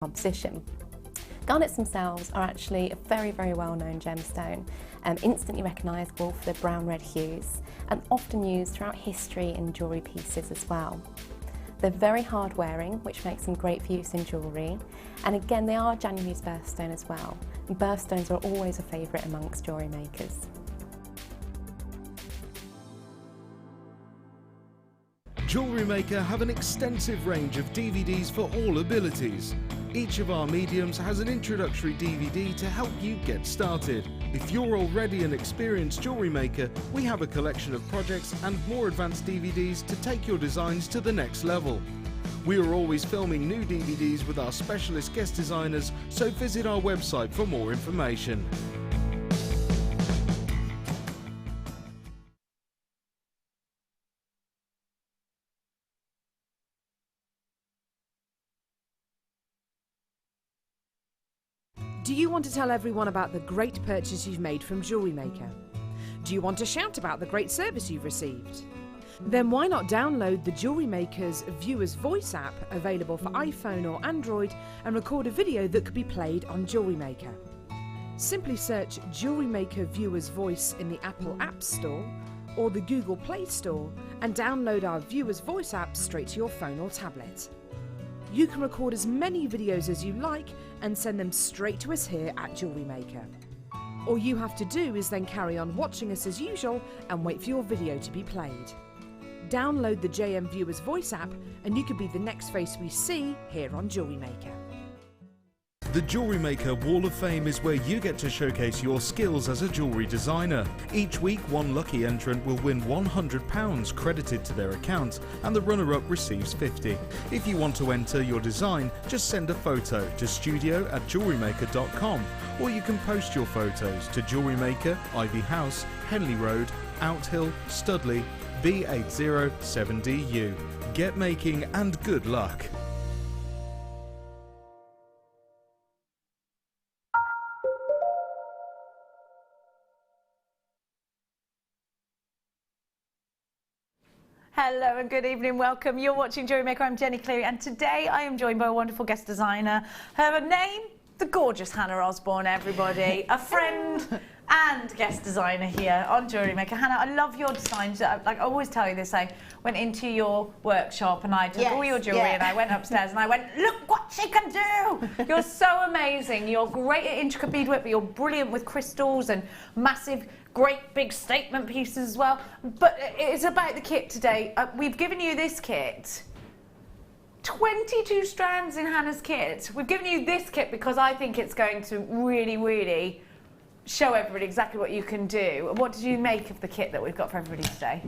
composition. Garnets themselves are actually a very, very well-known gemstone, instantly recognisable for their brown-red hues, and often used throughout history in jewellery pieces as well. They're very hard wearing, which makes them great for use in jewellery, and again they are a January's birthstone as well, and birthstones are always a favourite amongst jewellery makers. Jewellery Maker have an extensive range of DVDs for all abilities. Each of our mediums has an introductory DVD to help you get started. If you're already an experienced jewellery maker, we have a collection of projects and more advanced DVDs to take your designs to the next level. We are always filming new DVDs with our specialist guest designers, so visit our website for more information. Do you want to tell everyone about the great purchase you've made from Jewellery Maker? Do you want to shout about the great service you've received? Then why not download the Jewellery Maker's Viewer's Voice app, available for iPhone or Android, and record a video that could be played on Jewellery Maker. Simply search Jewellery Maker Viewer's Voice in the Apple App Store or the Google Play Store and download our Viewer's Voice app straight to your phone or tablet. You can record as many videos as you like and send them straight to us here at Jewellery Maker. All you have to do is then carry on watching us as usual and wait for your video to be played. Download the JM Viewer's Voice app and you could be the next face we see here on Jewellery Maker. The Jewellery Maker Wall of Fame is where you get to showcase your skills as a jewellery designer. Each week, one lucky entrant will win £100 credited to their account, and the runner-up receives £50. If you want to enter your design, just send a photo to studio@jewellerymaker.com, or you can post your photos to Jewellery Maker, Ivy House, Henley Road, Outhill, Studley, B807DU. Get making and good luck. Hello and good evening, welcome. You're watching Jewellery Maker, I'm Jenny Cleary, and today I am joined by a wonderful guest designer. Her name, the gorgeous Hannah Osbourne, everybody. A friend and guest designer here on Jewellery Maker. Hannah, I love your designs. Like I always tell you this, I went into your workshop and I took all your jewellery and I went upstairs and I went, look what she can do! You're so amazing. You're great at intricate beadwork, but you're brilliant with crystals and massive great big statement pieces as well. But it's about the kit today. We've given you this kit. 22 strands in Hannah's kit. We've given you this kit because I think it's going to really, really show everybody exactly what you can do. What did you make of the kit that we've got for everybody today?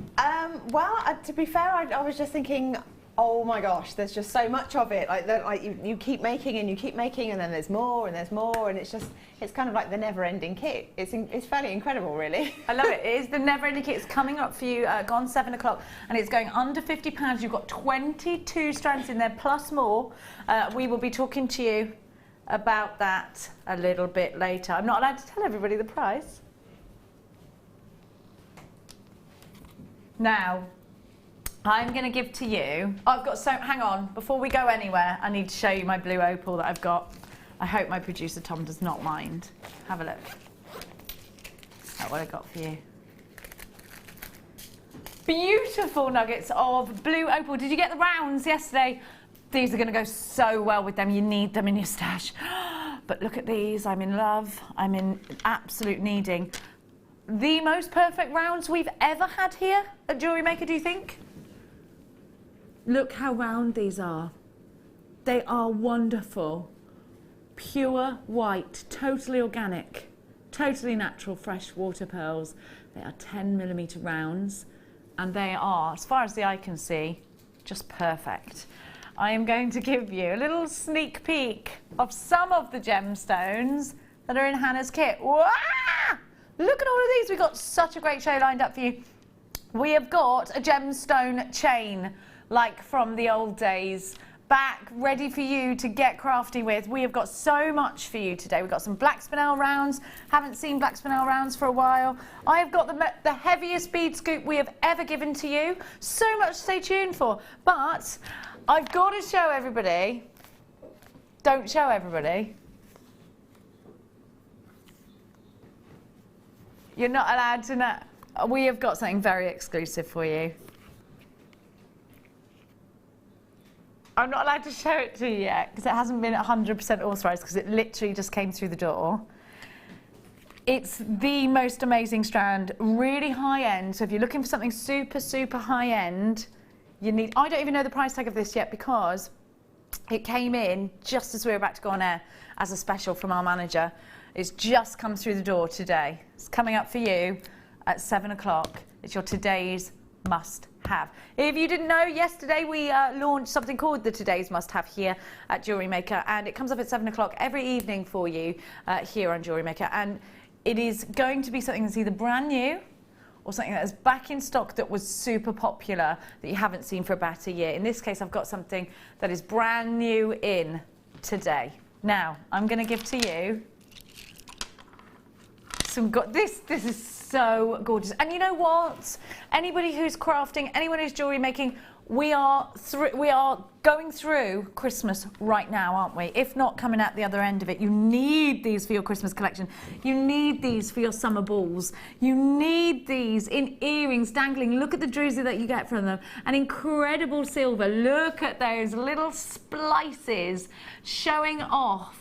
Well, to be fair, I was just thinking, oh my gosh, there's just so much of it. Like you keep making and you keep making, and then there's more and there's more, and it's kind of like the never-ending kit. It's fairly incredible, really. I love it. It is the never-ending kit. It's coming up for you, gone 7 o'clock, and it's going under £50. You've got 22 strands in there plus more. We will be talking to you about that a little bit later. I'm not allowed to tell everybody the price. Now, I'm going to give to you, hang on, before we go anywhere, I need to show you my blue opal that I've got. I hope my producer Tom does not mind. Have a look. That's what I got for you. Beautiful nuggets of blue opal. Did you get the rounds yesterday? These are going to go so well with them. You need them in your stash. But look at these. I'm in love. I'm in absolute needing. The most perfect rounds we've ever had here at Jewellery Maker, do you think? Look how round these are. They are wonderful. Pure white, totally organic, totally natural fresh water pearls. They are 10mm rounds, and they are, as far as the eye can see, just perfect. I am going to give you a little sneak peek of some of the gemstones that are in Hannah's kit. Wow! Look at all of these. We've got such a great show lined up for you. We have got a gemstone chain, like from the old days, back ready for you to get crafty with. We have got so much for you today. We've got some black spinel rounds. Haven't seen black spinel rounds for a while. I have got the heaviest bead scoop we have ever given to you. So much to stay tuned for. But I've got to show everybody Don't show everybody. You're not allowed to know. We have got something very exclusive for you. I'm not allowed to show it to you yet because it hasn't been 100% authorised because it literally just came through the door. It's the most amazing strand, really high end. So if you're looking for something super, super high end, you need, I don't even know the price tag of this yet because it came in just as we were about to go on air as a special from our manager. It's just come through the door today. It's coming up for you at 7 o'clock. It's your today's must have. If you didn't know, yesterday we launched something called the Today's Must Have here at Jewellery Maker, and it comes up at 7 o'clock every evening for you here on Jewellery Maker, and it is going to be something that's either brand new or something that is back in stock that was super popular that you haven't seen for about a year. In this case, I've got something that is brand new in today. Now, I'm going to give to you some, this is so gorgeous. And you know what? Anybody who's crafting, anyone who's jewellery making, we are going through Christmas right now, aren't we? If not coming out the other end of it. You need these for your Christmas collection. You need these for your summer balls. You need these in earrings dangling. Look at the druzy that you get from them. An incredible silver. Look at those little splices showing off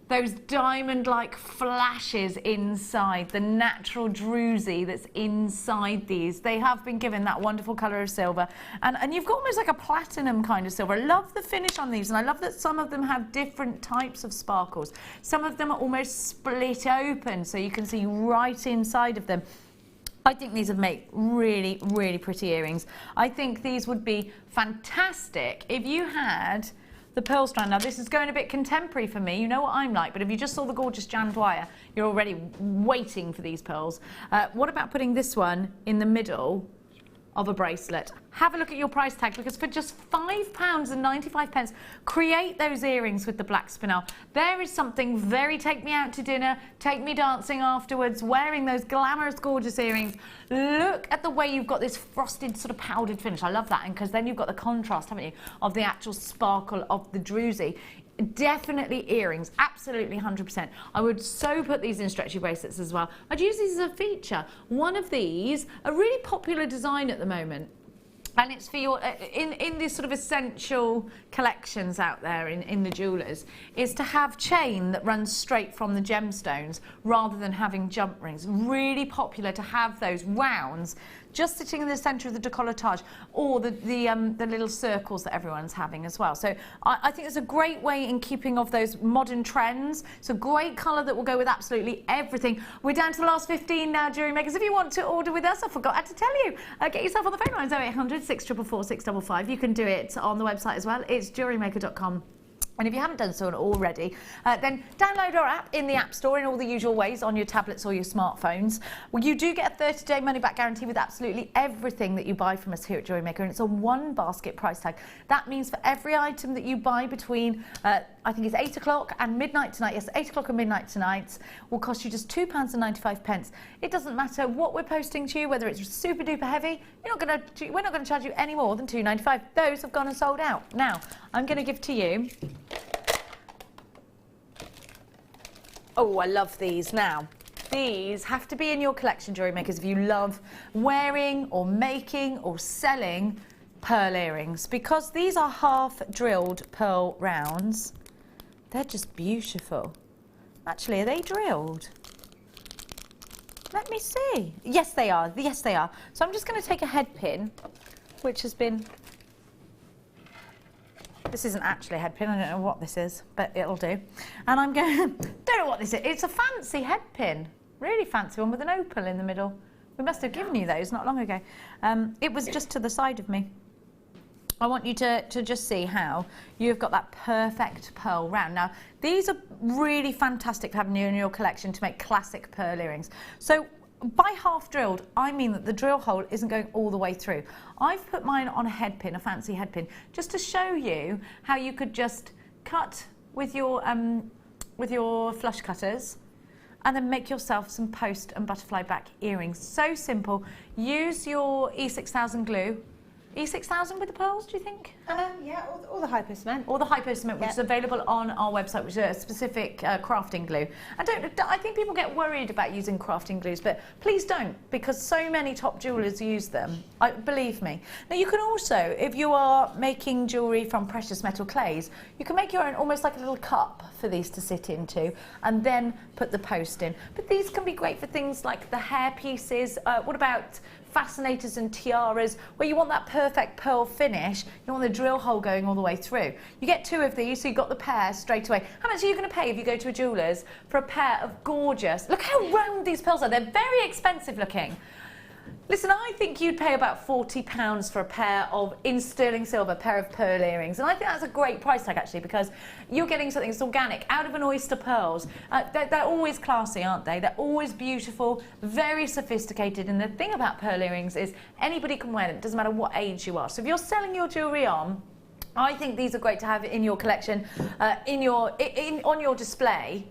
those diamond-like flashes inside, the natural druzy that's inside these. They have been given that wonderful colour of silver. And you've got almost like a platinum kind of silver. I love the finish on these, and I love that some of them have different types of sparkles. Some of them are almost split open, so you can see right inside of them. I think these would make really, really pretty earrings. I think these would be fantastic if you had the pearl strand. Now this is going a bit contemporary for me, you know what I'm like, but if you just saw the gorgeous jammed wire, you're already waiting for these pearls. What about putting this one in the middle of a bracelet? Have a look at your price tag, because for just £5.95, create those earrings with the black spinel. There is something very take me out to dinner, take me dancing afterwards, wearing those glamorous, gorgeous earrings. Look at the way you've got this frosted sort of powdered finish. I love that, and because then you've got the contrast, haven't you, of the actual sparkle of the druzy. Definitely earrings, absolutely 100%. I would so put these in stretchy bracelets as well. I'd use these as a feature. One of these, a really popular design at the moment, and it's for your, in these sort of essential collections out there in the jewellers, is to have chain that runs straight from the gemstones rather than having jump rings. Really popular to have those rounds just sitting in the centre of the décolletage, or the little circles that everyone's having as well. So I think it's a great way in keeping of those modern trends. It's a great colour that will go with absolutely everything. We're down to the last 15 now, Jewellery Makers. If you want to order with us, I forgot to tell you, get yourself on the phone lines, 0800 644 655. You can do it on the website as well. It's jewellerymaker.com. And if you haven't done so already, then download our app in the App Store in all the usual ways on your tablets or your smartphones. Well, you do get a 30-day money-back guarantee with absolutely everything that you buy from us here at Jewellery Maker, and it's a one-basket price tag. That means for every item that you buy between, I think it's 8 o'clock and midnight tonight, yes, 8 o'clock and midnight tonight, will cost you just £2.95. It doesn't matter what we're posting to you, whether it's super-duper heavy, we're not going to charge you any more than £2.95. Those have gone and sold out. Now, I'm going to give to you... Oh, I love these. Now, these have to be in your collection, Jewellery Makers, if you love wearing or making or selling pearl earrings, because these are half-drilled pearl rounds. They're just beautiful. Actually, are they drilled? Let me see. Yes, they are. Yes, they are. So I'm just going to take a head pin, which has been... This isn't actually a head pin, I don't know what this is, but it'll do. And I'm going, don't know what this is. It's a fancy head pin, really fancy one with an opal in the middle. We must have given you those not long ago. It was just to the side of me. I want you to just see how you've got that perfect pearl round. Now, these are really fantastic for having in your collection to make classic pearl earrings. So, by half drilled, I mean that the drill hole isn't going all the way through. I've put mine on a head pin, a fancy head pin, just to show you how you could just cut with your flush cutters and then make yourself some post and butterfly back earrings. So simple. Use your E6000 glue E6000 with the pearls, do you think? Yeah, all the hypo cement. Or the hypo cement, which is available on our website, which is a specific crafting glue. I think people get worried about using crafting glues, but please don't, because so many top jewellers use them. Believe me. Now you can also, if you are making jewellery from precious metal clays, you can make your own, almost like a little cup for these to sit into, and then put the post in. But these can be great for things like the hair pieces. What about fascinators and tiaras, where you want that perfect pearl finish, you want the drill hole going all the way through. You get 2 of these, so you've got the pair straight away. How much are you going to pay if you go to a jeweller's for a pair of gorgeous, look how round these pearls are, they're very expensive looking. Listen, I think you'd pay about £40 for a pair of, in sterling silver, pair of pearl earrings. And I think that's a great price tag, actually, because you're getting something that's organic, out of an oyster pearls. They're always classy, aren't they? They're always beautiful, very sophisticated. And the thing about pearl earrings is anybody can wear them. It doesn't matter what age you are. So if you're selling your jewellery on, I think these are great to have in your collection, on your display.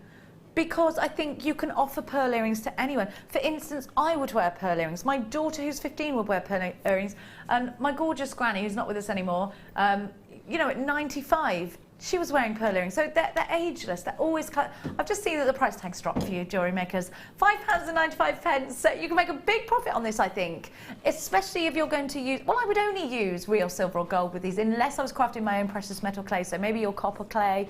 Because I think you can offer pearl earrings to anyone. For instance, I would wear pearl earrings. My daughter, who's 15, would wear pearl earrings. And my gorgeous granny, who's not with us anymore, you know, at 95, she was wearing pearl earrings. So they're ageless. They're always cut. I've just seen that the price tag's dropped for you, jewellery makers. £5.95. So you can make a big profit on this, I think. Especially if you're going to use, well, I would only use real silver or gold with these, unless I was crafting my own precious metal clay. So maybe your copper clay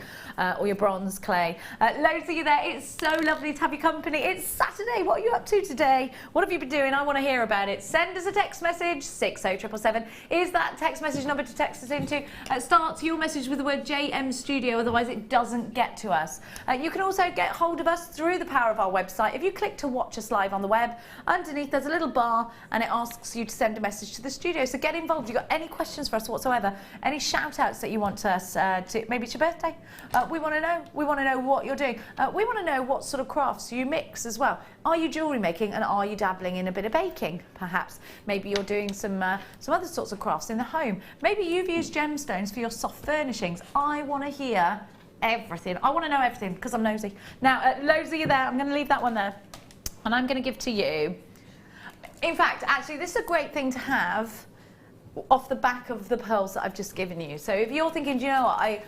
or your bronze clay. Loads of you there. It's so lovely to have your company. It's Saturday. What are you up to today? What have you been doing? I want to hear about it. Send us a text message, 60777 is that text message number to text us into. Start your message with the word JM Studio, otherwise it doesn't get to us. You can also get hold of us through the power of our website. If you click to watch us live on the web, underneath there's a little bar and it asks you to send a message to the studio. So get involved. If you've got any questions for us whatsoever, any shout outs that you want us to, maybe it's your birthday, we want to know. We want to know what you're doing. We want to know what sort of crafts you mix as well. Are you jewellery making, and are you dabbling in a bit of baking perhaps? Maybe you're doing some other sorts of crafts in the home. Maybe you've used gemstones for your soft furnishings. I want to hear everything. I want to know everything because I'm nosy. Now, loads of you there. I'm going to leave that one there, and I'm going to give to you. In fact, actually, this is a great thing to have off the back of the pearls that I've just given you. So if you're thinking, do you know what,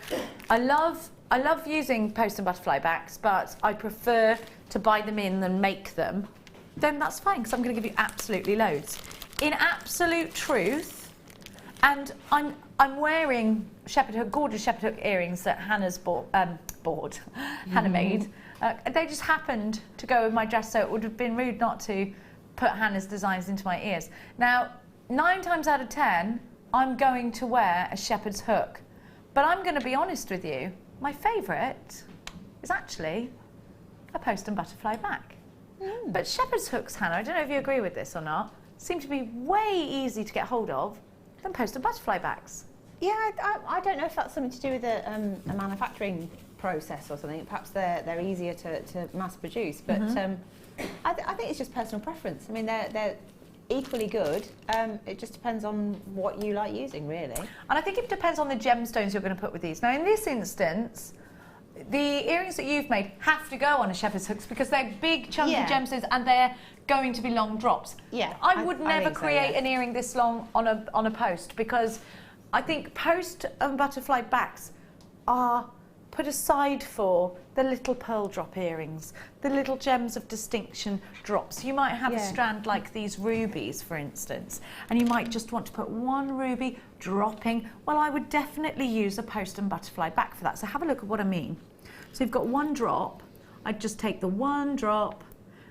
I love using post and butterfly backs, but I prefer to buy them in than make them, then that's fine, because I'm going to give you absolutely loads. In absolute truth, and I'm wearing shepherd hook, gorgeous shepherd hook earrings that Hannah's Hannah made. They just happened to go with my dress, so it would have been rude not to put Hannah's designs into my ears. Now, 9 times out of 10, I'm going to wear a shepherd's hook. But I'm going to be honest with you, my favourite is actually a post and butterfly back. But shepherd's hooks, Hannah, I don't know if you agree with this or not, seem to be way easy to get hold of than post and butterfly backs. Yeah, I don't know if that's something to do with a manufacturing process or something. Perhaps they're easier to mass produce, but I think it's just personal preference. I mean, they're equally good. It just depends on what you like using, really. And I think it depends on the gemstones you're going to put with these. Now, in this instance, the earrings that you've made have to go on a shepherd's hooks because they're big, chunky gemstones and they're going to be long drops. Yeah, I would never create an earring this long on a post, because I think post and butterfly backs are put aside for the little pearl drop earrings, the little gems of distinction drops. You might have a strand like these rubies, for instance, and you might just want to put one ruby dropping. Well, I would definitely use a post and butterfly back for that. So have a look at what I mean. So you've got one drop. I'd just take the one drop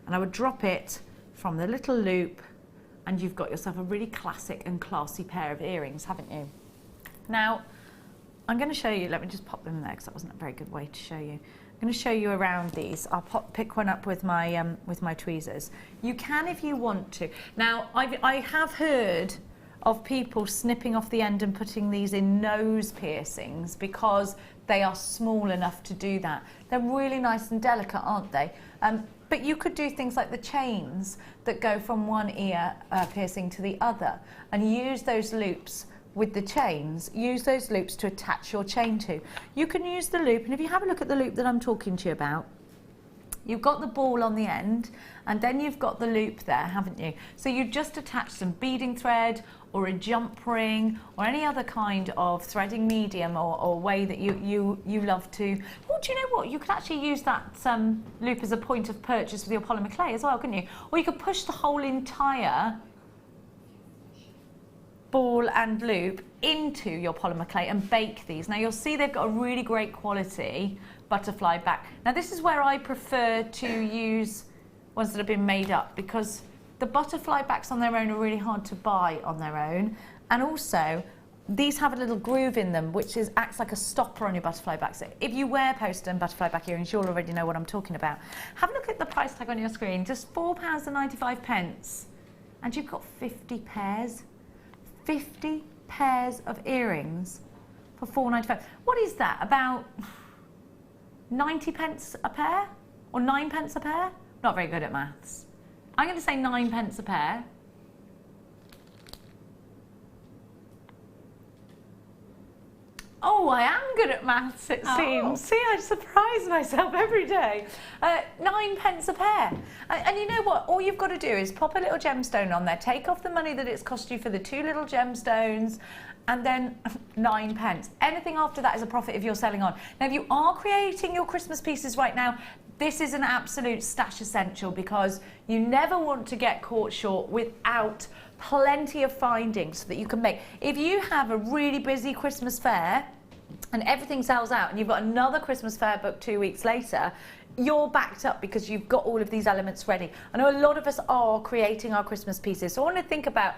and I would drop it from the little loop, and you've got yourself a really classic and classy pair of earrings, haven't you? Now, I'm going to show you, let me just pop them there because that wasn't a very good way to show you. I'm going to show you around these. I'll pick one up with my tweezers. You can if you want to. Now, I have heard of people snipping off the end and putting these in nose piercings because they are small enough to do that. They're really nice and delicate, aren't they? But you could do things like the chains that go from one ear piercing to the other, and use those loops with the chains, use those loops to attach your chain to. You can use the loop, and if you have a look at the loop that I'm talking to you about, you've got the ball on the end, and then you've got the loop there, haven't you? So you just attach some beading thread or a jump ring or any other kind of threading medium or way that you love to. Well, do you know what? You could actually use that loop as a point of purchase with your polymer clay as well, couldn't you? Or you could push the whole entire ball and loop into your polymer clay and bake these. Now you'll see they've got a really great quality butterfly back. Now this is where I prefer to use ones that have been made up, because the butterfly backs on their own are really hard to buy on their own, and also these have a little groove in them which acts like a stopper on your butterfly back. So if you wear poster and butterfly back earrings, you'll already know what I'm talking about. Have a look at the price tag on your screen, just £4.95, and you've got 50 pairs. 50 pairs of earrings for £4.95. What is that? About 90 pence a pair? Or 9 pence a pair? Not very good at maths. I'm going to say 9 pence a pair. Oh, I am good at maths, it seems. See, I surprise myself every day. 9 pence a pair. And you know what? All you've got to do is pop a little gemstone on there, take off the money that it's cost you for the 2 little gemstones, and then 9 pence. Anything after that is a profit if you're selling on. Now, if you are creating your Christmas pieces right now, this is an absolute stash essential, because you never want to get caught short without plenty of findings that you can make. If you have a really busy Christmas fair and everything sells out and you've got another Christmas fair booked 2 weeks later, you're backed up because you've got all of these elements ready. I know a lot of us are creating our Christmas pieces, so I want to think about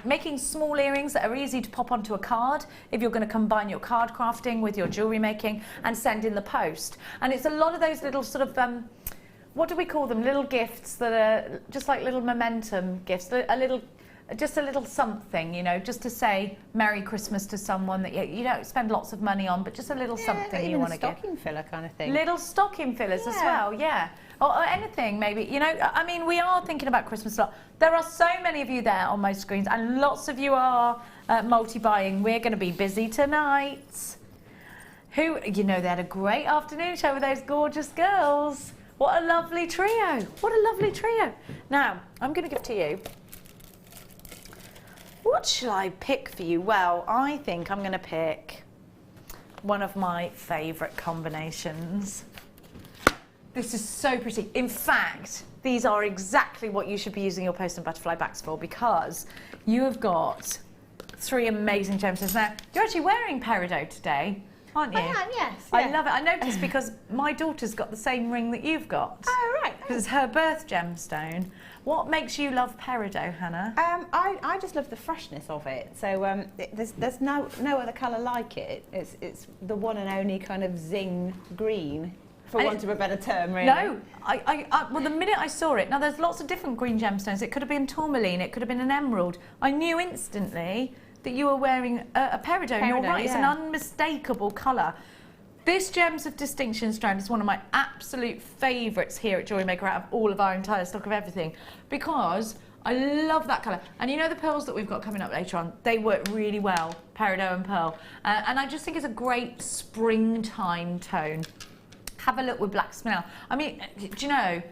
making small earrings that are easy to pop onto a card if you're going to combine your card crafting with your jewellery making and send in the post. And it's a lot of those little sort of what do we call them? Little gifts that are just like little momentum gifts, just a little something, you know, just to say Merry Christmas to someone that you don't spend lots of money on, but just a little something you want to give. Stocking filler kind of thing. Little stocking fillers as well, yeah. Or anything maybe, you know, I mean, we are thinking about Christmas a lot. There are so many of you there on my screens, and lots of you are multi-buying. We're going to be busy tonight. You know, they had a great afternoon show with those gorgeous girls. What a lovely trio. What a lovely trio. Now, I'm going to give to you. What shall I pick for you? Well, I think I'm going to pick one of my favourite combinations. This is so pretty. In fact, these are exactly what you should be using your post and butterfly backs for, because you have got 3 amazing gemstones. Now, you're actually wearing peridot today, aren't you? I am, yes. I yeah. love it. I noticed because my daughter's got the same ring that you've got. Oh, right. Because it's her birth gemstone. What makes you love peridot, Hannah? I just love the freshness of it. So there's no other colour like it. It's the one and only kind of zing green, for want of a better term, really. No, well, the minute I saw it, now there's lots of different green gemstones. It could have been tourmaline, it could have been an emerald. I knew instantly that you were wearing a peridot. You're right, yeah. It's an unmistakable colour. This Gems of Distinction strand is one of my absolute favourites here at Jewellery Maker out of all of our entire stock of everything, because I love that colour. And you know the pearls that we've got coming up later on, they work really well, peridot and pearl. And I just think it's a great springtime tone. Have a look with black smell. I mean, do you know,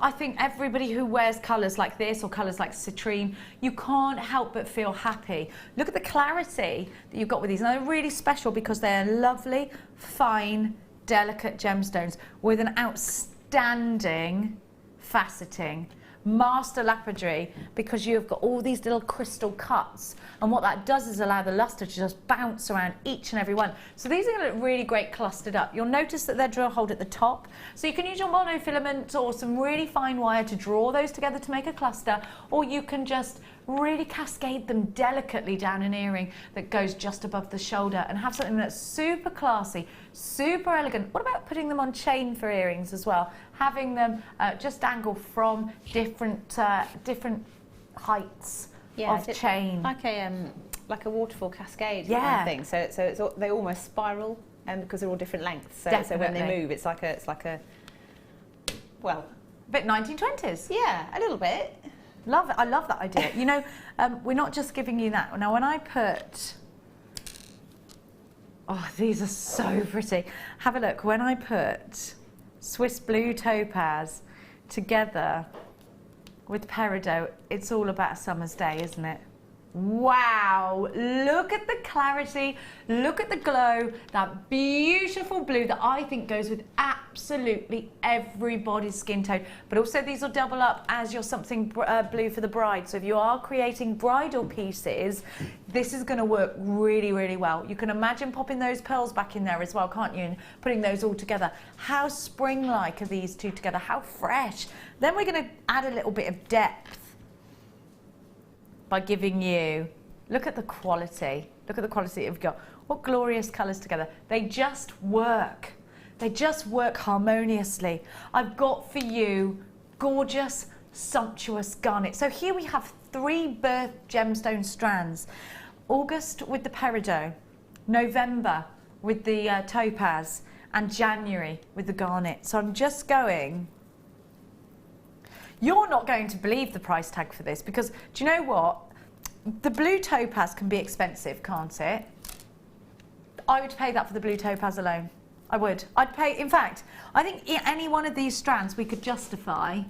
I think everybody who wears colours like this or colours like citrine, you can't help but feel happy. Look at the clarity that you've got with these. And they're really special because they're lovely, fine, delicate gemstones with an outstanding faceting. Master lapidary, because you've got all these little crystal cuts, and what that does is allow the lustre to just bounce around each and every one. So these are going to look really great clustered up. You'll notice that they're drill holed at the top, so you can use your monofilament or some really fine wire to draw those together to make a cluster, or you can just really cascade them delicately down an earring that goes just above the shoulder and have something that's super classy, super elegant. What about putting them on chain for earrings as well? Having them just dangle from different heights of chain. Like a waterfall cascade Yeah. kind of thing. So they almost spiral, because they're all different lengths. So when they move, it's like a well, a bit 1920s. yeah, a little bit. Love it. I love that idea. You know, we're not just giving you that. Now, when I put... Oh, these are so pretty. Have a look. When I put Swiss Blue Topaz together with peridot, it's all about a summer's day, isn't it? Wow, look at the clarity, look at the glow, that beautiful blue that I think goes with absolutely everybody's skin tone. But also these will double up as your something blue for the bride. So if you are creating bridal pieces, this is going to work really, really well. You can imagine popping those pearls back in there as well, can't you? And putting those all together. How spring-like are these two together? How fresh. Then we're going to add a little bit of depth by giving you, look at the quality you've got. What glorious colours together. They just work. They just work harmoniously. I've got for you gorgeous, sumptuous garnet. So here we have 3 birth gemstone strands. August with the peridot, November with the topaz, and January with the garnet. So I'm just going. You're not going to believe the price tag for this because, do you know what? The blue topaz can be expensive, can't it? I would pay that for the blue topaz alone. I would. I'd pay, in fact, I think any one of these strands we could justify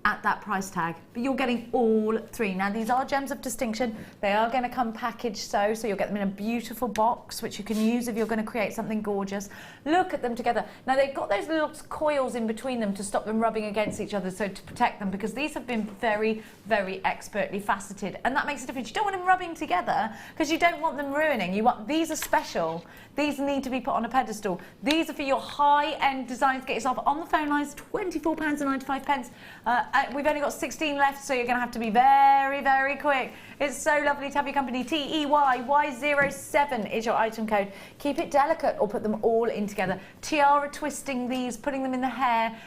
at that price tag, but you're getting all 3. Now these are gems of distinction. They are going to come packaged so you'll get them in a beautiful box which you can use if you're going to create something gorgeous. Look at them together. Now they've got those little coils in between them to stop them rubbing against each other, so to protect them, because these have been very, very expertly faceted, and that makes a difference. You don't want them rubbing together because you don't want them ruining. You want, these are special. These need to be put on a pedestal. These are for your high-end designs. Get yourself on the phone lines, £24.95. We've only got 16 left, so you're going to have to be very, very quick. It's so lovely to have your company. TEYY07 is your item code. Keep it delicate or put them all in together. Tiara twisting these, putting them in the hair,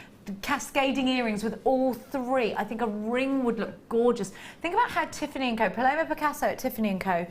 cascading earrings with all 3. I think a ring would look gorgeous. Think about how Tiffany & Co, Paloma Picasso at Tiffany & Co,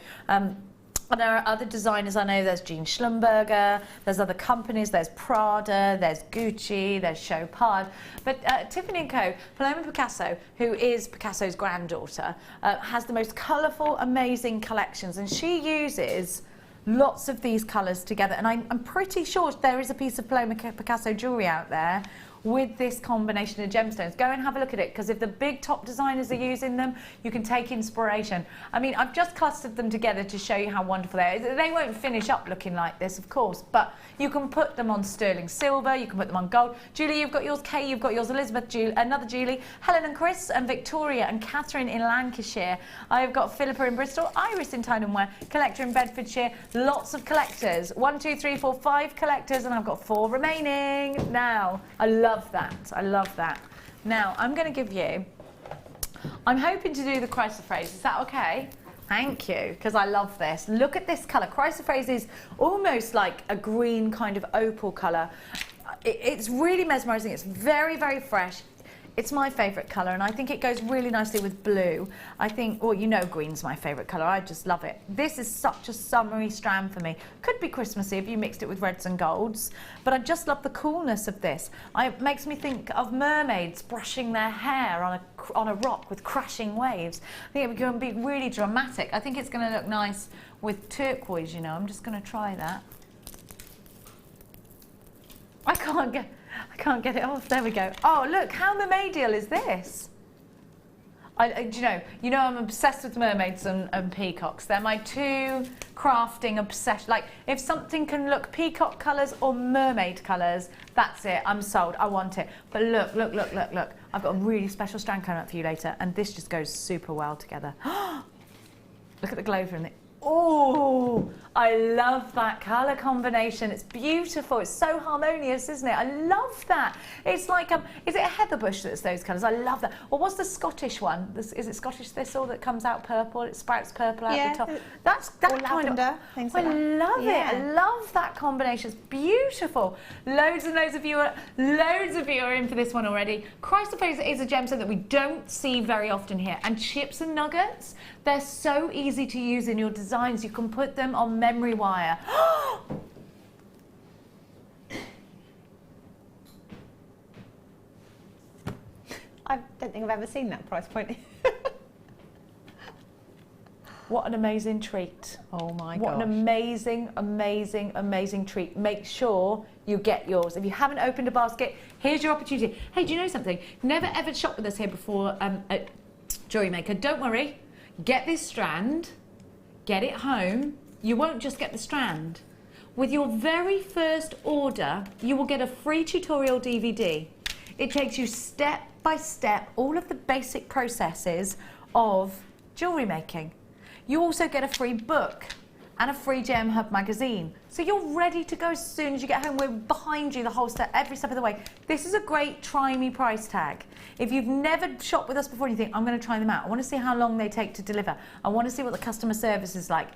and there are other designers. I know there's Jean Schlumberger, there's other companies, there's Prada, there's Gucci, there's Chopard. But Tiffany & Co, Paloma Picasso, who is Picasso's granddaughter, has the most colourful, amazing collections. And she uses lots of these colours together. And I'm pretty sure there is a piece of Paloma Picasso jewellery out there with this combination of gemstones. Go and have a look at it, because if the big top designers are using them, you can take inspiration. I mean, I've just clustered them together to show you how wonderful they are. They won't finish up looking like this, of course, but you can put them on sterling silver, you can put them on gold. Julie, you've got yours. Kay, you've got yours. Elizabeth, another Julie. Helen and Chris and Victoria and Catherine in Lancashire. I've got Philippa in Bristol, Iris in Tyne and Wear, Collector in Bedfordshire. Lots of collectors. 1, 2, 3, 4, 5 collectors, and I've got 4 remaining. Now, I love that. I love that. Now, I'm going to give you, I'm hoping to do the chrysoprase. Is that okay? Thank you, because I love this. Look at this colour. Chrysoprase is almost like a green kind of opal colour. It's really mesmerising. It's very, very fresh. It's my favourite colour, and I think it goes really nicely with blue. I think, well, you know green's my favourite colour. I just love it. This is such a summery strand for me. Could be Christmassy if you mixed it with reds and golds, but I just love the coolness of this. It makes me think of mermaids brushing their hair on a rock with crashing waves. I think it's going to be really dramatic. I think it's going to look nice with turquoise, you know. I'm just going to try that. I can't get it off. There we go. Oh, look, how mermaidial is this? You know I'm obsessed with mermaids and peacocks. They're my 2 crafting obsession. Like, if something can look peacock colours or mermaid colours, that's it. I'm sold. I want it. But look. I've got a really special strand coming up for you later, and this just goes super well together. Look at the glow from it. Oh, I love that colour combination. It's beautiful. It's so harmonious, isn't it? I love that. It's like, is it a heather bush that's those colours? I love that. Or what's the Scottish one? Is it Scottish thistle that comes out purple? It sprouts purple out the top. That's that or kind lavender, of. things like I love it. Yeah. I love that combination. It's beautiful. Loads and loads of you are in for this one already. Chrysoprase is a gemstone that we don't see very often here. And chips and nuggets, they're so easy to use in your designs. You can put them on memory wire. I don't think I've ever seen that price point. What an amazing treat. Oh my What gosh. an amazing, amazing, amazing treat. Make sure you get yours. If you haven't opened a basket, here's your opportunity. Hey, do you know something? Never ever shopped with us here before at Jewellery Maker. Don't worry. get this strand, get it home. You won't just get the strand. With your very first order, you will get a free tutorial DVD. It takes you step by step, all of the basic processes of jewellery making. You also get a free book and a free Gem Hub magazine. So you're ready to go as soon as you get home. We're behind you the whole step, every step of the way. This is a great try me price tag. If you've never shopped with us before and you think, I'm going to try them out, I want to see how long they take to deliver, I want to see what the customer service is like,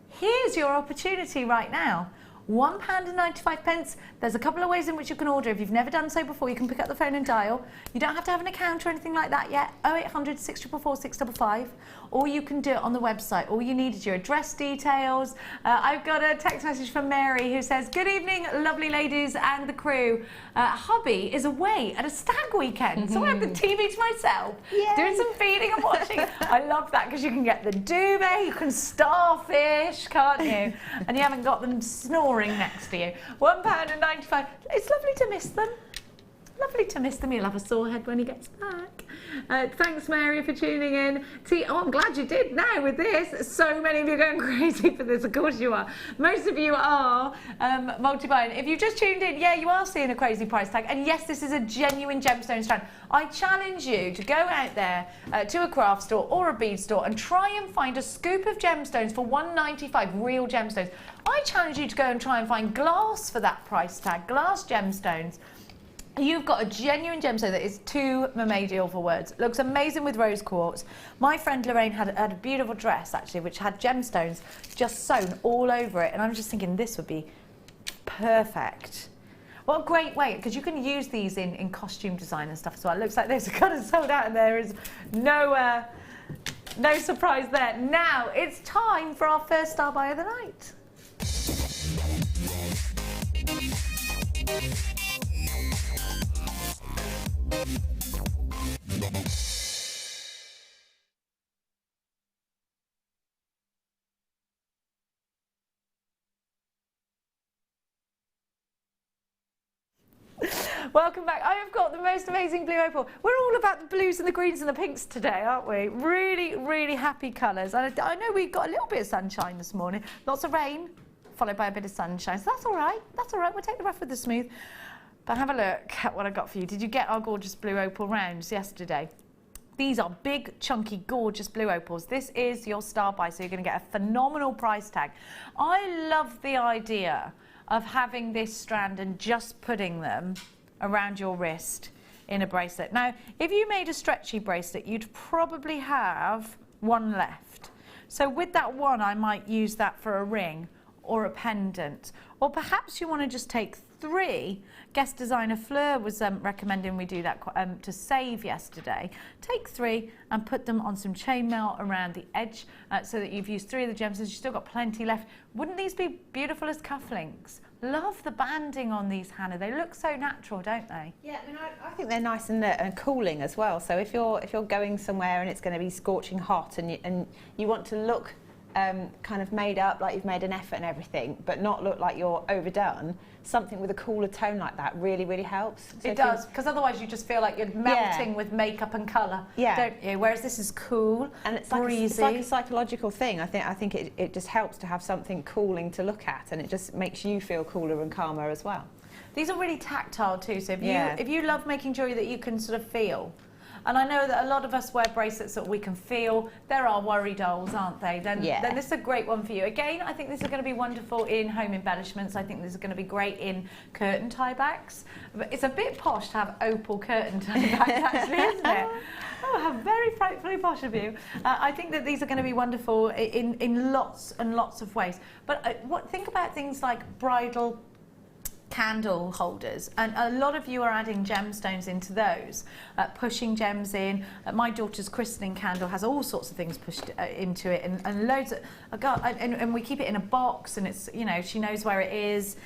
here's your opportunity right now. £1.95. There's a couple of ways in which you can order. If you've never done so before, you can pick up the phone and dial. You don't have to have an account or anything like that yet. 0800 644 655. Or you can do it on the website. All you need is your address details. I've got a text message from Mary who says, good evening, lovely ladies and the crew. Hubby is away at a stag weekend, so I have the TV to myself, doing some feeding and watching. I love that because you can get the duvet, you can starfish, can't you? And you haven't got them snoring next to you. £1.95. It's lovely to miss them. Lovely to miss them. He'll have a sore head when he gets back. Thanks, Mary, for tuning in. I'm glad you did now with this. So many of you are going crazy for this. Of course you are. Most of you are multi-buying. If you just tuned in, yeah, you are seeing a crazy price tag. And yes, this is a genuine gemstone strand. I challenge you to go out there to a craft store or a bead store and try and find a scoop of gemstones for £1.95, real gemstones. I challenge you to go and try and find glass for that price tag, glass gemstones. You've got a genuine gemstone that is too mermaidial for words. Looks amazing with rose quartz. My friend Lorraine had a beautiful dress, actually, which had gemstones just sewn all over it. And I'm just thinking this would be perfect. What a great way, because you can use these in costume design and stuff as well. It looks like those are kind of sold out and there is no surprise there. Now, it's time for our first star buy of the night. Welcome back. I have got the most amazing blue opal. We're all about the blues and the greens and the pinks today, aren't we? Really, really happy colours. I know we've got a little bit of sunshine this morning. Lots of rain, followed by a bit of sunshine. So that's all right. That's all right. We'll take the rough with the smooth. But have a look at what I got for you. Did you get our gorgeous blue opal rounds yesterday? These are big, chunky, gorgeous blue opals. This is your star buy, so you're going to get a phenomenal price tag. I love the idea of having this strand and just putting them around your wrist in a bracelet. Now, if you made a stretchy bracelet, you'd probably have one left. So with that one, I might use that for a ring or a pendant. Or perhaps you want to just take 3. Guest designer Fleur was recommending we do that to save yesterday. Take 3 and put them on some chainmail around the edge so that you've used 3 of the gemstones. You've still got plenty left. Wouldn't these be beautiful as cufflinks? Love the banding on these, Hannah. They look so natural, don't they? Yeah, I mean, I think they're nice and cooling as well. So if you're going somewhere and it's going to be scorching hot and you want to look kind of made up, like you've made an effort and everything, but not look like you're overdone, something with a cooler tone like that really, really helps. So it does, because otherwise you just feel like you're melting with makeup and colour, don't you? Whereas this is cool, and it's breezy. It's like a psychological thing. I think it just helps to have something cooling to look at, and it just makes you feel cooler and calmer as well. These are really tactile too, so if you love making jewellery that you can sort of feel, and I know that a lot of us wear bracelets that we can feel. There are worry dolls, aren't they? Then this is a great one for you. Again, I think this is going to be wonderful in home embellishments. I think this is going to be great in curtain tie-backs. But it's a bit posh to have opal curtain tie-backs, actually, isn't it? Oh, how very frightfully posh of you. I think that these are going to be wonderful in lots and lots of ways. But think about things like bridal candle holders, and a lot of you are adding gemstones into those, pushing gems in. My daughter's christening candle has all sorts of things pushed into it, and loads of, and we keep it in a box, and it's, you know, she knows where it is.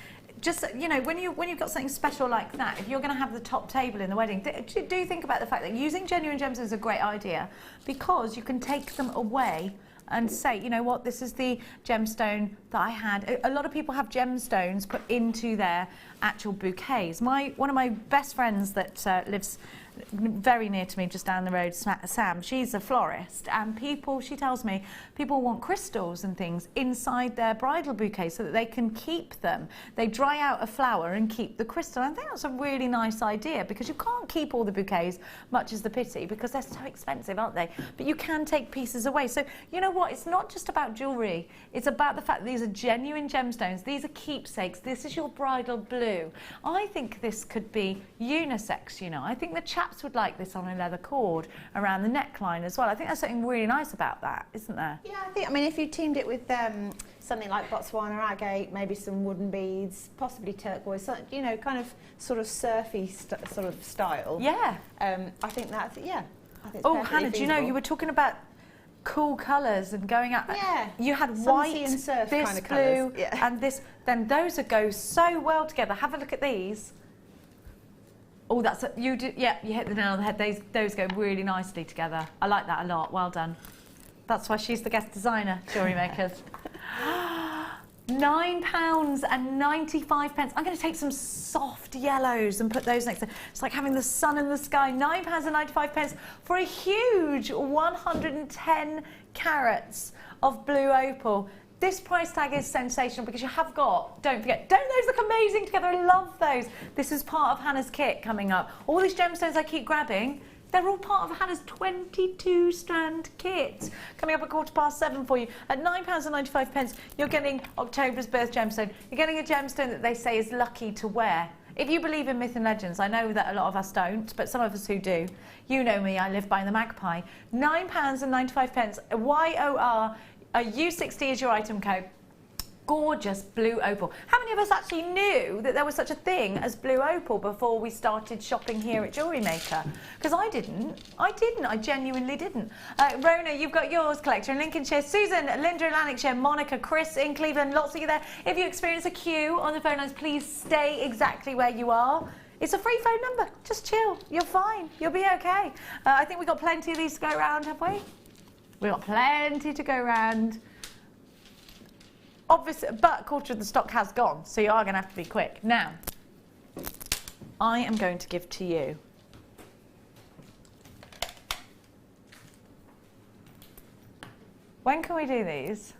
Just, you know, when you've got something special like that, if you're going to have the top table in the wedding, do think about the fact that using genuine gems is a great idea, because you can take them away and say, you know what, this is the gemstone that I had. A lot of people have gemstones put into their actual bouquets. One of my best friends that lives very near to me, just down the road, Sam, she's a florist, and she tells me, people want crystals and things inside their bridal bouquet so that they can keep them. They dry out a flower and keep the crystal. I think that's a really nice idea, because you can't keep all the bouquets, much is the pity, because they're so expensive, aren't they? But you can take pieces away. So you know what, it's not just about jewellery, it's about the fact that these are genuine gemstones, these are keepsakes, this is your bridal blue. I think this could be unisex, you know. I think the chaps would like this on a leather cord around the neckline as well. I think there's something really nice about that, isn't there? Yeah, I mean, if you teamed it with something like Botswana agate, maybe some wooden beads, possibly turquoise, so, you know, kind of sort of surfy sort of style. Yeah. I think that's, yeah. I think it's Oh, perfectly Hannah, do you know, feasible. you were talking about cool colours and going out. Yeah. You had Some white, sea and surf this kind of blue, colours, yeah. and this. Then those would go so well together. Have a look at these. Oh, that's you did. Yeah, you hit the nail on the head. Those go really nicely together. I like that a lot. Well done. That's why she's the guest designer, Jewellery Makers. £9.95. I'm going to take some soft yellows and put those next to. It's like having the sun in the sky. £9.95 for a huge 110 carats of blue opal. This price tag is sensational because you have got, don't forget, don't those look amazing together? I love those. This is part of Hannah's kit coming up. All these gemstones I keep grabbing, they're all part of Hannah's 22 strand kit. Coming up at 7:15 for you. At £9.95, you're getting October's birth gemstone. You're getting a gemstone that they say is lucky to wear. If you believe in myth and legends, I know that a lot of us don't, but some of us who do. You know me, I live by the magpie. £9.95, YOR, a U60 is your item code. Gorgeous blue opal. How many of us actually knew that there was such a thing as blue opal before we started shopping here at Jewellery Maker? Because I didn't. I genuinely didn't. Rona, you've got yours, collector in Lincolnshire. Susan, Linda in Lanarkshire, Monica, Chris in Cleveland, lots of you there. If you experience a queue on the phone lines, please stay exactly where you are. It's a free phone number. Just chill. You're fine. You'll be okay. I think we've got plenty of these to go around, have we? We've got plenty to go around. Obviously, but a quarter of the stock has gone, so you are going to have to be quick. Now, I am going to give to you when can we do these?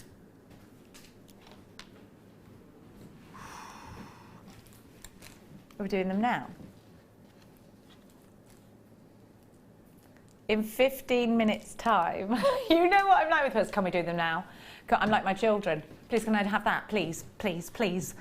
Are we doing them now? In 15 minutes time. You know what I'm like with us. Can we do them now? I'm like my children. Please, can I have that? Please, please, please.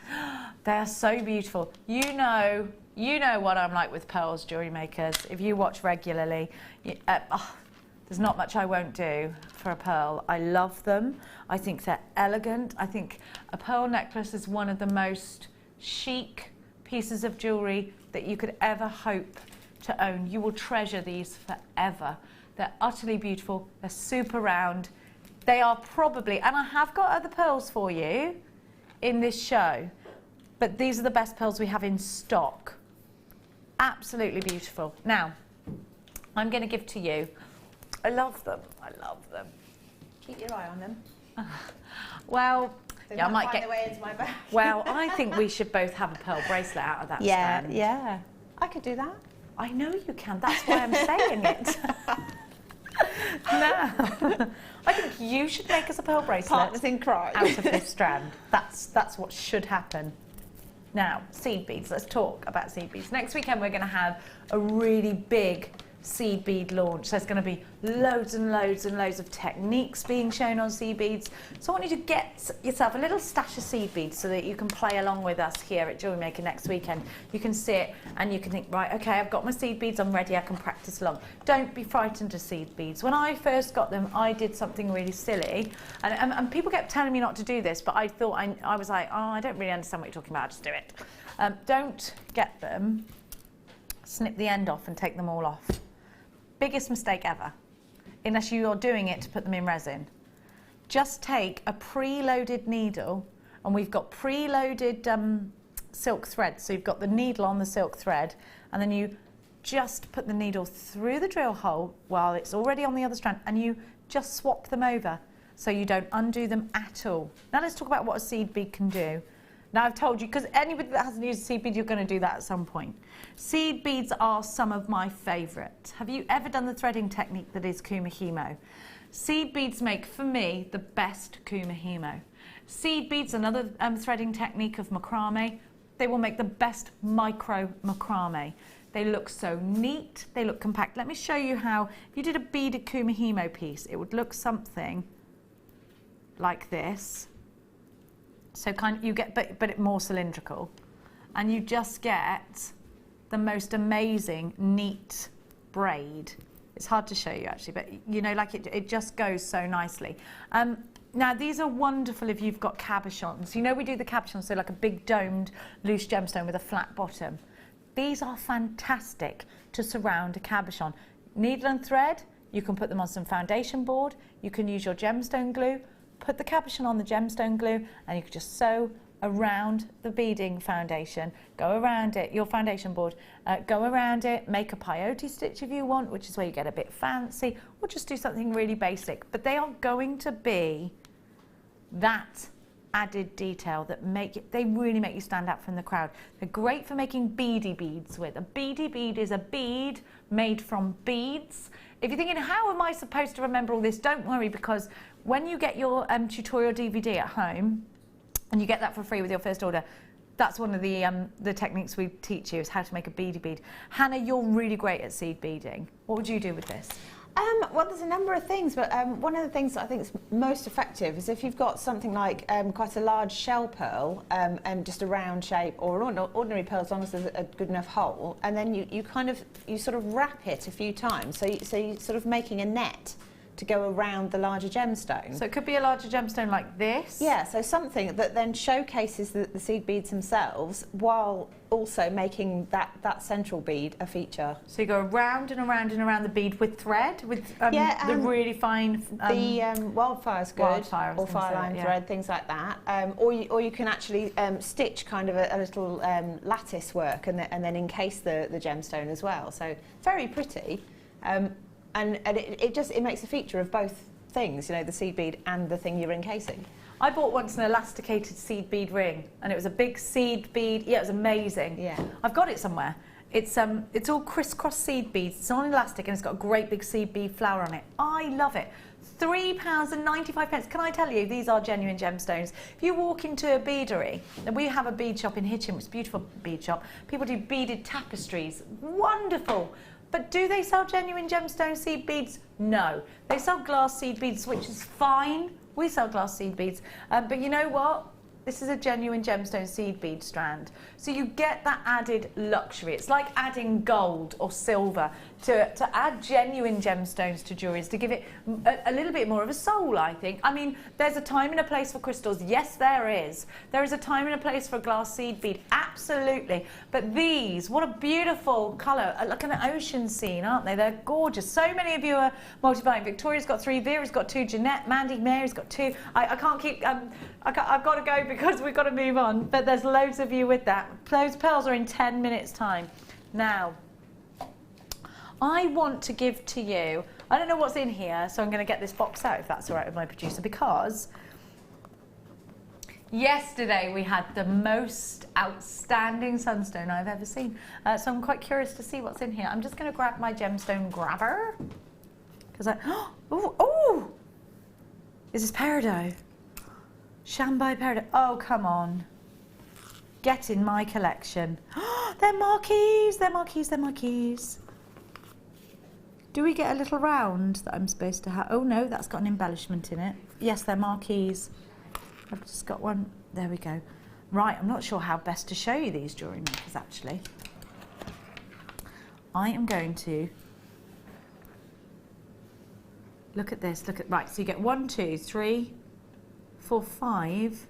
They are so beautiful. You know what I'm like with pearls, Jewellery Makers. If you watch regularly, there's not much I won't do for a pearl. I love them. I think they're elegant. I think a pearl necklace is one of the most chic pieces of jewellery that you could ever hope to own. You will treasure these forever. They're utterly beautiful. They're super round. They are probably, and I have got other pearls for you in this show, but these are the best pearls we have in stock. Absolutely beautiful. Now, I'm going to give to you. I love them. I love them. Keep your eye on them. Well, They yeah, I might find get. their way into my bag. Well, I think we should both have a pearl bracelet out of that strand. Yeah. I could do that. I know you can. That's why I'm saying it. No. I think you should make us a pearl bracelet Partners in crime. out of this strand. That's what should happen. Now, seed beads. Let's talk about seed beads. Next weekend we're going to have a really big seed bead launch. There's going to be loads and loads and loads of techniques being shown on seed beads. So I want you to get yourself a little stash of seed beads so that you can play along with us here at Jewellery Maker next weekend. You can sit and you can think, right, okay, I've got my seed beads, I'm ready, I can practice along. Don't be frightened of seed beads. When I first got them, I did something really silly, and people kept telling me not to do this, but I thought, I was like, oh, I don't really understand what you're talking about, I'll just do it. Don't get them, snip the end off and take them all off. Biggest mistake ever, unless you are doing it to put them in resin. Just take a preloaded needle, and we've got preloaded silk thread. So you've got the needle on the silk thread, and then you just put the needle through the drill hole while it's already on the other strand, and you just swap them over so you don't undo them at all. Now let's talk about what a seed bead can do. Now I've told you, because anybody that hasn't used a seed bead, you're going to do that at some point. Seed beads are some of my favourite. Have you ever done the threading technique that is kumihimo? Seed beads make, for me, the best kumihimo. Seed beads, another threading technique of macrame, they will make the best micro macrame. They look so neat, they look compact. Let me show you how, if you did a beaded kumihimo piece, it would look something like this. So you get, but it more cylindrical, and you just get the most amazing, neat braid. It's hard to show you actually, but you know, like it just goes so nicely. Now these are wonderful if you've got cabochons. You know, we do the cabochons, so like a big domed loose gemstone with a flat bottom. These are fantastic to surround a cabochon. Needle and thread, you can put them on some foundation board, you can use your gemstone glue, put the cabochon on the gemstone glue, and you can just sew around the beading foundation, go around it, your foundation board, go around it, make a peyote stitch if you want, which is where you get a bit fancy, or just do something really basic. But they are going to be that added detail that they really make you stand out from the crowd. They're great for making beady beads with. A beady bead is a bead made from beads. If you're thinking, how am I supposed to remember all this? Don't worry, because when you get your tutorial DVD at home, and you get that for free with your first order, that's one of the techniques we teach you, is how to make a beady bead. Hannah, you're really great at seed beading. What would you do with this? Well, there's a number of things, but one of the things that I think is most effective is if you've got something like quite a large shell pearl and just a round shape, or an ordinary pearl as long as there's a good enough hole, and then you sort of wrap it a few times, so you're sort of making a net to go around the larger gemstone. So it could be a larger gemstone like this? Yeah, so something that then showcases the seed beads themselves while also making that central bead a feature. So you go around and around and around the bead with thread, with the really fine... wildfire's good, wildfire, or fireline thread, things like that. Or you can actually stitch kind of a little lattice work and then encase the gemstone as well. So very pretty. And it makes a feature of both things, you know, the seed bead and the thing you're encasing. I bought once an elasticated seed bead ring, and it was a big seed bead. Yeah, it was amazing. Yeah, I've got it somewhere. It's all crisscross seed beads. It's on elastic, and it's got a great big seed bead flower on it. I love it. £3.95. Can I tell you, these are genuine gemstones. If you walk into a beadery, and we have a bead shop in Hitchin, it's a beautiful bead shop. People do beaded tapestries. Wonderful. But do they sell genuine gemstone seed beads? No. They sell glass seed beads, which is fine. We sell glass seed beads. But you know what? This is a genuine gemstone seed bead strand. So you get that added luxury. It's like adding gold or silver to add genuine gemstones to jewellery, to give it a little bit more of a soul, I think. I mean, there's a time and a place for crystals. Yes, there is. There is a time and a place for a glass seed bead. Absolutely. But these, what a beautiful colour. Like an ocean scene, aren't they? They're gorgeous. So many of you are multiplying. Victoria's got 3, Vera's got 2, Jeanette, Mandy, Mary's got 2. I can't keep... I've got to go because we've got to move on. But there's loads of you with that. Those pearls are in 10 minutes' time. Now, I want to give to you, I don't know what's in here, so I'm going to get this box out if that's all right with my producer, because yesterday we had the most outstanding sunstone I've ever seen. So I'm quite curious to see what's in here. I'm just going to grab my gemstone grabber, because oh, is this peridot? Shambai peridot. Oh, come on. Get in my collection. They're marquees, they're marquees, they're marquees. Do we get a little round that I'm supposed to have? Oh no, that's got an embellishment in it. Yes, they're marquees. I've just got one. There we go. Right, I'm not sure how best to show you these jewellery makers actually. I am going to look at this. Right, so you get 1, 2, 3, 4, 5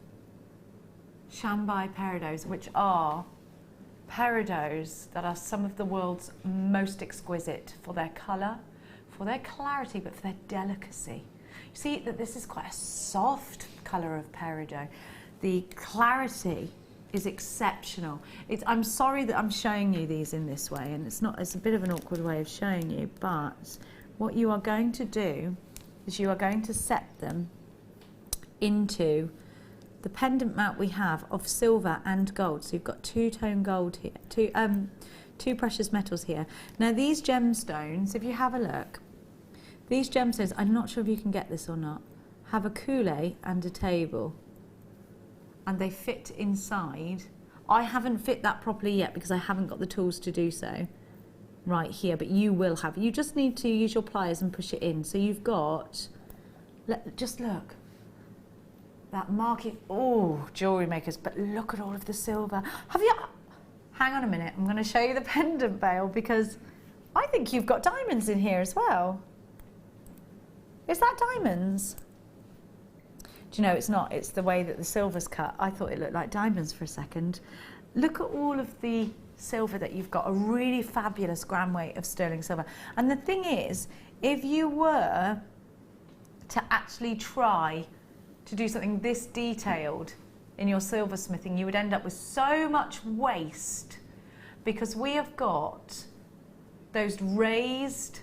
Shambai peridots, which are peridots that are some of the world's most exquisite for their colour, for their clarity, but for their delicacy. You see that this is quite a soft colour of peridot. The clarity is exceptional. I'm sorry that I'm showing you these in this way, and it's a bit of an awkward way of showing you, but what you are going to do is you are going to set them into the pendant mount we have of silver and gold. So you've got two-tone gold here, two precious metals here. Now these gemstones, if you have a look, these gemstones, I'm not sure if you can get this or not, have a coulee and a table, and they fit inside. I haven't fit that properly yet because I haven't got the tools to do so right here, but you will have. You just need to use your pliers and push it in. So you've got, just look, that marking, oh, jewellery makers, but look at all of the silver. Have you, hang on a minute, I'm going to show you the pendant bail because I think you've got diamonds in here as well. Is that diamonds? Do you know, it's not, it's the way that the silver's cut. I thought it looked like diamonds for a second. Look at all of the silver that you've got, a really fabulous gram weight of sterling silver. And the thing is, if you were to actually try to do something this detailed in your silversmithing, you would end up with so much waste, because we have got those raised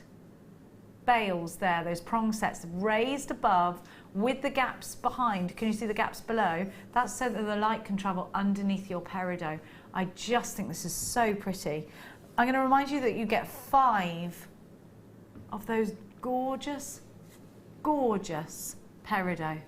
bails there, those prong sets raised above with the gaps behind. Can you see the gaps below? That's so that the light can travel underneath your peridot. I just think this is so pretty. I'm going to remind you that you get 5 of those gorgeous, gorgeous peridot.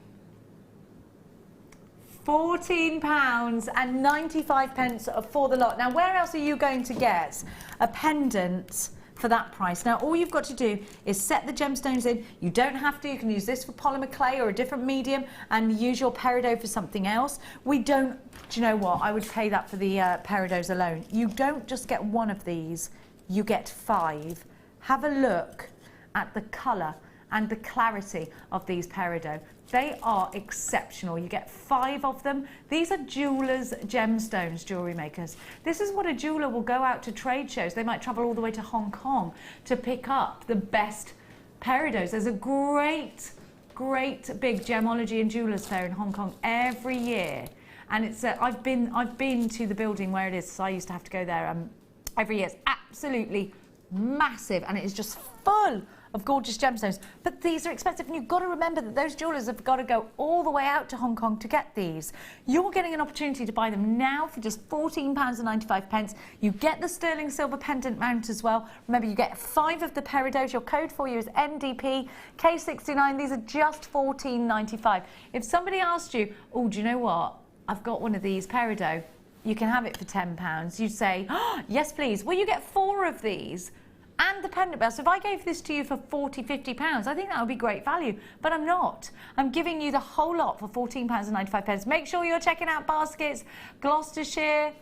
£14.95 for the lot. Now, where else are you going to get a pendant for that price? Now, all you've got to do is set the gemstones in. You don't have to. You can use this for polymer clay or a different medium and use your peridot for something else. We don't, do you know what? I would pay that for the peridots alone. You don't just get one of these, you get 5. Have a look at the colour and the clarity of these peridot. They are exceptional. You get 5 of them. These are jewellers' gemstones, jewellery makers. This is what a jeweller will go out to trade shows. They might travel all the way to Hong Kong to pick up the best peridots. There's a great big gemology and jewellers fair in Hong Kong every year. And it's I've been to the building where it is, so I used to have to go there every year. It's absolutely massive, and it is just full of gorgeous gemstones. But these are expensive, and you've got to remember that those jewellers have got to go all the way out to Hong Kong to get these. You're getting an opportunity to buy them now for just £14.95. You get the sterling silver pendant mount as well. Remember, you get 5 of the peridots. Your code for you is NDP K69. These are just £14.95. If somebody asked you, oh, do you know what? I've got one of these peridot. You can have it for £10. You'd say, oh, yes, please. Well, you get 4 of these and the pendant bell. So if I gave this to you for £40, £50, I think that would be great value. But I'm not. I'm giving you the whole lot for £14.95. Make sure you're checking out baskets. Gloucestershire,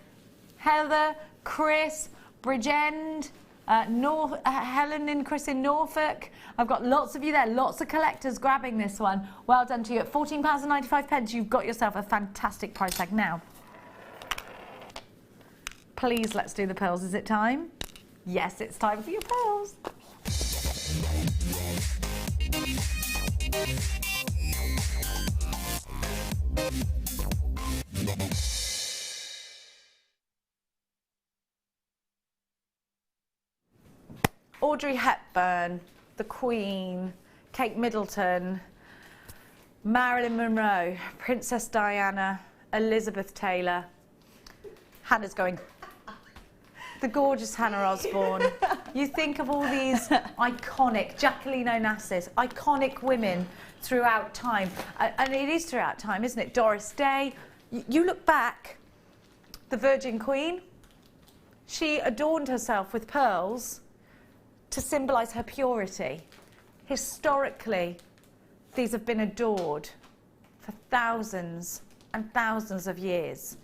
Heather, Chris, Bridgend, Helen and Chris in Norfolk. I've got lots of you there, lots of collectors grabbing this one. Well done to you. At £14.95, you've got yourself a fantastic price tag. Now, please, let's do the pearls. Is it time? Yes, it's time for your pearls. Audrey Hepburn, the Queen, Kate Middleton, Marilyn Monroe, Princess Diana, Elizabeth Taylor. Hannah's going, the gorgeous Hannah Osbourne. You think of all these iconic, Jacqueline Onassis, iconic women throughout time. And it is throughout time, isn't it? Doris Day. You look back, the Virgin Queen, she adorned herself with pearls to symbolise her purity. Historically, these have been adored for thousands and thousands of years.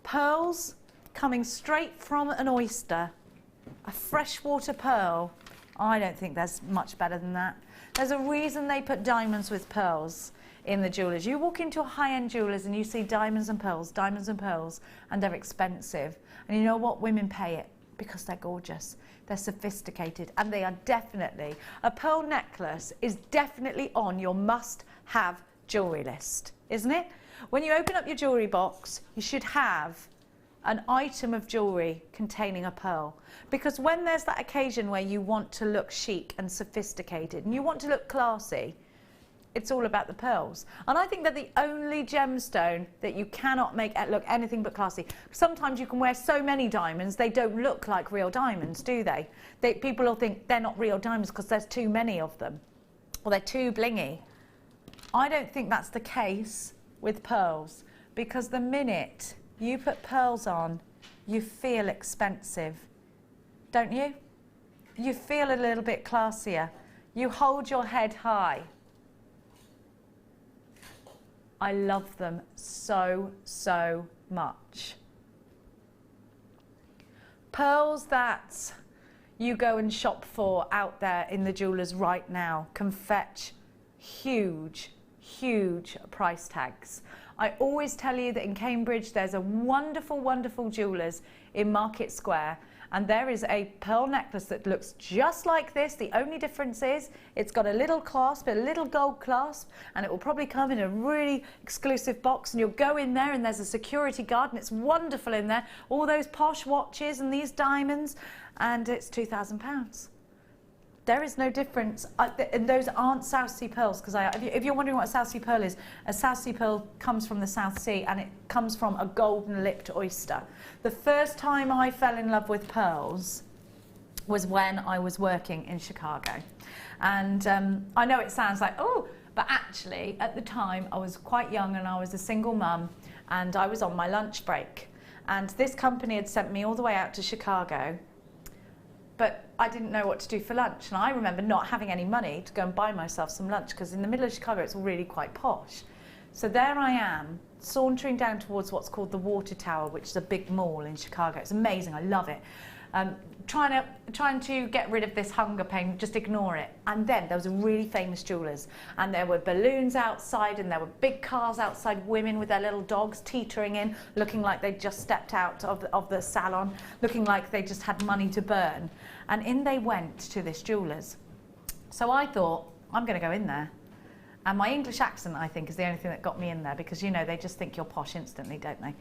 Pearls coming straight from an oyster, a freshwater pearl. I don't think there's much better than that. There's a reason they put diamonds with pearls in the jewellers. You walk into a high-end jewellers and you see diamonds and pearls, and they're expensive. And you know what? Women pay it because they're gorgeous. They're sophisticated, and they are definitely, a pearl necklace is definitely on your must-have jewellery list, isn't it? When you open up your jewellery box, you should have an item of jewellery containing a pearl. Because when there's that occasion where you want to look chic and sophisticated and you want to look classy, it's all about the pearls. And I think they're the only gemstone that you cannot make it look anything but classy. Sometimes you can wear so many diamonds, they don't look like real diamonds, do they? People will think they're not real diamonds because there's too many of them, or they're too blingy. I don't think that's the case with pearls, because the minute you put pearls on, you feel expensive, don't you? You feel a little bit classier. You hold your head high. I love them so, so much. Pearls that you go and shop for out there in the jewellers right now can fetch huge, huge price tags. I always tell you that in Cambridge there's a wonderful, wonderful jewellers in Market Square, and there is a pearl necklace that looks just like this. The only difference is it's got a little clasp, a little gold clasp, and it will probably come in a really exclusive box, and you'll go in there and there's a security guard and it's wonderful in there, all those posh watches and these diamonds, and it's £2,000. There is no difference, and those aren't South Sea pearls, because if you're wondering what a South Sea pearl is, a South Sea pearl comes from the South Sea and it comes from a golden-lipped oyster. The first time I fell in love with pearls was when I was working in Chicago. And I know it sounds like, oh, but actually at the time I was quite young and I was a single mum and I was on my lunch break. And this company had sent me all the way out to Chicago, but I didn't know what to do for lunch, and I remember not having any money to go and buy myself some lunch, because in the middle of Chicago it's really quite posh. So there I am, sauntering down towards what's called the Water Tower, which is a big mall in Chicago. It's amazing, I love it. Trying to get rid of this hunger pain, just ignore it. And then there was a really famous jewellers, and there were balloons outside, and there were big cars outside, women with their little dogs teetering in, looking like they'd just stepped out of the salon, looking like they just had money to burn. And in they went to this jewellers. So I thought, I'm going to go in there. And my English accent, I think, is the only thing that got me in there, because, you know, they just think you're posh instantly, don't they?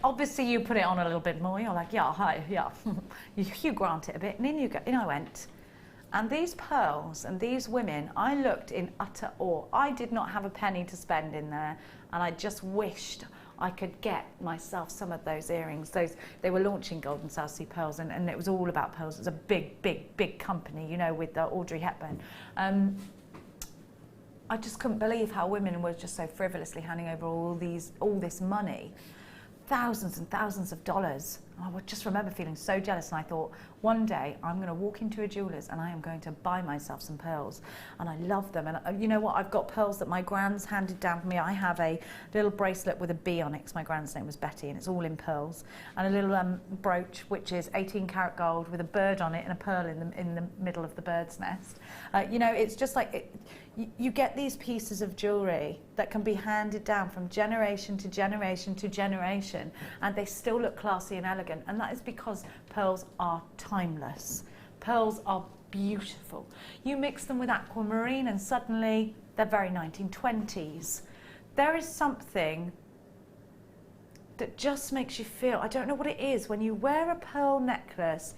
Obviously, you put it on a little bit more. You're like, yeah, hi, yeah. You grant it a bit, and in you go. In I went. And these pearls and these women, I looked in utter awe. I did not have a penny to spend in there, and I just wished I could get myself some of those earrings. They were launching Gold and South Sea pearls, and it was all about pearls. It was a big, big, big company, you know, with Audrey Hepburn. I just couldn't believe how women were just so frivolously handing over all this money, thousands and thousands of dollars. I would just remember feeling so jealous, and I thought, one day I'm going to walk into a jeweller's and I am going to buy myself some pearls. And I love them. And you know what? I've got pearls that my gran's handed down for me. I have a little bracelet with a B on it, because my grand's name was Betty, and it's all in pearls. And a little brooch, which is 18-karat gold with a bird on it and a pearl in the middle of the bird's nest. You know, it's just like you get these pieces of jewellery that can be handed down from generation to generation to generation, and they still look classy and elegant. And that is because pearls are timeless. Pearls are beautiful. You mix them with aquamarine and suddenly they're very 1920s. There is something that just makes you feel, I don't know what it is, when you wear a pearl necklace,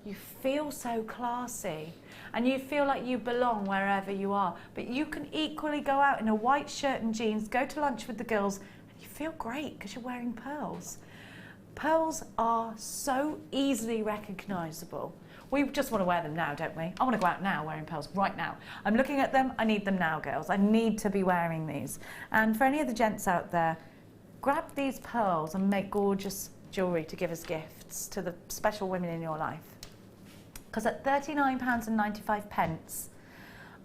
you feel so classy and you feel like you belong wherever you are. But you can equally go out in a white shirt and jeans, go to lunch with the girls, and you feel great because you're wearing pearls. Pearls are so easily recognisable. We just want to wear them now, don't we? I want to go out now wearing pearls right now. I'm looking at them, I need them now, girls. I need to be wearing these. And for any of the gents out there, grab these pearls and make gorgeous jewellery to give as gifts to the special women in your life. Because at £39.95,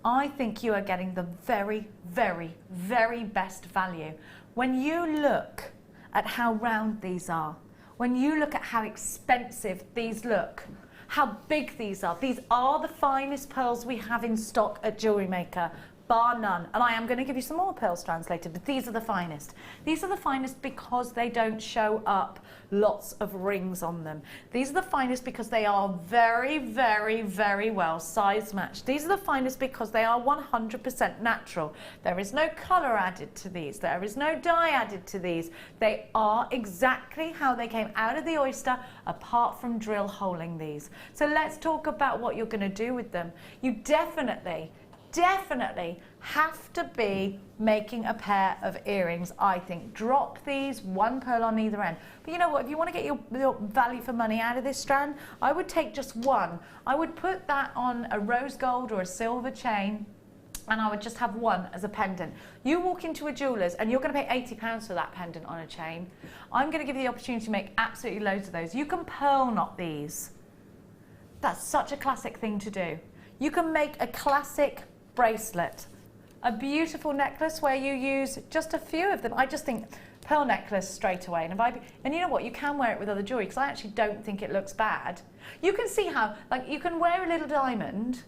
I think you are getting the very, very, very best value. When you look at how round these are, when you look at how expensive these look, how big these are the finest pearls we have in stock at Jewellery Maker, bar none. And I am going to give you some more pearls translated, but these are the finest. These are the finest because they don't show up lots of rings on them. These are the finest because they are very, very, very well size matched. These are the finest because they are 100% natural. There is no colour added to these. There is no dye added to these. They are exactly how they came out of the oyster, apart from drill holing these. So let's talk about what you're going to do with them. You definitely definitely have to be making a pair of earrings. I think drop these, one pearl on either end. But you know what, if you want to get your value for money out of this strand, I would take just one. I would put that on a rose gold or a silver chain, and I would just have one as a pendant. You walk into a jeweller's and you're going to pay £80 for that pendant on a chain. I'm going to give you the opportunity to make absolutely loads of those. You can pearl knot these. That's such a classic thing to do. You can make a classic bracelet, a beautiful necklace where you use just a few of them. I just think pearl necklace straight away. And you know what, you can wear it with other jewellery because I actually don't think it looks bad. You can see how, like, you can wear a little diamond,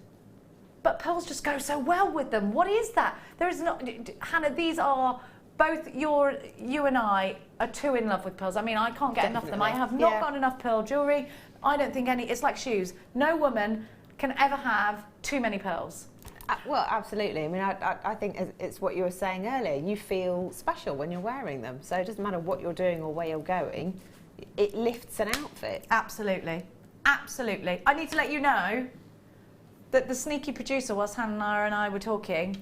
but pearls just go so well with them. What is that? There is not, Hannah, these are both you and I are too in love with pearls. I mean, I can't get enough of them. I have not got enough pearl jewellery. I don't think it's like shoes. No woman can ever have too many pearls. Well, absolutely. I mean, I think it's what you were saying earlier. You feel special when you're wearing them. So it doesn't matter what you're doing or where you're going. It lifts an outfit. Absolutely. Absolutely. I need to let you know that the sneaky producer, whilst Hannah and I were talking,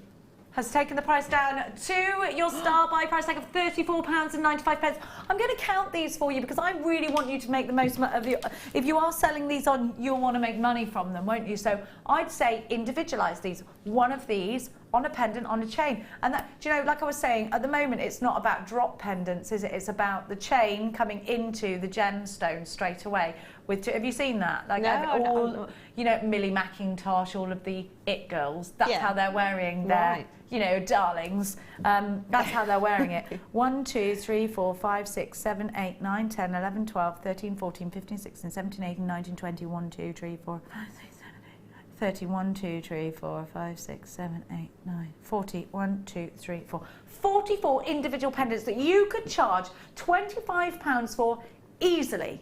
has taken the price down to your star buy price tag of £34.95. I'm going to count these for you because I really want you to make the most of your... If you are selling these on, you'll want to make money from them, won't you? So I'd say individualise these. One of these on a pendant, on a chain. And that, do you know, like I was saying, at the moment it's not about drop pendants, is it? It's about the chain coming into the gemstone straight away. Have you seen that? Like all, you know, Millie McIntosh, all of the it girls, that's how they're wearing their, you know, darlings. That's how they're wearing it. 1, 2, 3, 4, 5, 6, 7, 8, 9, 10, 11, 12, 13, 14, 15, 16, 17, 18, 19, 20, 1, 2, 3, 4, 5, 6, 7, 8, 30, 1, 2, 3, 4, 5, 6, 7, 8, 9, 40, 1, 2, 3, 4. 44 individual pendants that you could charge £25 for easily.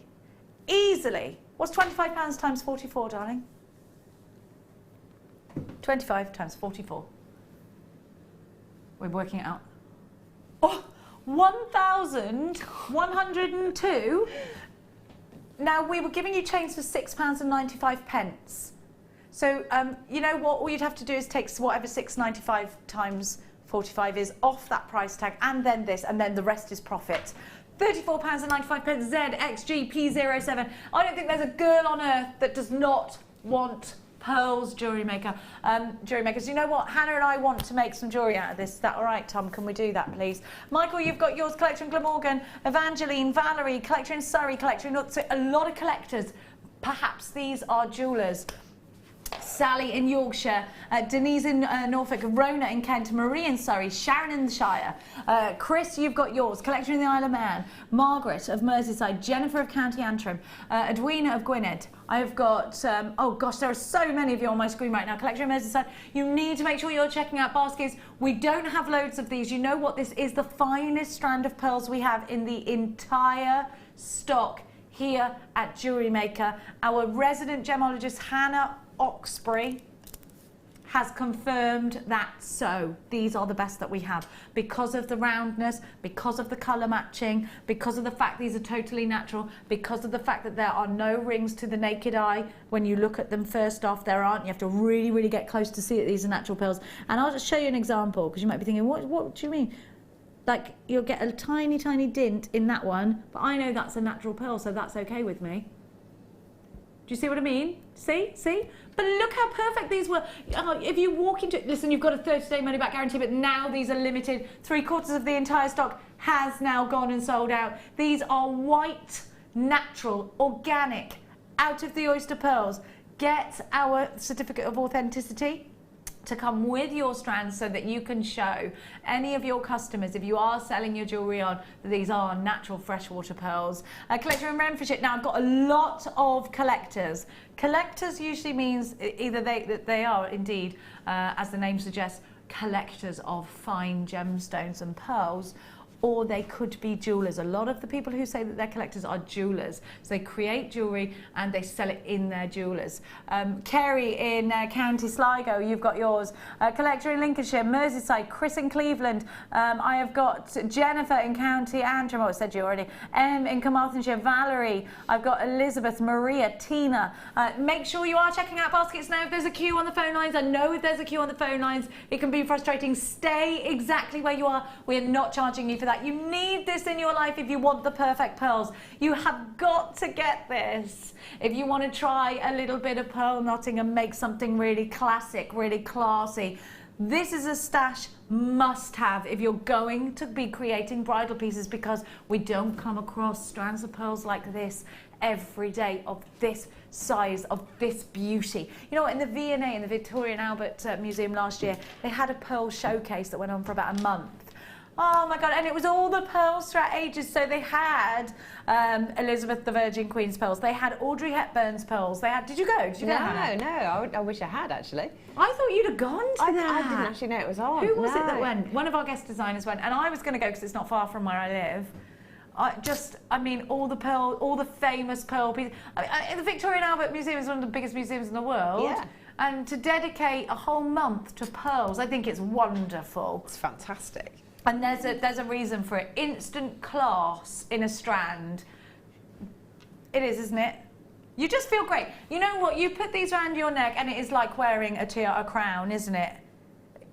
Easily. What's £25 times 44, darling? 25 times 44. We're working it out. Oh, 1,102. Now, we were giving you chains for £6.95. So, you know what? All you'd have to do is take whatever £6.95 times 45 is off that price tag, and then this, and then the rest is profit. £34.95 ZXGP07. I don't think there's a girl on earth that does not want pearls, Jewellery Maker. Jewellery Makers, you know what? Hannah and I want to make some jewellery out of this. Is that all right, Tom? Can we do that, please? Michael, you've got yours. Collector in Glamorgan, Evangeline, Valerie, collector in Surrey, collector in North. So a lot of collectors. Perhaps these are jewellers. Sally in Yorkshire, Denise in Norfolk, Rona in Kent, Marie in Surrey, Sharon in the Shire, Chris, you've got yours, collector in the Isle of Man, Margaret of Merseyside, Jennifer of County Antrim, Edwina of Gwynedd. I've got, oh gosh, there are so many of you on my screen right now, collector in Merseyside. You need to make sure you're checking out baskets. We don't have loads of these. You know what? This is the finest strand of pearls we have in the entire stock here at Jewellery Maker. Our resident gemologist, Hannah Oxbury, has confirmed that so these are the best that we have because of the roundness, because of the colour matching, because of the fact these are totally natural, because of the fact that there are no rings to the naked eye when you look at them first off. There aren't. You have to really, really get close to see that these are natural pearls. And I'll just show you an example because you might be thinking, what do you mean? Like, you'll get a tiny, tiny dint in that one, but I know that's a natural pearl, so that's okay with me. Do you see what I mean? See? But look how perfect these were. If you walk into it, listen, you've got a 30-day money-back guarantee, but now these are limited. 3/4 of the entire stock has now gone and sold out. These are white, natural, organic, out of the oyster pearls. Get our certificate of authenticity to come with your strands so that you can show any of your customers, if you are selling your jewellery on, that these are natural freshwater pearls. Collector in Renfrewshire. Now, I've got a lot of collectors. Collectors usually means either they are indeed, as the name suggests, collectors of fine gemstones and pearls, or they could be jewelers. A lot of the people who say that they're collectors are jewelers. So they create jewellery and they sell it in their jewellers. Kerry in County Sligo, you've got yours. Collector in Lincolnshire, Merseyside, Chris in Cleveland. I have got Jennifer in County Antrim, I said you already. Em in Carmarthenshire, Valerie. I've got Elizabeth, Maria, Tina. Make sure you are checking out baskets now if there's a queue on the phone lines. I know if there's a queue on the phone lines, it can be frustrating. Stay exactly where you are. We are not charging you for that. You need this in your life if you want the perfect pearls. You have got to get this if you want to try a little bit of pearl knotting and make something really classic, really classy. This is a stash must have if you're going to be creating bridal pieces, because we don't come across strands of pearls like this every day, of this size, of this beauty. You know what, in the V&A, in the Victoria and Albert Museum last year, they had a pearl showcase that went on for about a month. Oh my God, and it was all the pearls throughout ages. So they had Elizabeth the Virgin Queen's pearls. They had Audrey Hepburn's pearls. They had, did you go? Did you go? No, I wish I had actually. I thought you'd have gone to that. I didn't actually know it was on. Who was it that went? One of our guest designers went, and I was going to go because it's not far from where I live. I mean, all the famous pearl pieces. The Victoria and Albert Museum is one of the biggest museums in the world. Yeah. And to dedicate a whole month to pearls, I think it's wonderful. It's fantastic. And there's a reason for it. Instant class in a strand. It is, isn't it? You just feel great. You know what? You put these around your neck and it is like wearing a crown, isn't it?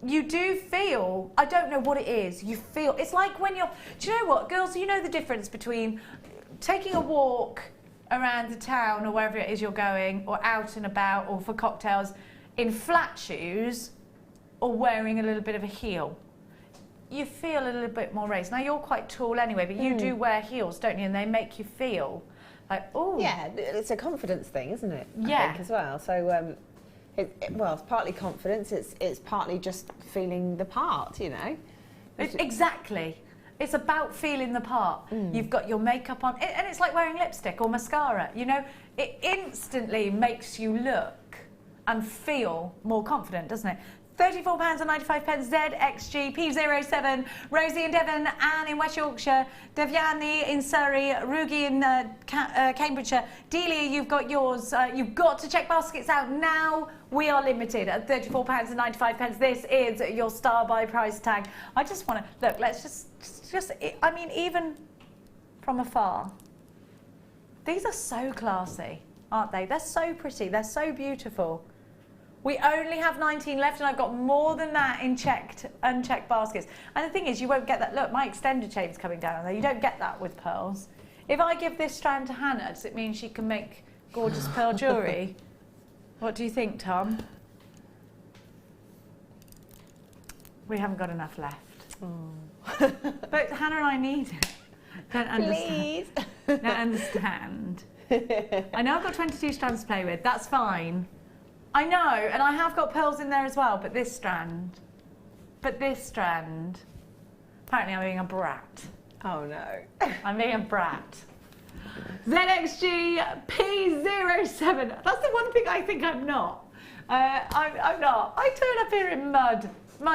You do feel, I don't know what it is, you feel, it's like when you're, do you know what, girls, you know the difference between taking a walk around the town or wherever it is you're going, or out and about, or for cocktails, in flat shoes, or wearing a little bit of a heel. You feel a little bit more raised. Now, you're quite tall anyway, but you do wear heels, don't you? And they make you feel like, oh. Yeah, it's a confidence thing, isn't it? Yeah. I think as well. So, well, it's partly confidence. It's partly just feeling the part, you know. Exactly. It's about feeling the part. You've got your makeup on, and it's like wearing lipstick or mascara. You know, it instantly makes you look and feel more confident, doesn't it? £34.95, ZXG, P07, Rosie in Devon, Anne in West Yorkshire, Devyani in Surrey, Rugi in Cambridgeshire. Delia, you've got yours. You've got to check baskets out now. We are limited at £34.95. This is your star by price tag. I just want to, look, let's just, I mean, even from afar, these are so classy, aren't they? They're so pretty, they're so beautiful. We only have 19 left, and I've got more than that in checked, unchecked baskets. And the thing is, you won't get that. Look, my extended chain's coming down there. You don't get that with pearls. If I give this strand to Hannah, does it mean she can make gorgeous pearl jewellery? What do you think, Tom? We haven't got enough left. Oh. But Hannah and I need it. Don't understand. Please. Don't understand. I know I've got 22 strands to play with. That's fine. I know, and I have got pearls in there as well, but this strand, apparently I'm being a brat. Oh no. I'm being a brat. ZXG P07, that's the one thing I think I'm not. I'm not. I turn up here in mud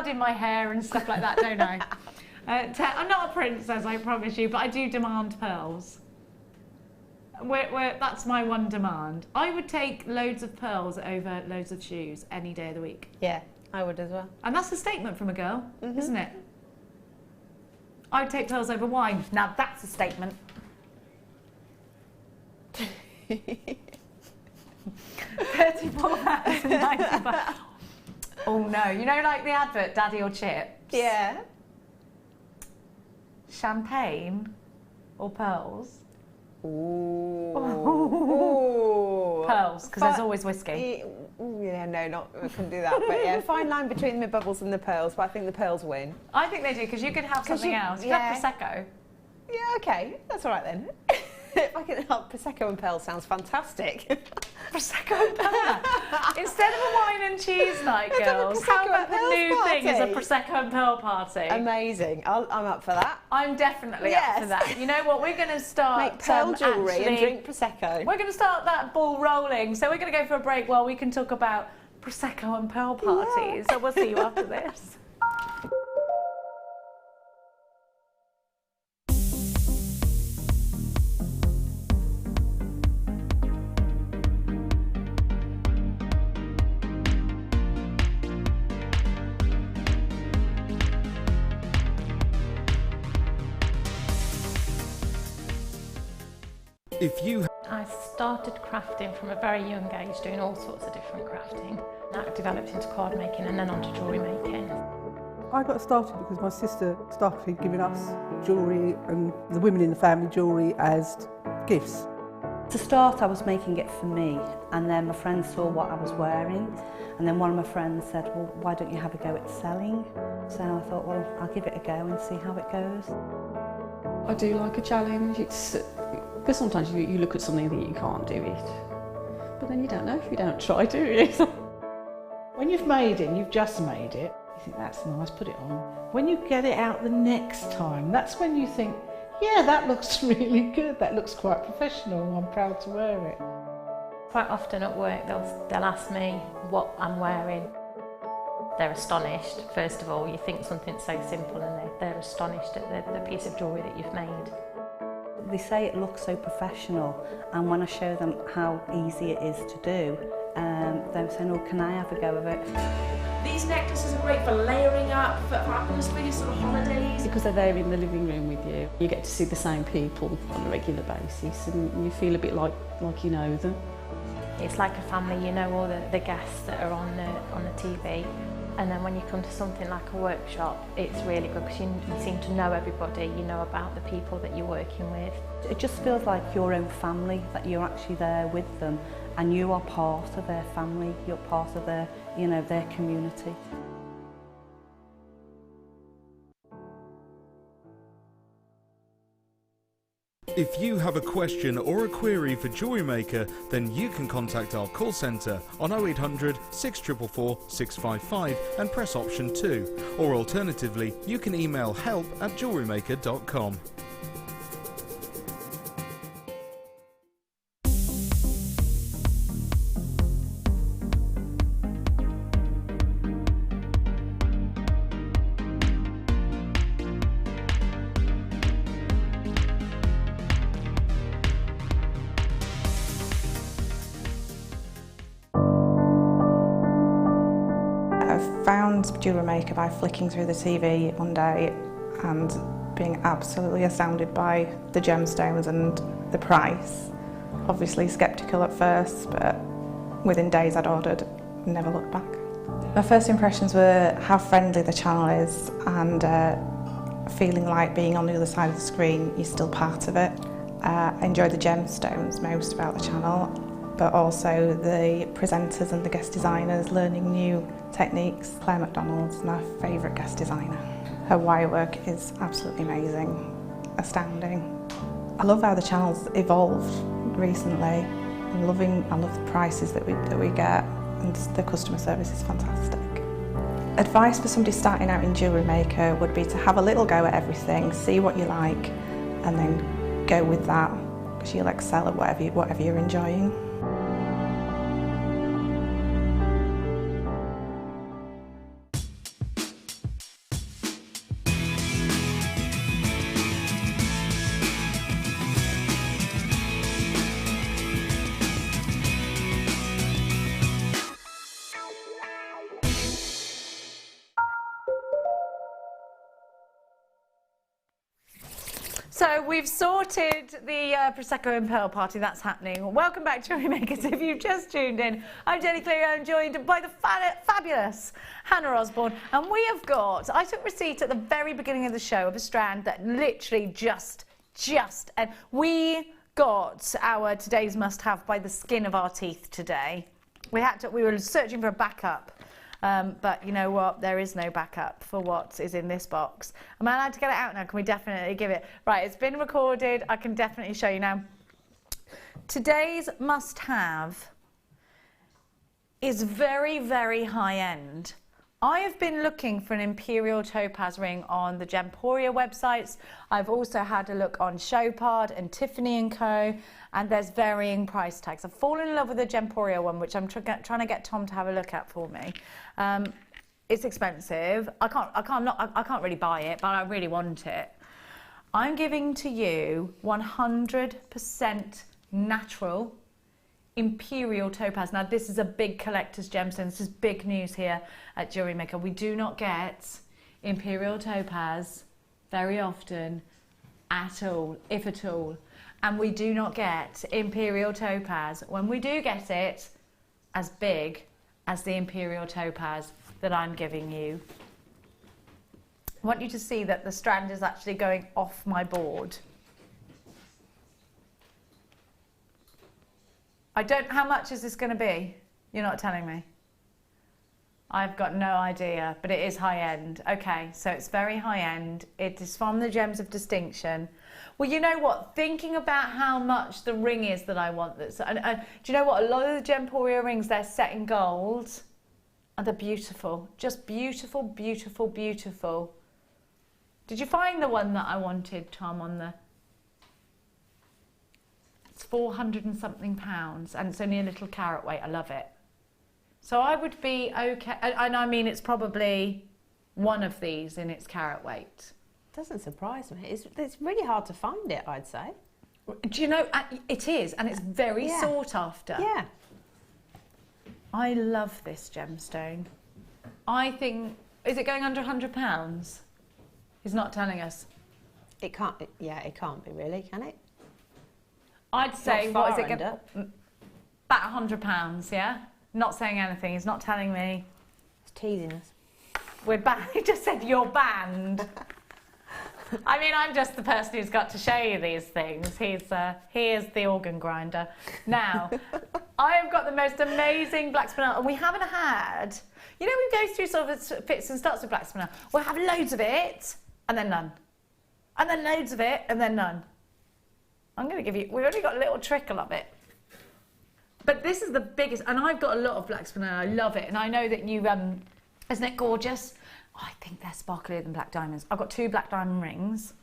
in my hair and stuff like that, don't I? I'm not a princess, I promise you, but I do demand pearls. That's my one demand. I would take loads of pearls over loads of shoes any day of the week. Yeah, I would as well. And that's a statement from a girl, isn't it? I would take pearls over wine. Now that's a statement. £34.95. Oh no, you know, like the advert, Daddy or Chips? Yeah. Champagne or pearls? Ooh. Pearls, because there's always whiskey. Yeah, no, I couldn't do that. But yeah, fine line between the bubbles and the pearls, but I think the pearls win. I think they do, because you could have something else. You could have Prosecco. Yeah, okay, that's all right then. If I can help, Prosecco and pearls sounds fantastic. Prosecco and pearl. Instead of a wine and cheese night, girls, how about the new thing is a Prosecco and pearl party? Amazing. I'm up for that. I'm definitely up for that. You know what? We're going to start... Make pearl jewellery and drink Prosecco. We're going to start that ball rolling. So we're going to go for a break while we can talk about Prosecco and pearl parties. Yeah. So we'll see you after this. If you I started crafting from a very young age, doing all sorts of different crafting. That developed into card making and then onto jewellery making. I got started because my sister started giving us jewellery and the women in the family jewellery as gifts. To start, I was making it for me, and then my friends saw what I was wearing, and then one of my friends said, well, why don't you have a go at selling? So I thought, well, I'll give it a go and see how it goes. I do like a challenge. It's because sometimes you look at something and think you can't do it, but then you don't know if you don't try, do you? When you've made it, and you've just made it, you think that's nice, put it on. When you get it out the next time, that's when you think, yeah, that looks really good, that looks quite professional, I'm proud to wear it. Quite often at work they'll ask me what I'm wearing. They're astonished. First of all, you think something so simple and they're astonished at the piece of jewellery that you've made. They say it looks so professional, and when I show them how easy it is to do, they're saying, oh, can I have a go of it? These necklaces are great for layering up, for atmosphere, sort of holidays. Because they're there in the living room with you, you get to see the same people on a regular basis, and you feel a bit like you know them. It's like a family, you know all the guests that are on the TV. And then when you come to something like a workshop, it's really good because you seem to know everybody, you know about the people that you're working with. It just feels like your own family, that you're actually there with them and you are part of their family, you're part of their, you know, their community. If you have a question or a query for Jewellery Maker, then you can contact our call centre on 0800 644 655 and press option 2, or alternatively you can email help@jewellerymaker.com. I found Jewellery Maker by flicking through the TV one day and being absolutely astounded by the gemstones and the price. Obviously sceptical at first, but within days I'd ordered and never looked back. My first impressions were how friendly the channel is and feeling like being on the other side of the screen, you're still part of it. I enjoy the gemstones most about the channel, but also the presenters and the guest designers learning new techniques. Claire McDonald's my favourite guest designer. Her wire work is absolutely amazing, astounding. I love how the channel's evolved recently. I love the prices that we get, and the customer service is fantastic. Advice for somebody starting out in Jewellery Maker would be to have a little go at everything, see what you like, and then go with that, because you'll excel at whatever you're enjoying. So we've sorted the Prosecco and Pearl party, that's happening. Welcome back to Jewellery Makers. If you've just tuned in, I'm Jenny Cleary. I'm joined by the fabulous Hannah Osbourne. And we have got, I took receipt at the very beginning of the show of a strand that literally just, and we got our today's must-have by the skin of our teeth today. We were searching for a backup. But you know what? There is no backup for what is in this box. Am I allowed to get it out now? Can we definitely give it? Right, it's been recorded. I can definitely show you now. Today's must-have is very, very high-end. I have been looking for an imperial topaz ring on the Gemporia websites. I've also had a look on Chopard and Tiffany & Co. And there's varying price tags. I've fallen in love with the Gemporia one, which I'm trying to get Tom to have a look at for me. It's expensive. I can't really buy it, but I really want it. I'm giving to you 100% natural imperial topaz. Now this is a big collector's gemstone. This is big news here at Jewellery Maker. We do not get imperial topaz very often at all, if at all. And we do not get Imperial Topaz when we do get it as big as the Imperial Topaz that I'm giving you. I want you to see that the strand is actually going off my board. How much is this going to be? You're not telling me. I've got no idea, but it is high end. Okay, so it's very high end. It is from the Gems of Distinction. Well, you know what? Thinking about how much the ring is that I want, do you know what? A lot of the Gemporia rings, they're set in gold, and they're beautiful. Just beautiful, beautiful, beautiful. Did you find the one that I wanted, Tom, on the... It's 400 and something pounds, and it's only a little carat weight. I love it. So I would be okay, and I mean, it's probably one of these in its carat weight. Doesn't surprise me. It's really hard to find it, I'd say. Do you know, it is, and it's very sought after. Yeah. I love this gemstone. I think, is it going under £100? He's not telling us. It can't, it can't be really, can it? I'd say, what is it, under. about £100, yeah? Not saying anything, he's not telling me. It's teasing us. We're banned, he just said you're banned. I mean, I'm just the person who's got to show you these things. He is the organ grinder. Now, I have got the most amazing black spinel, and we haven't had, you know, we go through sort of fits and starts with black spinel. We'll have loads of it, and then none. And then loads of it, and then none. I'm going to give you, we've only got a little trickle of it. But this is the biggest, and I've got a lot of black spinel, I love it. And I know that you, isn't it gorgeous? Oh, I think they're sparklier than black diamonds. I've got 2 black diamond rings.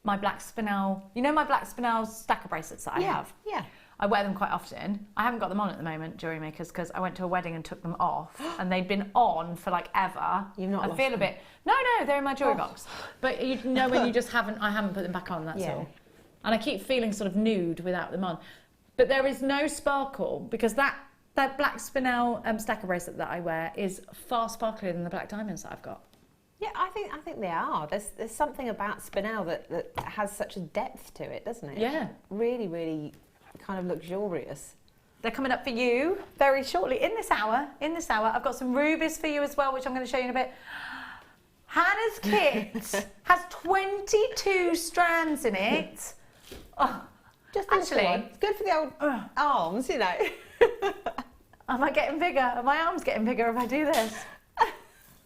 My black spinel, you know my black spinel stacker bracelets that I have? Yeah. I wear them quite often. I haven't got them on at the moment, Jewellery Makers, because I went to a wedding and took them off, and they'd been on for like ever. You've not I feel lost a bit, no, they're in my jewellery box. But you know when you just haven't, I haven't put them back on, that's all. And I keep feeling sort of nude without them on. But there is no sparkle, because that black spinel stacker bracelet that I wear is far sparklier than the black diamonds that I've got. Yeah, I think they are. There's something about spinel that has such a depth to it, doesn't it? Yeah. Really, really kind of luxurious. They're coming up for you very shortly in this hour. I've got some rubies for you as well, which I'm going to show you in a bit. Hannah's kit has 22 strands in it. Oh, just actually, it's good for the old arms, you know. Am I getting bigger? Are my arms getting bigger if I do this?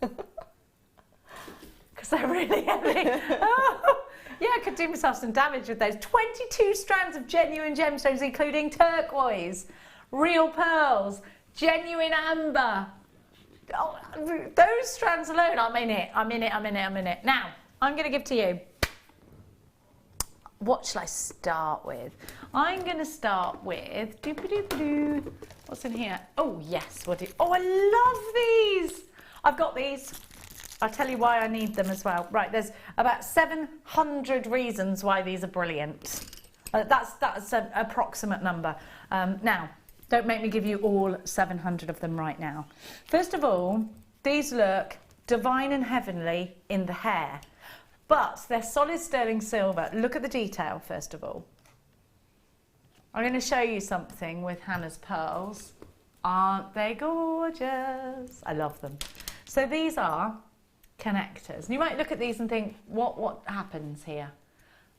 Because they're really heavy. Oh, yeah, I could do myself some damage with those. 22 strands of genuine gemstones, including turquoise, real pearls, genuine amber. Oh, those strands alone, I'm in it. Now, I'm going to give to you. What shall I start with? I'm going to start with, what's in here? Oh, yes, oh, I love these. I've got these. I'll tell you why I need them as well. Right, there's about 700 reasons why these are brilliant. That's an approximate number. Now, don't make me give you all 700 of them right now. First of all, these look divine and heavenly in the hair. But they're solid sterling silver. Look at the detail, first of all. I'm going to show you something with Hannah's pearls. Aren't they gorgeous? I love them. So these are connectors. And you might look at these and think, what happens here?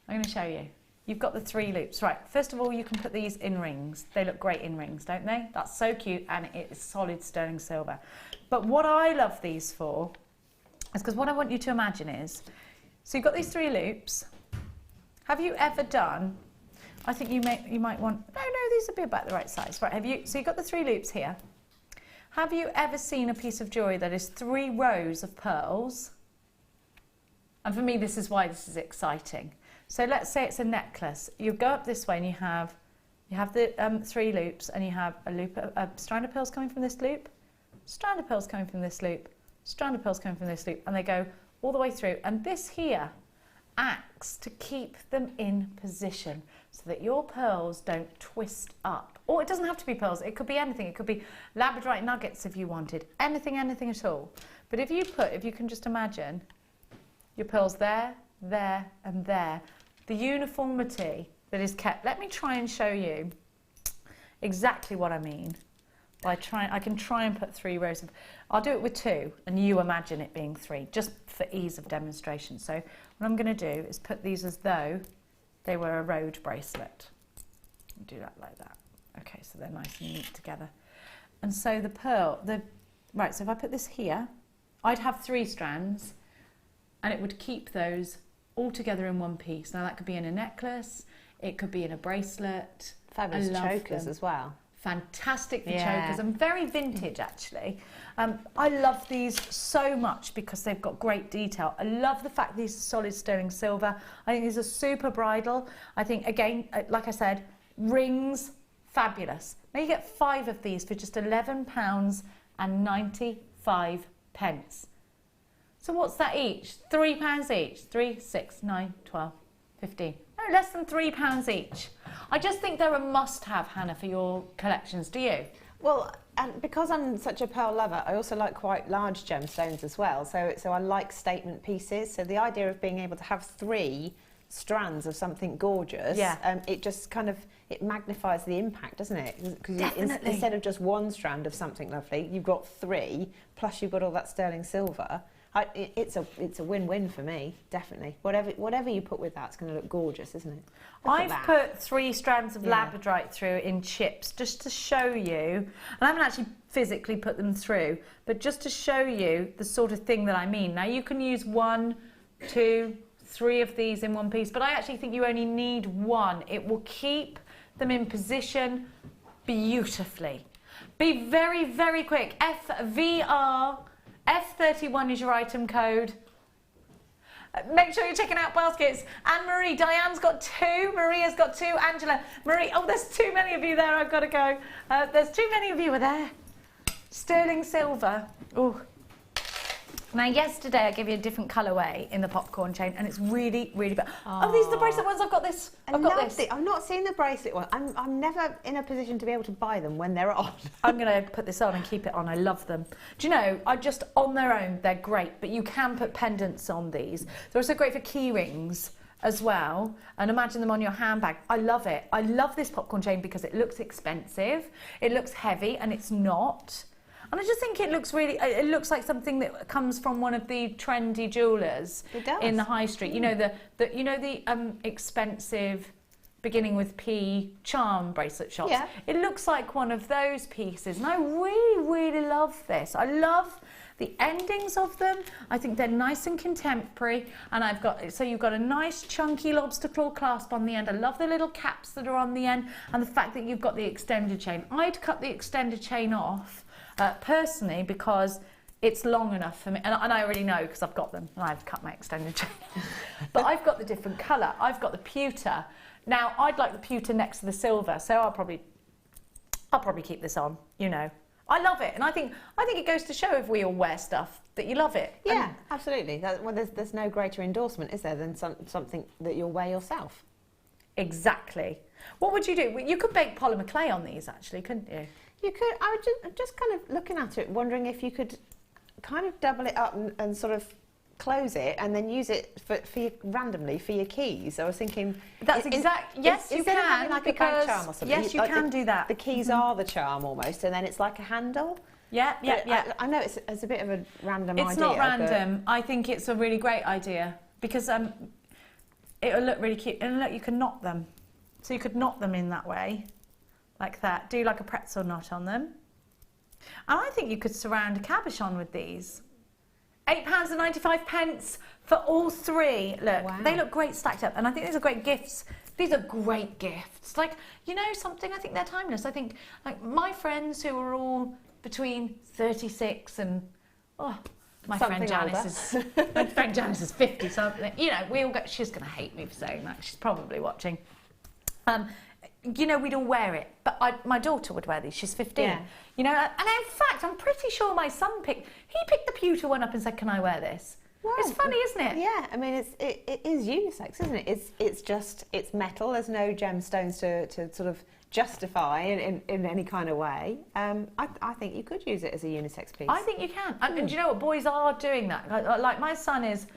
I'm going to show you. You've got the 3 loops. Right, first of all, you can put these in rings. They look great in rings, don't they? That's so cute, and it's solid sterling silver. But what I love these for is because what I want you to imagine is, so you've got these 3 loops. Have you ever done, I think you might want, no, these would be about the right size. Right, so you've got the 3 loops here. Have you ever seen a piece of jewellery that is 3 rows of pearls? And for me, this is why this is exciting. So let's say it's a necklace. You go up this way and you have the 3 loops, and you have a strand of pearls coming from this loop, strand of pearls coming from this loop, strand of pearls coming from this loop, and they go all the way through. And this here acts to keep them in position so that your pearls don't twist up. Or it doesn't have to be pearls, it could be anything. It could be labradorite nuggets if you wanted. Anything at all. But if you can just imagine your pearls there, and there, the uniformity that is kept. Let me try and show you exactly what I mean. I can try and put 3 rows of, I'll do it with 2 and you imagine it being 3, just for ease of demonstration. So what I'm going to do is put these as though they were a road bracelet. Do that like that. Okay, so they're nice and neat together. And so the pearl, right, so if I put this here, I'd have 3 strands and it would keep those all together in one piece. Now that could be in a necklace, it could be in a bracelet. Fabulous chokers as well. Fantastic for chokers and very vintage actually. I love these so much because they've got great detail. I love the fact these are solid sterling silver. I think these are super bridal. I think, again, like I said, rings, fabulous. Now you get 5 of these for just £11.95. So what's that each? £3 each. 3, 6, 9, 12, 15. No, less than £3 each. I just think they're a must-have, Hannah, for your collections. Do you? Well, and because I'm such a pearl lover, I also like quite large gemstones as well. So I like statement pieces. So the idea of being able to have 3 strands of something gorgeous, it just kind of, it magnifies the impact, doesn't it? Because instead of just 1 strand of something lovely, you've got 3, plus you've got all that sterling silver. It's a win-win for me, definitely. Whatever you put with that's going to look gorgeous, isn't it? I've put 3 strands of labradorite through in chips just to show you, and I haven't actually physically put them through, but just to show you the sort of thing that I mean. Now you can use 1, 2, 3 of these in one piece, but I actually think you only need 1. It will keep them in position beautifully. Be very, very quick. F31 is your item code. Make sure you're checking out baskets. Anne-Marie, Diane's got 2, Maria's got 2, Angela, Marie, oh, there's too many of you there, I've got to go. There's too many of you are there. Sterling silver. Oh. Now, yesterday I gave you a different colourway in the popcorn chain, and it's really, really bad. Oh, these are the bracelet ones. I've got this. I've got this. I've not seen the bracelet one. I'm never in a position to be able to buy them when they're on. I'm going to put this on and keep it on. I love them. Do you know, on their own, they're great, but you can put pendants on these. They're also great for key rings as well, and imagine them on your handbag. I love it. I love this popcorn chain because it looks expensive, it looks heavy, and it's not. And I just think it looks like something that comes from one of the trendy jewellers in the high street. You know the expensive, beginning with P, charm bracelet shops. Yeah. It looks like one of those pieces, and I really, really love this. I love the endings of them. I think they're nice and contemporary, and you've got a nice chunky lobster claw clasp on the end. I love the little caps that are on the end, and the fact that you've got the extended chain. I'd cut the extended chain off personally because it's long enough for me, and I already know because I've got them and I've cut my extended chain. But I've got the different colour. I've got the pewter. Now I'd like the pewter next to the silver, so I'll probably keep this on. You know, I love it, and I think it goes to show if we all wear stuff that you love it. Yeah, absolutely. Well, there's no greater endorsement, is there, than something that you'll wear yourself. Exactly. What would you do? You could bake polymer clay on these, actually, couldn't you? You could. I was just kind of looking at it, wondering if you could kind of double it up and sort of close it and then use it randomly for your keys. I was thinking that's exact. Yes, you can. Having like a bank charm or something. Yes, you can do that. The keys are the charm almost, and then it's like a handle. Yeah. I know it's a bit of a random idea. It's not random. I think it's a really great idea because it'll look really cute, and look, you can knot them. So you could knot them in that way. Like that, do like a pretzel knot on them. And I think you could surround a cabochon with these. £8.95 for all 3. Look, They look great stacked up, and I think these are great gifts. These are great gifts. Like, you know something, I think they're timeless. I think, like, my friends who are all between 36 and, my friend Janice is 50 something. You know, she's going to hate me for saying that. She's probably watching. You know, we'd all wear it, but my daughter would wear these. She's 15. Yeah. You know, and in fact, I'm pretty sure my son picked the pewter one up and said, "Can I wear this?" Wow. It's funny, isn't it? Yeah, I mean, it is unisex, isn't it? It's metal. There's no gemstones to sort of justify in any kind of way. I think you could use it as a unisex piece. I think you can. And do you know what? Boys are doing that. Like my son is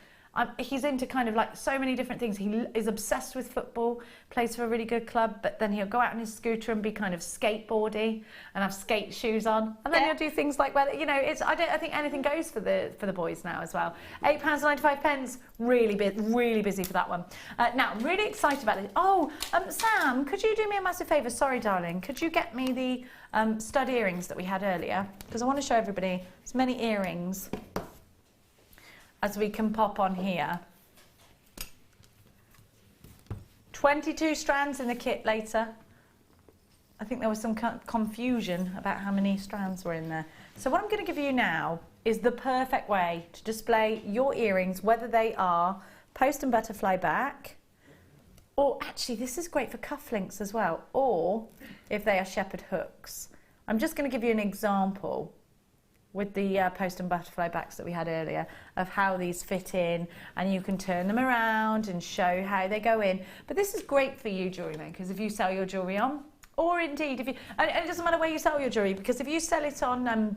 He's into kind of like so many different things. He is obsessed with football, plays for a really good club, but then he'll go out on his scooter and be kind of skateboardy and have skate shoes on. And then he'll do things like, well, you know, I think anything goes for the boys now as well. £8.95, really busy for that one. Now, I'm really excited about it. Oh, Sam, could you do me a massive favour? Sorry, darling. Could you get me the stud earrings that we had earlier? Because I want to show everybody as many earrings as we can pop on here. 22 strands in the kit later. I think there was some confusion about how many strands were in there. So what I'm going to give you now is the perfect way to display your earrings, whether they are post and butterfly back, or actually this is great for cufflinks as well, or if they are shepherd hooks. I'm just going to give you an example with the post and butterfly backs that we had earlier of how these fit in, and you can turn them around and show how they go in. But this is great for you jewellery makers if you sell your jewellery on, or indeed if you, and it doesn't matter where you sell your jewellery, because if you sell it on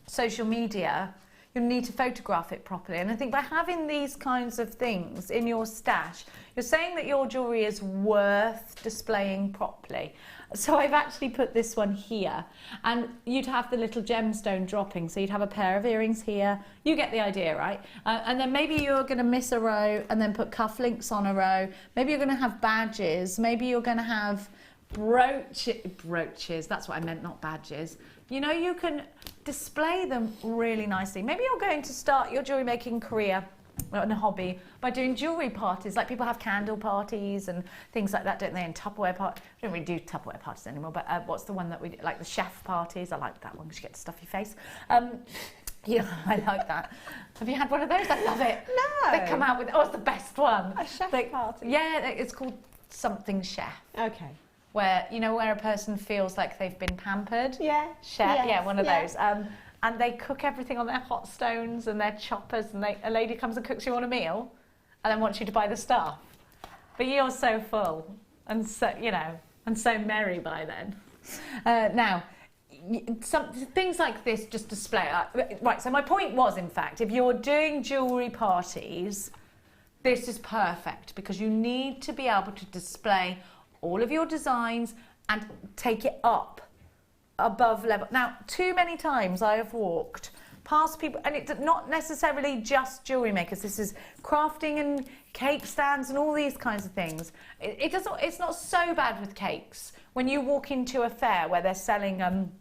social media, you'll need to photograph it properly. And I think by having these kinds of things in your stash, you're saying that your jewellery is worth displaying properly. So I've actually put this one here, and you'd have the little gemstone dropping. So you'd have a pair of earrings here. You get the idea, right? And then maybe you're going to miss a row and then put cufflinks on a row. Maybe you're going to have badges. Maybe you're going to have brooches. That's what I meant, not badges. You know, you can display them really nicely. Maybe you're going to start your jewellery making career and a hobby by doing jewellery parties. Like people have candle parties and things like that, don't they? And Tupperware parties. We don't really do Tupperware parties anymore, but what's the one that we do? Like the chef parties? I like that one because you get to stuff your face. Yeah, I like that. Have you had one of those? I love it. No. They come out with, oh, it's the best one. A chef party? Yeah, it's called something chef. Okay. Where, you know, where a person feels like they've been pampered. Yeah. Chef, Yes, yeah, one of those. And they cook everything on their hot stones and their choppers, and a lady comes and cooks you on a meal and then wants you to buy the stuff. But you're so full and so, you know, and so merry by then. Now, some things like this just display. Right, so my point was, in fact, if you're doing jewellery parties, this is perfect because you need to be able to display all of your designs and take it up above level. Now, too many times I have walked past people, and it's not necessarily just jewellery makers. This is crafting and cake stands and all these kinds of things. It's not so bad with cakes when you walk into a fair where they're selling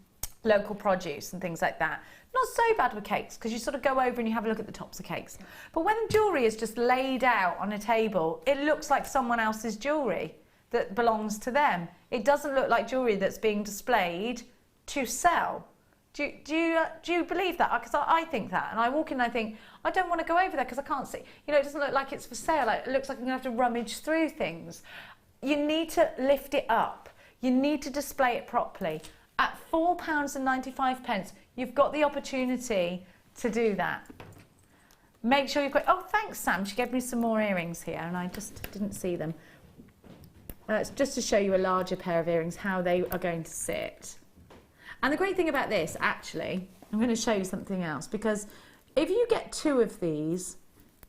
local produce and things like that. Not so bad with cakes because you sort of go over and you have a look at the tops of cakes. But when jewellery is just laid out on a table, it looks like someone else's jewellery that belongs to them. It doesn't look like jewellery that's being displayed to sell. Do you believe that? Because I think that, and I walk in and I think, I don't want to go over there because I can't see. You know, it doesn't look like it's for sale. Like, it looks like I'm going to have to rummage through things. You need to lift it up. You need to display it properly. At £4.95, you've got the opportunity to do that. Make sure you've got... Oh, thanks, Sam. She gave me some more earrings here, and I just didn't see them. It's just to show you a larger pair of earrings, how they are going to sit. And the great thing about this, actually, I'm going to show you something else, because if you get two of these,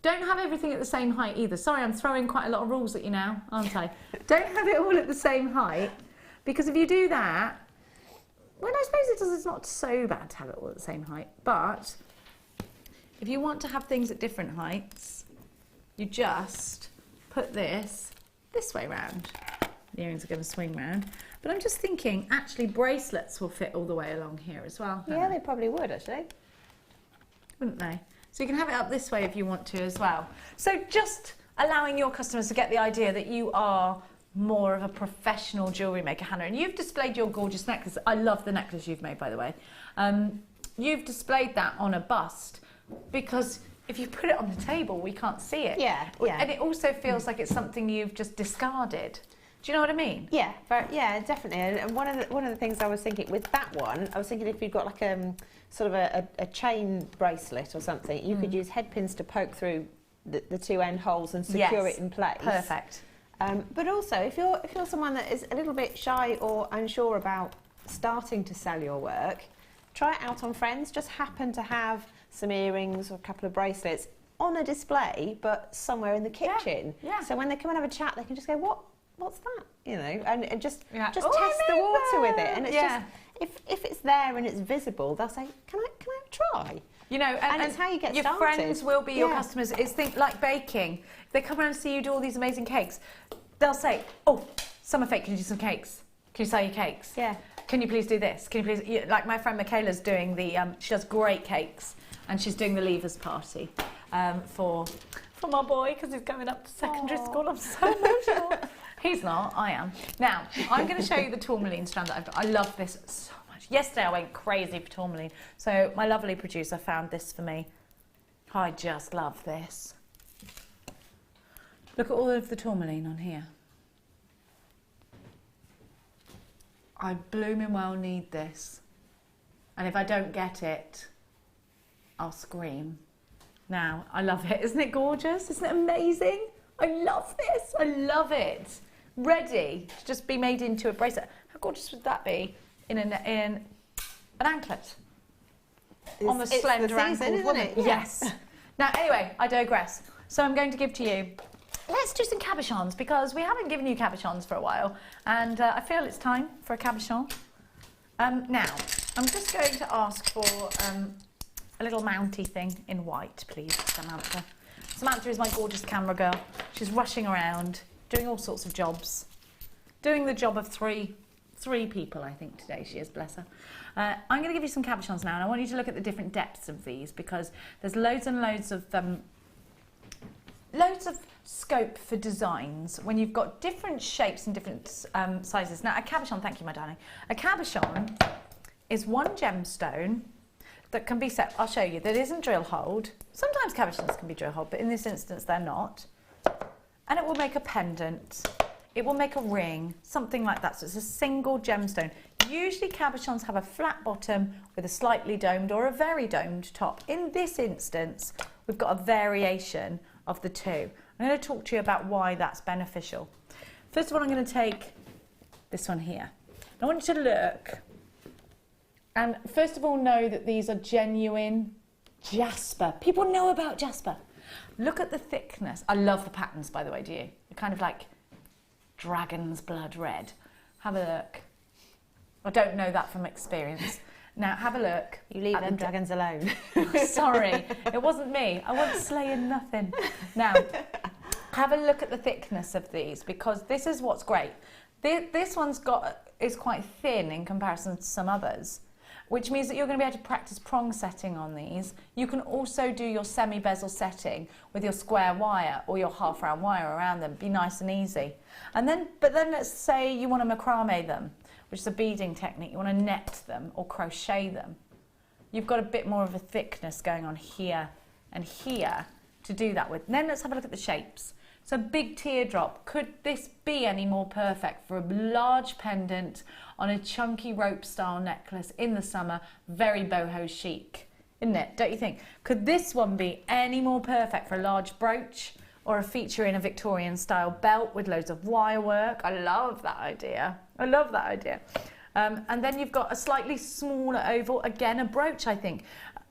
don't have everything at the same height either. Sorry, I'm throwing quite a lot of rules at you now, aren't I? Don't have it all at the same height, because if you do that, well, I suppose it's not so bad to have it all at the same height, but if you want to have things at different heights, you just put this way round. The earrings are going to swing round. But I'm just thinking, actually, bracelets will fit all the way along here as well. Yeah, they probably would, actually. Wouldn't they? So you can have it up this way if you want to as well. So just allowing your customers to get the idea that you are more of a professional jewellery maker, Hannah. And you've displayed your gorgeous necklace. I love the necklace you've made, by the way. You've displayed that on a bust because if you put it on the table, we can't see it. Yeah. And it also feels like it's something you've just discarded. Do you know what I mean? Yeah, yeah, definitely. And one of the things I was thinking with that one, I was thinking if you've got like sort of a chain bracelet or something, you could use head pins to poke through the two end holes and secure it in place. Perfect. But also, if you're someone that is a little bit shy or unsure about starting to sell your work, try it out on friends. Just happen to have some earrings or a couple of bracelets. on a display, but somewhere in the kitchen. Yeah. So when they come and have a chat, they can just go, what's that? You know, and just Yeah. test Oh, the I water with know. it. And it's Yeah. just, if it's there and it's visible, they'll say, can I have a try? You know, And it's how you get your started. friends will be your Yeah. customers. It's like baking. If they come around and see you do all these amazing cakes, they'll say, oh, Summer Fake, can you do some cakes? Can you sell your cakes? Yeah. Can you please do this? Can you please, like my friend Michaela's doing the, she does great cakes, and she's doing the leavers party for my boy, because he's going up to secondary school. I'm so emotional. He's not, I am. Now, I'm going to show you the tourmaline strand that I've got. I love this so much. Yesterday I went crazy for tourmaline, so my lovely producer found this for me. I just love this. Look at all of the tourmaline on here. I blooming well need this. And if I don't get it, I'll scream. Now, I love it. Isn't it gorgeous? Isn't it amazing? I love this. I love it. Ready to just be made into a bracelet. How gorgeous would that be in an anklet? On the slender ankle, isn't it? Yeah. Yes. Now, anyway, I digress. So I'm going to give to you, let's do some cabochons, because we haven't given you cabochons for a while, and I feel it's time for a cabochon. Now, I'm just going to ask for a little mounty thing in white, please, Samantha. Samantha is my gorgeous camera girl. She's rushing around, doing all sorts of jobs. Doing the job of three people, I think, today she is, bless her. I'm going to give you some cabochons now, and I want you to look at the different depths of these, because there's loads and loads of scope for designs when you've got different shapes and different sizes. Now, a cabochon, thank you, my darling. A cabochon is one gemstone that can be set, I'll show you, that isn't drill holed. Sometimes cabochons can be drill holed, but in this instance they're not. And it will make a pendant, it will make a ring, something like that. So it's a single gemstone. Usually cabochons have a flat bottom with a slightly domed or a very domed top. In this instance, we've got a variation of the two. I'm going to talk to you about why that's beneficial. First of all, I'm going to take this one here. I want you to look, and first of all know that these are genuine jasper. People know about jasper. Look at the thickness. I love the patterns, by the way, do you? They're kind of like dragon's blood red. Have a look. I don't know that from experience. Now, have a look. You leave them dragons alone. Sorry, it wasn't me. I wasn't slaying nothing. Now, have a look at the thickness of these, because this is what's great. This one's is quite thin in comparison to some others, which means that you're going to be able to practice prong setting on these. You can also do your semi-bezel setting with your square wire or your half-round wire around them. Be nice and easy. But then let's say you want to macrame them, which is a beading technique. You want to net them or crochet them. You've got a bit more of a thickness going on here and here to do that with. And then let's have a look at the shapes. So big teardrop. Could this be any more perfect for a large pendant on a chunky rope style necklace in the summer? Very boho chic, isn't it? Don't you think? Could this one be any more perfect for a large brooch or a feature in a Victorian style belt with loads of wire work? I love that idea. I love that idea. And then you've got a slightly smaller oval, again a brooch, I think.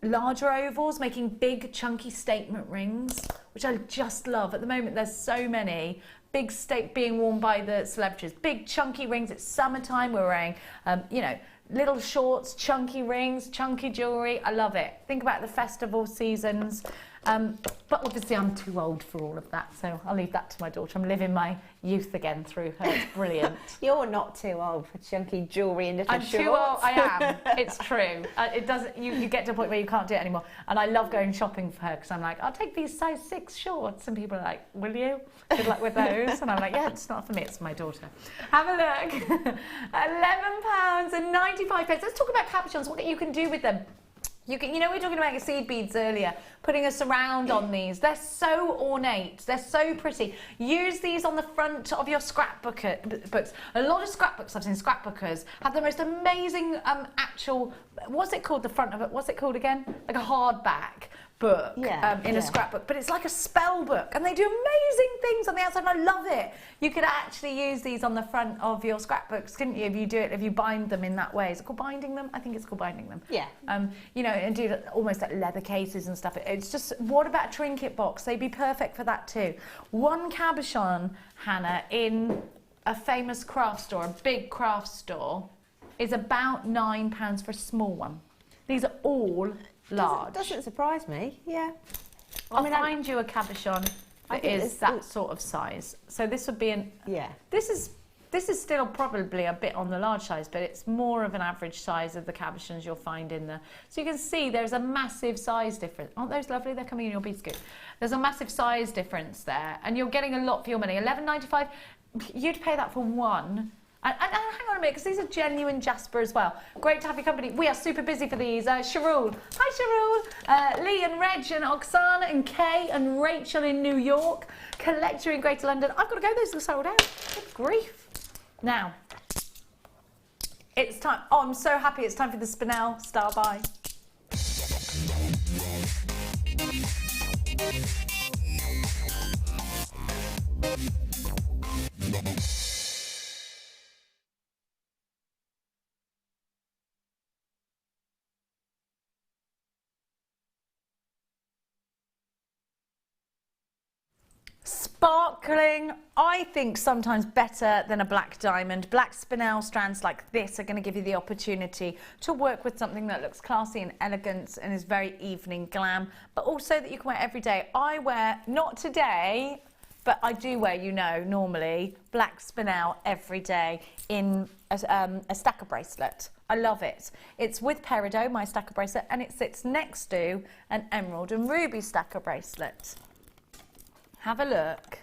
Larger ovals making big chunky statement rings, which I just love. At the moment there's so many big being worn by the celebrities, big chunky rings. It's summertime, we're wearing you know, little shorts, chunky rings, chunky jewellery. I love it. Think about the festival seasons. But obviously I'm too old for all of that, so I'll leave that to my daughter. I'm living my youth again through her. It's brilliant. You're not too old for chunky jewellery and little shorts. I'm too old, I am. It's true. It doesn't. You get to a point where you can't do it anymore. And I love going shopping for her, because I'm like, I'll take these size 6 shorts, and people are like, will you? Good luck with those. And I'm like, yeah, it's not for me, it's for my daughter. Have a look. £11.95. Let's talk about cabochons. What you can do with them. You know, we were talking about seed beads earlier, putting a surround on these. They're so ornate, they're so pretty. Use these on the front of your scrapbook books. A lot of scrapbooks I've seen, scrapbookers, have the most amazing actual what's it called, the front of it, what's it called again? Like a hardback book in a scrapbook, but it's like a spell book, and they do amazing things on the outside, and I love it. You could actually use these on the front of your scrapbooks, couldn't you, if you bind them in that way. Is it called binding them? I think it's called binding them. Yeah. You know, and do almost like leather cases and stuff. It's just, what about a trinket box? They'd be perfect for that too. One cabochon, Hannah, in a famous craft store, a big craft store, is about £9 for a small one. These are all large. Doesn't surprise me, yeah. I'll find you a cabochon that is that sort of size. So this would be an... Yeah. This is still probably a bit on the large size, but it's more of an average size of the cabochons you'll find in the... So you can see there's a massive size difference. Aren't those lovely? They're coming in your bead scoop. There's a massive size difference there, and you're getting a lot for your money. $11.95, you'd pay that for one. And hang on a minute, because these are genuine jasper as well. Great to have your company. We are super busy for these. Sharul. Hi, Sharul. Lee and Reg and Oksana and Kay and Rachel in New York. Collector in Greater London. I've got to go. Those are sold out. Good grief. Now, it's time. Oh, I'm so happy. It's time for the Spinel Star Buy. Sparkling, I think sometimes better than a black diamond. Black spinel strands like this are going to give you the opportunity to work with something that looks classy and elegant and is very evening glam, but also that you can wear every day. I wear, not today, but I do wear, you know, normally black spinel every day in a stacker bracelet. I love it. It's with peridot, my stacker bracelet, and it sits next to an emerald and ruby stacker bracelet. Have a look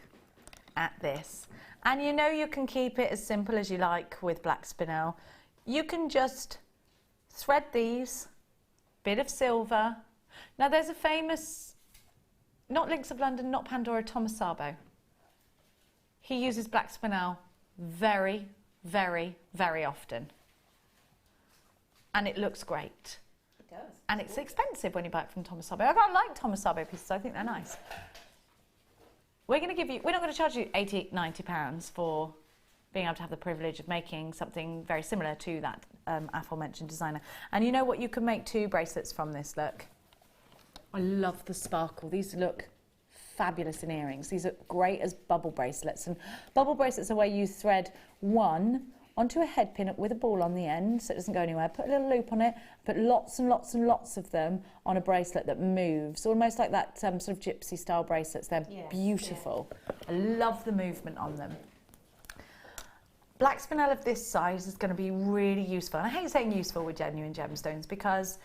at this. And you know you can keep it as simple as you like with black spinel. You can just thread these, bit of silver. Now there's a famous, not Links of London, not Pandora, Thomas Sabo. He uses black spinel very, very, very often. And it looks great. It does. And it's expensive when you buy it from Thomas Sabo. I quite like Thomas Sabo pieces, I think they're nice. We're not going to charge you £80, £90 for being able to have the privilege of making something very similar to that aforementioned designer. And you know what? You can make 2 bracelets from this, look. I love the sparkle. These look fabulous in earrings. These are great as bubble bracelets. And bubble bracelets are where you thread one onto a head pin with a ball on the end so it doesn't go anywhere. Put a little loop on it, put lots and lots and lots of them on a bracelet that moves, almost like that sort of gypsy style bracelets. They're beautiful. Yeah. I love the movement on them. Black spinel of this size is going to be really useful. And I hate saying useful with genuine gemstones because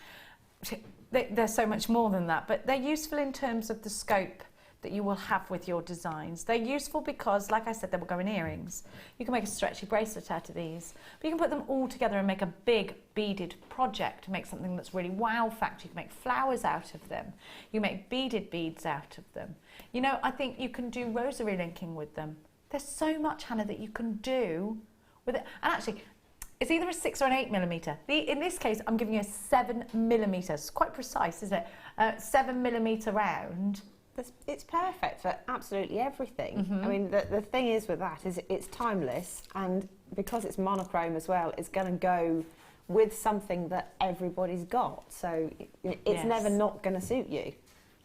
they're so much more than that, but they're useful in terms of the scope that you will have with your designs. They're useful because, like I said, they will go in earrings. You can make a stretchy bracelet out of these, but you can put them all together and make a big beaded project, make something that's really wow factor. You can make flowers out of them. You can make beaded beads out of them. You know, I think you can do rosary linking with them. There's so much, Hannah, that you can do with it. And actually, it's either a 6 or an 8mm. In this case, I'm giving you a 7mm. It's quite precise, isn't it? 7mm round. It's perfect for absolutely everything. I mean, the thing is with that is it's timeless, and because it's monochrome as well, it's going to go with something that everybody's got. So it's never not going to suit you.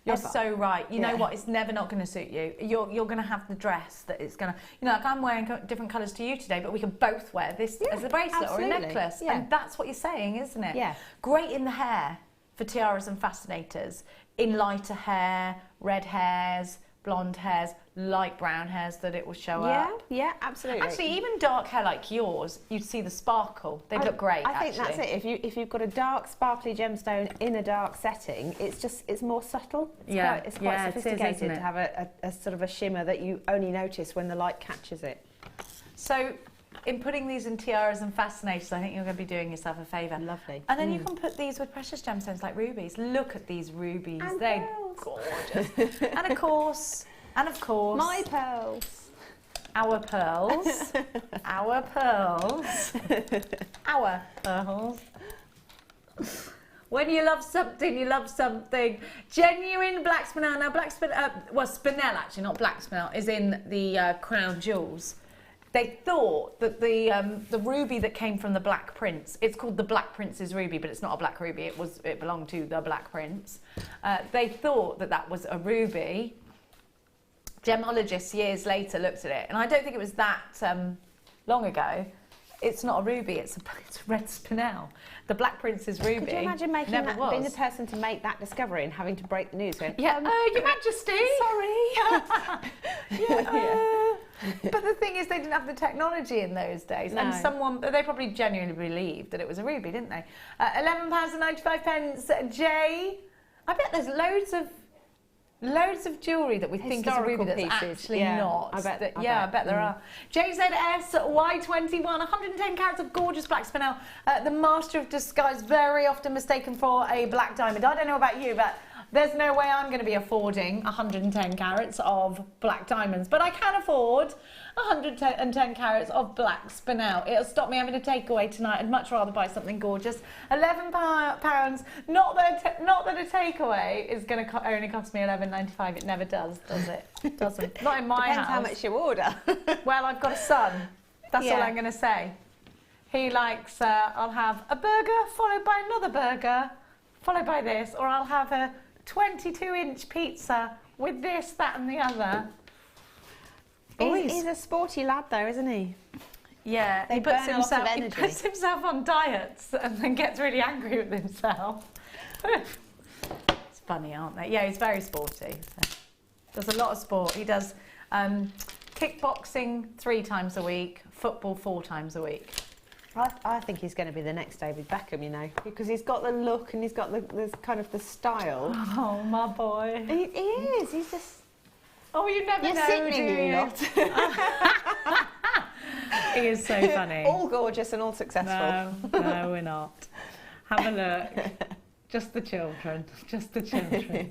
You're so right. You know what? It's never not going to suit you. You're going to have the dress that it's going to... You know, like I'm wearing different colours to you today, but we can both wear this as a bracelet or a necklace. Yeah. And that's what you're saying, isn't it? Yeah. Great in the hair for tiaras and fascinators. In lighter hair, red hairs, blonde hairs, light brown hairs that it will show up. Yeah, absolutely. Actually, even dark hair like yours, you'd see the sparkle. They'd look great, I think that's it. If you've got a dark, sparkly gemstone in a dark setting, it's more subtle. It's quite sophisticated to have a sort of a shimmer that you only notice when the light catches it. So, in putting these in tiaras and fascinators, I think you're going to be doing yourself a favour. Lovely. And then you can put these with precious gemstones like rubies. Look at these rubies. And they're gorgeous. And of course, my pearls. Our pearls. Our pearls. Our pearls. When you love something, you love something. Genuine black spinel. Now, black spinel, well, spinel actually, not black spinel, is in the crown jewels. They thought that the ruby that came from the Black Prince, it's called the Black Prince's ruby, but it's not a black ruby. It belonged to the Black Prince. They thought that that was a ruby. Gemologists years later looked at it, and I don't think it was that long ago. It's not a ruby, it's a red spinel. The Black Prince's ruby. Could you imagine being the person to make that discovery and having to break the news? Going, yeah, Your Majesty. Sorry. But the thing is, they didn't have the technology in those days, No. and they probably genuinely believed that it was a ruby, didn't they? £11.95. Jay, I bet there's loads of jewellery that we think is a ruby that's actually not. I bet there are. JZS Y21, 110 carats of gorgeous black spinel. The master of disguise, very often mistaken for a black diamond. I don't know about you, but there's no way I'm going to be affording 110 carats of black diamonds, but I can afford 110 carats of black spinel. It'll stop me having a takeaway tonight. I'd much rather buy something gorgeous. £11. Not that a takeaway is going to only cost me £11.95. It never does it? It doesn't. Not in my house. Depends how much you order. Well, I've got a son. That's all I'm going to say. He likes, I'll have a burger followed by another burger, followed by this, or I'll have a 22-inch pizza with this, that and the other. He's a sporty lad though, isn't he? Yeah, he puts himself on diets and then gets really angry with himself. It's funny, aren't they? Yeah, he's very sporty. So. Does a lot of sport. He does kickboxing 3 times a week, football 4 times a week. I think he's going to be the next David Beckham, you know, because he's got the look and he's got the kind of the style. Oh, my boy. He is. He's just. Oh, you never know, do you? Not. He is so funny. All gorgeous and all successful. No, we're not. Have a look. Just the children. Just the children.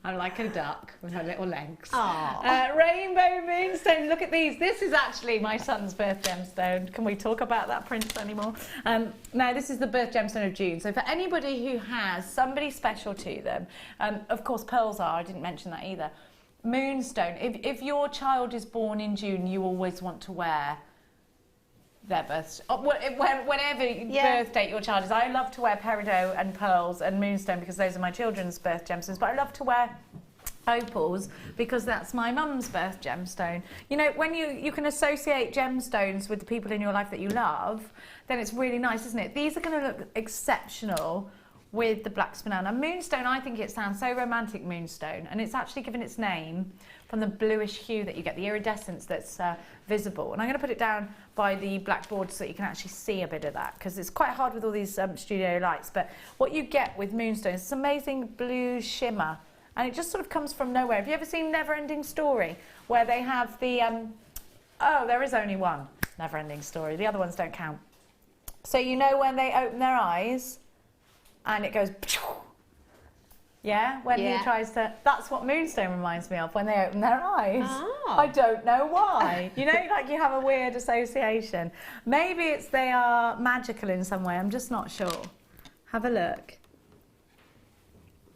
I'm like a duck with her little legs. Rainbow Moonstone. Look at these. This is actually my son's birth gemstone. Can we talk about that prince anymore? Now, this is the birth gemstone of June. So for anybody who has somebody special to them, of course, pearls are. I didn't mention that either. Moonstone. If your child is born in June, you always want to wear their birth, whatever birth date your child is. I love to wear peridot and pearls and moonstone because those are my children's birth gemstones, but I love to wear opals because that's my mum's birth gemstone. You know, when you can associate gemstones with the people in your life that you love, then it's really nice, isn't it? These are going to look exceptional with the black spinel. Now, moonstone, I think it sounds so romantic, moonstone, and it's actually given its name from the bluish hue that you get, the iridescence that's visible. And I'm going to put it down by the blackboard so that you can actually see a bit of that, because it's quite hard with all these studio lights. But what you get with moonstone is this amazing blue shimmer, and it just sort of comes from nowhere. Have you ever seen Never Ending Story, where they have the, there is only one Never Ending Story. The other ones don't count. So you know when they open their eyes, and it goes, yeah, when he tries to, that's what moonstone reminds me of, when they open their eyes. Oh. I don't know why. You know, like you have a weird association. Maybe it's they are magical in some way, I'm just not sure. Have a look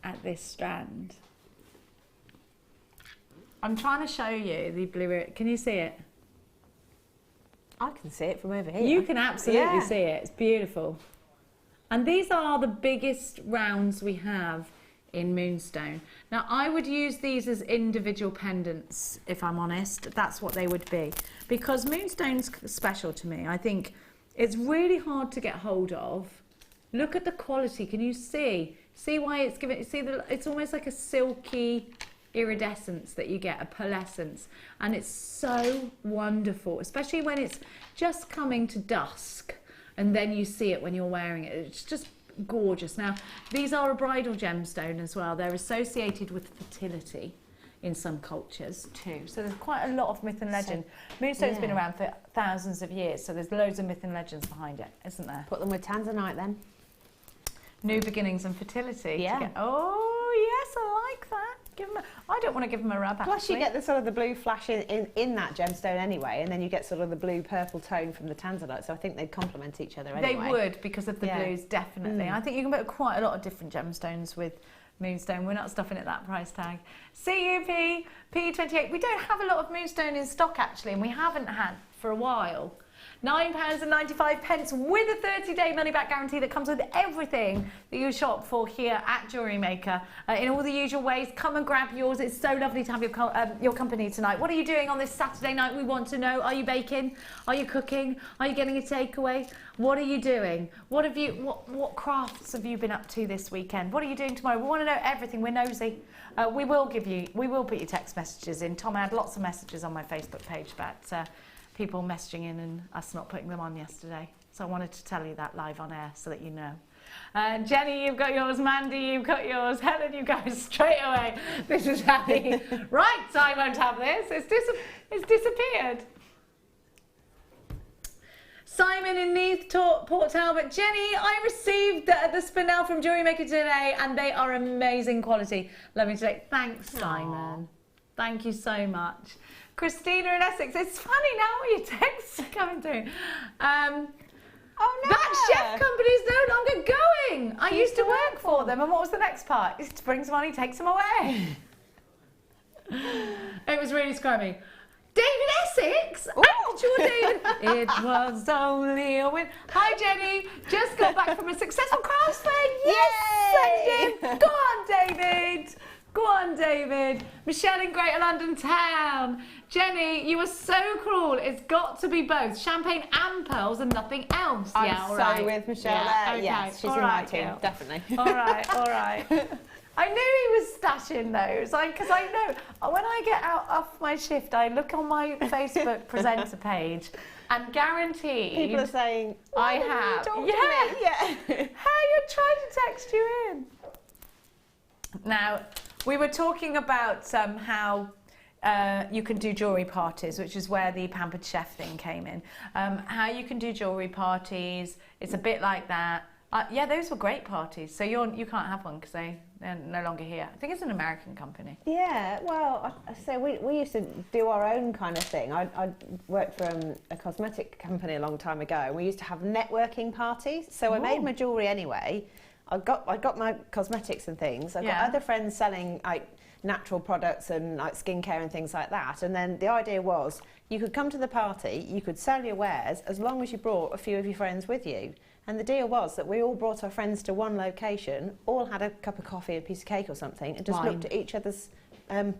at this strand. I'm trying to show you the blue, can you see it? I can see it from over here. You can absolutely see it, it's beautiful. And these are the biggest rounds we have in moonstone. Now, I would use these as individual pendants, if I'm honest. That's what they would be. Because moonstone's special to me. I think it's really hard to get hold of. Look at the quality. Can you see? See why it's given? See, it's almost like a silky iridescence that you get, a pearlescence. And it's so wonderful, especially when it's just coming to dusk. And then you see it when you're wearing it. It's just gorgeous. Now, these are a bridal gemstone as well. They're associated with fertility in some cultures too. So there's quite a lot of myth and legend. Moonstone's been around for thousands of years, so there's loads of myth and legends behind it, isn't there? Put them with tanzanite then. New beginnings and fertility. Yeah. Oh, yes, I like that. I don't want to give them a rub, Plus actually. you get the sort of the blue flash in that gemstone anyway, and then you get sort of the blue-purple tone from the tanzanite, so I think they'd complement each other anyway. They would, because of the blues, definitely. I think you can put quite a lot of different gemstones with Moonstone. We're not stuffing at that price tag. CUP, P28. We don't have a lot of Moonstone in stock, actually, and we haven't had for a while. £9.95 with a 30-day money-back guarantee that comes with everything that you shop for here at Jewellery Maker. In all the usual ways, come and grab yours. It's so lovely to have your company tonight. What are you doing on this Saturday night? We want to know. Are you baking? Are you cooking? Are you getting a takeaway? What are you doing? What crafts have you been up to this weekend? What are you doing tomorrow? We want to know everything. We're nosy. We will put your text messages in. Tom, I had lots of messages on my Facebook page about people messaging in and us not putting them on yesterday. So I wanted to tell you that live on air so that you know. Jenny, you've got yours. Mandy, you've got yours. Helen, you guys straight away. This is happy. Right, I won't have this. It's disappeared. Simon in Neath, Port Talbot. Jenny, I received the spinel from Jewellery Maker today and they are amazing quality. Love you today. Thanks, Simon. Thank you so much. Christina in Essex. It's funny now when your texts are coming through. Oh no! That chef company is no longer going. I used to work for them, and what was the next part? It brings money, takes them away. It was really scrummy. David Essex? Actual David. It was only a win. Hi Jenny, just got back from a successful crafts fair. Yes, I did. Go on, David. Go on, David. Michelle in Greater London Town. Jenny, you are so cruel. It's got to be both champagne and pearls and nothing else. I'm yeah, all so right. with Michelle there. Okay. Yes, she's all in right, my team, girl. definitely. All right, all right. I knew he was stashing those, because I know when I get out off my shift, I look on my Facebook presenter page, and guaranteed people are saying, I have. Yeah. How you're trying to text you in? Now, we were talking about how you can do jewellery parties, which is where the Pampered Chef thing came in. How you can do jewellery parties, it's a bit like that. Yeah, those were great parties. So you can't have one because they're no longer here. I think it's an American company. Yeah, well, so we used to do our own kind of thing. I worked for a cosmetic company a long time ago, and we used to have networking parties. So I made my jewellery anyway. I got my cosmetics and things. I've got other friends selling like natural products and like skincare and things like that. And then the idea was you could come to the party, you could sell your wares as long as you brought a few of your friends with you. And the deal was that we all brought our friends to one location, all had a cup of coffee, a piece of cake or something, and just looked at each other's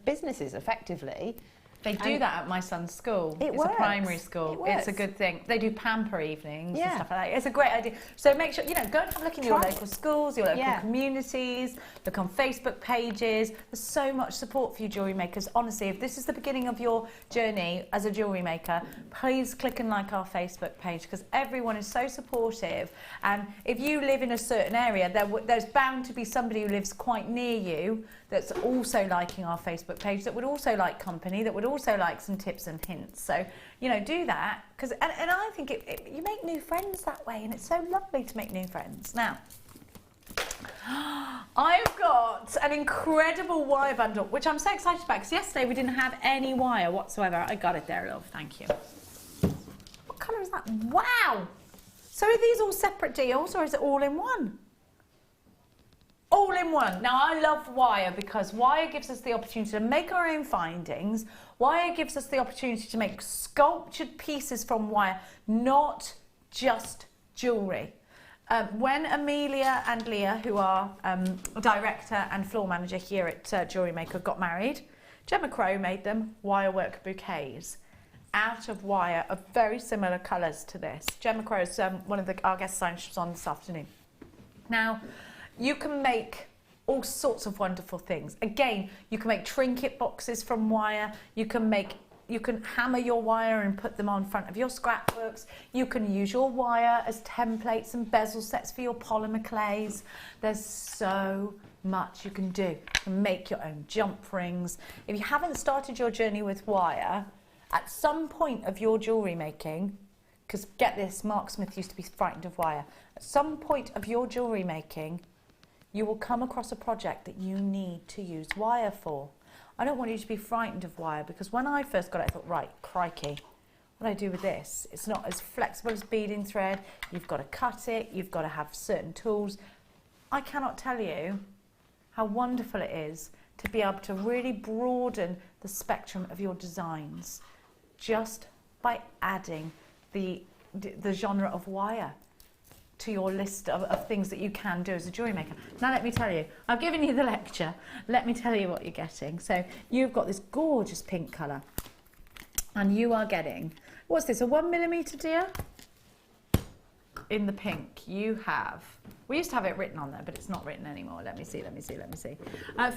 businesses effectively. They do that at my son's school. It's a primary school. It's a good thing. They do pamper evenings and stuff like that. It's a great idea. So make sure, go and have a look in your local schools, your local communities, look on Facebook pages. There's so much support for you jewellery makers. Honestly, if this is the beginning of your journey as a jewellery maker, please click and like our Facebook page because everyone is so supportive. And if you live in a certain area, there's bound to be somebody who lives quite near you that's also liking our Facebook page, that would also like company, that would also like some tips and hints. So, do that. And I think you make new friends that way, and it's so lovely to make new friends. Now, I've got an incredible wire bundle, which I'm so excited about, because yesterday we didn't have any wire whatsoever. I got it there, love, thank you. What colour is that? Wow! So are these all separate deals, or is it all in one? All in one. Now, I love wire because wire gives us the opportunity to make our own findings. Wire gives us the opportunity to make sculptured pieces from wire, not just jewellery. When Amelia and Leah, who are director and floor manager here at Jewellery Maker, got married, Gemma Crow made them wirework bouquets out of wire of very similar colours to this. Gemma Crow is one of our guest signers on this afternoon. Now, you can make all sorts of wonderful things. Again, you can make trinket boxes from wire. You can hammer your wire and put them on front of your scrapbooks. You can use your wire as templates and bezel sets for your polymer clays. There's so much you can do. You can make your own jump rings. If you haven't started your journey with wire, at some point of your jewellery making, because get this, Mark Smith used to be frightened of wire. At some point of your jewellery making, you will come across a project that you need to use wire for. I don't want you to be frightened of wire, because when I first got it, I thought, right, crikey, what do I do with this? It's not as flexible as beading thread. You've got to cut it. You've got to have certain tools. I cannot tell you how wonderful it is to be able to really broaden the spectrum of your designs just by adding the genre of wire to your list of things that you can do as a jewellery maker. Now let me tell you, I've given you the lecture, let me tell you what you're getting. So you've got this gorgeous pink colour, and you are getting, what's this, a 1mm, dear? In the pink, you have, we used to have it written on there, but it's not written anymore. Let me see.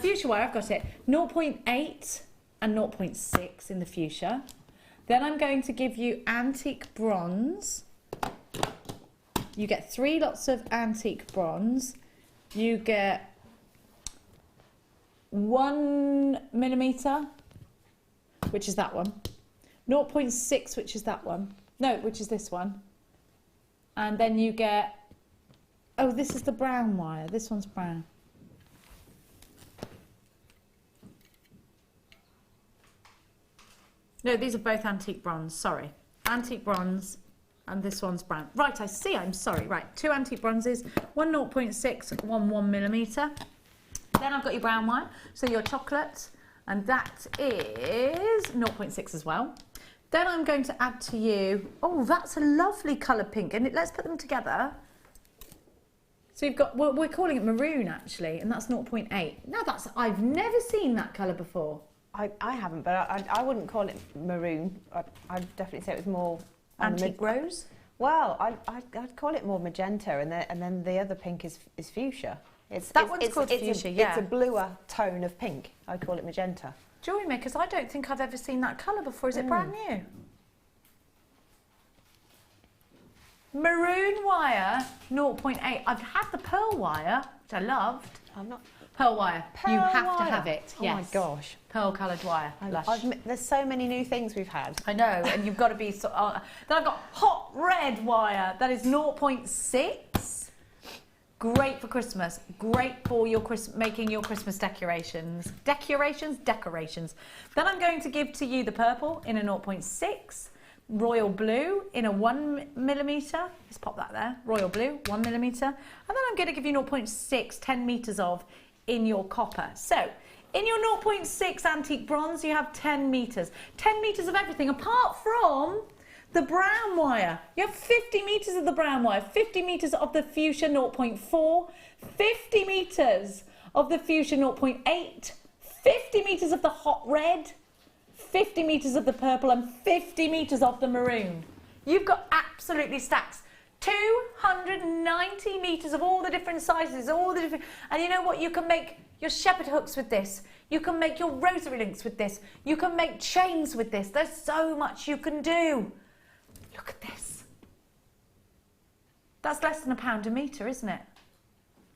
Fuchsia wire, I've got it, 0.8 and 0.6 in the fuchsia. Then I'm going to give you antique bronze. You get 3 lots of antique bronze. You get 1mm, which is that one. 0.6, which is that one. No, which is this one. And then you get, oh, this is the brown wire. This one's brown. No, these are both antique bronze, sorry. Antique bronze, and this one's brown. Right, I see, I'm sorry. Right, 2 antique bronzes, one 0.6, one 1mm. Then I've got your brown wire, so your chocolate, and that is 0.6 as well. Then I'm going to add to you, oh, that's a lovely colour pink, and let's put them together. So you've got, well, we're calling it maroon actually, and that's 0.8. Now that's, I've never seen that colour before. I haven't, but I wouldn't call it maroon. I'd definitely say it was more... Antique rose? Well, I'd call it more magenta, and then the other pink is fuchsia. That one's called fuchsia, yeah. It's a bluer tone of pink. I'd call it magenta. Jewellery Makers, I don't think I've ever seen that colour before. Is it brand new? Maroon wire, 0.8. I've had the pearl wire, which I loved. I'm not... Pearl wire. Pearl you have wire. to have it. Oh yes. my gosh. Pearl coloured wire. Lush. There's so many new things we've had. I know, and you've got to be... then I've got hot red wire. That is 0.6. Great for Christmas. Great for your making your Christmas decorations. Decorations. Then I'm going to give to you the purple in a 0.6. Royal blue in a 1mm. Let's pop that there. Royal blue, 1mm. And then I'm going to give you 0.6, 10 metres of in your copper. So, in your 0.6 antique bronze, you have 10 metres. 10 metres of everything, apart from the brown wire. You have 50 metres of the brown wire, 50 metres of the fuchsia 0.4, 50 metres of the fuchsia 0.8, 50 metres of the hot red, 50 metres of the purple, and 50 metres of the maroon. You've got absolutely stacks. 290 metres of all the different sizes, and you know what? You can make your shepherd hooks with this. You can make your rosary links with this. You can make chains with this. There's so much you can do. Look at this. That's less than £1 a metre, isn't it?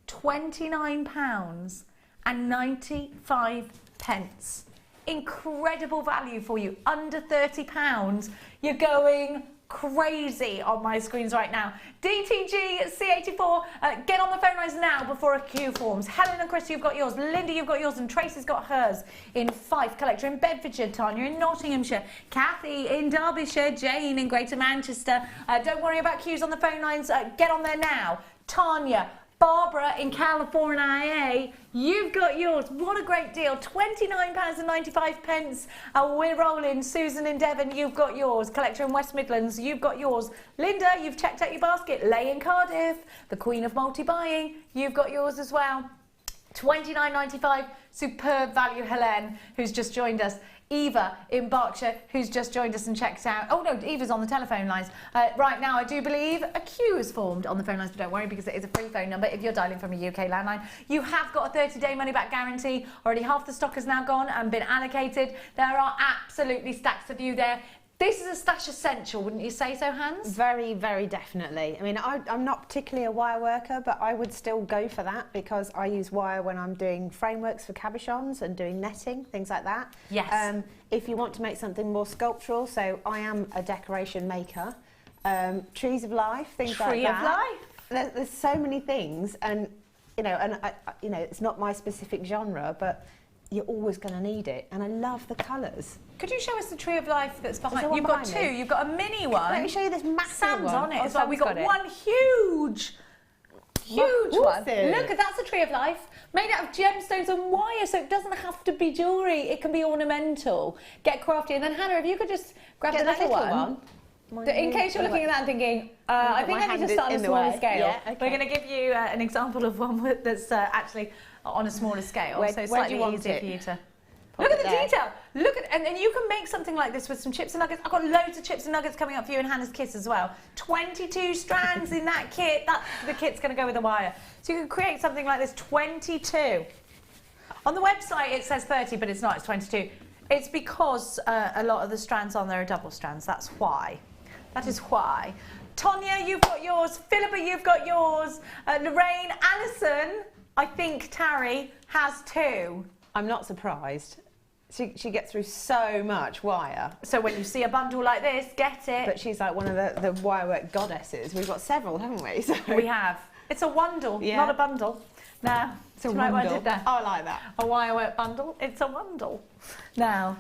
£29.95. Incredible value for you. Under £30. You're going crazy on my screens right now. DTG C84, get on the phone lines now before a queue forms. Helen and Chris, you've got yours. Linda, you've got yours, and Tracy's got hers in Fife Collector in Bedfordshire, Tanya in Nottinghamshire, Kathy in Derbyshire, Jane in Greater Manchester. Don't worry about queues on the phone lines. Get on there now. Tanya, Barbara in California, you've got yours. What a great deal. £29.95. We're rolling. Susan in Devon, you've got yours. Collector in West Midlands, you've got yours. Linda, you've checked out your basket. Lay in Cardiff, the queen of multi-buying, you've got yours as well. £29.95. Superb value, Helen, who's just joined us. Eva in Berkshire, who's just joined us and checked out. Oh no, Eva's on the telephone lines. Right now, I do believe a queue is formed on the phone lines, but don't worry because it is a free phone number if you're dialing from a UK landline. You have got a 30-day money-back guarantee. Already half the stock has now gone and been allocated. There are absolutely stacks of you there. This is a stash essential, wouldn't you say so, Hans? Very, very definitely. I mean, I'm not particularly a wire worker, but I would still go for that because I use wire when I'm doing frameworks for cabochons and doing netting, things like that. Yes. If you want to make something more sculptural, so I am a decoration maker, trees of life, things like that. Tree of life. There's so many things, and you know, and you know, it's not my specific genre, but you're always going to need it, and I love the colours. Could you show us the tree of life that's behind? there one You've got behind two. me? You've got a mini one. Let me show you this massive Sam's one. on it Oh, as well. We've got Sam's got it. one huge one. it? Look, that's a tree of life made out of gemstones and wire, so it doesn't have to be jewellery. It can be ornamental. Get crafty. And then Hannah, if you could just grab the little one. In case you're looking at that and thinking, I think I need to start on a smaller scale. Yeah, okay. We're going to give you an example of one that's actually on a smaller scale, so it's slightly easier for you to... Look at the detail. Look at, and then you can make something like this with some chips and nuggets. I've got loads of chips and nuggets coming up for you in Hannah's kit as well. 22 strands in that kit. The kit's going to go with the wire. So you can create something like this, 22. On the website it says 30, but it's not, it's 22. It's because a lot of the strands on there are double strands. That's why. That is why. Tonya, you've got yours. Philippa, you've got yours. Lorraine, Alison, I think Tarry has 2. I'm not surprised. She gets through so much wire. So when you see a bundle like this, get it. But she's like one of the wirework goddesses. We've got several, haven't we? So. We have. It's a wandle, not a bundle. Now, it's a right wandle. What I did there? Oh, I like that. A wirework bundle. It's a wandle. Now,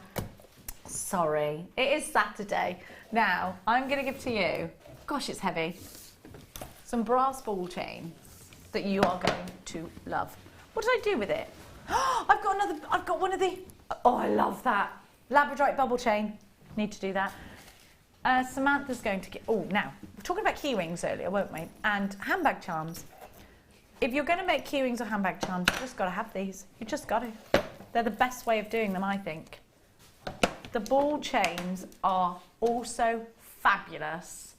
sorry, it is Saturday. Now, I'm going to give to you, gosh, it's heavy, some brass ball chain that you are going to love. What did I do with it? I've got one of the, oh, I love that. Labradorite bubble chain. Need to do that. Samantha's going to get, oh, now, we were talking about key rings earlier, weren't we? And handbag charms. If you're going to make key rings or handbag charms, you've just got to have these. You just got to. They're the best way of doing them, I think. The ball chains are also fabulous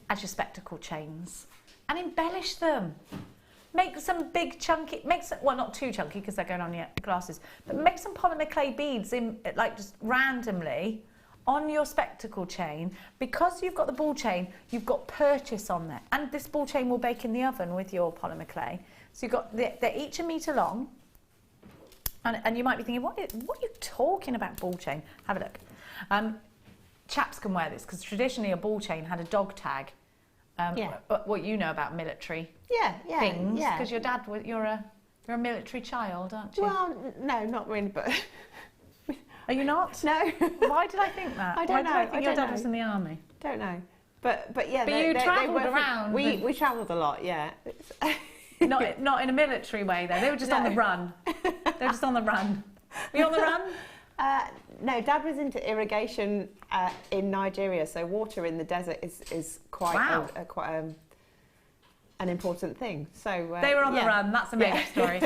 as your spectacle chains. And embellish them. Make some big chunky, well, not too chunky because they're going on your glasses, but make some polymer clay beads in, like, just randomly on your spectacle chain. Because you've got the ball chain, you've got purchase on there. And this ball chain will bake in the oven with your polymer clay. So you've got, they're each a metre long. And you might be thinking, what are you talking about, ball chain? Have a look. Chaps can wear this because traditionally a ball chain had a dog tag. What you know about military things, because your dad, you're a military child, aren't you? Well, no, not really, but... Are you not? No. Why did I think that? I don't know. Why did I think your dad was in the army? Don't know. But yeah, but you travelled around. We travelled a lot, yeah. not in a military way though. They were just on the run. They were just on the run. Were you on the run? No, Dad was into irrigation in Nigeria, so water in the desert is quite an important thing. So they were on the run. That's a made-up story.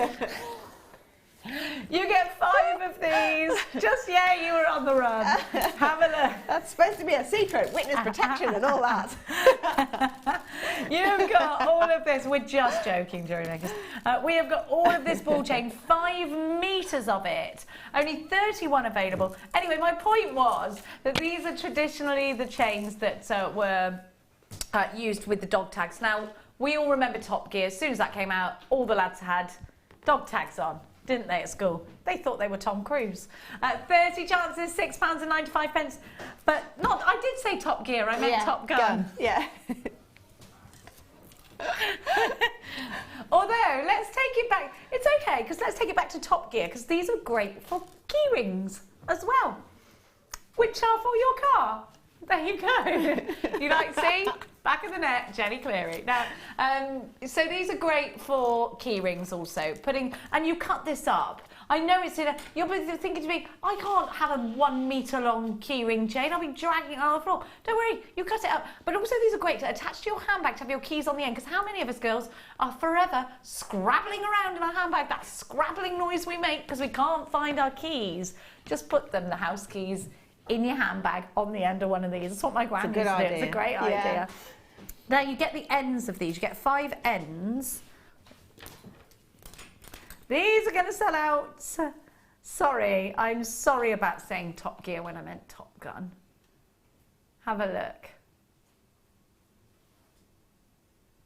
You get 5 of these. Just you were on the run. Have a look. That's supposed to be a secret, witness protection and all that. You've got all of this. We're just joking, Jewellery Makers. We have got all of this ball chain, 5 metres of it. Only 31 available. Anyway, my point was that these are traditionally the chains that were used with the dog tags. Now, we all remember Top Gear. As soon as that came out, all the lads had dog tags on, didn't they, at school? They thought they were Tom Cruise. 30 chances, £6.95. But not, I did say Top Gear, I meant Top Gun. Yeah. Although, let's take it back. It's okay, because let's take it back to Top Gear, because these are great for key rings as well, which are for your car. There you go. You like, see? Back of the net, Jenny Cleary. Now, so these are great for key rings also. And you cut this up. I know it's in a, you'll be thinking to me, I can't have a 1 metre long key ring chain. I'll be dragging it on the floor. Don't worry, you cut it up. But also these are great to attach to your handbag to have your keys on the end. Because how many of us girls are forever scrabbling around in our handbag? That scrabbling noise we make because we can't find our keys. Just put them, the house keys, in your handbag on the end of one of these. That's what my gran used to do. It's a great idea. Now you get the ends of these. You get 5 ends. These are going to sell out. Sorry, I'm sorry about saying Top Gear when I meant Top Gun. Have a look.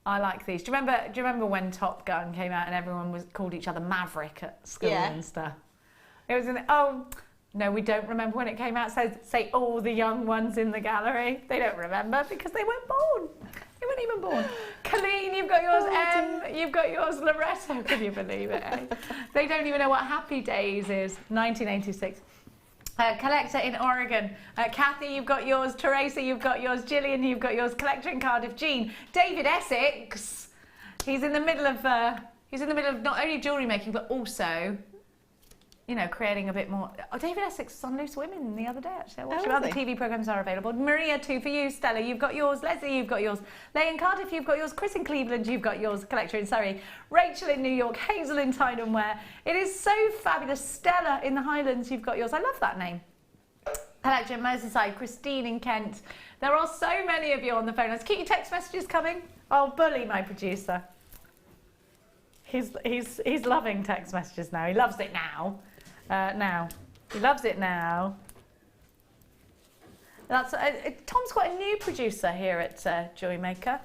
I like these. Do you remember when Top Gun came out and everyone called each other Maverick at school and stuff? It was no, we don't remember when it came out. So say all the young ones in the gallery. They don't remember because they weren't born. They were weren't even born. Colleen, you've got yours. You've got yours. Loretto, can you believe it? Eh? They don't even know what Happy Days is. 1986. Collector in Oregon. Kathy, you've got yours. Teresa, you've got yours. Gillian, you've got yours. Collector in Cardiff. Jean. David Essex. He's in the middle of not only jewellery making, but also, you know, creating a bit more. Oh, David Essex was on Loose Women the other day, actually. I watched what other TV programmes are available. Maria, 2 for you. Stella, you've got yours. Leslie, you've got yours. Leigh in Cardiff, you've got yours. Chris in Cleveland, you've got yours. Collector in Surrey. Rachel in New York. Hazel in Tyne Ware. It is so fabulous. Stella in the Highlands, you've got yours. I love that name. Collector in Merseyside. Christine in Kent. There are so many of you on the phone. Let's keep your text messages coming. I'll bully my producer. He's loving text messages now. He loves it now. He loves it now. That's Tom's quite a new producer here at Jewellery Maker.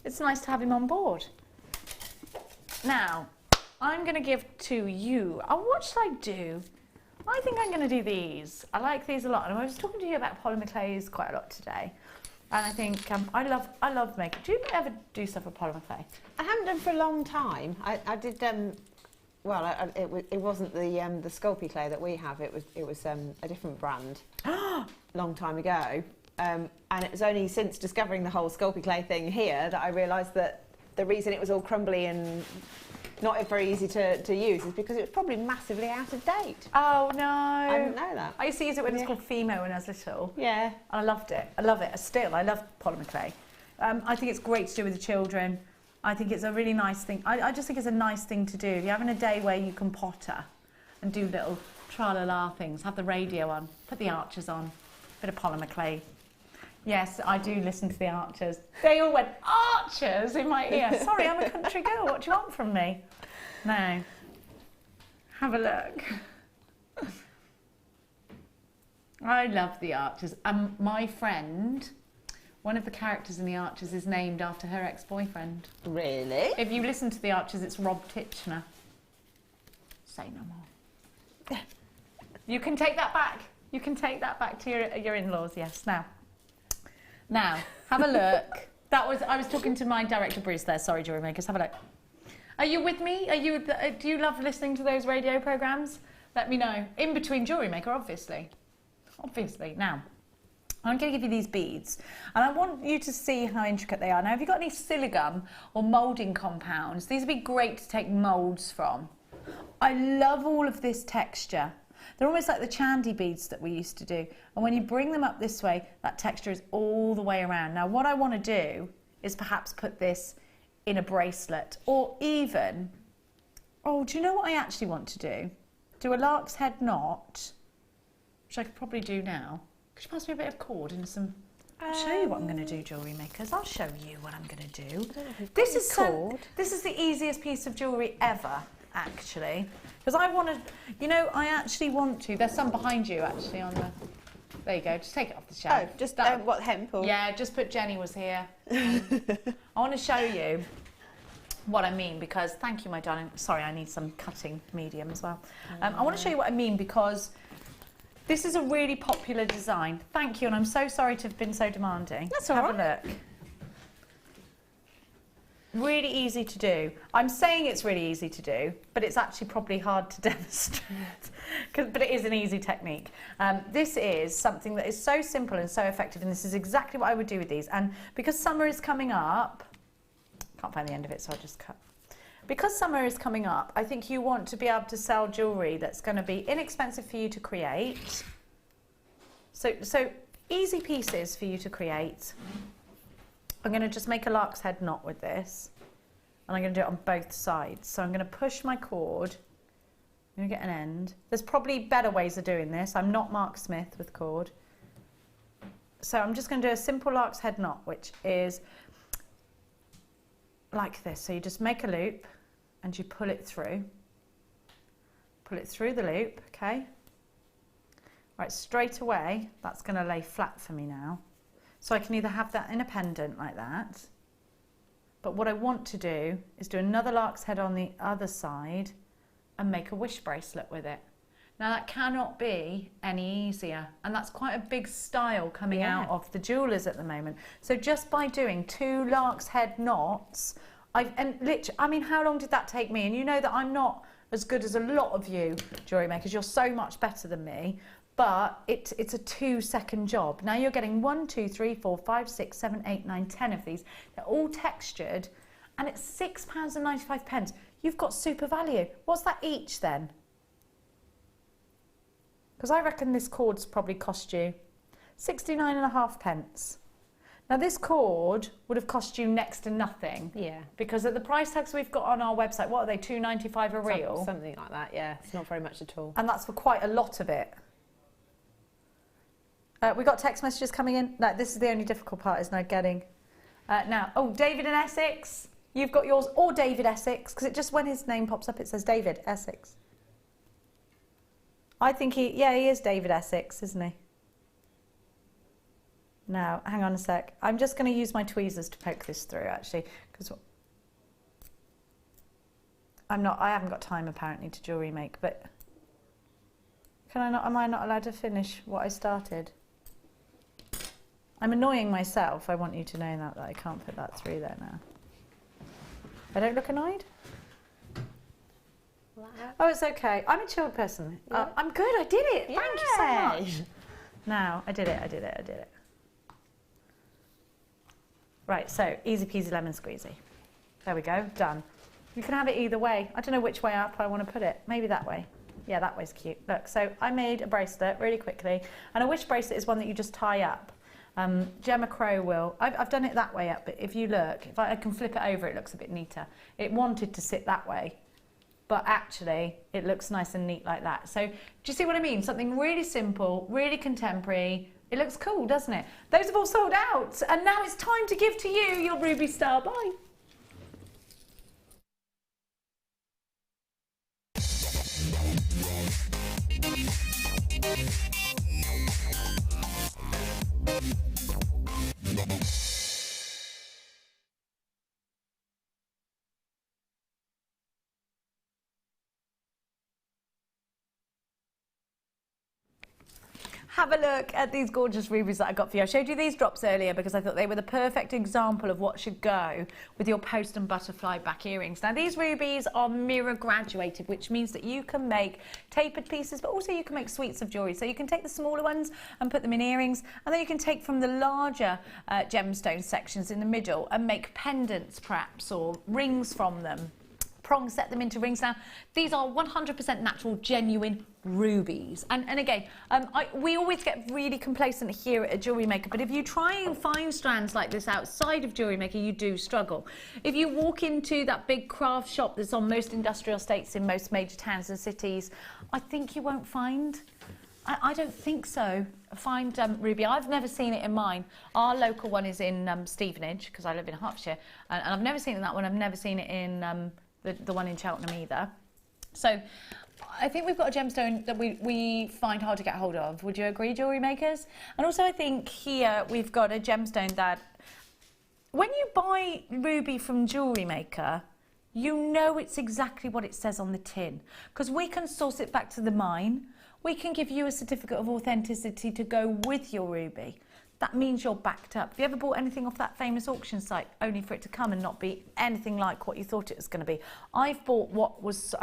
It's nice to have him on board. Now, I'm going to give to you. Oh, what should I do? I think I'm going to do these. I like these a lot. And I was talking to you about polymer clays quite a lot today. And I think I love making. Do you ever do stuff with polymer clay? I haven't done for a long time. I did. Well, it wasn't the Sculpey clay that we have. It was a different brand. Long time ago. And it was only since discovering the whole Sculpey clay thing here that I realised that the reason it was all crumbly and not very easy to use is because it was probably massively out of date. Oh no! I didn't know that. I used to use it when it was called Fimo when I was little. Yeah. And I loved it. I love it. Still, I love polymer clay. I think it's great to do with the children. I think it's a really nice thing. I just think it's a nice thing to do. If you're having a day where you can potter and do little tra-la-la things, have the radio on, put the Archers on, bit of polymer clay. Yes, I do listen to the Archers. They all went, Archers, in my ear. Sorry, I'm a country girl. What do you want from me? No. Have a look. I love the Archers. My friend, one of the characters in the Archers is named after her ex-boyfriend. Really? If you listen to the Archers, it's Rob Titchener. Say no more. You can take that back. You can take that back to your in-laws, yes. Now, have a look. I was talking to my director, Bruce, there. Sorry, Jewellery Makers. Have a look. Are you with me? Do you love listening to those radio programmes? Let me know. In between Jewellery Maker, obviously. Obviously. Now, I'm going to give you these beads, and I want you to see how intricate they are. Now, have you got any silicone or moulding compounds? These would be great to take moulds from. I love all of this texture. They're almost like the Chandy beads that we used to do. And when you bring them up this way, that texture is all the way around. Now, what I want to do is perhaps put this in a bracelet, or even, oh, do you know what I actually want to do? Do a lark's head knot, which I could probably do now. Could you pass me a bit of cord and some... I'll show you what I'm going to do, Jewellery Makers. I'll show you what I'm going to do. This is the easiest piece of jewellery ever, actually. Because I want to, you know, I actually want to. There's some behind you, actually, on the... There you go, just take it off the shelf. Oh, just what, hemp or...? Yeah, just put Jenny was here. I want to show you what I mean because, thank you, my darling. Sorry, I need some cutting medium as well. I want to show you what I mean because this is a really popular design. Thank you, and I'm so sorry to have been so demanding. That's all right. Have a look. Really easy to do. I'm saying it's really easy to do, but it's actually probably hard to demonstrate. But it is an easy technique. This is something that is so simple and so effective, and this is exactly what I would do with these. And because summer is coming up, can't find the end of it, so I'll just cut. Because summer is coming up, I think you want to be able to sell jewellery that's going to be inexpensive for you to create. So easy pieces for you to create. I'm going to just make a lark's head knot with this, and I'm going to do it on both sides. So I'm going to push my cord, I'm going to get an end. There's probably better ways of doing this. I'm not Mark Smith with cord. So I'm just going to do a simple lark's head knot, which is like this. So you just make a loop and you pull it through. Pull it through the loop, okay? Right, straight away, that's going to lay flat for me now. So I can either have that in a pendant like that, but what I want to do is do another lark's head on the other side and make a wish bracelet with it. Now that cannot be any easier, and that's quite a big style coming out of the jewellers at the moment. So just by doing 2 lark's head knots, I mean, how long did that take me? And you know that I'm not as good as a lot of you jewellery makers. You're so much better than me, but it's a 2-second job. Now you're getting 1, 2, 3, 4, 5, 6, 7, 8, 9, 10 of these. They're all textured, and it's £6.95. You've got super value. What's that each then? Because I reckon this cord's probably cost you 69.5 . Now this cord would have cost you next to nothing. Yeah. Because at the price tags we've got on our website, what are they, £2.95 a reel? Something like that, yeah. It's not very much at all. And that's for quite a lot of it. We got text messages coming in. No, this is the only difficult part, isn't it, getting? Now, oh, David in Essex. You've got yours, or David Essex, because it just, when his name pops up, it says David Essex. I think he is David Essex, isn't he? Now, hang on a sec. I'm just going to use my tweezers to poke this through, actually, because I haven't got time, apparently, to jewellery make, but am I not allowed to finish what I started? I'm annoying myself. I want you to know that I can't put that through there now. I don't look annoyed? Oh, it's okay. I'm a chilled person. Yeah. I'm good. I did it. Thank you so much. Now, I did it. Right, so easy peasy lemon squeezy. There we go, done. You can have it either way. I don't know which way up I want to put it. Maybe that way. Yeah, that way's cute. Look, so I made a bracelet really quickly, and a wish bracelet is one that you just tie up. Gemma Crow will. I've done it that way up, but if you look, if I can flip it over, it looks a bit neater. It wanted to sit that way, but actually it looks nice and neat like that. So do you see what I mean? Something really simple, really contemporary. It looks cool, doesn't it? Those have all sold out, and now it's time to give to you your Ruby Star. Bye. Have a look at these gorgeous rubies that I got for you. I showed you these drops earlier because I thought they were the perfect example of what should go with your post and butterfly back earrings. Now these rubies are mirror graduated, which means that you can make tapered pieces, but also you can make suites of jewellery. So you can take the smaller ones and put them in earrings, and then you can take from the larger gemstone sections in the middle and make pendants perhaps, or rings from them. Prongs, set them into rings. Now, these are 100% natural, genuine rubies. And again, we always get really complacent here at Jewellery Maker, but if you try and find strands like this outside of Jewellery Maker, you do struggle. If you walk into that big craft shop that's on most industrial estates in most major towns and cities, I think you won't find. I don't think so. Find ruby. I've never seen it in mine. Our local one is in Stevenage, because I live in Hertfordshire, and I've never seen it in that one. I've never seen it in the one in Cheltenham either. So I think we've got a gemstone that we find hard to get hold of. Would you agree, jewellery makers? And also I think here we've got a gemstone that when you buy ruby from Jewellery Maker, you know it's exactly what it says on the tin, because we can source it back to the mine. We can give you a certificate of authenticity to go with your ruby. That means you're backed up. Have you ever bought anything off that famous auction site only for it to come and not be anything like what you thought it was going to be? I've bought what was,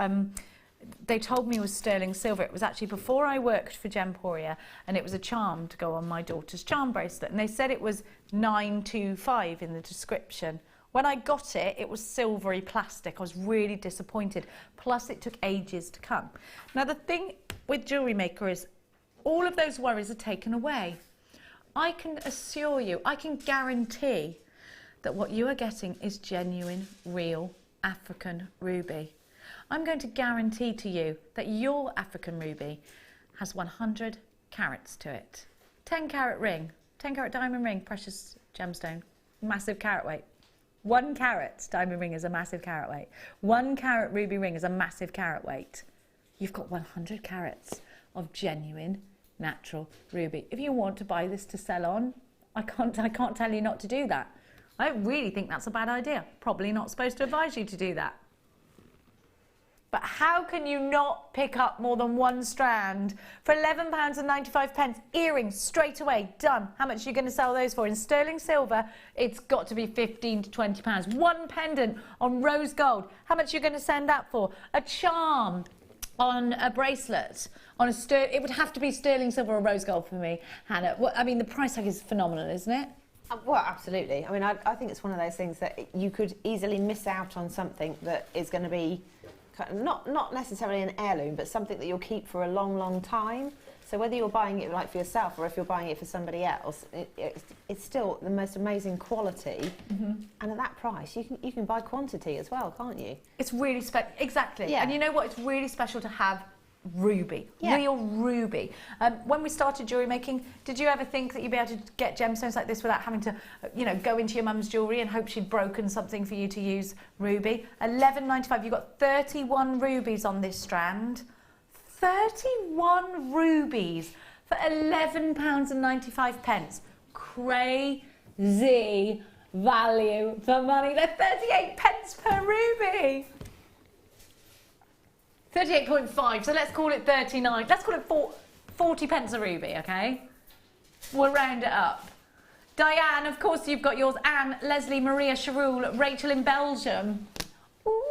they told me was sterling silver. It was actually before I worked for Gemporia, and it was a charm to go on my daughter's charm bracelet. And they said it was 925 in the description. When I got it, it was silvery plastic. I was really disappointed. Plus, it took ages to come. Now, the thing with Jewellery Maker is all of those worries are taken away. I can assure you, I can guarantee that what you are getting is genuine, real African ruby. I'm going to guarantee to you that your African ruby has 100 carats to it. 10 carat ring, 10 carat diamond ring, precious gemstone, massive carat weight. 1 carat diamond ring is a massive carat weight. 1 carat ruby ring is a massive carat weight. You've got 100 carats of genuine natural ruby. If you want to buy this to sell on, I can't tell you not to do that. I don't really think that's a bad idea. Probably not supposed to advise you to do that. But how can you not pick up more than one strand for £11.95? Earrings straight away, done. How much are you going to sell those for? In sterling silver, it's got to be £15 to £20. One pendant on rose gold, how much are you going to send that for? A charm on a bracelet, on a it would have to be sterling silver or rose gold for me, Hannah. Well, I mean, the price tag is phenomenal, isn't it? Well, absolutely. I mean, I think it's one of those things that you could easily miss out on something that is going to be not necessarily an heirloom, but something that you'll keep for a long, long time. So whether you're buying it like for yourself or if you're buying it for somebody else, it's still the most amazing quality. And at that price, you can buy quantity as well, can't you? It's really special. Exactly. Yeah. And you know what? It's really special to have ruby, real ruby. When we started jewellery making, did you ever think that you'd be able to get gemstones like this without having to, you know, go into your mum's jewellery and hope she'd broken something for you to use ruby? £11.95. You've got 31 rubies on this strand. 31 rubies for £11.95. Crazy value for money. They're 38 pence per ruby. 38.5, so let's call it 39. Let's call it 40 pence a ruby, okay? We'll round it up. Diane, of course you've got yours. Anne, Leslie, Maria, Sharul, Rachel in Belgium. Ooh.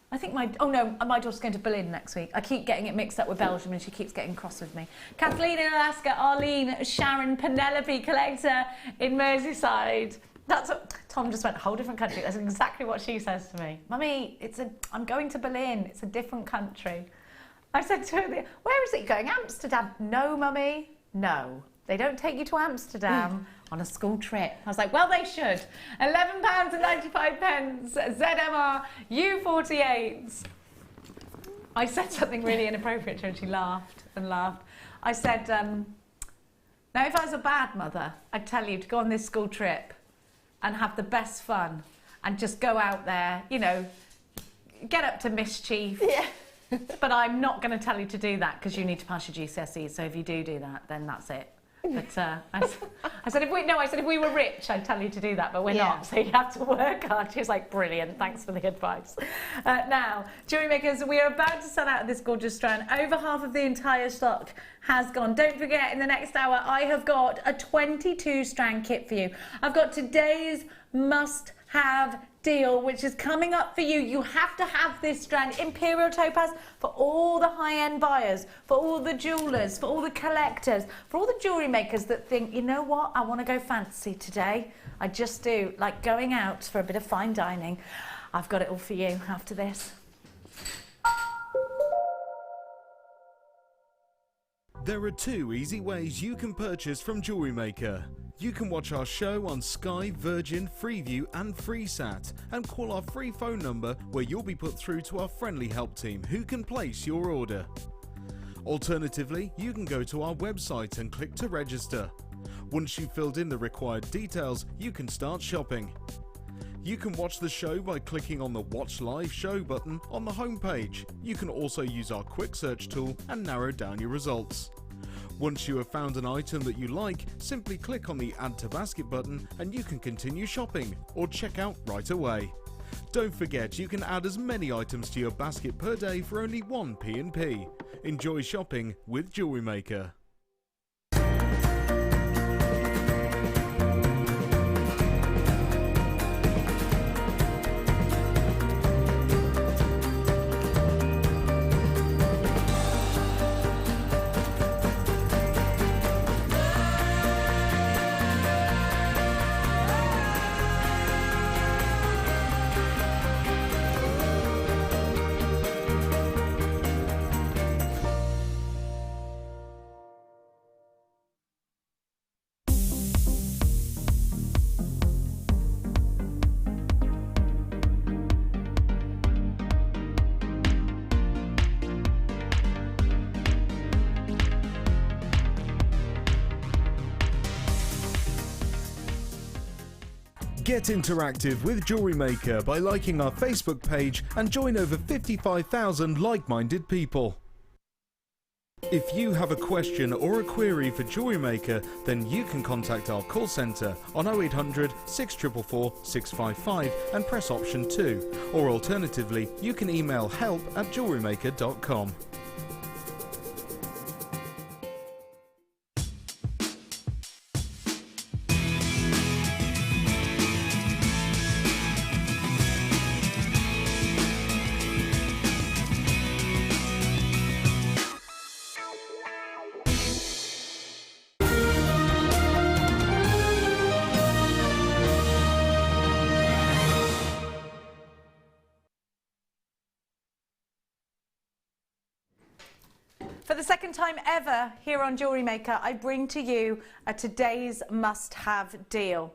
I think my daughter's going to Berlin next week. I keep getting it mixed up with Belgium and she keeps getting cross with me. Kathleen in Alaska, Arlene, Sharon, Penelope, Collector in Merseyside. That's what Tom just went, a whole different country. That's exactly what she says to me. Mummy, I'm going to Berlin. It's a different country. I said to her, where is it going? Amsterdam? No, Mummy, no. They don't take you to Amsterdam on a school trip. I was like, well, they should. £11.95, ZMR, U48. I said something really inappropriate to her and she laughed and laughed. I said, now if I was a bad mother, I'd tell you to go on this school trip and have the best fun and just go out there, you know, get up to mischief. Yeah. But I'm not going to tell you to do that because you need to pass your GCSEs. So if you do that, then that's it. But I said if we were rich, I'd tell you to do that, but we're not. So you have to work hard. She was like, brilliant, thanks for the advice. Now, jewellery makers, we are about to sell out this gorgeous strand. Over half of the entire stock has gone. Don't forget, in the next hour, I have got a 22 strand kit for you. I've got today's must-have deal, which is coming up for you. You have to have this strand. Imperial Topaz for all the high-end buyers, for all the jewellers, for all the collectors, for all the jewellery makers that think, you know what, I want to go fancy today. I just do, like going out for a bit of fine dining. I've got it all for you after this. There are two easy ways you can purchase from Jewellery Maker. You can watch our show on Sky, Virgin, Freeview and FreeSat and call our free phone number where you'll be put through to our friendly help team who can place your order. Alternatively, you can go to our website and click to register. Once you've filled in the required details, you can start shopping. You can watch the show by clicking on the Watch Live Show button on the homepage. You can also use our quick search tool and narrow down your results. Once you have found an item that you like, simply click on the Add to Basket button and you can continue shopping or check out right away. Don't forget, you can add as many items to your basket per day for only 1 P&P. Enjoy shopping with Jewellery Maker. Get interactive with Jewellery Maker by liking our Facebook page and join over 55,000 like-minded people. If you have a question or a query for Jewellery Maker, then you can contact our call centre on 0800 644 655 and press option 2. Or alternatively, you can email help@jewellerymaker.com. For the second time ever here on Jewellery Maker, I bring to you a today's must-have deal.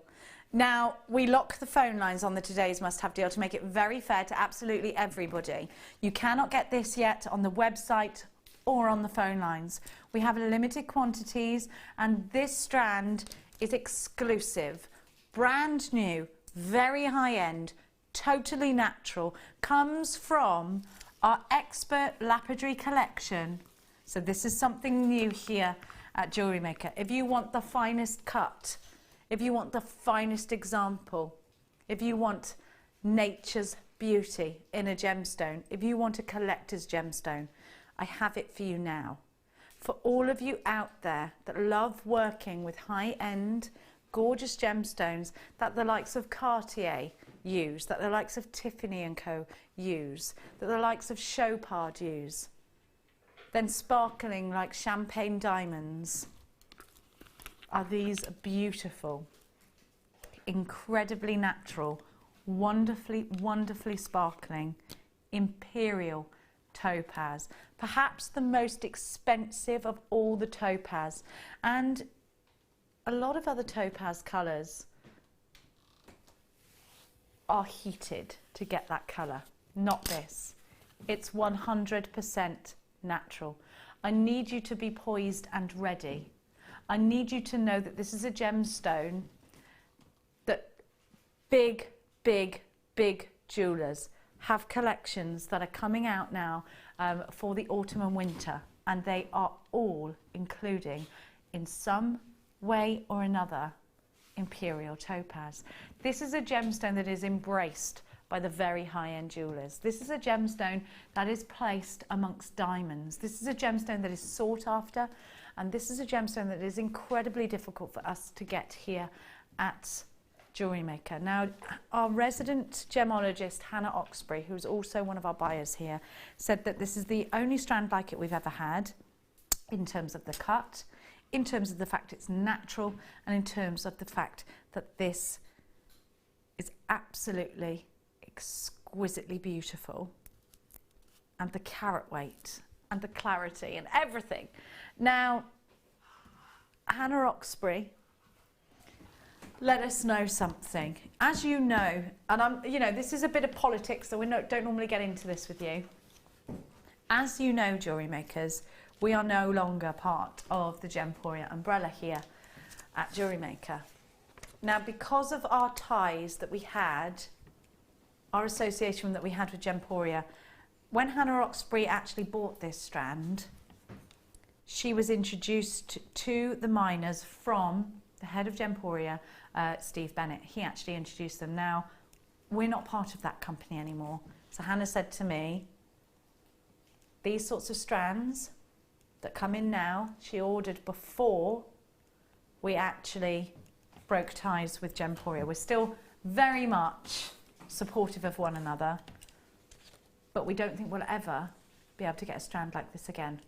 Now, we lock the phone lines on the today's must-have deal to make it very fair to absolutely everybody. You cannot get this yet on the website or on the phone lines. We have limited quantities, and this strand is exclusive, brand new, very high-end, totally natural, comes from our expert lapidary collection. So this is something new here at Jewellery Maker. If you want the finest cut, if you want the finest example, if you want nature's beauty in a gemstone, if you want a collector's gemstone, I have it for you now. For all of you out there that love working with high-end, gorgeous gemstones that the likes of Cartier use, that the likes of Tiffany & Co use, that the likes of Chopard use, then sparkling like champagne diamonds are these beautiful, incredibly natural, wonderfully, wonderfully sparkling imperial topaz. Perhaps the most expensive of all the topaz, and a lot of other topaz colours are heated to get that colour. Not this. It's 100% natural. I need you to be poised and ready. I need you to know that this is a gemstone that big, big, big jewellers have collections that are coming out now for the autumn and winter, and they are all including in some way or another imperial topaz. This is a gemstone that is embraced by the very high-end jewellers. This is a gemstone that is placed amongst diamonds. This is a gemstone that is sought after, and this is a gemstone that is incredibly difficult for us to get here at Jewellery Maker. Now, our resident gemologist, Hannah Oxbury, who's also one of our buyers here, said that this is the only strand like it we've ever had in terms of the cut, in terms of the fact it's natural, and in terms of the fact that this is absolutely exquisitely beautiful, and the carat weight and the clarity and everything. Now, Hannah Oxbury let us know something. As you know, and this is a bit of politics, so we don't normally get into this with you. As you know, Jewellery Makers, we are no longer part of the Gemporia umbrella here at Jewellery Maker. Now, because of our ties that we had, our association that we had with Gemporia, when Hannah Oxbury actually bought this strand, she was introduced to the miners from the head of Gemporia, Steve Bennett. He actually introduced them. Now, we're not part of that company anymore. So Hannah said to me, these sorts of strands that come in now, she ordered before we actually broke ties with Gemporia. We're still very much supportive of one another, but we don't think we'll ever be able to get a strand like this again.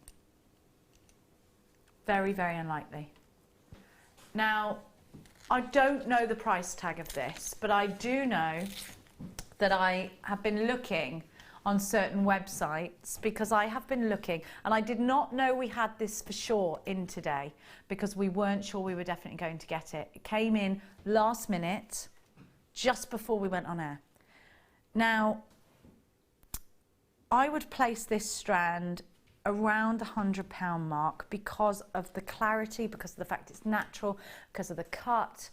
Very, very unlikely. Now, I don't know the price tag of this, but I do know that I have been looking on certain websites, because I have been looking, and I did not know we had this for sure in today, because we weren't sure we were definitely going to get it. It came in last minute, just before we went on air. Now, I would place this strand around the £100 mark because of the clarity, because of the fact it's natural, because of the cut.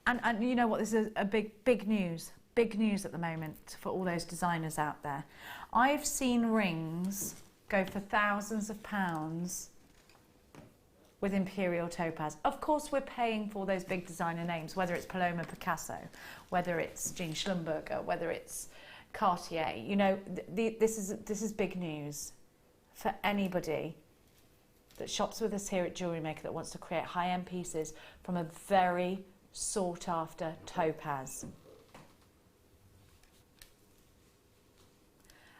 And you know what, this is a big news at the moment for all those designers out there. I've seen rings go for thousands of pounds with imperial topaz. Of course, we're paying for those big designer names, whether it's Paloma Picasso, whether it's Jean Schlumberger, whether it's Cartier. You know, this is big news for anybody that shops with us here at Jewellery Maker that wants to create high-end pieces from a very sought-after topaz.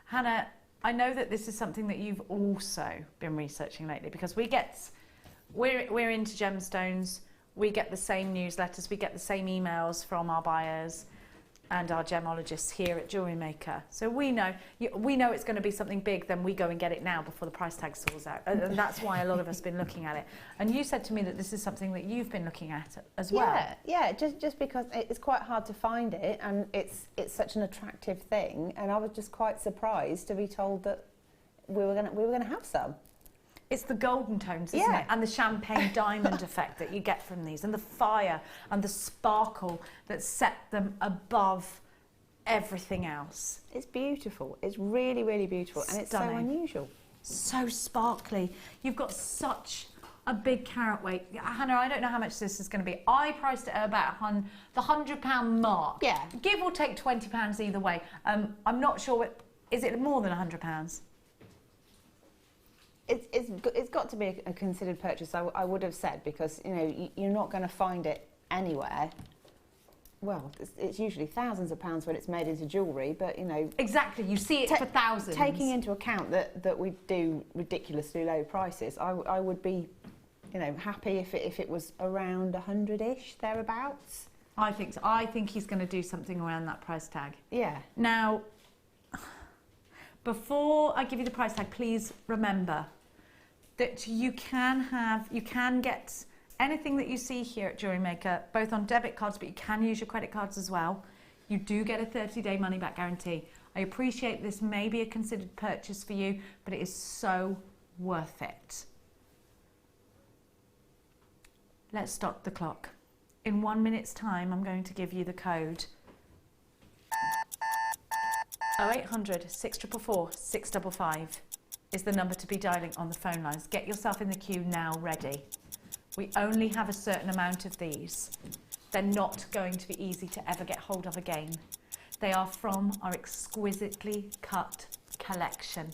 Hannah, I know that this is something that you've also been researching lately, because we're into gemstones, we get the same newsletters, we get the same emails from our buyers and our gemologists here at Jewellery Maker. So we know it's going to be something big, then we go and get it now before the price tag soars out. And that's why a lot of us have been looking at it. And you said to me that this is something that you've been looking at as well. Yeah, just because it's quite hard to find it, and it's such an attractive thing, and I was just quite surprised to be told that we were gonna have some. It's the golden tones, isn't it? And the champagne diamond effect that you get from these, and the fire and the sparkle that set them above everything else. It's beautiful. It's really, really beautiful. And it's so unusual. So sparkly. You've got such a big carat weight. Hannah, I don't know how much this is going to be. I priced it at about the £100 mark. Yeah. Give or take £20 either way. I'm not sure, is it more than £100? It's got to be a considered purchase, I would have said, because you're not going to find it anywhere. Well, it's usually thousands of pounds when it's made into jewellery, but exactly, you see it for thousands. Taking into account that we do ridiculously low prices, I would be happy if it was around 100-ish, thereabouts. I think so. I think he's going to do something around that price tag. Yeah. Now, before I give you the price tag, please remember that you can get anything that you see here at Jewellery Maker, both on debit cards, but you can use your credit cards as well. You do get a 30-day money-back guarantee. I appreciate this may be a considered purchase for you, but it is so worth it. Let's stop the clock. In 1 minute's time, I'm going to give you the code. 0800 644 655 is the number to be dialing on the phone lines. Get yourself in the queue now, ready. We only have a certain amount of these. They're not going to be easy to ever get hold of again. They are from our exquisitely cut collection.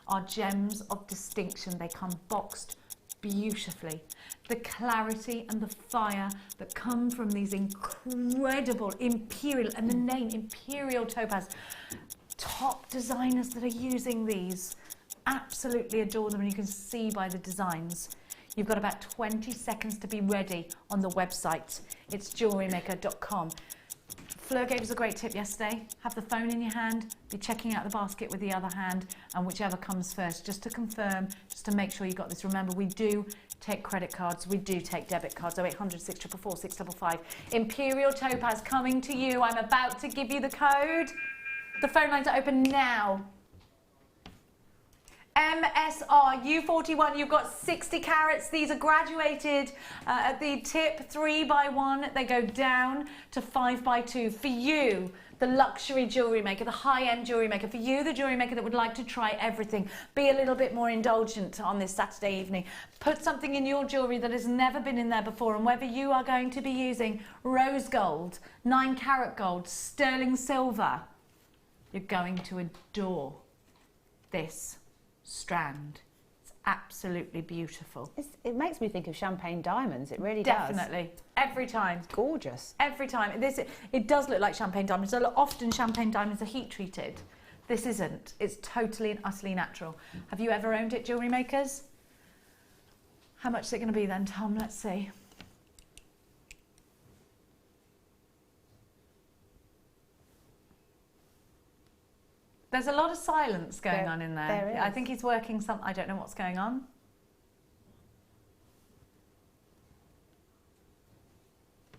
Our gems of distinction. They come boxed beautifully. The clarity and the fire that come from these incredible imperial, and the name Imperial Topaz. Top designers that are using these. Absolutely adore them, and you can see by the designs. You've got about 20 seconds to be ready on the website. It's jewellerymaker.com. Fleur gave us a great tip yesterday. Have the phone in your hand, be checking out the basket with the other hand, and whichever comes first, just to confirm, just to make sure you got this. Remember, we do take credit cards, we do take debit cards. 0800 644 655. Imperial Topaz coming to you. I'm about to give you the code. The phone lines are open now. MSR U41, you've got 60 carats. These are graduated at the tip 3x1. They go down to 5x2. For you, the luxury jewellery maker, the high-end jewellery maker. For you, the jewellery maker that would like to try everything. Be a little bit more indulgent on this Saturday evening. Put something in your jewellery that has never been in there before. And whether you are going to be using rose gold, 9 carat gold, sterling silver, you're going to adore this strand. It's absolutely beautiful. It makes me think of champagne diamonds. It really Definitely. does. Every time. It's gorgeous. Every time. It does look like champagne diamonds. Often champagne diamonds are heat treated. This isn't. It's totally and utterly natural. Have you ever owned it, Jewellery Makers? How much is it going to be then, Tom? Let's see. There's a lot of silence going on in there. There is. I think he's working some. I don't know what's going on.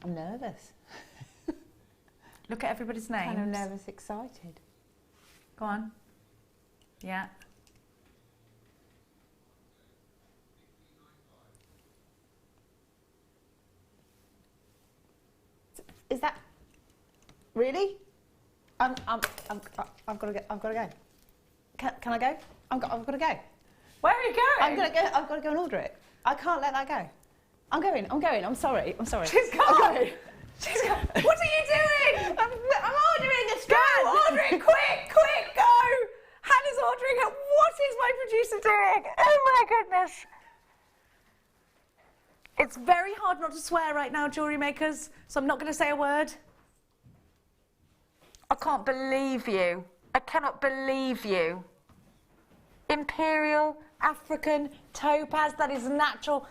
I'm nervous. Look at everybody's names. Kind of nervous, excited. Go on. Yeah. Is that really? I've got to go. I've got to go. Can I go? I've got to go. Where are you going? I've got to go and order it. I can't let that go. I'm going. I'm sorry. She's gone. She's gone. What are you doing? I'm ordering a strand. Go, order it, quick, go. Hannah's ordering it. What is my producer doing? Oh my goodness. It's very hard not to swear right now, jewellery makers, so I'm not going to say a word. I can't believe you. I cannot believe you. Imperial, African, topaz, that is natural.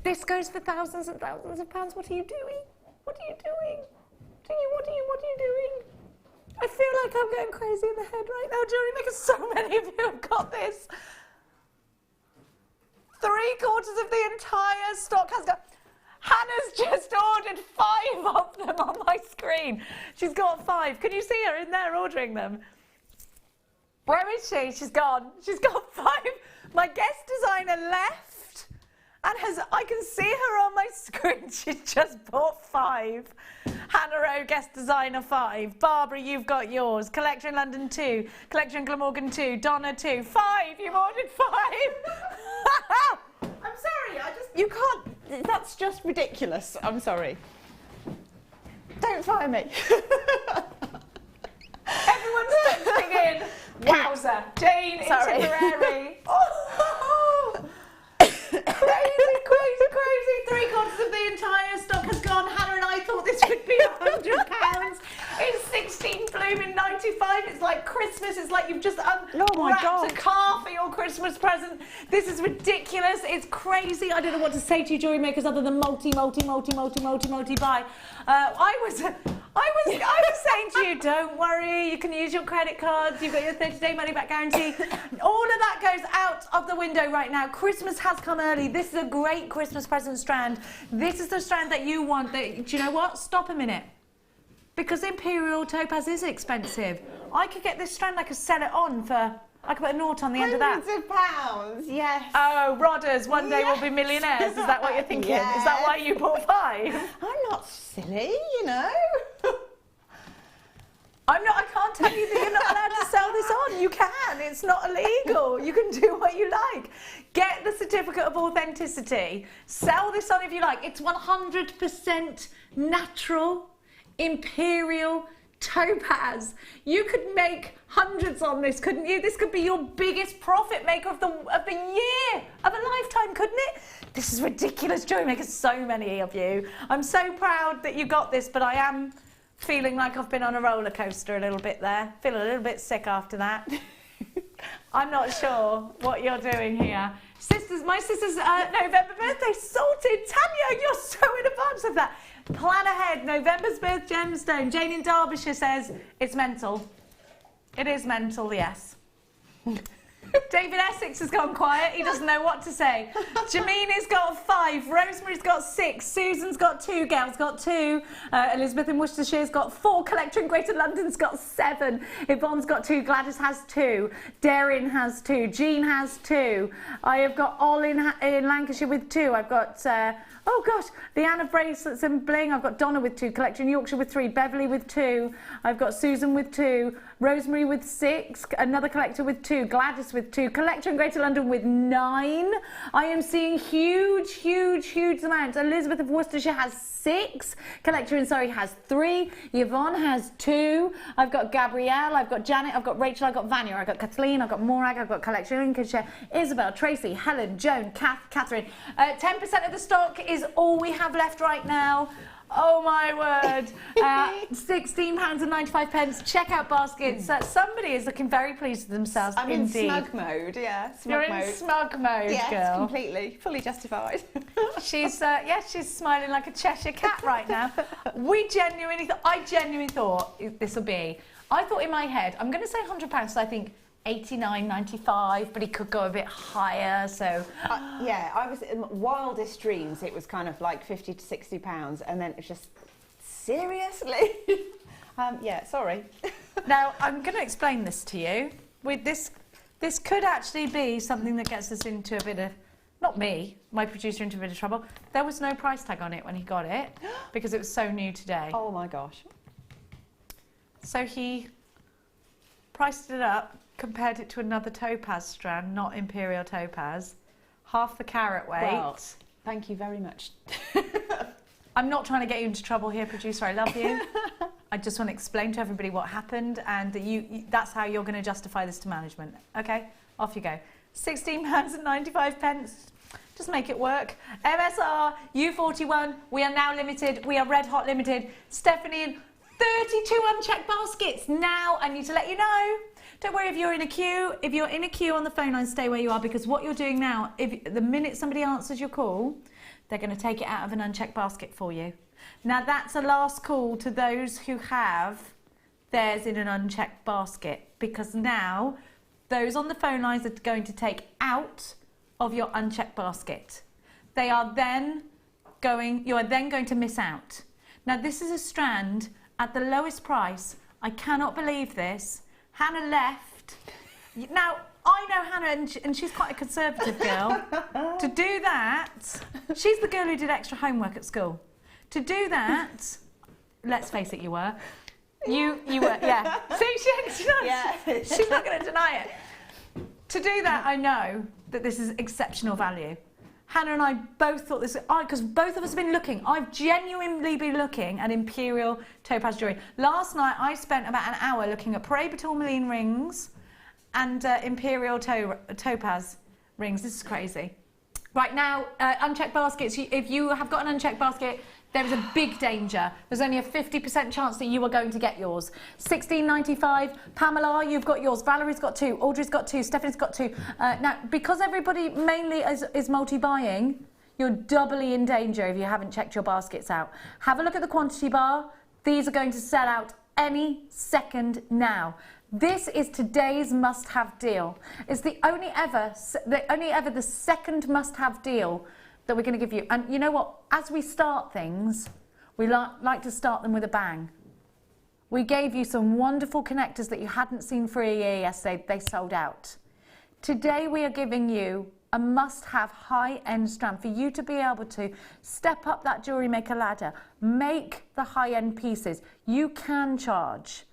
This goes for thousands and thousands of pounds. What are you doing? What are you doing? What are you doing? I feel like I'm going crazy in the head right now, jewellery makers. So many of you have got this. 3/4 of the entire stock has gone. Hannah's just ordered 5 of them on my screen. She's got 5. Can you see her in there ordering them? Where is she? She's gone. She's got 5. My guest designer left and I can see her on my screen. She's just bought 5. Hannah O, guest designer 5. Barbara, you've got yours. Collector in London 2. Collector in Glamorgan 2. Donna 2. 5. You've ordered 5. I'm sorry. You can't. That's just ridiculous. I'm sorry. Don't fire me. Everyone's texting in. Wowza. Jane in Tipperary. Crazy. 3/4 of the entire stock has gone. Hannah and I thought this would be £100. It's 16 blooming 95. It's like Christmas. It's like you've just unwrapped a car for your Christmas present. This is ridiculous. It's crazy. I don't know what to say to you, jewellery makers, other than multi buy. I was saying to you, don't worry, you can use your credit cards, you've got your 30-day money-back guarantee. All of that goes out of the window right now. Christmas has come early. This is a great Christmas present strand. This is the strand that you want. Do you know what? Stop a minute. Because Imperial Topaz is expensive. I could get this strand, I could sell it on for... I could put a nought on the end of that. Hundreds of pounds, yes. Oh, Rodders, one day we'll be millionaires. Is that what you're thinking? Yes. Is that why you bought 5? I'm not silly, you know. I can't tell you that you're not allowed to sell this on. You can. It's not illegal. You can do what you like. Get the certificate of authenticity. Sell this on if you like. It's 100% natural, imperial topaz. You could make hundreds on this, couldn't you? This could be your biggest profit maker of the year, of a lifetime, couldn't it? This is ridiculous, jewellery makers, so many of you. I'm so proud that you got this, but I am feeling like I've been on a roller coaster a little bit there. Feel a little bit sick after that. I'm not sure what you're doing here. My sister's November birthday sorted. Tanya, you're so in advance of that. Plan ahead. November's birth gemstone. Jane in Derbyshire says it's mental. It is mental, yes. David Essex has gone quiet. He doesn't know what to say. Jameen's got 5. Rosemary's got 6. Susan's got 2. Gail's got 2. Elizabeth in Worcestershire's got 4. Collector in Greater London's got 7. Yvonne's got 2. Gladys has 2. Darren has 2. Jean has 2. I have got Ol in Lancashire with 2. I've got... oh gosh, the Anna bracelets and bling. I've got Donna with 2, Collector in Yorkshire with 3, Beverly with 2. I've got Susan with 2, Rosemary with 6, another collector with 2, Gladys with 2, Collector in Greater London with 9. I am seeing huge amounts. Elizabeth of Worcestershire has 6. Collector in Surrey has 3. Yvonne has 2. I've got Gabrielle, I've got Janet, I've got Rachel, I've got Vanya, I've got Kathleen, I've got Morag, I've got Collector in Lincolnshire, Isabel, Tracy, Helen, Joan, Catherine. 10% of the stock is all we have left right now. Oh my word. £16.95. Checkout baskets. Somebody is looking very pleased with themselves. I'm indeed. in smug mode, yeah. You're in smug mode, yes, girl. Completely. Fully justified. She's she's smiling like a Cheshire cat right now. I genuinely thought this would be. I thought in my head, I'm going to say £100, so I think 89.95, but it could go a bit higher, so yeah, I was in wildest dreams. It was kind of like £50 to £60, and then it's just seriously. Yeah, sorry. Now I'm going to explain this to you. With this could actually be something that gets us into a bit of, not me, my producer, into a bit of trouble. There was no price tag on it when he got it because it was so new today. Oh my gosh. So he priced it up. compared it to another topaz strand, not imperial topaz. Half the carat weight. Well, thank you very much. I'm not trying to get you into trouble here, producer. I love you. I just want to explain to everybody what happened, and that that's how you're going to justify this to management. Okay, off you go. £16.95. Just make it work. MSR U41. We are now limited. We are red hot limited. Stephanie, 32 unchecked baskets. Now I need to let you know. Don't worry if you're in a queue. If you're in a queue on the phone line, stay where you are, because what you're doing now, if the minute somebody answers your call, they're going to take it out of an unchecked basket for you. Now that's a last call to those who have theirs in an unchecked basket, because now those on the phone lines are going to take out of your unchecked basket. You are then going to miss out. Now this is a strand at the lowest price. I cannot believe this. Hannah left. Now, I know Hannah, and she's quite a conservative girl. To do that, she's the girl who did extra homework at school. To do that, let's face it, you were. You were, yeah. See, she's not going to deny it. To do that, I know that this is exceptional value. Hannah and I both thought this, because both of us have been looking. I've genuinely been looking at imperial topaz jewellery. Last night, I spent about an hour looking at Parade tourmaline rings and imperial topaz rings. This is crazy. Right now, unchecked baskets, if you have got an unchecked basket, there is a big danger. There's only a 50% chance that you are going to get yours. £16.95. Pamela, you've got yours. Valerie's got 2. Audrey's got 2. Stephanie's got 2. Now, because everybody mainly is multi-buying, you're doubly in danger if you haven't checked your baskets out. Have a look at the quantity bar. These are going to sell out any second now. This is today's must-have deal. It's the only ever the second must-have deal that we're going to give you. And you know what? As we start things, we like to start them with a bang. We gave you some wonderful connectors that you hadn't seen for a year yesterday. They sold out. Today we are giving you a must-have high-end strand for you to be able to step up that Jewellery Maker ladder, make the high-end pieces. You can charge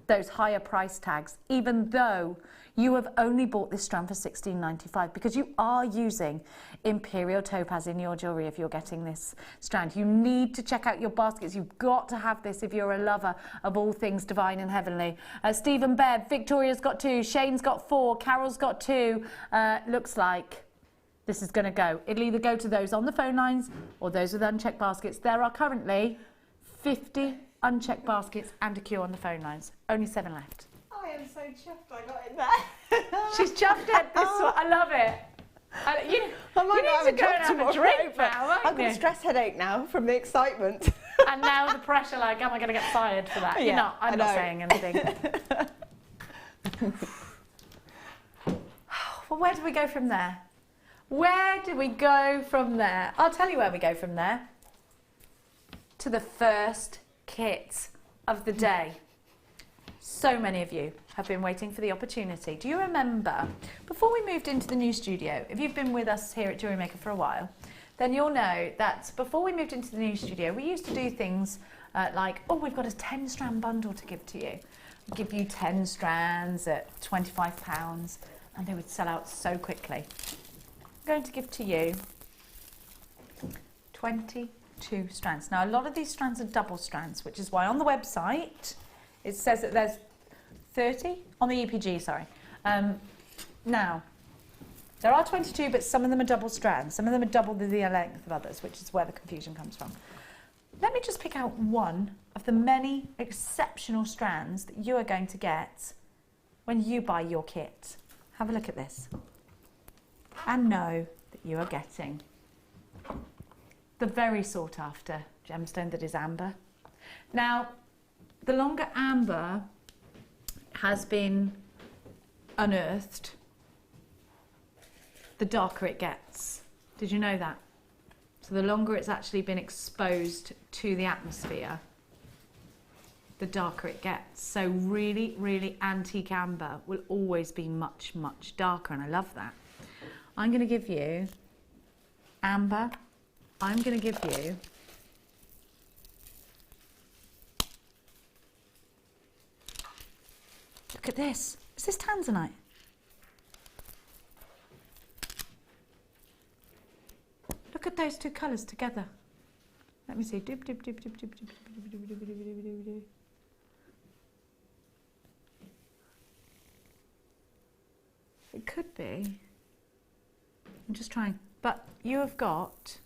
those higher price tags, even though you have only bought this strand for £16.95, because you are using imperial topaz in your jewellery if you're getting this strand. You need to check out your baskets. You've got to have this if you're a lover of all things divine and heavenly. Stephen Bev, Victoria's got 2, Shane's got 4, Carol's got 2. Looks like this is going to go. It'll either go to those on the phone lines or those with unchecked baskets. There are currently 50 unchecked baskets and a queue on the phone lines. Only 7 left. I am so chuffed I got in there. She's chuffed at this one. I love it. I might not have a job tomorrow. I've got a stress headache now from the excitement. And now the pressure, like, am I going to get fired for that? Yeah, You're not. I'm not saying anything. Well, where do we go from there? Where do we go from there? I'll tell you where we go from there. To the first kit of the day. So many of you have been waiting for the opportunity. Do you remember, before we moved into the new studio, if you've been with us here at Jewellery Maker for a while, then you'll know that before we moved into the new studio, we used to do things like, oh, we've got a 10 strand bundle to give to you. We'll give you 10 strands at £25, and they would sell out so quickly. I'm going to give to you 22 strands. Now, a lot of these strands are double strands, which is why on the website it says that there's 30 on the EPG, sorry. Now, there are 22, but some of them are double strands. Some of them are double the length of others, which is where the confusion comes from. Let me just pick out one of the many exceptional strands that you are going to get when you buy your kit. Have a look at this and know that you are getting the very sought after gemstone that is amber. Now, the longer amber has been unearthed, the darker it gets. Did you know that? So the longer it's actually been exposed to the atmosphere, the darker it gets. So really, really antique amber will always be much, much darker, and I love that. I'm going to give you amber. I'm going to give you look at this. Is this tanzanite? Look at those two colours together. Let me see. Dip, dip, dip, dip, dip, dip, dip, dip, dip, dip, dip, dip, dip. It could be. I'm just trying. But you have got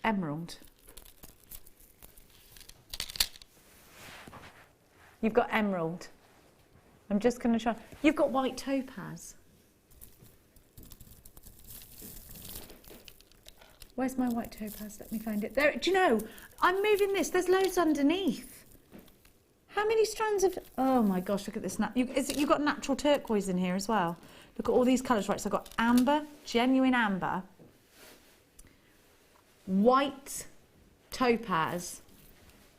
emerald. You've got emerald. I'm just going to try. You've got white topaz. Where's my white topaz? Let me find it. There. Do you know, I'm moving this. There's loads underneath. How many strands of... Oh my gosh, look at this. You've got natural turquoise in here as well. Look at all these colours. Right, so I've got amber, genuine amber, white topaz.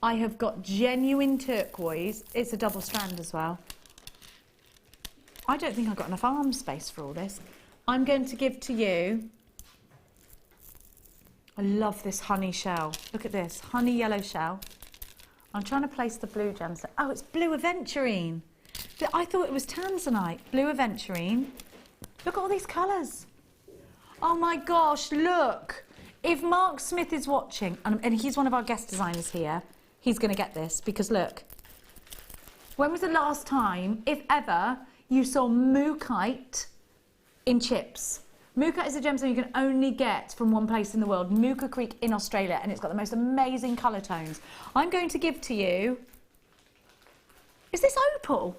I have got genuine turquoise. It's a double strand as well. I don't think I've got enough arm space for all this. I'm going to give to you... I love this honey shell. Look at this, honey yellow shell. I'm trying to place the blue gemstone. Oh, it's blue aventurine. I thought it was tanzanite. Blue aventurine. Look at all these colours. Oh my gosh, look. If Mark Smith is watching, and he's one of our guest designers here, he's going to get this because look. When was the last time, if ever, you saw mookaite in chips? Mookaite is a gemstone you can only get from one place in the world, Mooka Creek in Australia, and it's got the most amazing colour tones. I'm going to give to you... Is this opal?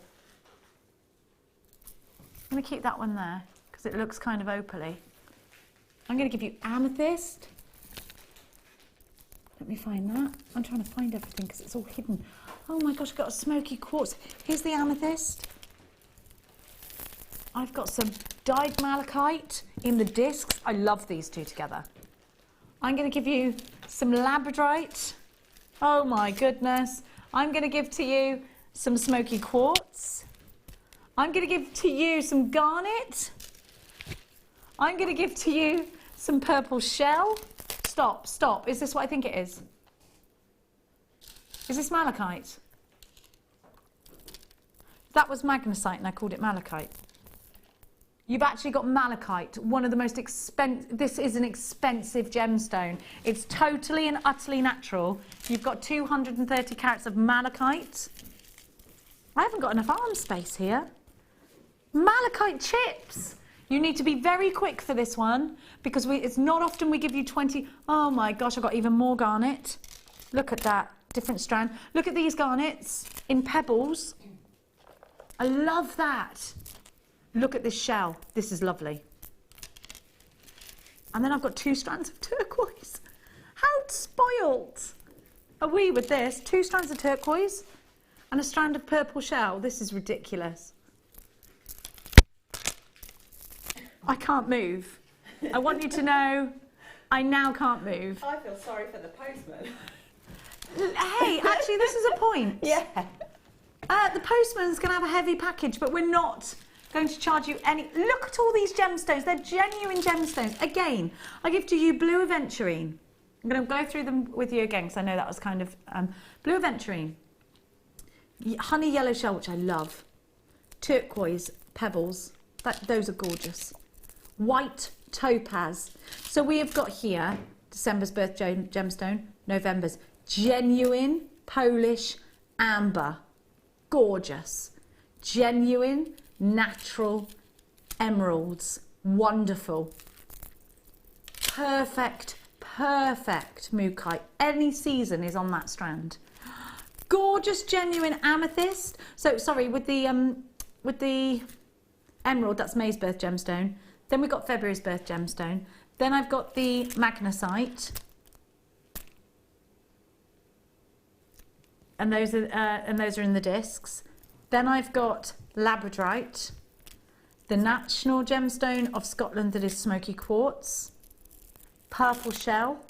I'm going to keep that one there because it looks kind of opally. I'm going to give you amethyst. Let me find that. I'm trying to find everything because it's all hidden. Oh my gosh, I've got a smoky quartz. Here's the amethyst. I've got some dyed malachite in the discs. I love these two together. I'm going to give you some labradorite. Oh my goodness. I'm going to give to you some smoky quartz. I'm going to give to you some garnet. I'm going to give to you some purple shell. Stop, stop. Is this what I think it is? Is this malachite? That was magnesite and I called it malachite. You've actually got malachite, one of the most expensive, this is an expensive gemstone. It's totally and utterly natural. You've got 230 carats of malachite. I haven't got enough arm space here. Malachite chips. You need to be very quick for this one because it's not often we give you 20. Oh my gosh, I've got even more garnet. Look at that, different strand. Look at these garnets in pebbles. I love that. Look at this shell. This is lovely. And then I've got 2 strands of turquoise. How spoilt are we with this? 2 strands of turquoise and a strand of purple shell. This is ridiculous. I can't move. I want you to know I now can't move. I feel sorry for the postman. Hey, actually, this is a point. Yeah. The postman's going to have a heavy package, but we're not going to charge you any... Look at all these gemstones. They're genuine gemstones. Again, I give to you blue aventurine. I'm going to go through them with you again because I know that was kind of... blue aventurine. Honey yellow shell, which I love. Turquoise pebbles. Those are gorgeous. White topaz. So we have got here December's birth gemstone, November's genuine Polish amber. Gorgeous. Genuine natural emeralds. Wonderful. Perfect, perfect mookaite. Any season is on that strand. Gorgeous genuine amethyst. So sorry, with the emerald, that's May's birth gemstone. Then we've got February's birth gemstone. Then I've got the magnesite. And those are in the discs. Then I've got labradorite, the national gemstone of Scotland that is smoky quartz, purple shell.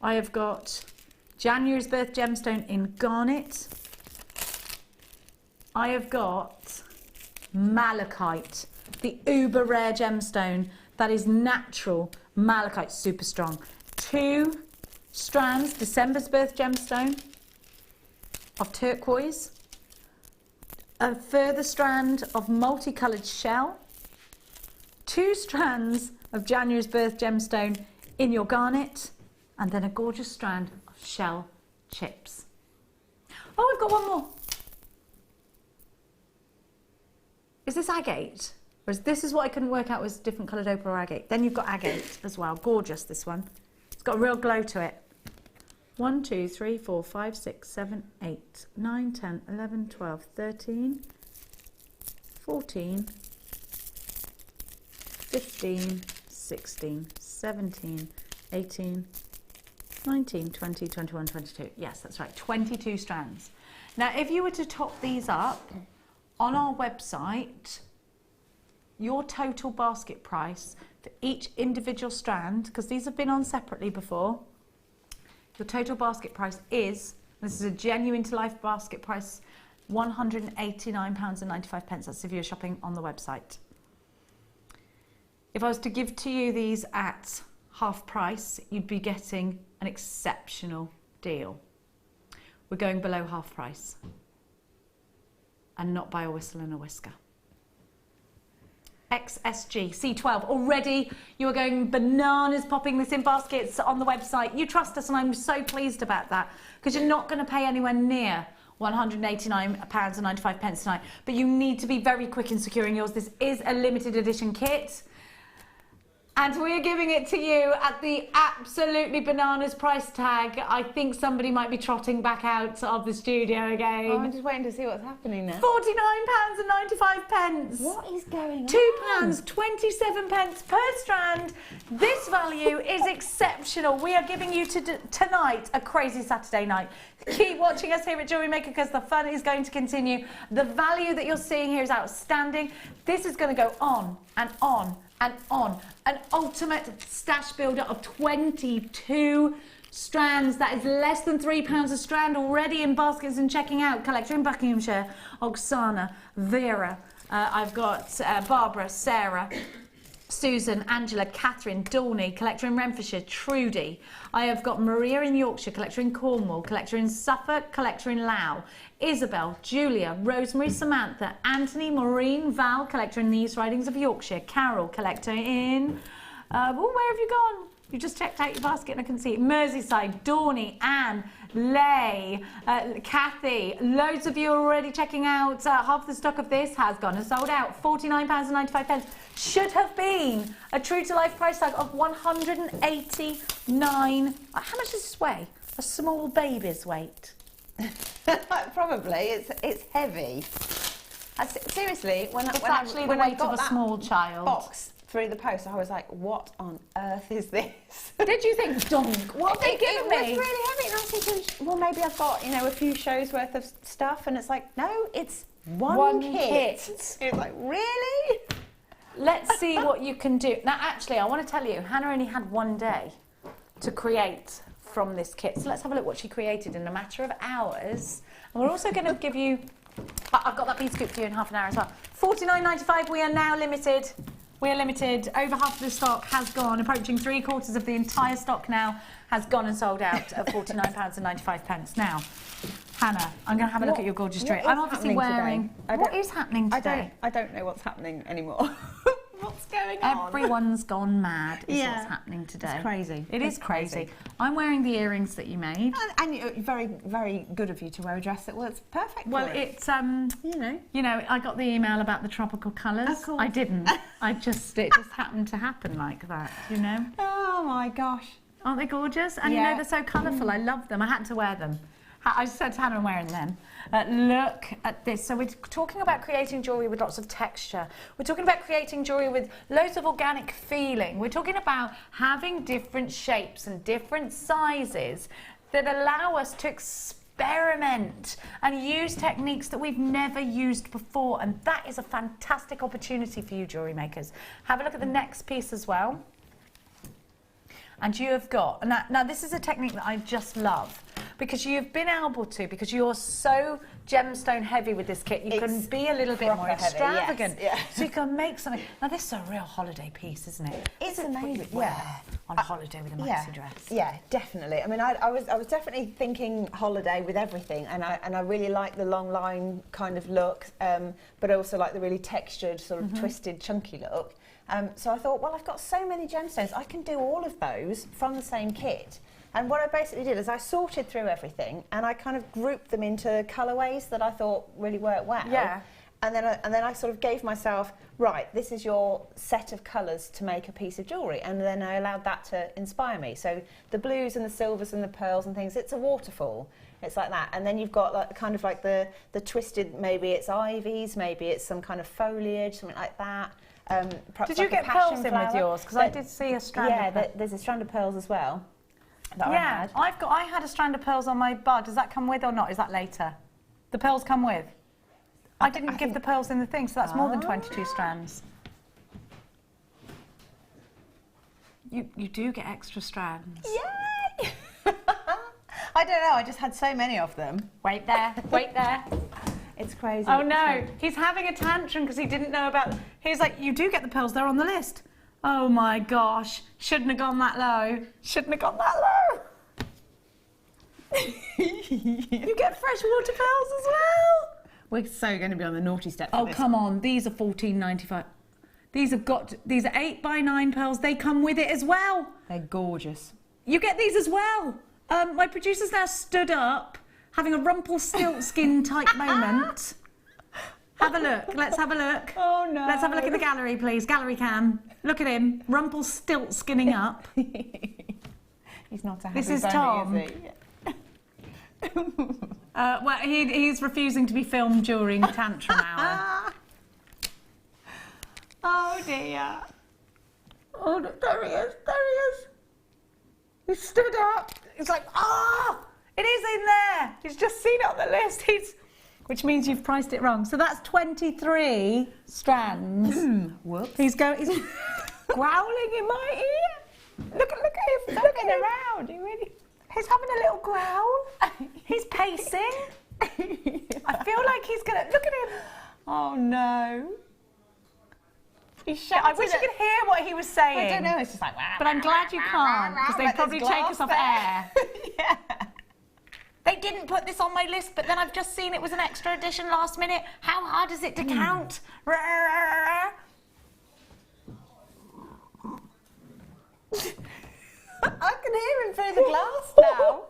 I have got January's birth gemstone in garnet. I have got malachite, the uber rare gemstone that is natural malachite, super strong. 2 strands, December's birth gemstone. of turquoise, a further strand of multicoloured shell, 2 strands of January's birth gemstone in your garnet, and then a gorgeous strand of shell chips. Oh, I've got one more. Is this agate? Or is this what I couldn't work out was different coloured opal or agate? Then you've got agate as well. Gorgeous, this one. It's got a real glow to it. 1, 2, 3, 4, 5, 6, 7, 8, 9, 10, 11, 12, 13, 14, 15, 16, 17, 18, 19, 20, 21, 22. Yes, that's right, 22 strands. Now, if you were to top these up on our website, your total basket price for each individual strand, because these have been on separately before, your total basket price is, this is a genuine to life basket price, £189.95. That's if you're shopping on the website. If I was to give to you these at half price, you'd be getting an exceptional deal. We're going below half price, and not by a whistle and a whisker. XSG C12. Already you are going bananas popping this in baskets on the website. You trust us, and I'm so pleased about that, because you're not going to pay anywhere near £189.95 tonight, but you need to be very quick in securing yours. This is a limited edition kit, and we're giving it to you at the absolutely bananas price tag. I think somebody might be trotting back out of the studio again. Oh, I'm just waiting to see what's happening now. £49.95. What is going on? £2.27 per strand. This value is exceptional. We are giving you tonight a crazy Saturday night. Keep watching us here at Jewellery Maker, because the fun is going to continue. The value that you're seeing here is outstanding. This is going to go on and on and on. An ultimate stash builder of 22 strands. That is less than £3 a strand already in baskets and checking out. Collector in Buckinghamshire, Oksana, Vera, I've got Barbara, Sarah, Susan, Angela, Catherine, Dorney, collector in Renfrewshire, Trudy. I have got Maria in Yorkshire, collector in Cornwall, collector in Suffolk, collector in Louth, Isabel, Julia, Rosemary, Samantha, Anthony, Maureen, Val, collector in the East Ridings of Yorkshire, Carol, collector in... where have you gone? You just checked out your basket and I can see it. Merseyside, Dorney, Anne, Lay, Kathy. Loads of you are already checking out. Half the stock of this has gone and sold out. £49.95. Should have been a true to life price tag of £189. How much does this weigh? A small baby's weight. Probably. It's heavy. Seriously, when I got a small child box through the post, I was like, what on earth is this? Did you think, donk, what have they given me? It was really heavy, and I was thinking, well, maybe I've got, a few shows worth of stuff, and it's like, no, it's one kit. It's like, really? Let's see what you can do. Now, actually, I want to tell you, Hannah only had one day to create from this kit. So let's have a look what she created in a matter of hours. And we're also going to give you, I've got that bead scoop for you in half an hour as well. £49.95, we are now limited. We are limited. Over half of the stock has gone. Approaching 3/4 of the entire stock now has gone and sold out at £49.95. Now, Hannah, I'm going to have a look at your gorgeous dress. I'm obviously wearing... What is happening today? I don't know what's happening anymore. What's going on? Everyone's gone mad is what's happening today. It's crazy. It is crazy. I'm wearing the earrings that you made. And very, very good of you to wear a dress that works perfect. Well, it's I got the email about the tropical colours. I didn't. It just happened to happen like that, Oh my gosh. Aren't they gorgeous? And they're so colourful. I love them. I had to wear them. I said to Hannah, I'm wearing them. Look at this. So we're talking about creating jewellery with lots of texture. We're talking about creating jewellery with loads of organic feeling. We're talking about having different shapes and different sizes that allow us to experiment and use techniques that we've never used before. And that is a fantastic opportunity for you, jewellery makers. Have a look at the next piece as well. And you have got, now this is a technique that I just love, because you've been able to, because you're so gemstone heavy with this kit. You can be a little bit more extravagant. Yes, yeah. So you can make something. Now this is a real holiday piece, isn't it? It's amazing. On holiday with a maxi dress. Yeah, definitely. I mean, I was definitely thinking holiday with everything, and I really like the long line kind of look, but I also like the really textured, sort of twisted, chunky look. So I thought, well, I've got so many gemstones, I can do all of those from the same kit. And what I basically did is I sorted through everything, and I kind of grouped them into colourways that I thought really worked well. Yeah. And then I sort of gave myself, right, this is your set of colours to make a piece of jewellery, and then I allowed that to inspire me. So the blues and the silvers and the pearls and things, it's a waterfall. It's like that. And then you've got like kind of like the twisted, maybe it's ivies, maybe it's some kind of foliage, something like that. Did you get pearls in with yours? Because I did see a strand of pearls. There's a strand of pearls as well. Yeah, I had a strand of pearls on my bar. Does that come with or not? Is that later? The pearls come with? I didn't give the pearls in the thing, so that's more than 22 strands. You do get extra strands. Yay! I don't know, I just had so many of them. Wait there, wait there. It's crazy. Oh no, he's having a tantrum because he didn't know about... He's like, you do get the pearls, they're on the list. Oh my gosh, shouldn't have gone that low. Shouldn't have gone that low. You get freshwater pearls as well. We're so going to be on the naughty step. Oh, come on, these are $14.95. These are 8x9 pearls, they come with it as well. They're gorgeous. You get these as well. My producer's now stood up, having a Rumpelstiltskin type moment. Have a look. Let's have a look. Oh no. Let's have a look in the gallery, please. Gallery cam. Look at him. Rumpelstiltskinning up. He's not a happy This is bunny, Tom. is he? Well, he's refusing to be filmed during tantrum hour. Oh dear. Oh, there he is. There he is. He stood up. He's like, it is in there. He's just seen it on the list. Which means you've priced it wrong. So that's 23 strands. Whoops. He's growling in my ear. Look at him. Look at him around. He's having a little growl. He's pacing. I feel like he's gonna look at him. Oh no. I wish you could hear what he was saying. I don't know. It's just like. But I'm glad you can't because they'd probably take us off air. Yeah. They didn't put this on my list, but then I've just seen it was an extra edition last minute. How hard is it to count? I can hear him through the glass now.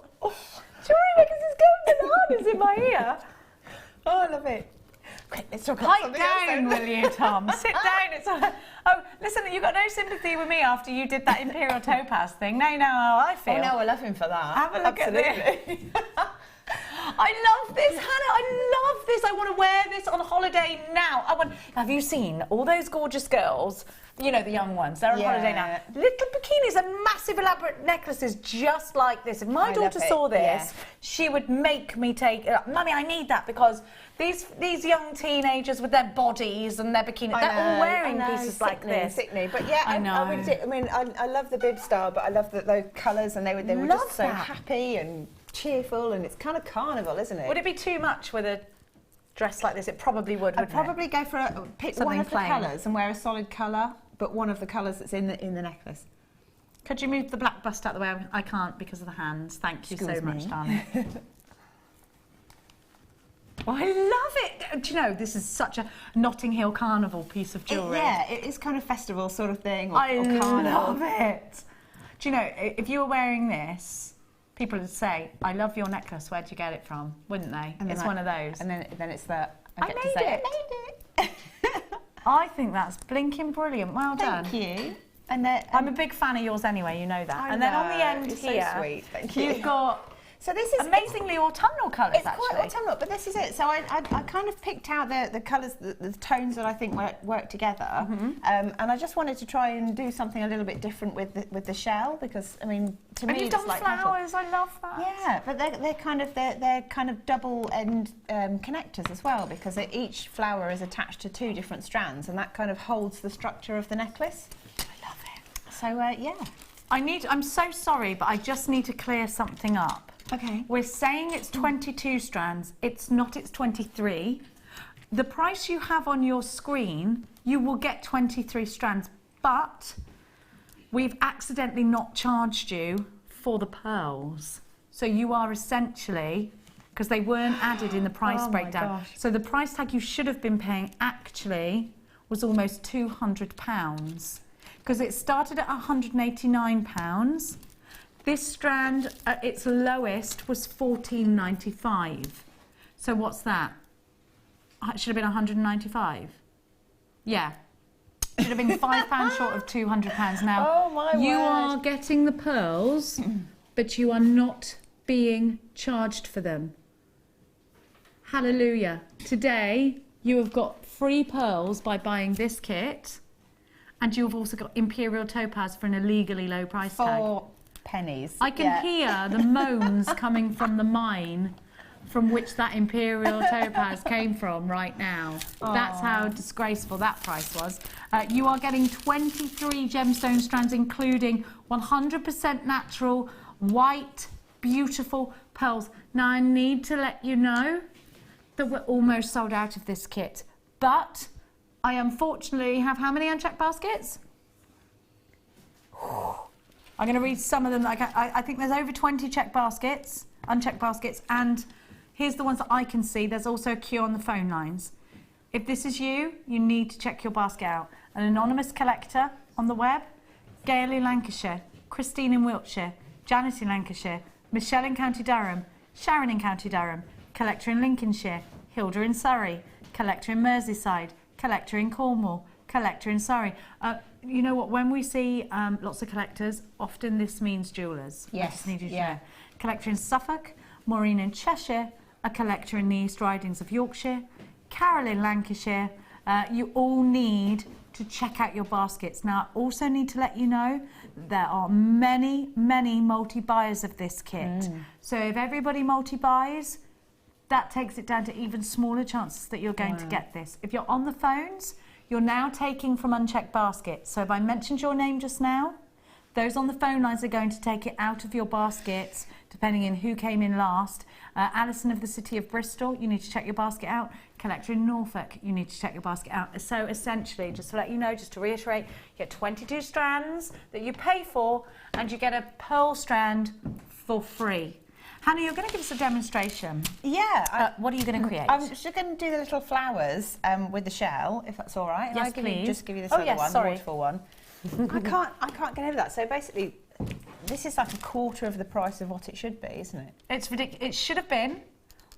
Jewellery Makers is going bananas in my ear. Oh, I love it. Quick, let's talk about Pipe something else down, then. will you, Tom? Sit down. It's all... Oh, listen, you got no sympathy with me after you did that Imperial Topaz thing. Now you know how I feel. Oh no, I love him for that. Have a look at this. I love this, Hannah. I love this. I want to wear this on holiday now. Have you seen all those gorgeous girls? You know, the young ones. They're on holiday now. Little bikinis and massive elaborate necklaces just like this. If my daughter saw this, she would make me take... Mummy, I need that because these young teenagers with their bodies and their bikinis, they're all wearing pieces like this. Sickening. But yeah, I mean, I love the bib style, but I love those colours, and they were just so happy and cheerful, and it's kind of carnival, isn't it? Would it be too much with a dress like this? It probably would, wouldn't I'd probably go for pick one of the plain. colours and wear a solid colour, but one of the colours that's in the necklace. Could you move the black bust out the way? I can't because of the hands. Thank you so much, darling. Well, I love it. Do you know, this is such a Notting Hill Carnival piece of jewellery. It is kind of festival sort of thing, or I carnival. love it. Do you know, if you were wearing this, people would say, I love your necklace, where'd you get it from? Wouldn't they? And it's one of those. And then it's the... I made it. I think that's blinking brilliant. Well done. Thank you. And I'm a big fan of yours anyway, you know that. I then know, on the end it's here, so sweet. Thank you. You've got so this is amazingly autumnal colours. It's quite autumnal, but this is it. So I kind of picked out the colours, the tones that I think work together, and I just wanted to try and do something a little bit different with the shell, because I mean, to me, you've done like flowers. I love that. Yeah, but they're kind of double end connectors as well, because each flower is attached to two different strands, and that kind of holds the structure of the necklace. I love it. So yeah. I'm so sorry, but I just need to clear something up. Okay. We're saying it's 22 strands. It's not, it's 23. The price you have on your screen, you will get 23 strands, but we've accidentally not charged you for the pearls. So you are essentially, because they weren't added in the price breakdown. So the price tag you should have been paying actually was almost £200, because it started at £189. This strand at its lowest was £14.95. So what's that? It should have been £195. Yeah. Should have been £5 short of £200. Now, you are getting the pearls, but you are not being charged for them. Hallelujah. Today, you have got free pearls by buying this kit, and you've also got Imperial Topaz for an illegally low price tag. 4 pennies. I can hear the moans coming from the mine from which that Imperial Topaz came from right now. That's how disgraceful that price was. You are getting 23 gemstone strands, including 100% natural, white, beautiful pearls. Now, I need to let you know that we're almost sold out of this kit, but I unfortunately have how many unchecked baskets? I'm going to read some of them. I think there's over 20 unchecked baskets, and here's the ones that I can see. There's also a queue on the phone lines. If this is you, you need to check your basket out. An anonymous collector on the web, Gail in Lancashire, Christine in Wiltshire, Janet in Lancashire, Michelle in County Durham, Sharon in County Durham, collector in Lincolnshire, Hilda in Surrey, collector in Merseyside, collector in Cornwall, collector in Surrey. You know what, when we see lots of collectors, often this means jewellers. Yes, I just need you to know. Collector in Suffolk, Maureen in Cheshire, a collector in the East Ridings of Yorkshire, Carol in Lancashire. You all need to check out your baskets. Now, I also need to let you know there are many, many multi-buyers of this kit. So if everybody multi-buys, that takes it down to even smaller chances that you're going to get this. If you're on the phones, you're now taking from unchecked baskets. So if I mentioned your name just now, those on the phone lines are going to take it out of your baskets, depending on who came in last. Alison of the City of Bristol, you need to check your basket out. Collector in Norfolk, you need to check your basket out. So essentially, just to let you know, just to reiterate, you get 22 strands that you pay for, and you get a pearl strand for free. Hannah, you're going to give us a demonstration. Yeah. What are you going to create? I'm just going to do the little flowers with the shell, if that's all right. Yes, please. Just give you this other one, the waterfall one. I can't get over that. So basically, this is like a quarter of the price of what it should be, isn't it? It's ridiculous. It should have been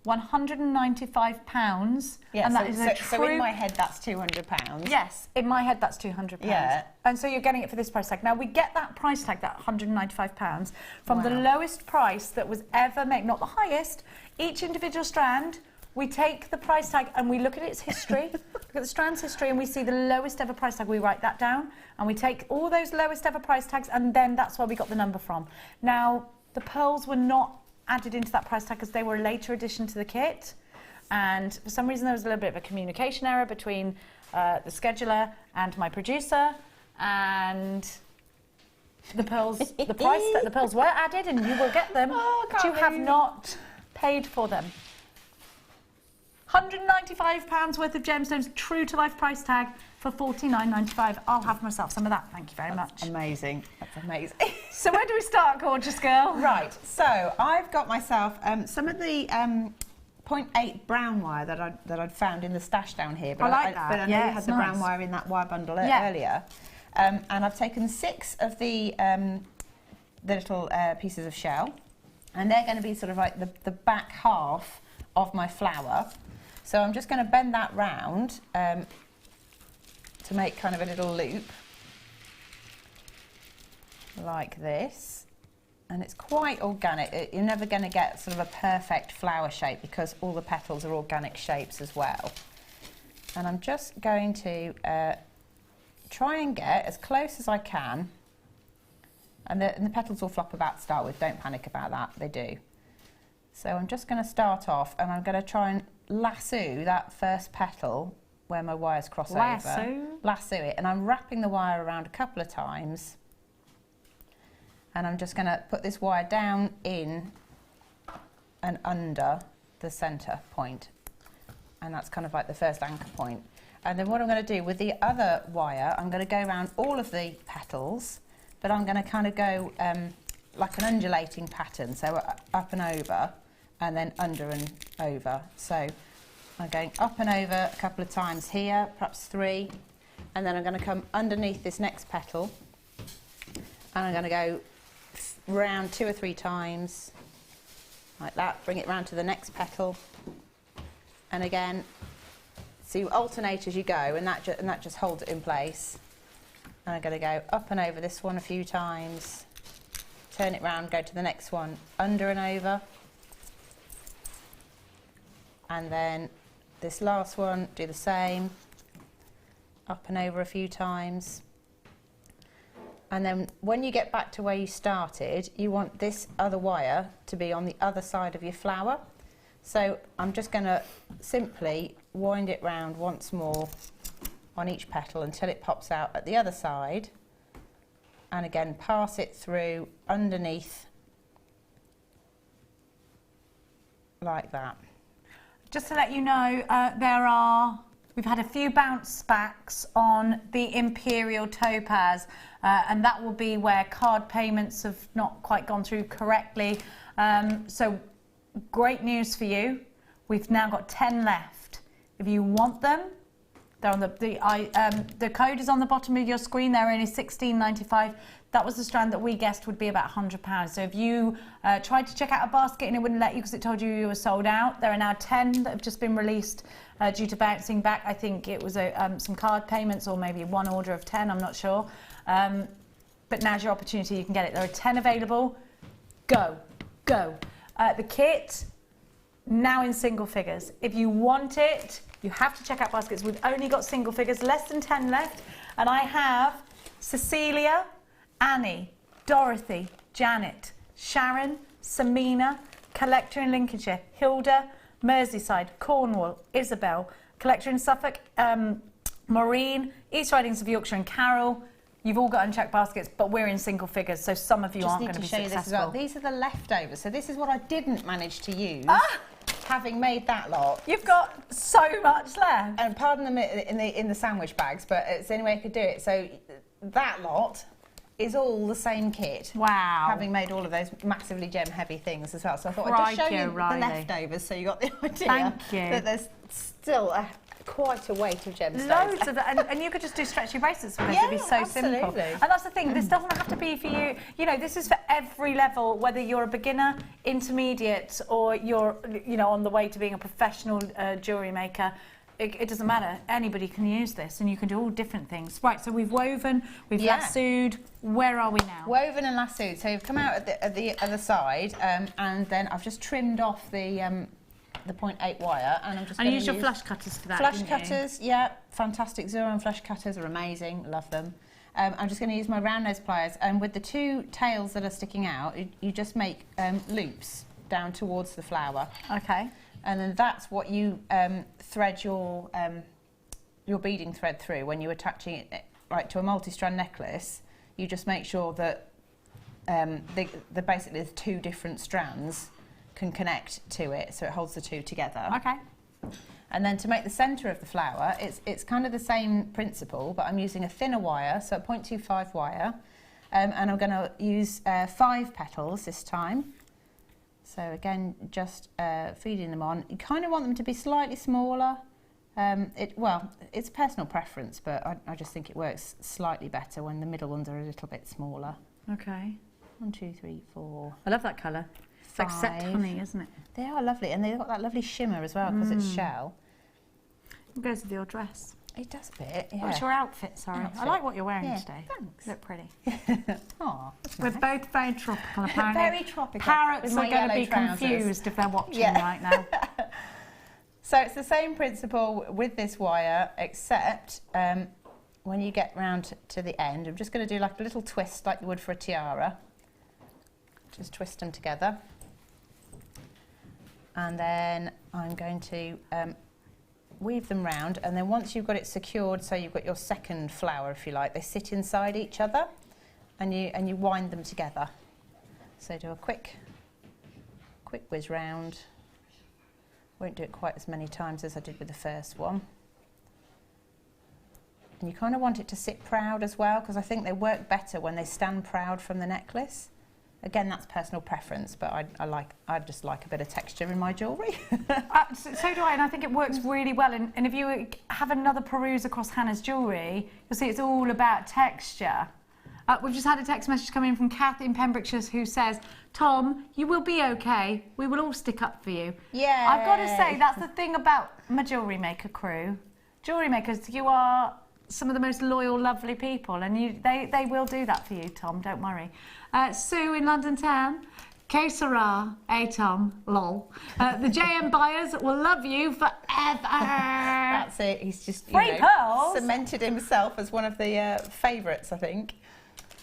£195. Yeah, and that is a true... so in my head, that's £200. Yes, in my head, that's £200. Yeah. And so you're getting it for this price tag. Now, we get that price tag, that £195, from the lowest price that was ever made, not the highest. Each individual strand, we take the price tag and we look at its history, look at the strand's history, and we see the lowest ever price tag. We write that down, and we take all those lowest ever price tags, and then that's where we got the number from. Now, the pearls were not added into that price tag because they were a later addition to the kit, and for some reason there was a little bit of a communication error between the scheduler and my producer, and the pearls the pearls were added, and you will get them, but you have not paid for them. £195 worth of gemstones, true to life price tag for £49.95. I'll have myself some of that, thank you very much. Amazing, that's amazing. So where do we start, gorgeous girl? Right, so I've got myself some of the 0.8 brown wire that I'd found in the stash down here. But I like that. But I know you had the brown wire in that wire bundle earlier. And I've taken 6 of the little pieces of shell, and they're going to be sort of like the back half of my flower. So I'm just going to bend that round to make kind of a little loop like this, and it's quite organic. You're never going to get sort of a perfect flower shape because all the petals are organic shapes as well. And I'm just going to try and get as close as I can, and the petals will flop about to start with, don't panic about that, they do. So I'm just going to start off, and I'm going to try and lasso that first petal where my wires cross over. Lasso it, and I'm wrapping the wire around a couple of times, and I'm just going to put this wire down in and under the centre point, and that's kind of like the first anchor point. And then what I'm going to do with the other wire, I'm going to go around all of the petals, but I'm going to kind of go like an undulating pattern, so up and over, and then under and over. So I'm going up and over a couple of times here, perhaps 3, and then I'm going to come underneath this next petal, and I'm going to go round 2 or 3 times, like that, bring it round to the next petal, and again, so you alternate as you go, and that just holds it in place. And I'm going to go up and over this one a few times, turn it round, go to the next one, under and over, and then this last one, do the same, up and over a few times. And then when you get back to where you started, you want this other wire to be on the other side of your flower. So I'm just going to simply wind it round once more on each petal until it pops out at the other side, and again pass it through underneath like that. Just to let you know, we've had a few bounce backs on the Imperial Topaz, and that will be where card payments have not quite gone through correctly. So great news for you. We've now got 10 left. If you want them, they're on the code is on the bottom of your screen. They're only £16.95. That was the strand that we guessed would be about £100. So if you tried to check out a basket and it wouldn't let you because it told you you were sold out, there are now 10 that have just been released due to bouncing back. I think it was some card payments or maybe one order of 10, I'm not sure. But now's your opportunity, you can get it. There are 10 available. Go. The kit, now in single figures. If you want it, you have to check out baskets. We've only got single figures, less than 10 left. And I have Cecilia, Annie, Dorothy, Janet, Sharon, Samina, collector in Lincolnshire, Hilda, Merseyside, Cornwall, Isabel, collector in Suffolk, Maureen, East Ridings of Yorkshire and Carol. You've all got unchecked baskets, but we're in single figures, so some of you aren't going to be successful. This as well. These are the leftovers, so this is what I didn't manage to use, having made that lot. You've got so much left. And pardon them in the sandwich bags, but it's the only way I could do it. So that lot is all the same kit. Wow. Having made all of those massively gem-heavy things as well. So I thought I'd just show you the leftovers so you got the idea that there's still quite a weight of gemstones. Loads of it, and you could just do stretchy bracelets with this. It'd be so simple. And that's the thing, this doesn't have to be for you. You know, this is for every level, whether you're a beginner, intermediate, or you're, you know, on the way to being a professional jewellery maker. It doesn't matter. Anybody can use this, and you can do all different things. Right, so we've woven, we've lassoed. Where are we now? Woven and lassoed. So you've come out at the other side, and then I've just trimmed off the 0.8 wire, and I'm just going to use your flush cutters for that. Flush cutters, yeah, fantastic. Zuron flush cutters are amazing, love them. I'm just going to use my round nose pliers, and with the 2 tails that are sticking out, you just make loops down towards the flower. Okay. And then that's what you thread your beading thread through when you're attaching it right to a multi-strand necklace. You just make sure that basically the 2 different strands can connect to it, so it holds the 2 together. Okay. And then to make the centre of the flower, it's kind of the same principle, but I'm using a thinner wire, so a 0.25 wire, and I'm going to use 5 petals this time. So again, just feeding them on. You kind of want them to be slightly smaller. It's personal preference, but I just think it works slightly better when the middle ones are a little bit smaller. Okay. 1, 2, 3, 4. I love that colour. It's like set honey, isn't it? They are lovely, and they've got that lovely shimmer as well because it's shell. It goes with your dress. It does a bit, yeah. What's your outfit, sorry? I like what you're wearing today. Thanks. You look pretty. Aw, We're both very tropical, apparently. Very tropical. Parrots are going to be confused if they're watching right now. So it's the same principle with this wire, except when you get round to the end, I'm just going to do like a little twist like you would for a tiara. Just twist them together. And then I'm going to weave them round, and then once you've got it secured, so you've got your second flower, if you like, they sit inside each other, and you wind them together. So do a quick quick whiz round. Won't do it quite as many times as I did with the first one. And you kind of want it to sit proud as well, because I think they work better when they stand proud from the necklace. Again, that's personal preference, but I just like a bit of texture in my jewellery. So do I, and I think it works really well. And if you have another peruse across Hannah's jewellery, you'll see it's all about texture. We've just had a text message come in from Kathy in Pembrokeshire who says, Tom, you will be okay. We will all stick up for you. Yeah. I've got to say, that's the thing about my Jewellery Maker crew. Jewellery Makers, you are some of the most loyal, lovely people, and they will do that for you, Tom, don't worry. Sue in London Town, que sera, Tom, lol. The JM buyers will love you forever. That's it, he's just cemented himself as one of the favourites, I think.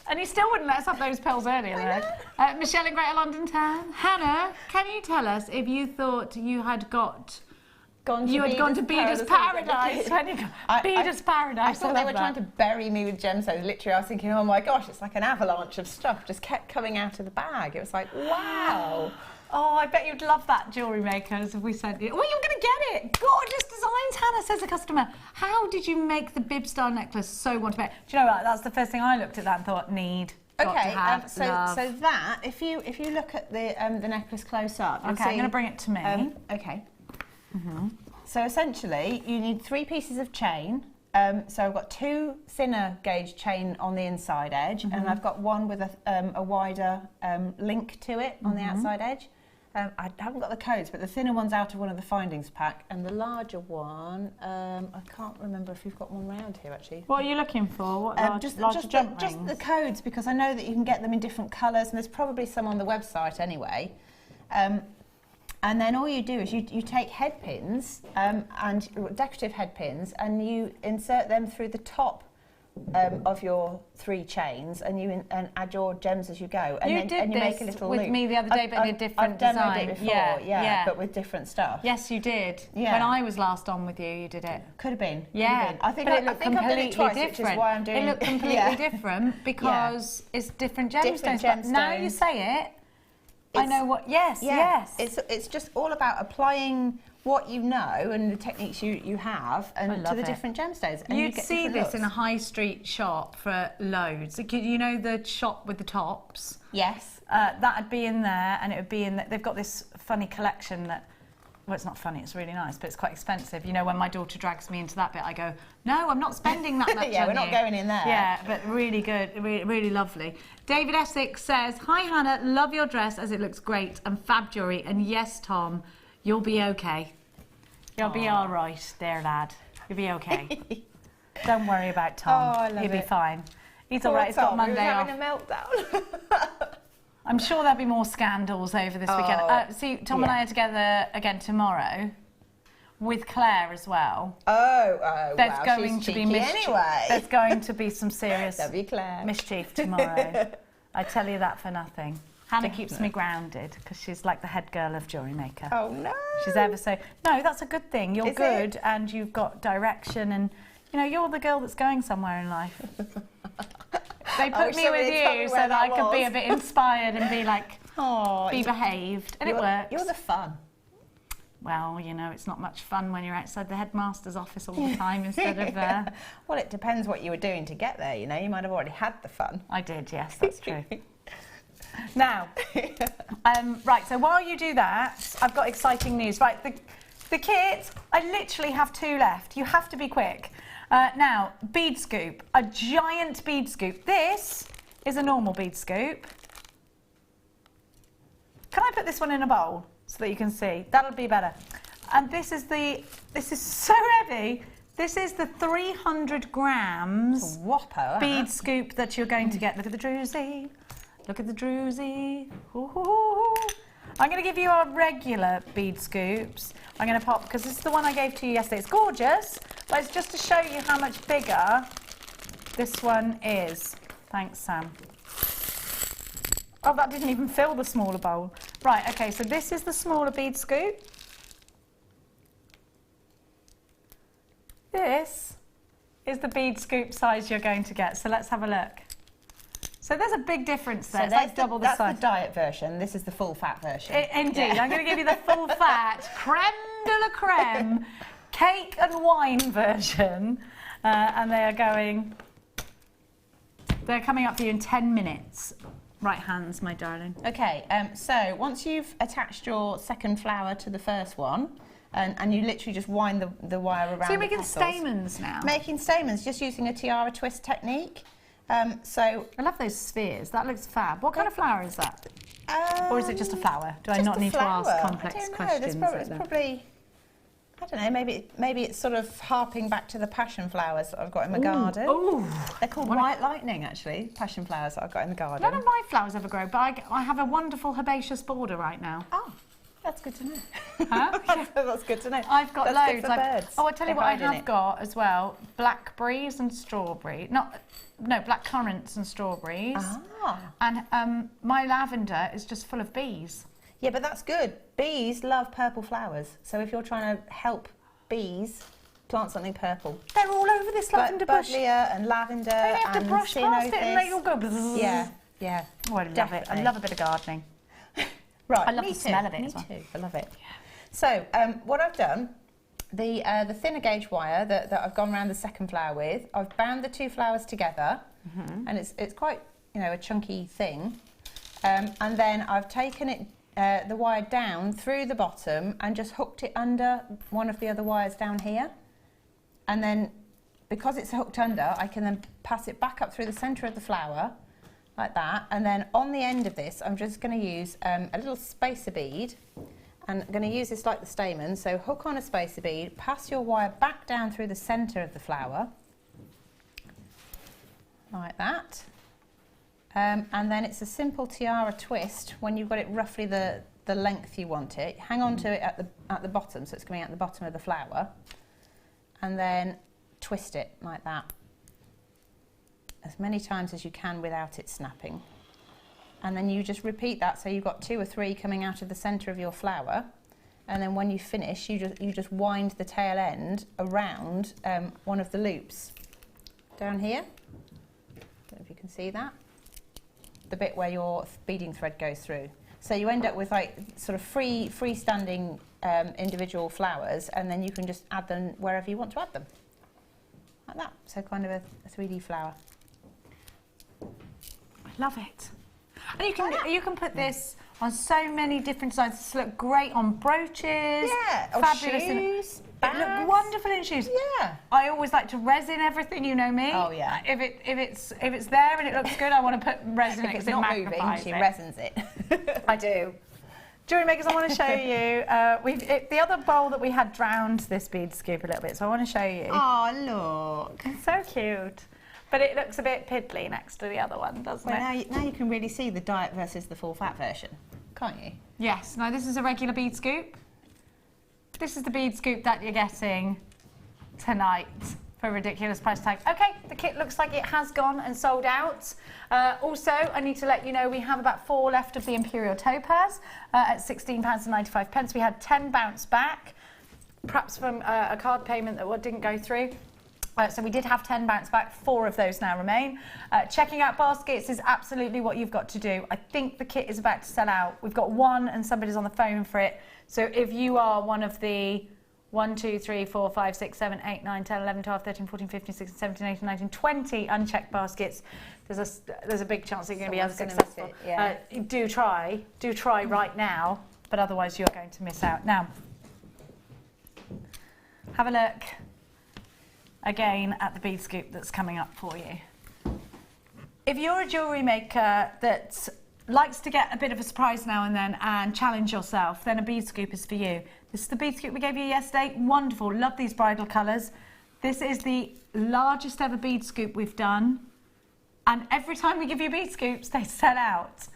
And he still wouldn't let us have those pearls earlier, though. Michelle in Greater London Town. Hannah, can you tell us if you thought you had gone to Beda's Paradise? Beda's Paradise. I thought they were trying to bury me with gemstones. Literally, I was thinking, oh my gosh, it's like an avalanche of stuff just kept coming out of the bag. It was like, wow. Oh, I bet you'd love that, Jewellery Makers, if we sent you. Well, you're going to get it. Gorgeous designs, Hannah, says the customer. How did you make the bib style necklace so want to buy? Do you know what? That's the first thing I looked at that and thought, need. Okay, so that, if you look at the necklace close up, okay, I'm going to bring it to me. Okay. So essentially, you need 3 pieces of chain. So I've got 2 thinner gauge chain on the inside edge, and I've got one with a wider link to it on the outside edge. I haven't got the codes, but the thinner one's out of one of the findings pack, and the larger one, I can't remember if you've got one round here actually. What are you looking for? What just the codes, because I know that you can get them in different colours, and there's probably some on the website anyway. And then all you do is you take head pins, and decorative head pins, and you insert them through the top of your 3 chains, and you add your gems as you go. And you make a little with loop. me the other day, but in a different I've design. demoed it before, yeah, but with different stuff. Yes, you did. Yeah. When I was last on with you, you did it. Could have been. Yeah. I think I've done it twice, which is why I'm doing. It looked completely different because it's different gemstones. But now you say it, I know what. Yes, yes. It's just all about applying what you know and the techniques you have and to the different gemstones. And you'd see this in a high street shop for loads. You know the shop with the tops? Yes. That'd be in there, and it would be in. They've got this funny collection that. Well, it's not funny, it's really nice, but it's quite expensive. You know, when my daughter drags me into that bit, I go, no, I'm not spending that much yeah, we're not going in there. Yeah, but really good, really lovely. David Essex says, hi, Hannah, love your dress as it looks great and fab jewellery. And yes, Tom, you'll be okay. You'll be all right there, lad. You'll be okay. Don't worry about Tom. He'll be fine. He's all right, he's got Monday off. Having a meltdown. I'm sure there'll be more scandals over this weekend. See, Tom and I are together again tomorrow with Claire as well. There's going to be mischief. Anyway. There's going to be some serious Claire. mischief tomorrow. I tell you that for nothing. Hannah keeps me grounded because she's like the head girl of Jewellery Maker. Oh no! She's ever so. No, that's a good thing. You're good and you've got direction, and you know you're the girl that's going somewhere in life. They put me with you so that I could be a bit inspired and be like, be behaved. And it works. You're the fun. Well, you know, it's not much fun when you're outside the headmaster's office all the time instead of there. Well, it depends what you were doing to get there, you know. You might have already had the fun. I did, yes, that's true. Now, right, so while you do that, I've got exciting news. Right, the kit, I literally have 2 left. You have to be quick. Now, bead scoop, a giant bead scoop. This is a normal bead scoop. Can I put this one in a bowl so that you can see? That'll be better. And this is so heavy. This is the 300 grams whopper, bead scoop that you're going to get. Look at the druzy. Look at the druzy. Ooh. I'm going to give you our regular bead scoops. I'm going to pop, because this is the one I gave to you yesterday. It's gorgeous, but it's just to show you how much bigger this one is. Thanks, Sam. Oh, that didn't even fill the smaller bowl. Right, okay, so this is the smaller bead scoop. This is the bead scoop size you're going to get, so let's have a look. So there's a big difference there. So It's like double the size. That's the diet version. This is the full fat version. Indeed. I'm going to give you the full fat, creme de la creme, cake and wine version. And they're coming up for you in 10 minutes. Right hands, my darling. Okay, so once you've attached your second flower to the first one, and you literally just wind the wire around. So you're the making petals. stamens now? Making stamens, just using a tiara twist technique. So I love those spheres. That looks fab. What kind of flower is that? Or is it just a flower? Do I not need to ask complex questions? It's probably, I don't know, maybe it's sort of harping back to the passion flowers that I've got in my garden. Ooh. They're called white lightning, actually, passion flowers that I've got in the garden. None of my flowers ever grow, but I have a wonderful herbaceous border right now. Oh, that's good to know. Huh? That's good to know. I've got That's loads. good for birds. Oh, I tell you They what I hide in have it. got as well: blackberries and strawberry. No, black currants and strawberries. Ah. And my lavender is just full of bees. Yeah, but that's good. Bees love purple flowers. So if you're trying to help bees, plant something purple. They're all over this lavender bush. Buddleia and lavender Don't you have and to brush past it and they all go bzzz. Yeah, yeah. Oh, I love it. I Definitely. love a bit of gardening. Right, I love me the too. smell of it Me as well. too. I love it. Yeah. So what I've done, the thinner gauge wire that I've gone around the second flower with, I've bound the two flowers together, and it's quite a chunky thing, and then I've taken it the wire down through the bottom and just hooked it under one of the other wires down here, and then because it's hooked under, I can then pass it back up through the centre of the flower. Like that, and then on the end of this I'm just going to use a little spacer bead, and I'm going to use this like the stamen, so hook on a spacer bead, pass your wire back down through the centre of the flower, like that, and then it's a simple tiara twist when you've got it roughly the length you want it. Hang on to it at the bottom, so it's coming out the bottom of the flower, and then twist it like that. As many times as you can without it snapping. And then you just repeat that, so you've got 2 or 3 coming out of the centre of your flower, and then when you finish you just wind the tail end around one of the loops down here. Don't know if you can see that, the bit where your beading thread goes through. So you end up with like sort of freestanding individual flowers, and then you can just add them wherever you want to add them, like that. So kind of a 3D flower. Love it. And you can put this on so many different designs. This look great on brooches. Yeah, or fabulous shoes, it look wonderful in shoes. Yeah. I always like to resin everything. You know me. Oh yeah. If it's there and it looks good, I want to put resin in it. If it's 'cause it not moving, magnifies she it. resins it. I do. Jewellery makers, I want to show you. The other bowl that we had drowned this bead scoop a little bit, so I want to show you. Oh look. It's so cute. But it looks a bit piddly next to the other one, doesn't it? Now you can really see the diet versus the full fat version, can't you? Yes. Now this is a regular bead scoop. This is the bead scoop that you're getting tonight for a ridiculous price tag. Okay, the kit looks like it has gone and sold out. Also, I need to let you know we have about 4 left of the Imperial Topaz at £16.95. We had 10 bounce back, perhaps from a card payment that didn't go through. So we did have 10 bounce back, 4 of those now remain. Checking out baskets is absolutely what you've got to do. I think the kit is about to sell out. We've got 1 and somebody's on the phone for it. So if you are one of the 1, 2, 3, 4, 5, 6, 7, 8, 9, 10, 11, 12, 13, 14, 15, 16, 17, 18, 19, 20 unchecked baskets. There's a big chance that you're going to be unsuccessful. Yeah. Do try right now, but otherwise you're going to miss out. Now, have a look again at the bead scoop that's coming up for you. If you're a jewellery maker that likes to get a bit of a surprise now and then and challenge yourself, then a bead scoop is for you. This is the bead scoop we gave you yesterday. Wonderful, love these bridal colours. This is the largest ever bead scoop we've done, and every time we give you bead scoops they sell out.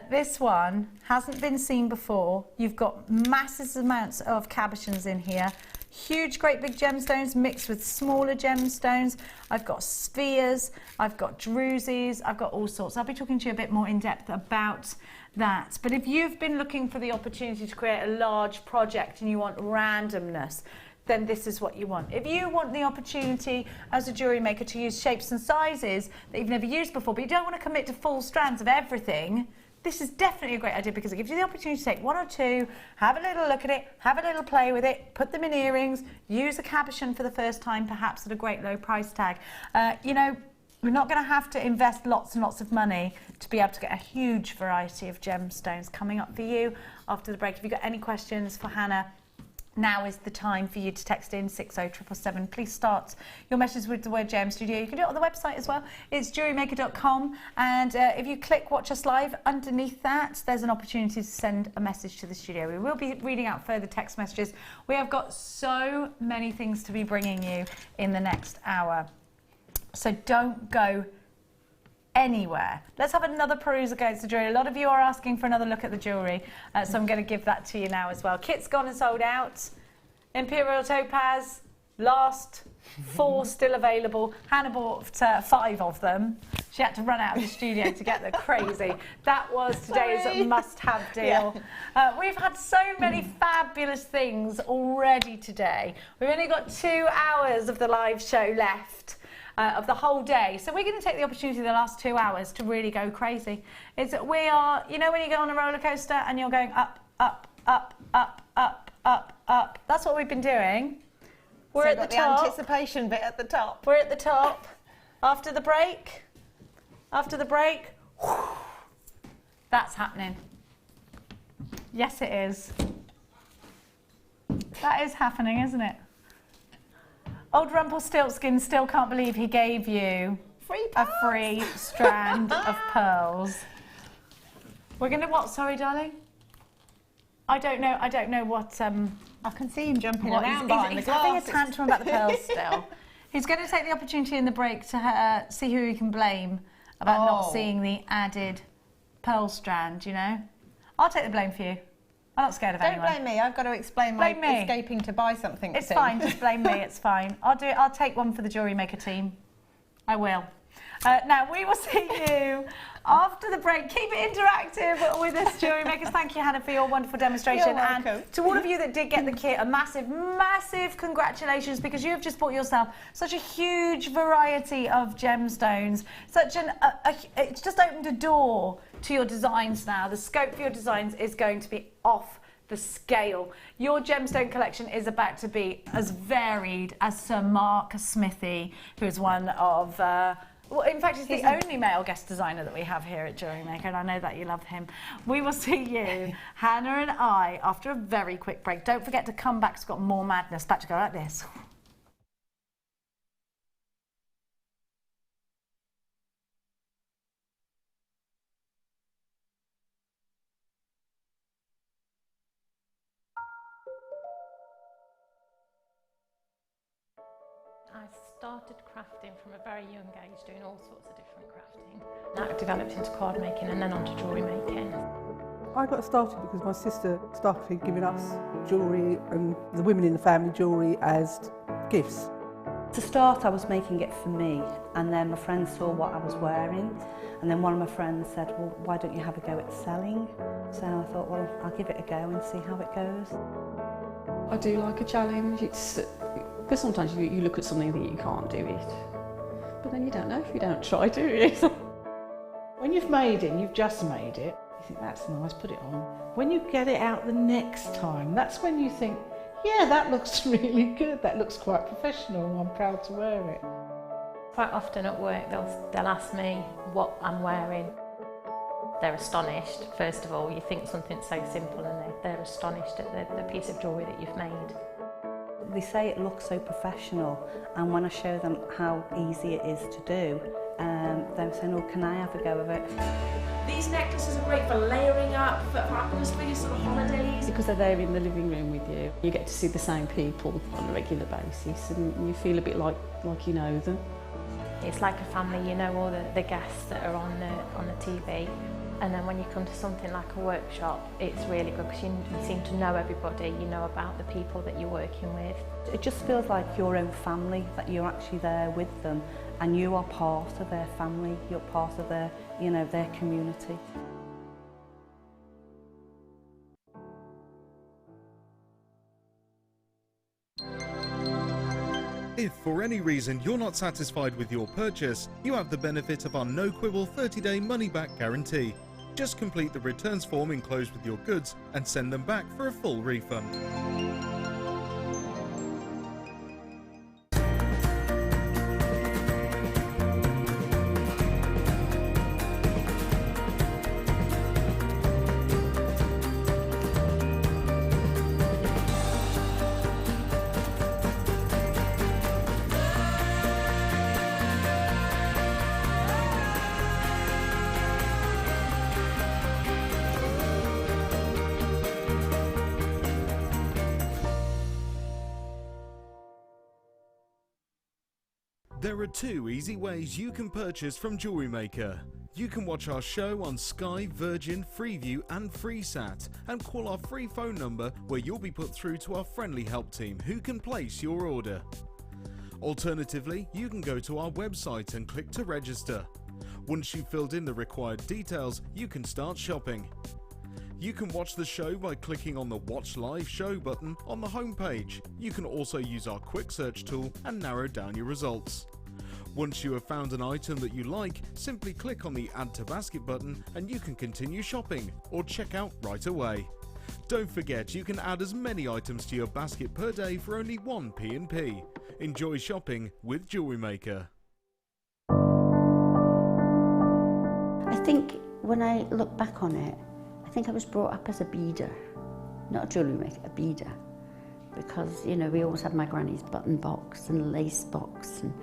This one hasn't been seen before. You've got massive amounts of cabochons in here. Huge, great big gemstones mixed with smaller gemstones. I've got spheres, I've got drusies, I've got all sorts. I'll be talking to you a bit more in depth about that. But if you've been looking for the opportunity to create a large project and you want randomness, then this is what you want. If you want the opportunity as a jewellery maker to use shapes and sizes that you've never used before, but you don't want to commit to full strands of everything, this is definitely a great idea because it gives you the opportunity to take one or two, have a little look at it, have a little play with it, put them in earrings, use a cabochon for the first time, perhaps at a great low price tag. You know, we're not going to have to invest lots and lots of money to be able to get a huge variety of gemstones coming up for you after the break. If you've got any questions for Hannah, now is the time for you to text in 60777. Please start your message with the word Gem Studio. You can do it on the website as well. It's JewelleryMaker.com, and if you click Watch Us Live, underneath that there's an opportunity to send a message to the studio. We will be reading out further text messages. We have got so many things to be bringing you in the next hour, so don't go anywhere. Let's have another peruse against the jewellery. A lot of you are asking for another look at the jewellery, so I'm going to give that to you now as well. Kit's gone and sold out. Imperial Topaz, last 4 still available. Hannah bought 5 of them. She had to run out of the studio to get the crazy. That was today's must-have deal. Yeah. We've had so many fabulous things already today. We've only got 2 hours of the live show left. Of the whole day. So we're going to take the opportunity the last 2 hours to really go crazy. We are, you know when you go on a roller coaster and you're going up, up, up, up, up, up, up. That's what we've been doing. We're at the top. The anticipation bit at the top. We're at the top. After the break, whew, that's happening. Yes, it is. That is happening, isn't it? Old Rumpelstiltskin still can't believe he gave you a free strand of pearls. We're going to what? Sorry, darling? I don't know what... I can see him jumping around behind the He's glass. having a tantrum about the pearls still. He's going to take the opportunity in the break to see who he can blame about not seeing the added pearl strand, you know? I'll take the blame for you. I'm not scared of anyone. Don't blame me. I've got to explain my escaping to buy something. It's fine. Just blame me. It's fine. I'll do it. I'll take one for the Jewellery Maker team. I will. Now we will see you after the break. Keep it interactive with us, Jewellery Makers. Thank you, Hannah, for your wonderful demonstration. You're welcome. And to all of you that did get the kit, a massive, massive congratulations, because you have just bought yourself such a huge variety of gemstones. It's just opened a door to your designs now. The scope for your designs is going to be off the scale. Your gemstone collection is about to be as varied as Sir Mark Smithy, who is one of well, in fact, he's the only male guest designer that we have here at Jewellery Maker, and I know that you love him. We will see you, Hannah and I, after a very quick break. Don't forget to come back, it's got more madness. Back to go like this. I started crafting from a very young age, doing all sorts of different crafting. That developed into card making and then onto jewellery making. I got started because my sister started giving us jewellery and the women in the family jewellery as gifts. To start, I was making it for me, and then my friends saw what I was wearing, and then one of my friends said, well, why don't you have a go at selling? So I thought, well, I'll give it a go and see how it goes. I do like a challenge. Because sometimes you look at something and think you can't do it, but then you don't know if you don't try, do you? When you've made it, you've just made it, you think that's nice, put it on. When you get it out the next time, that's when you think, yeah, that looks really good, that looks quite professional, I'm proud to wear it. Quite often at work they'll ask me what I'm wearing. They're astonished. First of all, you think something so simple and they're astonished at the piece of jewellery that you've made. They say it looks so professional, and when I show them how easy it is to do, they're saying, oh, can I have a go of it? These necklaces are great for layering up, for happiness for your sort of holidays. Because they're there in the living room with you. You get to see the same people on a regular basis and you feel a bit like you know them. It's like a family, you know all the guests that are on the TV. And then when you come to something like a workshop, it's really good because you seem to know everybody, you know about the people that you're working with. It just feels like your own family, that you're actually there with them and you are part of their family, you're part of their, you know, their community. If for any reason you're not satisfied with your purchase, you have the benefit of our no quibble 30-day money-back guarantee. Just complete the returns form enclosed with your goods and send them back for a full refund. There are two easy ways you can purchase from Jewellery Maker. You can watch our show on Sky, Virgin, Freeview and FreeSat and call our free phone number where you'll be put through to our friendly help team who can place your order. Alternatively, you can go to our website and click to register. Once you've filled in the required details, you can start shopping. You can watch the show by clicking on the Watch Live Show button on the homepage. You can also use our quick search tool and narrow down your results. Once you have found an item that you like, simply click on the Add to Basket button and you can continue shopping or check out right away. Don't forget you can add as many items to your basket per day for only 1 P&P. Enjoy shopping with Jewellery Maker. I think when I look back on it, I think I was brought up as a beader, not a jewellery maker, a beader. Because, you know, we always had my granny's button box and lace box and,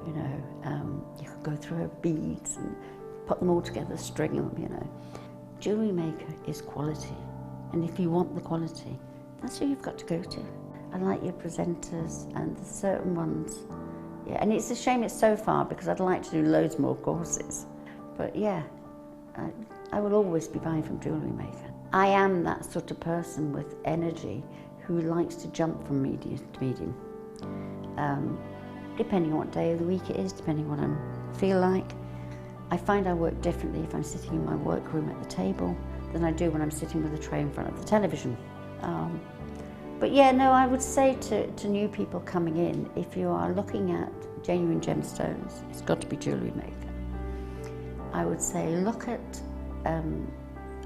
you know, you could go through her beads and put them all together, string them, you know. Jewellery Maker is quality. And if you want the quality, that's who you've got to go to. I like your presenters and the certain ones. Yeah, and it's a shame it's so far because I'd like to do loads more courses. But yeah, I will always be buying from Jewellery Maker. I am that sort of person with energy who likes to jump from medium to medium. Depending on what day of the week it is, depending on what I feel like. I find I work differently if I'm sitting in my workroom at the table than I do when I'm sitting with a tray in front of the television. But yeah, no, I would say to new people coming in, if you are looking at genuine gemstones, it's got to be Jewellery Maker. I would say look at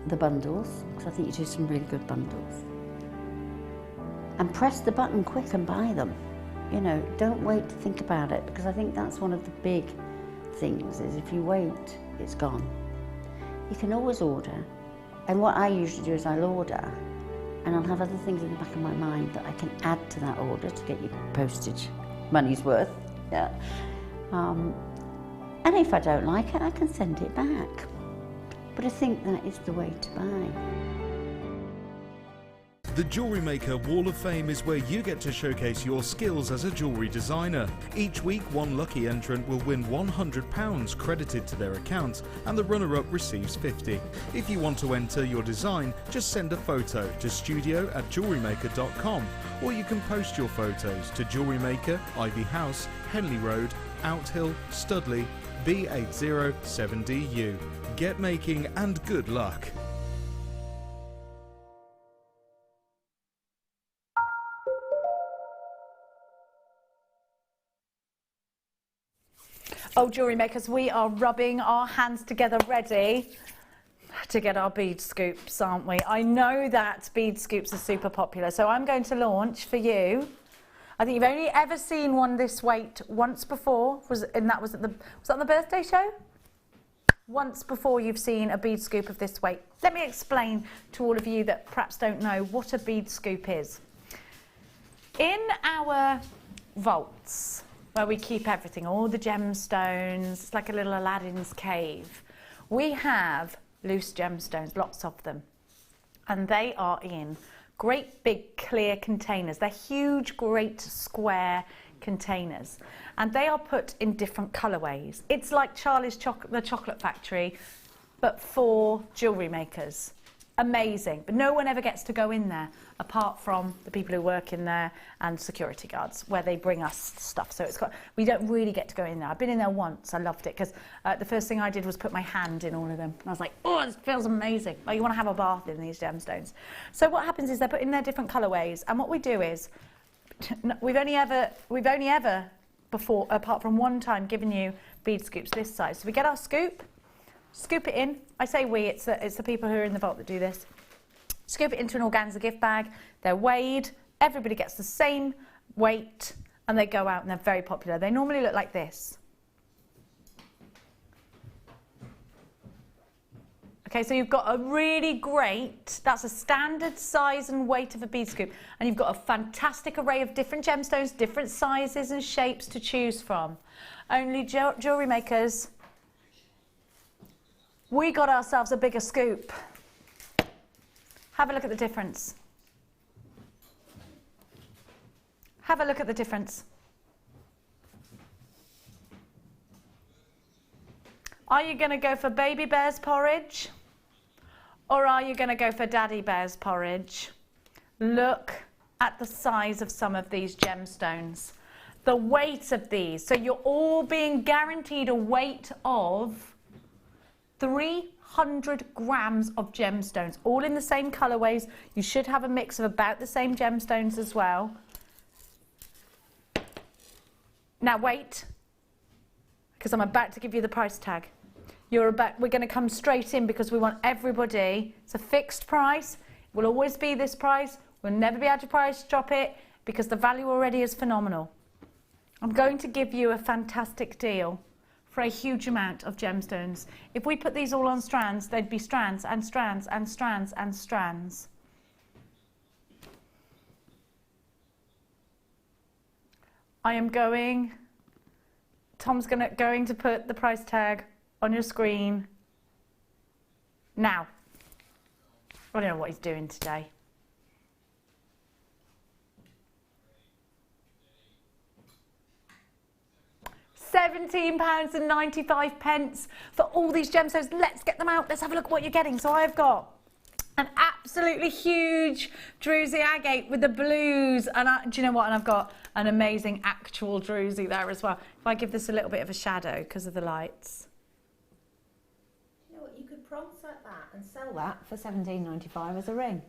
the bundles, because I think you do some really good bundles. And press the button quick and buy them. You know, don't wait to think about it, because I think that's one of the big things, is if you wait, it's gone. You can always order, and what I usually do is I'll order, and I'll have other things in the back of my mind that I can add to that order to get your postage money's worth. Yeah. And if I don't like it, I can send it back. But I think that is the way to buy. The Jewellery Maker Wall of Fame is where you get to showcase your skills as a jewellery designer. Each week, one lucky entrant will win £100 credited to their account, and the runner-up receives £50. If you want to enter your design, just send a photo to studio@jewellerymaker.com, or you can post your photos to Jewellery Maker, Ivy House, Henley Road, Outhill, Studley, B807DU. Get making and good luck. Oh, Jewellery Makers, we are rubbing our hands together ready to get our bead scoops, aren't we? I know that bead scoops are super popular, so I'm going to launch for you. I think you've only ever seen one this weight once before, was that on the birthday show? Once before you've seen a bead scoop of this weight. Let me explain to all of you that perhaps don't know what a bead scoop is. In our vaults, where we keep everything, all the gemstones, it's like a little Aladdin's cave. We have loose gemstones, lots of them, and they are in great big clear containers. They're huge, great square containers, and they are put in different colourways. It's like Charlie's the Chocolate Factory, but for jewellery makers. Amazing, but no one ever gets to go in there apart from the people who work in there and security guards, where they bring us stuff. So we don't really get to go in there. I've been in there once. I loved it because the first thing I did was put my hand in all of them. And I was like, oh, it feels amazing. Like you want to have a bath in these gemstones. So what happens is they're put in their different colourways, and what we do is we've only ever before, apart from one time giving you bead scoops this size. So we get our scoop, scoop it in. I say we, it's the people who are in the vault that do this. Scoop it into an organza gift bag. They're weighed. Everybody gets the same weight, and they go out and they're very popular. They normally look like this. Okay, so you've got a really great, that's a standard size and weight of a bead scoop, and you've got a fantastic array of different gemstones, different sizes and shapes to choose from. Only jewellery makers, we got ourselves a bigger scoop. Have a look at the difference. Have a look at the difference. Are you going to go for baby bear's porridge? Or are you going to go for daddy bear's porridge? Look at the size of some of these gemstones. The weight of these. So you're all being guaranteed a weight of 300 grams of gemstones, all in the same colourways. You should have a mix of about the same gemstones as well. Now wait, because I'm about to give you the price tag. We're going to come straight in because we want everybody. It's a fixed price. It will always be this price. We'll never be able to price drop it because the value already is phenomenal. I'm going to give you a fantastic deal for a huge amount of gemstones. If we put these all on strands, they'd be strands and strands and strands and strands. I am going, Tom's going to put the price tag on your screen now. I don't know what he's doing today. £17.95 for all these gemstones. Let's get them out. Let's have a look at what you're getting. So I've got an absolutely huge druzy agate with the blues, and do you know what? And I've got an amazing actual druzy there as well. If I give this a little bit of a shadow because of the lights. You know what? You could bronze like that and sell that for £17.95 as a ring.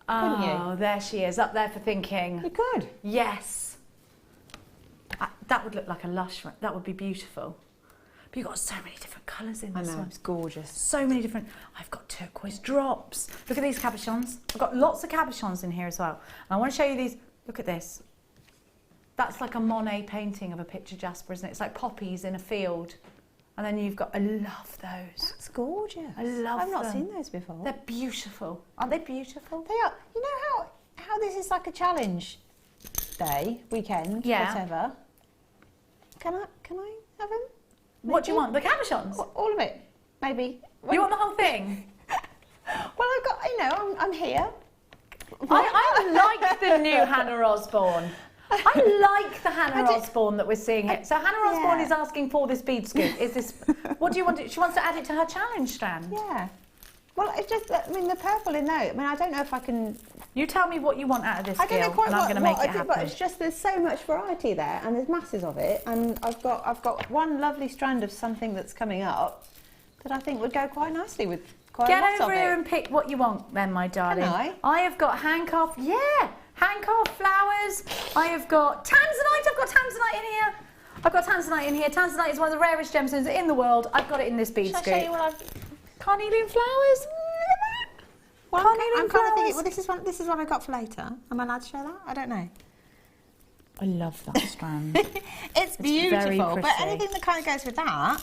Couldn't you? There she is, up there for thinking. You could. Yes. That would look like a lush, that would be beautiful. But you've got so many different colours in this one. It's gorgeous. So many different, I've got turquoise drops. Look at these cabochons. I've got lots of cabochons in here as well. And I want to show you these, look at this. That's like a Monet painting of a picture jasper, isn't it? It's like poppies in a field. And then you've got, I love those. That's gorgeous. I love them. I've not seen those before. They're beautiful. Aren't they beautiful? They are. You know how this is like a challenge day, weekend, whatever. Can I have them? Maybe? What do you want? The cabochons? All of it, maybe. You want the whole thing? Well, I've got, I'm here. I like the new Hannah Osbourne. I like the Hannah Osbourne that we're seeing here. So Hannah Osbourne is asking for this bead scoop. Is this? What do you want? She wants to add it to her challenge strand. Yeah. Well, it's just, I mean, the purple in there. I mean, I don't know if I can. You tell me what you want out of this, I don't know quite and I'm going to make it happen. But it's just there's so much variety there, and there's masses of it, and I've got one lovely strand of something that's coming up that I think would go quite nicely with quite a lot of it. Get over here and pick what you want, then, my darling. Can I? I have got handcarved, handcarved flowers. I have got tanzanite. I've got tanzanite in here. I've got tanzanite in here. Tanzanite is one of the rarest gemstones in the world. I've got it in this bead scoop. Shall I show you what I've? Carnelian flowers. Well, I'm kind of thinking. Well, this is one I got for later. Am I allowed to show that? I don't know. I love that strand. It's beautiful, but anything that kind of goes with that.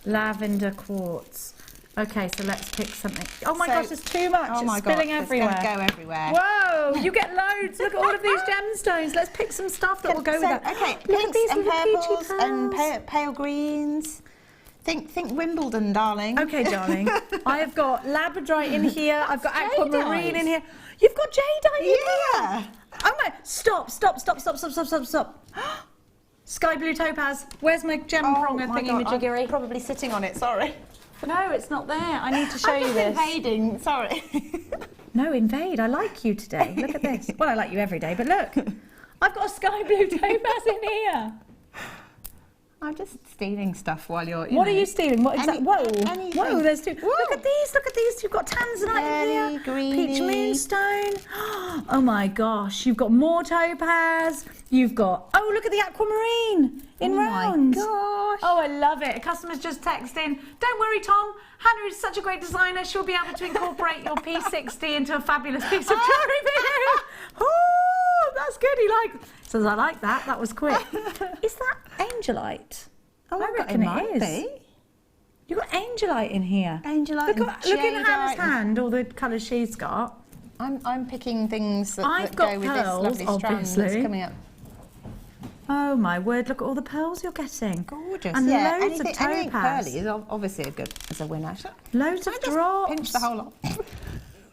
Lavender quartz. Okay, so let's pick something. Oh my gosh, there's too much. Oh my it's spilling God, everywhere. It's going to go everywhere. Whoa, you get loads. Look at all of these gemstones. Let's pick some stuff that will go with that. Okay, pinks and purples and pale greens. Think Wimbledon, darling. Okay, darling. I have got labradorite in here. I've got aquamarine in here. You've got jadeite in here. Oh my! Stop! Sky blue topaz. Where's my gem pronger thingy-majiggery? I'm probably sitting on it. Sorry. No, it's not there. I need to show you this. Invading. Sorry. No, invade. I like you today. Look at this. Well, I like you every day, but look. I've got a sky blue topaz in here. I'm just stealing stuff while you're. What are you stealing? What exactly? Whoa, there's two. Whoa. Look at these. You've got tanzanite in here. Greeny. Peach moonstone. Oh my gosh, you've got more topaz. You've got, oh, look at the aquamarine in rounds. Oh my gosh. Oh, I love it. A customer's just texted in. Don't worry, Tom. Hannah is such a great designer. She'll be able to incorporate your P60 into a fabulous piece of jewellery for you. Oh, that's good. He liked. So I like that. That was quick. Is that angelite? Oh, I reckon it is. You've got angelite in here. Angelite. Look in Hannah's hand, all the colours she's got. I'm picking things that go with this lovely strand that's coming up. Oh my word, look at all the pearls you're getting. Gorgeous. And yeah, loads of topaz. Anything pearly is obviously good as a winner. Loads of drops. Pinch the whole lot.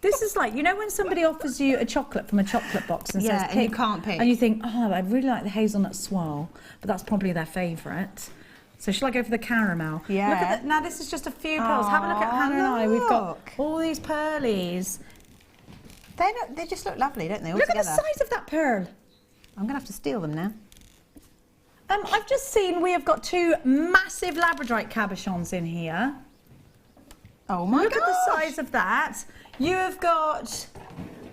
This is like, you know when somebody offers you a chocolate from a chocolate box and says pick, and you can't pick. and you think, oh, I really like the hazelnut swirl, but that's probably their favourite. So shall I go for the caramel? Yeah. Look at now this is just a few pearls. Have a look at Hannah and I. We've got all these pearlies. They just look lovely, don't they? All look together. at the size of that pearl. I'm going to have to steal them now. I've just seen we have got two massive labradorite cabochons in here. Oh my gosh. Look at the size of that. You have got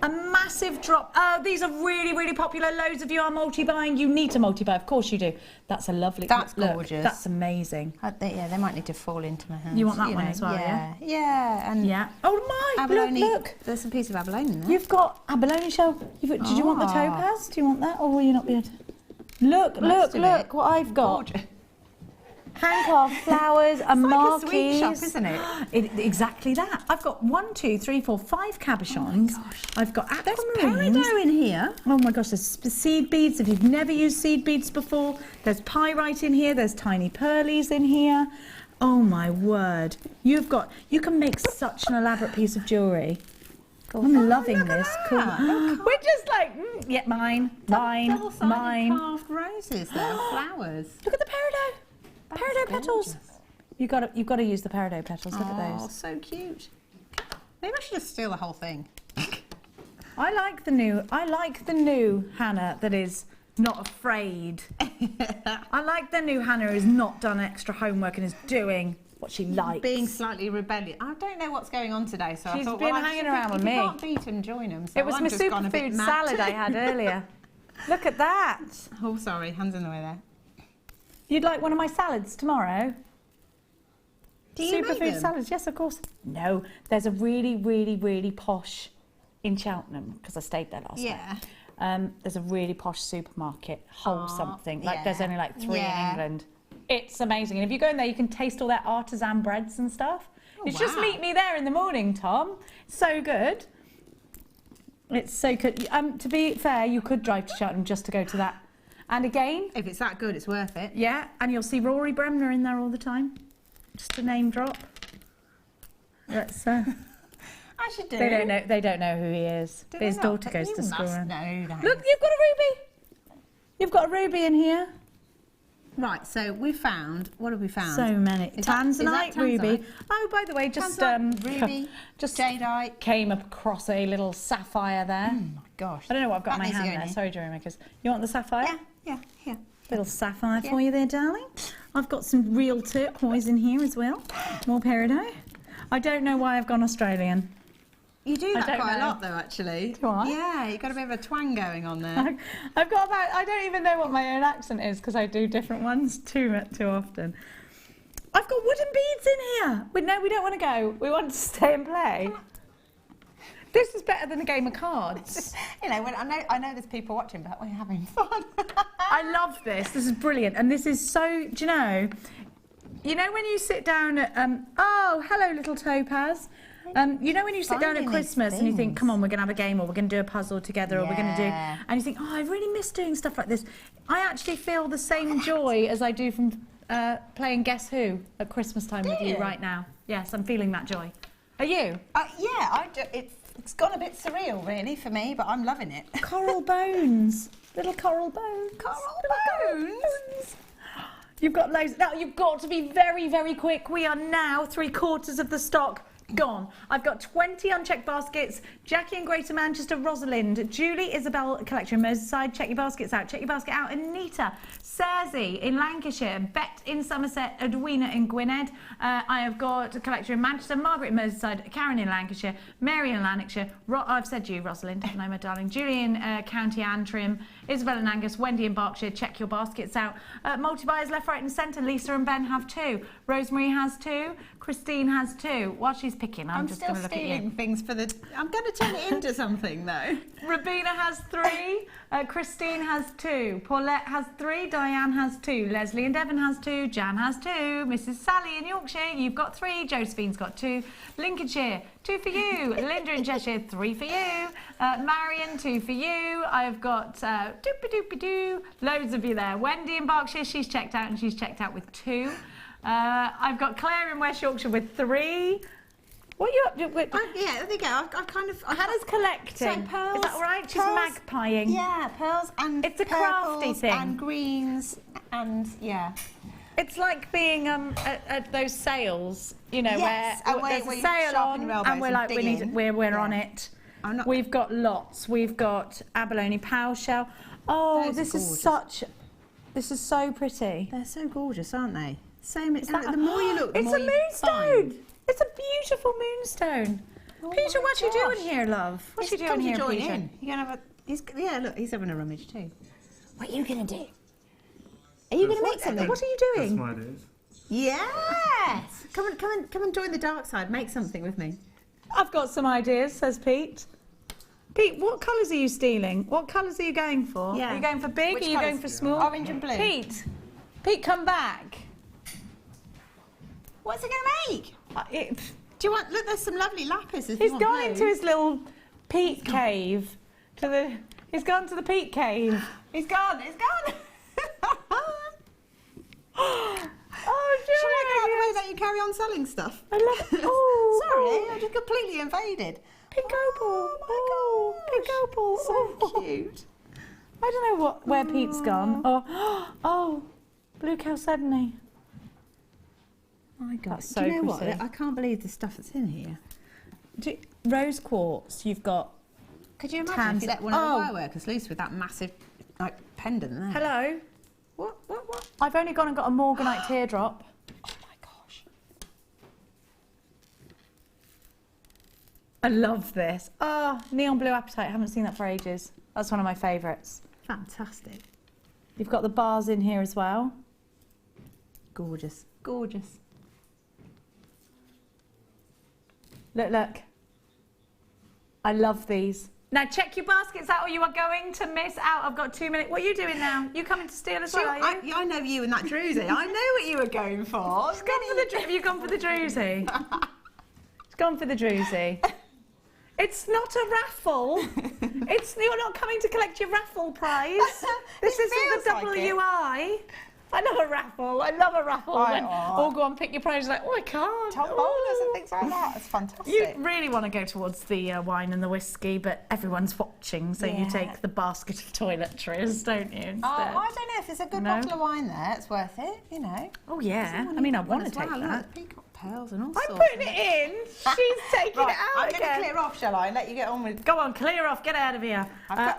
a massive drop. Oh, these are really, really popular. Loads of you are multi-buying. You need to multi-buy. Of course you do. That's a lovely... That's look, gorgeous. That's amazing. They might need to fall into my hands. You want that one as well, yeah? Yeah. And yeah. Oh my, abalone. Look. There's some piece of abalone in there. You've got abalone shell. Did you want the topaz? Do you want that? Or will you not be able to... Look what I've got. Gorgeous. Handcraft flowers and marquees. It's like a sweet shop, isn't it? Exactly that. I've got 1, 2, 3, 4, 5 cabochons. Oh my gosh. I've got aquamarines. There's peridot in here. Oh my gosh, there's seed beads. If you've never used seed beads before, there's pyrite in here. There's tiny pearlies in here. Oh my word. You can make such an elaborate piece of jewellery. I'm loving this. Cool. We're just like, yeah, mine. Carved roses there, flowers. Look at the peridot. Peridot petals. You've got to use the peridot petals. Look at those. Oh, so cute. Maybe I should just steal the whole thing. I like the new Hannah that is not afraid. I like the new Hannah who's not done extra homework and is doing what she likes. Being slightly rebellious. I don't know what's going on today, so She's I thought, been hanging around with me. You can't beat them, join them. So it was my superfood salad I had earlier. Look at that. Oh, sorry, hands in the way there. You'd like one of my salads tomorrow? Do you make Superfood them? salads, yes, of course. No, there's a really, really, really posh in Cheltenham, because I stayed there last night. There's a really posh supermarket, Whole something. Like there's only like 3 in England. It's amazing. And if you go in there, you can taste all their artisan breads and stuff. You just meet me there in the morning, Tom. It's so good. It's so good. To be fair, you could drive to Cheltenham just to go to that. And again... If it's that good, it's worth it. Yeah, and you'll see Rory Bremner in there all the time. Just a name drop. That's... I should do. They don't know who he is. His daughter goes to school. Know that. Look, you've got a ruby. You've got a ruby in here. Right, so we found. What have we found? So many. Tanzanite, ruby. Oh, by the way, ruby, just jadeite. Came across a little sapphire there. Oh my gosh! I don't know what I've got in my hand there. Sorry, Jewellery Makers. You want the sapphire? Yeah. Little sapphire for you there, darling. I've got some real turquoise in here as well. More peridot. I don't know why I've gone Australian. You do that quite a lot, though, actually. Do I? Yeah, you've got a bit of a twang going on there. I've got about... I don't even know what my own accent is because I do different ones too often. I've got wooden beads in here. No, we don't want to go. We want to stay and play. This is better than a game of cards. You know, I know there's people watching, but we're having fun. I love this. This is brilliant. And this is so... Do you know when you sit down at... oh, hello, little topaz. You know when you sit down at Christmas and you think, come on, we're going to have a game or we're going to do a puzzle together or we're going to do... And you think, oh, I really miss doing stuff like this. I actually feel the same joy as I do from playing Guess Who at Christmas time with you right now. Yes, I'm feeling that joy. Are you? It's gone a bit surreal, really, for me, but I'm loving it. Coral bones. Little coral bones. Coral bones? You've got loads. Now, you've got to be very, very quick. We are now 3/4 of the stock Gone. I've got 20 unchecked baskets. Jackie in Greater Manchester, Rosalind. Julie Isabel Collector in Merseyside. Check your baskets out. Check your basket out. Anita. Serzi in Lancashire. Bet in Somerset. Edwina in Gwynedd. I have got a collector in Manchester. Margaret in Merseyside. Karen in Lancashire. Mary in Lanarkshire. I've said you, Rosalind. No, my darling. Julie in County Antrim. Isabel in Angus. Wendy in Berkshire. Check your baskets out. Multi-buyers left, right and centre. Lisa and Ben have 2. Rosemary has 2. Christine has 2. While she's picking, I'm just going to look at you. I'm still stealing things for the... I'm going to turn it into something, though. Rabina has 3. Christine has 2. Paulette has 3. Diane has 2. Leslie and Devon has 2. Jan has 2. Mrs. Sally in Yorkshire, you've got 3. Josephine's got 2. Lincolnshire, 2 for you. Linda in Cheshire, 3 for you. Marion, 2 for you. I've got doopy-doopy-doo. Loads of you there. Wendy in Berkshire, she's checked out and she's checked out with 2. I've got Claire in West Yorkshire with 3. What are you up to? Yeah, there you go. I've kind of... Hannah's collecting. So pearls, is that all right? She's pearls, magpieing. Yeah, pearls and it's a crafty thing. And greens and, yeah. It's like being at those sales, you know, yes, where there's a sale on and we're like, we're on it. We've got lots. We've got abalone pow shell. Oh, this is so pretty. They're so gorgeous, aren't they? The more you look, the it's more a you moonstone. find. It's a beautiful moonstone. Oh Peter, what are you doing here, love? What are you doing here, Peter? You're gonna have yeah, look, he's having a rummage too. What are you gonna do? Are you going to make something? What are you doing? That's my ideas. Yes! Come and join the dark side. Make something with me. I've got some ideas, says Pete. Pete, what colours are you stealing? What colours are you going for? Yeah. Are you going for big? Which are you colours? going for small? Orange and blue. Pete, come back. What's he going to make? Do you want... Look, there's some lovely lapis if you want He's gone blue. into his little Pete cave. He's gone to the Pete cave. He's gone. Oh, shall I get out of the way that you carry on selling stuff? I love it. Oh, sorry, I just completely invaded. Pink opal. Oh, pink opal. So cute. I don't know where Pete's gone. Oh, blue chalcedony. My God, that's so do you know pretty. what? I can't believe the stuff that's in here. Rose quartz. You've got. Could you imagine if you let one of the wire workers loose with that massive, pendant there? Hello. What? I've only gone and got a morganite teardrop. Oh my gosh. I love this. Neon blue apatite. I haven't seen that for ages. That's one of my favourites. Fantastic. You've got the bars in here as well. Gorgeous. Look. I love these. Now check your baskets out or you are going to miss out. I've got 2 minutes. What are you doing now? You coming to steal as well, are you? I know you and that druzy. I know what you were going for. She's gone for the have you gone for the druzy? She's gone for the druzy. It's not a raffle. You're not coming to collect your raffle prize. This isn't the WI. I love a raffle. I love a raffle. When all go and pick your prize, like, I can't. Top bowlers and things like that. It's fantastic. You really want to go towards the wine and the whiskey, but everyone's watching, so you take the basket of toiletries, don't you? Instead. I don't know if there's a good bottle of wine there. It's worth it, you know. Oh yeah. I mean, I want to take that. Look, peacock pearls and all sorts. I'm putting it in. She's taking it out I'm again. going to clear off, shall I? And let you get on with. Go on, clear off. Get out of here.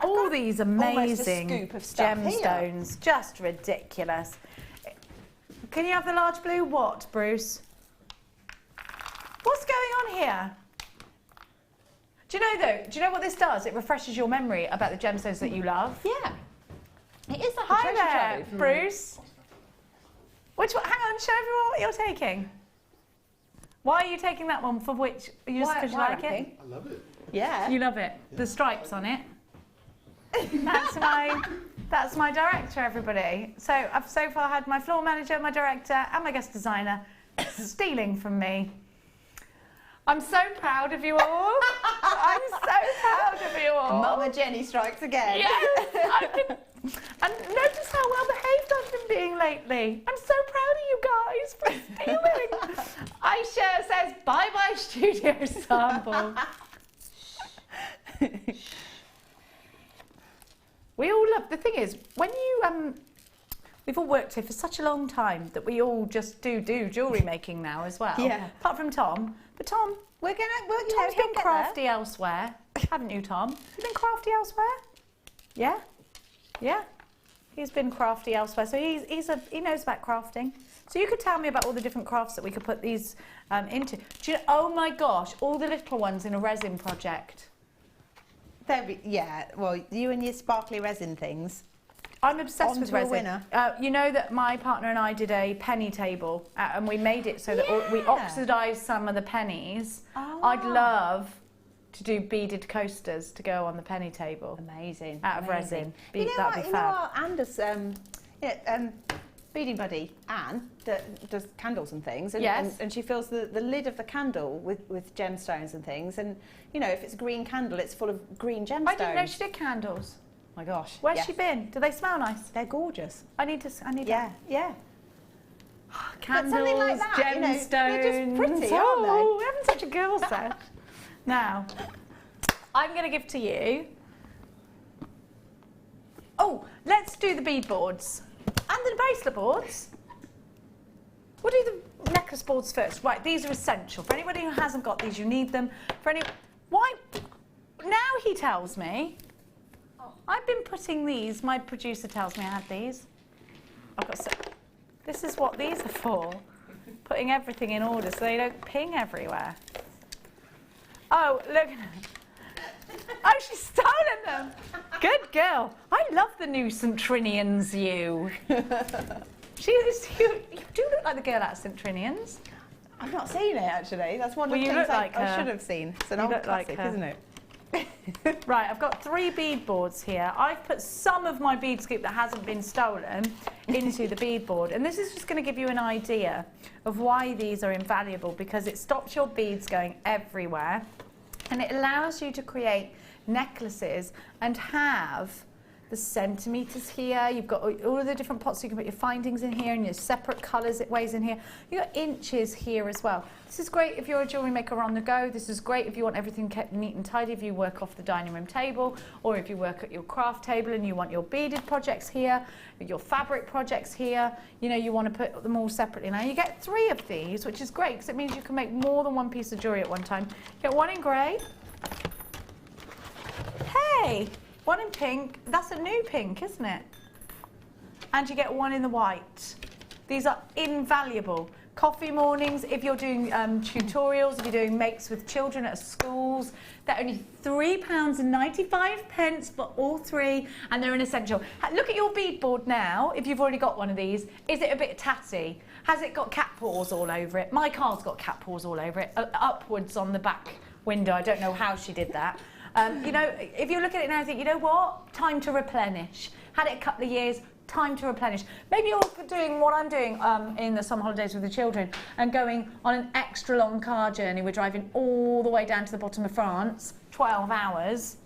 All these amazing scoop of stuff gemstones, just ridiculous. Can you have the large blue? What, Bruce? What's going on here? Do you know what this does? It refreshes your memory about the gemstones that you love. Yeah. It is like Hi a treasure there, trove. Bruce. Which one? Hang on, show everyone what you're taking. Why are you taking that one? For which? Just because you like it? I love it. Yeah. You love it. The stripes on it. That's my director, everybody. So I've so far had my floor manager, my director, and my guest designer stealing from me. I'm so proud of you all. I'm so proud of you all. Mama Jenny strikes again. Yes, and notice how well behaved I've been being lately. I'm so proud of you guys for stealing. Aisha says bye-bye studio sample. We all love, the thing is, when you, we've all worked here for such a long time that we all just do jewellery making now as well. Yeah. Apart from Tom. But Tom, Tom's been crafty elsewhere, haven't you, Tom? You've been crafty elsewhere? Yeah? Yeah? He's been crafty elsewhere, so he knows about crafting. So you could tell me about all the different crafts that we could put these into. Do you know, oh my gosh, all the little ones in a resin project. Yeah, well, you and your sparkly resin things. I'm obsessed with resin. Winner. You know that my partner and I did a penny table and we made it so that we oxidised some of the pennies. Oh. I'd love to do beaded coasters to go on the penny table. Amazing. Out of resin. You know That'd be fab. Anders, beading buddy Anne that does candles and things, and, yes. and she fills the lid of the candle with gemstones and things, and you know, if it's a green candle, it's full of green gemstones. I didn't know she did candles. Oh my gosh. Where's she been? Do they smell nice? They're gorgeous. I need yeah. Candles, something like that, gemstones. They're just pretty, aren't they? We're having such a girl set. Now, I'm going to give to you. Oh, let's do the bead boards. And the bracelet boards. We'll do the necklace boards first. Right, these are essential. For anybody who hasn't got these, you need them. Why? Now he tells me. I've been putting these. My producer tells me I had these. This is what these are for. Putting everything in order so they don't ping everywhere. Oh, look. Oh, she's stolen them. Good girl. I love the new St Trinian's you. You do look like the girl out of St Trinian's. I've not seen it actually. That's one of the things I should have seen. It's an old classic, isn't it? Right, I've got 3 bead boards here. I've put some of my bead scoop that hasn't been stolen into the bead board, and this is just going to give you an idea of why these are invaluable, because it stops your beads going everywhere and it allows you to create necklaces and have the centimetres here. You've got all of the different pots, so you can put your findings in here and your separate colours, it weighs in here. You've got inches here as well. This is great if you're a jewellery maker on the go. This is great if you want everything kept neat and tidy, if you work off the dining room table, or if you work at your craft table and you want your beaded projects here, your fabric projects here. You know, you want to put them all separately. Now you get 3 of these, which is great because it means you can make more than one piece of jewellery at one time. You get 1 in grey. Hey! 1 in pink. That's a new pink, isn't it? And you get 1 in the white. These are invaluable. Coffee mornings, if you're doing tutorials, if you're doing makes with children at schools, they're only £3.95 for all 3, and they're an essential. Look at your bead board now, if you've already got one of these. Is it a bit tatty? Has it got cat paws all over it? My car's got cat paws all over it, upwards on the back window. I don't know how she did that. You know, if you look at it now and think, you know what, time to replenish. Had it a couple of years, time to replenish. Maybe you're doing what I'm doing in the summer holidays with the children and going on an extra long car journey. We're driving all the way down to the bottom of France, 12 hours.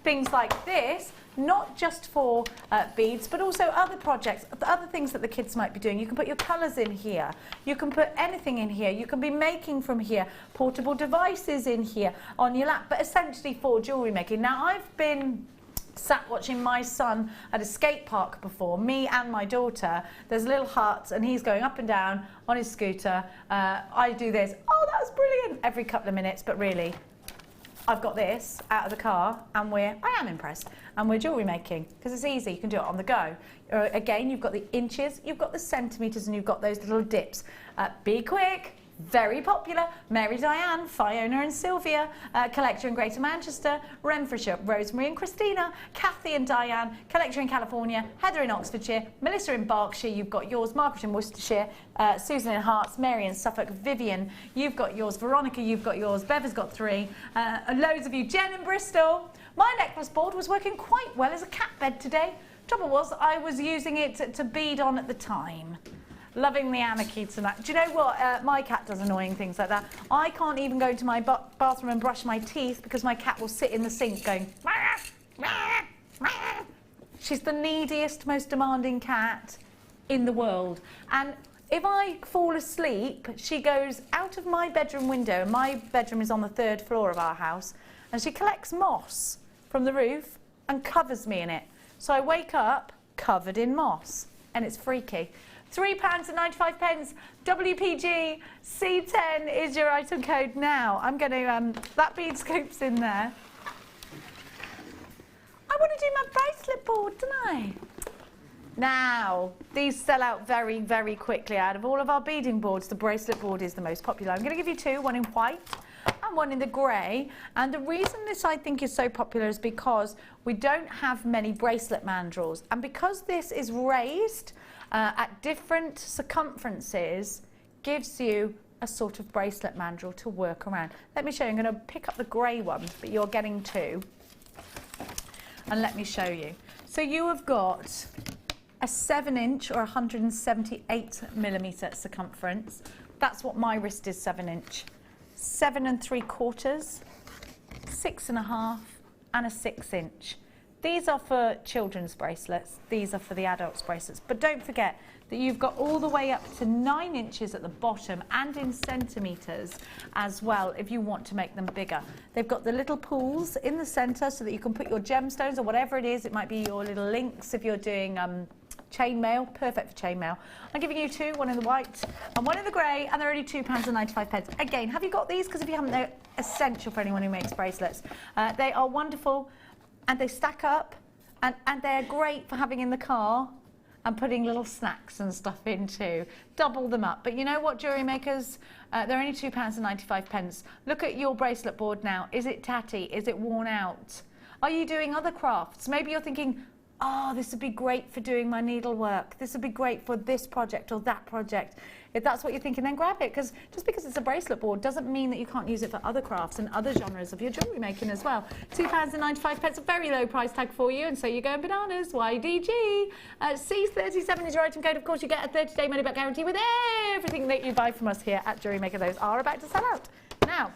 Things like this, not just for beads, but also other projects, other things that the kids might be doing. You can put your colours in here. You can put anything in here. You can be making from here, portable devices in here on your lap, but essentially for jewellery making. Now, I've been sat watching my son at a skate park before, me and my daughter. There's a little hut and he's going up and down on his scooter. I do this, oh, that's brilliant, every couple of minutes, but really, I've got this out of the car and I am impressed, and we're jewellery making because it's easy, you can do it on the go. Again, you've got the inches, you've got the centimetres, and you've got those little dips. Be quick. Very popular. Mary Diane, Fiona and Sylvia, collector in Greater Manchester, Renfrewshire, Rosemary and Christina, Kathy and Diane, collector in California, Heather in Oxfordshire, Melissa in Berkshire, you've got yours, Margaret in Worcestershire, Susan in Hearts, Mary in Suffolk, Vivian, you've got yours, Veronica, you've got yours, Bev has got 3, loads of you, Jen in Bristol. My necklace board was working quite well as a cat bed today. Trouble was, I was using it to bead on at the time. Loving the anarchy tonight. Do you know what? My cat does annoying things like that. I can't even go into my bathroom and brush my teeth because my cat will sit in the sink going... She's the neediest, most demanding cat in the world. And if I fall asleep, she goes out of my bedroom window. My bedroom is on the 3rd floor of our house. And she collects moss from the roof and covers me in it. So I wake up covered in moss. and it's freaky. £3.95. WPG C10 is your item code now. I'm going to, that bead scoop's in there. I want to do my bracelet board, don't I? Now, these sell out very, very quickly. Out of all of our beading boards, the bracelet board is the most popular. I'm going to give you two, one in white and one in the grey. And the reason this, I think, is so popular is because we don't have many bracelet mandrels. And because this is raised at different circumferences, gives you a sort of bracelet mandrel to work around. Let me show you. I'm going to pick up the grey one, but you're getting two. And let me show you. So you have got a 7-inch or 178mm circumference. That's what my wrist is, 7-inch. 7 3/4, 6 1/2, and a 6-inch. These are for children's bracelets. These are for the adults' bracelets. But don't forget that you've got all the way up to 9 inches at the bottom and in centimetres as well if you want to make them bigger. They've got the little pools in the centre so that you can put your gemstones or whatever it is. It might be your little links if you're doing chainmail, perfect for chainmail. I'm giving you two, one in the white and one in the grey, and they're only £2.95. Again, have you got these? Because if you haven't, they're essential for anyone who makes bracelets. They are wonderful and they stack up and they're great for having in the car and putting little snacks and stuff in too. Double them up. But you know what, jewellery makers? They're only £2.95. Look at your bracelet board now. Is it tatty? Is it worn out? Are you doing other crafts? Maybe you're thinking, oh, this would be great for doing my needlework. This would be great for this project or that project. If that's what you're thinking, then grab it, because just because it's a bracelet board doesn't mean that you can't use it for other crafts and other genres of your jewellery making as well. £2.95, a very low price tag for you, and so you're going bananas. YDG. C37 is your item code. Of course, you get a 30-day money-back guarantee with everything that you buy from us here at Jewellery Maker. Those are about to sell out. Now,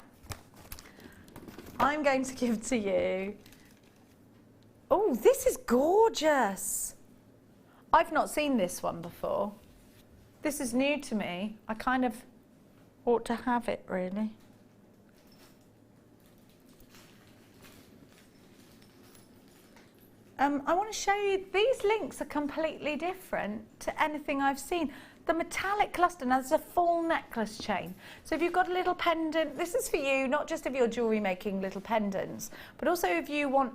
I'm going to give to you... Oh, this is gorgeous. I've not seen this one before. This is new to me. I kind of ought to have it, really. I want to show you, these links are completely different to anything I've seen. The metallic cluster, now there's a full necklace chain. So if you've got a little pendant, this is for you, not just if you're jewellery making little pendants, but also if you want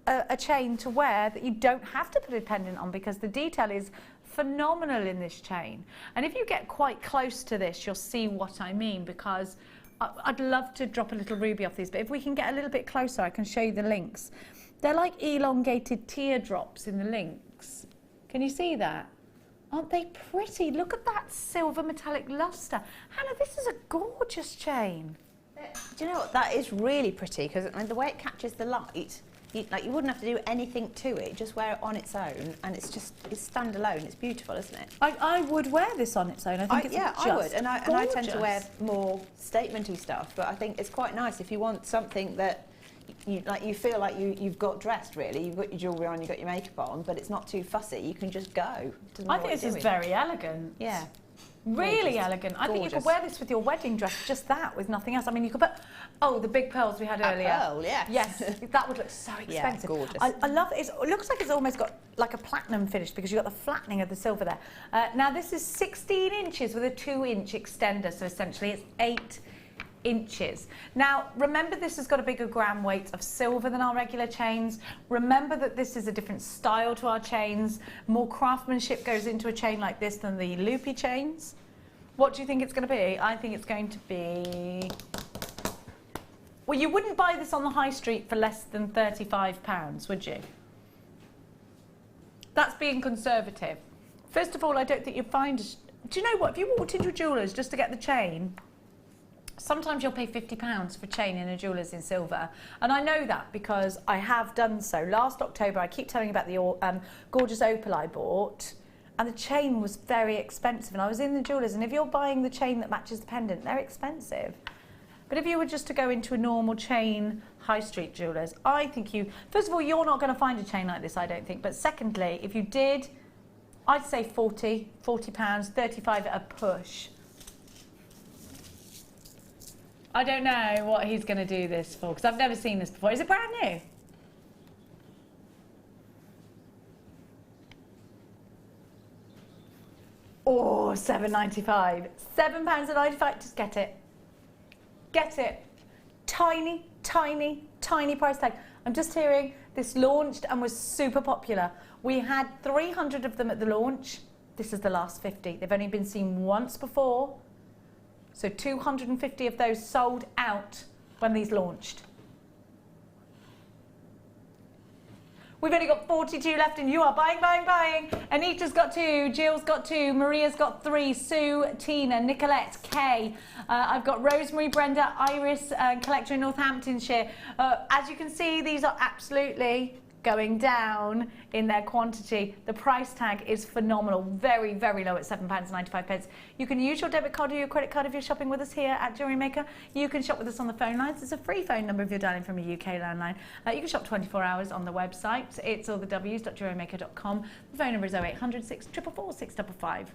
a chain to wear that you don't have to put a pendant on, because the detail is phenomenal in this chain. And if you get quite close to this, you'll see what I mean, because I'd love to drop a little ruby off these, but if we can get a little bit closer, I can show you the links. They're like elongated teardrops in the links. Can you see that? Aren't they pretty? Look at that silver metallic luster. Hannah, this is a gorgeous chain. Do you know what? That is really pretty, because the way it catches the light, you wouldn't have to do anything to it, just wear it on its own, and it's standalone. It's beautiful, isn't it? I would wear this on its own. I think it's just I would, and I tend to wear gorgeous. more statementy stuff, but I think it's quite nice if you want something that you feel like you've got dressed, really. You've got your jewellery on, you've got your makeup on, but it's not too fussy. You can just go. I think this is very elegant. Yeah. Really elegant. I think you could wear this with your wedding dress, just that, with nothing else. I mean, you could put, oh, the big pearls we had earlier. Pearl, yes. Yes, that would look so expensive. Yeah, gorgeous. I love it. It looks like it's almost got like a platinum finish, because you've got the flattening of the silver there. Now, this is 16 inches with a 2-inch extender, so essentially it's 8 inches. Now, remember, this has got a bigger gram weight of silver than our regular chains. Remember that this is a different style to our chains. More craftsmanship goes into a chain like this than the loopy chains. What do you think it's going to be? I think it's going to be... Well, you wouldn't buy this on the high street for less than £35, would you? That's being conservative. First of all, I don't think you'll find... Do you know what? If you walked into a jeweller's just to get the chain, sometimes you'll pay £50 for a chain in a jeweller's in silver. And I know that because I have done so. Last October, I keep telling you about the gorgeous opal I bought, and the chain was very expensive. And I was in the jeweller's, and if you're buying the chain that matches the pendant, they're expensive. But if you were just to go into a normal chain high street jeweller's, I think you... First of all, you're not going to find a chain like this, I don't think. But secondly, if you did, I'd say £40, £35 at a push. I don't know what he's going to do this for, because I've never seen this before. Is it brand new? £7.95. £7.95, just get it. Get it. Tiny, tiny, tiny price tag. I'm just hearing this launched and was super popular. We had 300 of them at the launch. This is the last 50. They've only been seen once before. So 250 of those sold out when these launched. We've only got 42 left and you are buying, buying, buying. Anita's got 2, Jill's got 2, Maria's got 3, Sue, Tina, Nicolette, Kay. I've got Rosemary, Brenda, Iris, collector in Northamptonshire. As you can see, these are absolutely going down in their quantity. The price tag is phenomenal, very, very low at £7.95. You can use your debit card or your credit card if you're shopping with us here at Jewellery Maker. You can shop with us on the phone lines. It's a free phone number if you're dialing from a UK landline. You can shop 24 hours on the website. It's all the w's.jewellerymaker.com. The phone number is 0800 644 655.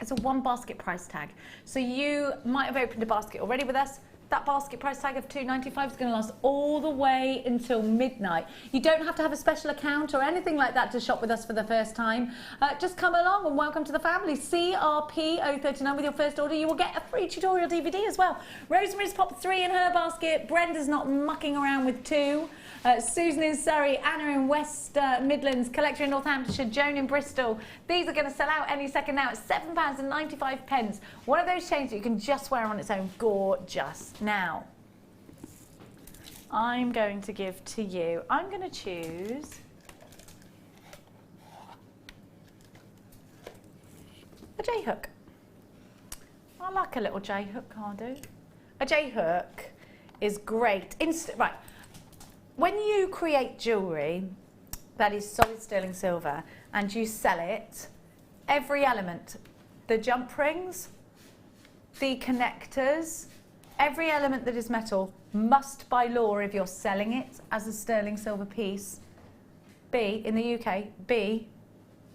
It's a one basket price tag. So you might have opened a basket already with us. That basket price tag of £2.95 is going to last all the way until midnight. You don't have to have a special account or anything like that to shop with us for the first time. Just come along and welcome to the family. CRP 039 with your first order. You will get a free tutorial DVD as well. Rosemary's popped 3 in her basket. Brenda's not mucking around with 2. Susan in Surrey, Anna in West Midlands, Collector in Northamptonshire, Joan in Bristol. These are going to sell out any second now at £7.95. One of those chains that you can just wear on its own. Gorgeous. Now, I'm going to give to you, I'm going to choose a J-hook. I like a little J-hook, I do. A J-hook is great. Right. When you create jewellery that is solid sterling silver and you sell it, every element, the jump rings, the connectors, every element that is metal must by law, if you're selling it as a sterling silver piece, be, in the UK, be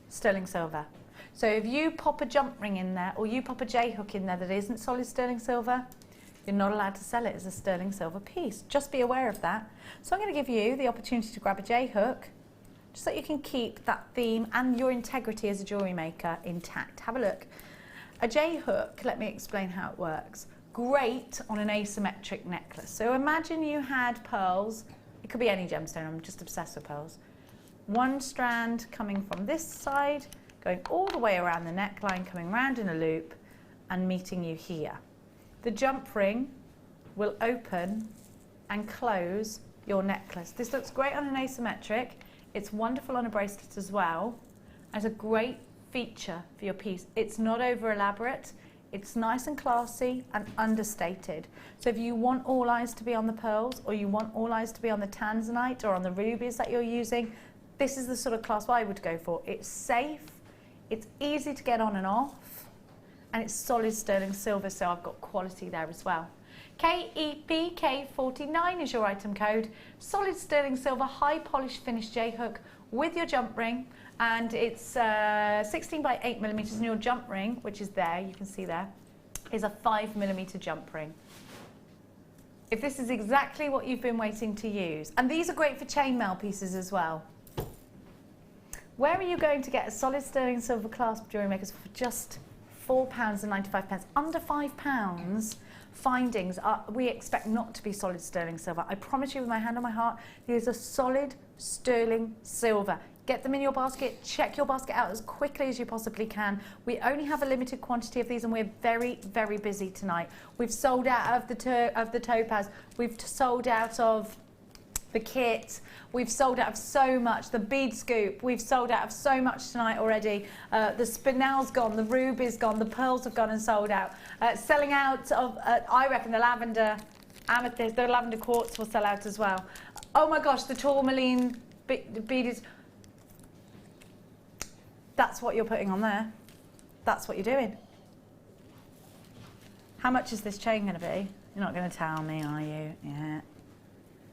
sterling silver. So if you pop a jump ring in there or you pop a J-hook in there that isn't solid sterling silver, you're not allowed to sell it as a sterling silver piece. Just be aware of that. So I'm going to give you the opportunity to grab a J-hook just so you can keep that theme and your integrity as a jewellery maker intact. Have a look. A J-hook, let me explain how it works. Great on an asymmetric necklace. So imagine you had pearls. It could be any gemstone. I'm just obsessed with pearls. One strand coming from this side, going all the way around the neckline, coming round in a loop and meeting you here. The jump ring will open and close your necklace. This looks great on an asymmetric. It's wonderful on a bracelet as well. As a great feature for your piece. It's not over elaborate. It's nice and classy and understated. So if you want all eyes to be on the pearls or you want all eyes to be on the tanzanite or on the rubies that you're using, this is the sort of class I would go for. It's safe, it's easy to get on and off, and it's solid sterling silver, so I've got quality there as well. KEPK49 is your item code. Solid sterling silver, high polished finished J-hook with your jump ring, and it's 16 by 8mm, and your jump ring, which is there, you can see there, is a 5mm jump ring. If this is exactly what you've been waiting to use, and these are great for chainmail pieces as well. Where are you going to get a solid sterling silver clasp jewellery makers for just £4.95, under £5? Findings are, we expect not to be solid sterling silver. I promise you with my hand on my heart, these are solid sterling silver. Get them in your basket, check your basket out as quickly as you possibly can. We only have a limited quantity of these and we're very, very busy tonight. We've sold out of the topaz, we've sold out of the kit, we've sold out of so much, the bead scoop, we've sold out of so much tonight already. The spinel's gone, the ruby's gone, the pearls have gone and sold out. Selling out of, I reckon the lavender amethyst, the lavender quartz will sell out as well. Oh my gosh, the tourmaline bead is, that's what you're putting on there. That's what you're doing. How much is this chain gonna be? You're not gonna tell me, are you? Yeah.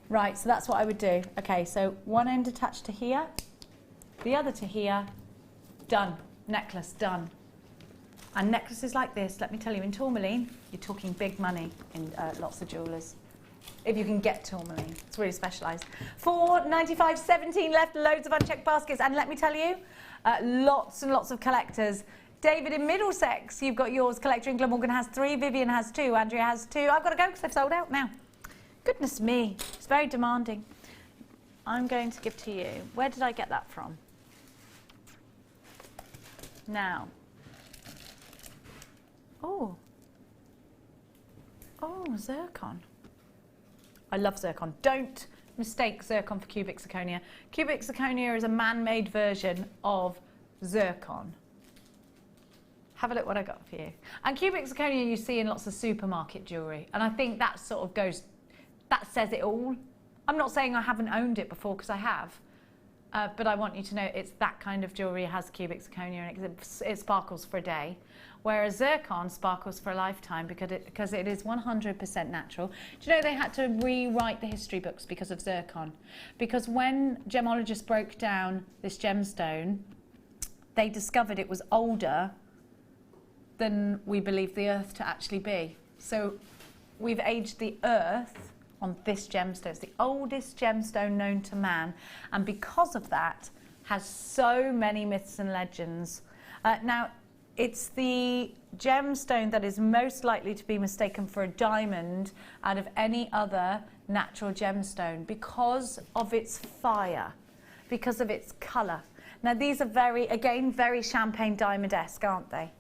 Right, so that's what I would do. Okay, so one end attached to here, the other to here, done. Necklace, done. And necklaces like this, let me tell you, in tourmaline, you're talking big money in lots of jewellers. If you can get tourmaline, it's really specialised. $4.95, 17 left, loads of unchecked baskets, and let me tell you, lots and lots of collectors. David in Middlesex, you've got yours. Collector in Glamorgan has 3. Vivian has 2. Andrea has 2. I've got to go because they've sold out now. Goodness me, it's very demanding. I'm going to give to you. Where did I get that from? Now. Oh, zircon. I love zircon. Don't mistake zircon for cubic zirconia. Cubic zirconia is a man-made version of zircon. Have a look what I got for you. And cubic zirconia you see in lots of supermarket jewellery. And I think that sort of goes, that says it all. I'm not saying I haven't owned it before, because I have. But I want you to know it's that kind of jewellery has cubic zirconia in it, because it sparkles for a day. Whereas zircon sparkles for a lifetime because it is 100% natural. Do you know they had to rewrite the history books because of zircon? Because when gemologists broke down this gemstone, they discovered it was older than we believe the earth to actually be. So we've aged the earth on this gemstone. It's the oldest gemstone known to man, and because of that has so many myths and legends. Now, it's the gemstone that is most likely to be mistaken for a diamond out of any other natural gemstone because of its fire, because of its colour. Now, these are very champagne diamond-esque, aren't they?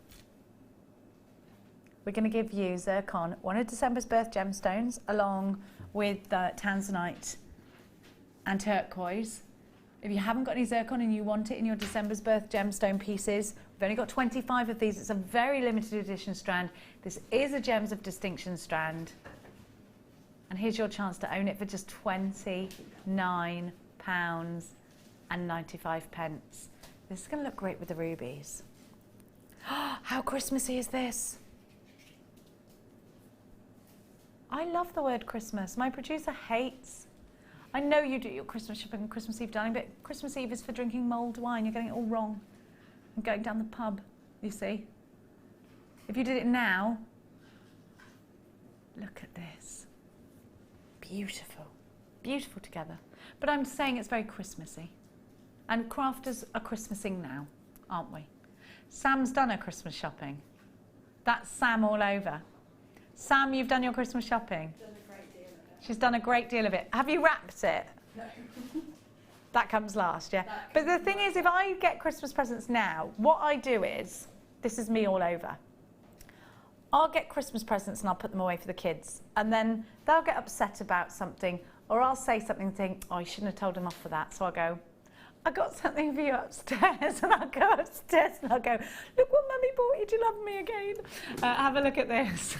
We're going to give you zircon, one of December's birth gemstones, along with tanzanite and turquoise. If you haven't got any zircon and you want it in your December's birth gemstone pieces, we've only got 25 of these. It's a very limited edition strand. This is a Gems of Distinction strand. And here's your chance to own it for just £29.95. This is going to look great with the rubies. How Christmassy is this? I love the word Christmas. My producer hates. I know you do your Christmas shopping on Christmas Eve, darling, but Christmas Eve is for drinking mulled wine. You're getting it all wrong. And going down the pub, you see. If you did it now, look at this. Beautiful. Beautiful together. But I'm saying it's very Christmassy. And crafters are Christmasing now, aren't we? Sam's done her Christmas shopping. That's Sam all over. Sam, you've done your Christmas shopping? Done a great deal of it. She's done a great deal of it. Have you wrapped it? No. That comes last, yeah. But the thing is, if I get Christmas presents now, what I do is, this is me all over. I'll get Christmas presents and I'll put them away for the kids. And then they'll get upset about something, or I'll say something and think, oh, you shouldn't have told them off for that. So I'll go, I got something for you upstairs. And I'll go upstairs and I'll go, look what Mummy bought you, do you love me again? Have a look at this.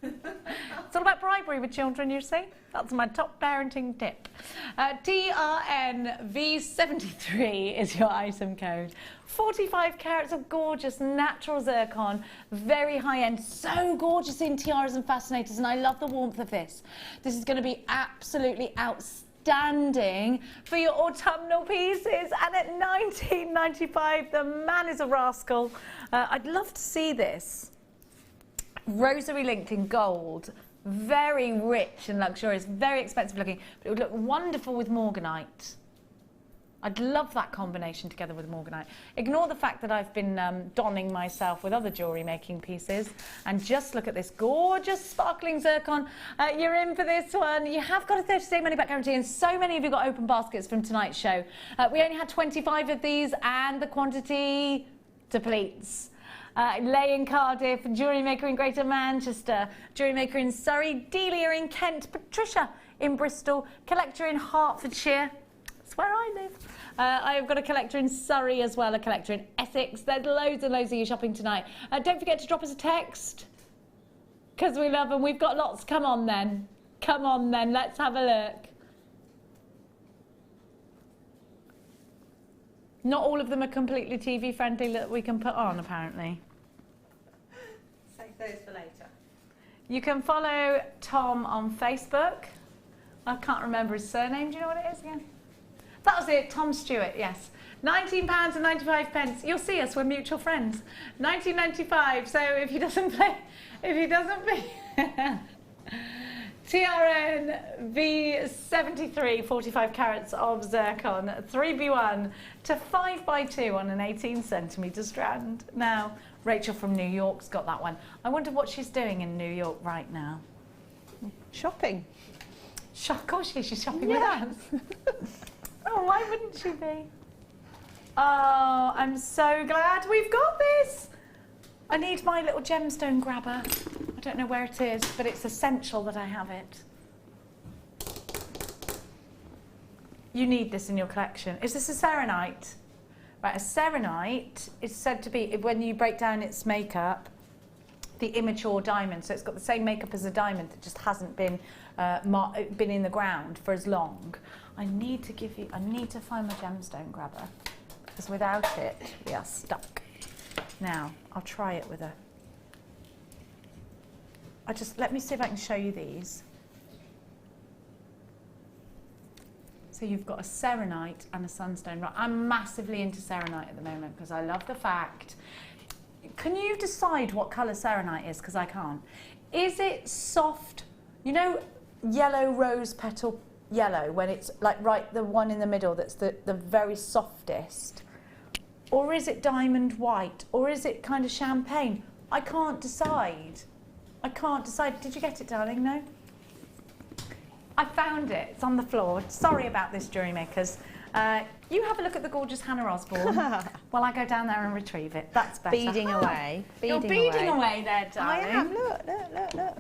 It's all about bribery with children, you see. That's my top parenting tip. TRNV73 is your item code. 45 carats of gorgeous natural zircon, very high-end, so gorgeous in tiaras and fascinators, and I love the warmth of this. This is going to be absolutely outstanding for your autumnal pieces, and at £19.95, the man is a rascal. I'd love to see this. Rosary linked in gold, very rich and luxurious, very expensive looking, but it would look wonderful with morganite. I'd love that combination together with morganite. Ignore the fact that I've been donning myself with other jewellery making pieces, and just look at this gorgeous sparkling zircon. You're in for this one. You have got a 30-day money-back guarantee, and so many of you got open baskets from tonight's show. We only had 25 of these, and the quantity depletes. Lay in Cardiff, Jewellery Maker in Greater Manchester, Jewellery Maker in Surrey, Delia in Kent, Patricia in Bristol, Collector in Hertfordshire. That's where I live. I've got a collector in Surrey as well, a collector in Essex. There's loads and loads of you shopping tonight. Don't forget to drop us a text, because we love them. We've got lots. Come on then. Come on then. Let's have a look. Not all of them are completely TV friendly that we can put on, apparently. Save those for later. You can follow Tom on Facebook. I can't remember his surname. Do you know what it is again? That was it, Tom Stewart, yes. £19.95. You'll see us, we're mutual friends. £19.95, so if he doesn't play, TRN V73, 45 carats of zircon, 3B1 to 5x2 on an 18cm strand. Now, Rachel from New York's got that one. I wonder what she's doing in New York right now. Shopping. Of course she's shopping with us. Oh, why wouldn't she be? Oh, I'm so glad we've got this. I need my little gemstone grabber. I don't know where it is, but it's essential that I have it. You need this in your collection. Is this a serenite? Right, a serenite is said to be, when you break down its makeup, the immature diamond. So it's got the same makeup as a diamond that just hasn't been in the ground for as long. I need to find my gemstone grabber, because without it, we are stuck. Now, I'll try it with let me see if I can show you these. So you've got a serenite and a sunstone. Right, I'm massively into serenite at the moment because I love the fact. Can you decide what colour serenite is? Because I can't. Is it soft, you know, yellow rose petal yellow, when it's like the one in the middle that's the very softest? Or is it diamond white? Or is it kind of champagne? I can't decide. I can't decide. Did you get it, darling? No? I found it. It's on the floor. Sorry about this, Jewellery Makers. You have a look at the gorgeous Hannah Osbourne while I go down there and retrieve it. That's better. Beading away. You're beading away there, darling. I am. Look.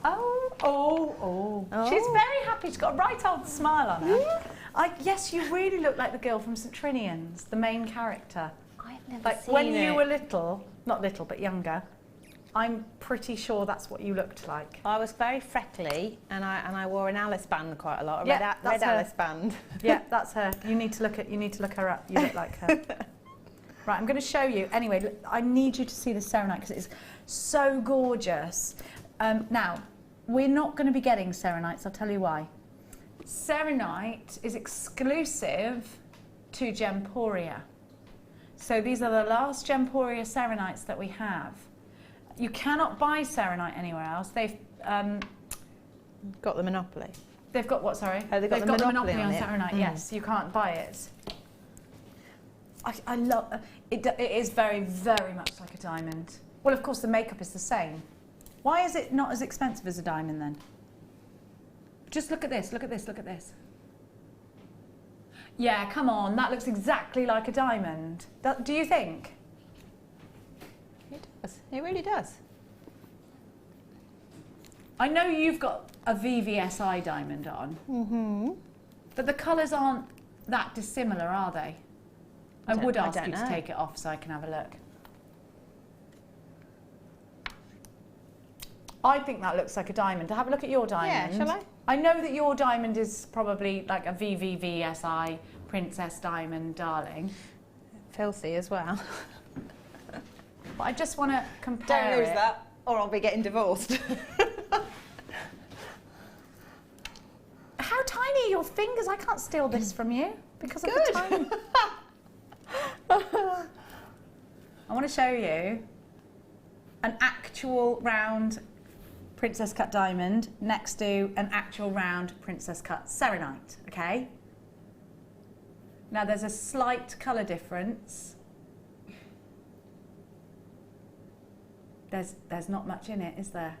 Oh. She's very happy. She's got a right old smile on her. Yes, you really look like the girl from St Trinian's, the main character. I've never like seen when it. you were little, not little, but younger. I'm pretty sure that's what you looked like. I was very freckly, and I wore an Alice band quite a lot. Yeah, Red Alice band. Yeah, that's her. You need to look her up. You look like her. Right, I'm going to show you. Anyway, look, I need you to see the serenite because it's so gorgeous. Now, we're not going to be getting serenites. I'll tell you why. Serenite is exclusive to Gemporia. So these are the last Gemporia serenites that we have. You cannot buy serenite anywhere else. They've got the monopoly. They've got what, sorry? Oh, they've got the monopoly on serenite, yes. You can't buy it. I love it. It is very, very much like a diamond. Well, of course, the makeup is the same. Why is it not as expensive as a diamond then? Just look at this, look at this, look at this. Yeah, come on, that looks exactly like a diamond. Do you think? It does. It really does. I know you've got a VVSI diamond on, but the colours aren't that dissimilar, are they? I would ask you to take it off so I can have a look. I think that looks like a diamond. Have a look at your diamond. Yeah, shall I? I know that your diamond is probably like a VVVSI Princess Diamond, darling. Filthy as well. But I just want to compare Don't lose that, or I'll be getting divorced. How tiny are your fingers? I can't steal this from you because of the tiny. I want to show you an actual round princess cut diamond next to an actual round princess cut serenite, okay? Now there's a slight colour difference. There's not much in it, is there?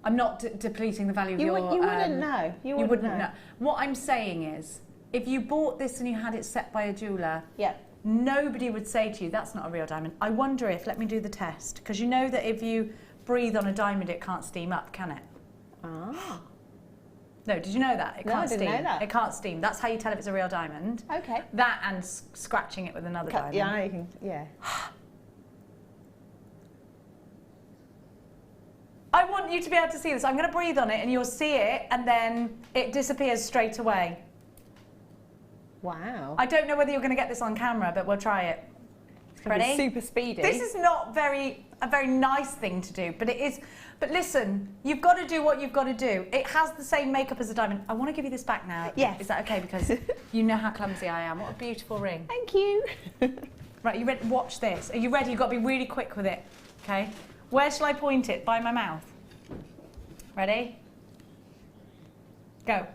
I'm not depleting the value of your... You wouldn't know. You wouldn't know. What I'm saying is, if you bought this and you had it set by a jeweller, yeah, nobody would say to you, that's not a real diamond. I wonder if, let me do the test, because you know that if you breathe on a diamond, it can't steam up, can it? Ah. No, did you know that? It can't I didn't know that. It can't steam. That's how you tell if it's a real diamond. Okay. That and scratching it with another diamond. Yeah, you can, yeah. I want you to be able to see this. I'm going to breathe on it and you'll see it and then it disappears straight away. Wow. I don't know whether you're going to get this on camera, but we'll try it. Ready? Super speedy. This is not a very nice thing to do, but it is. But listen, you've got to do what you've got to do. It has the same makeup as a diamond. I want to give you this back now. Yes. Is that okay? Because you know how clumsy I am. What a beautiful ring. Thank you. Right, you ready? Watch this. Are you ready? You've got to be really quick with it. Okay. Where shall I point it? By my mouth. Ready? Go.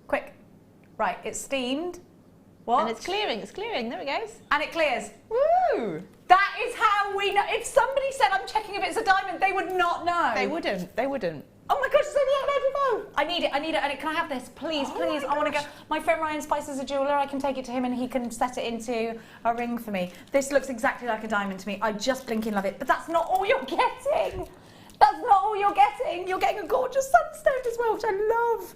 Quick. Right, it's steamed. What? And it's clearing, there it goes. And it clears. Woo! That is how we know. If somebody said, I'm checking if it's a diamond, they would not know. They wouldn't. Oh my gosh, it's only 8.95. I need it. And can I have this? Please. I want to go. My friend Ryan Spice is a jeweller. I can take it to him and he can set it into a ring for me. This looks exactly like a diamond to me. I just blinking love it. But that's not all you're getting. That's not all you're getting. You're getting a gorgeous sunstone as well, which I love.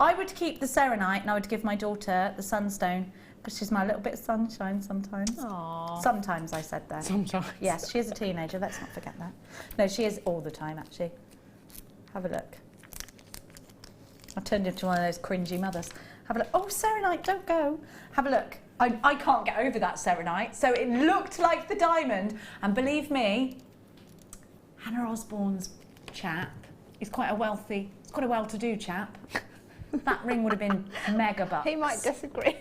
I would keep the serenite and I would give my daughter the sunstone because she's my little bit of sunshine sometimes. Aww. Sometimes I said that. Sometimes. Yes, she is a teenager. Let's not forget that. No, she is all the time, actually. Have a look. I turned into one of those cringy mothers. Have a look. Oh, serenite, don't go. Have a look. I can't get over that serenite. So it looked like the diamond. And believe me, Hannah Osbourne's chap is quite a well-to-do chap. That ring would have been mega bucks. He might disagree.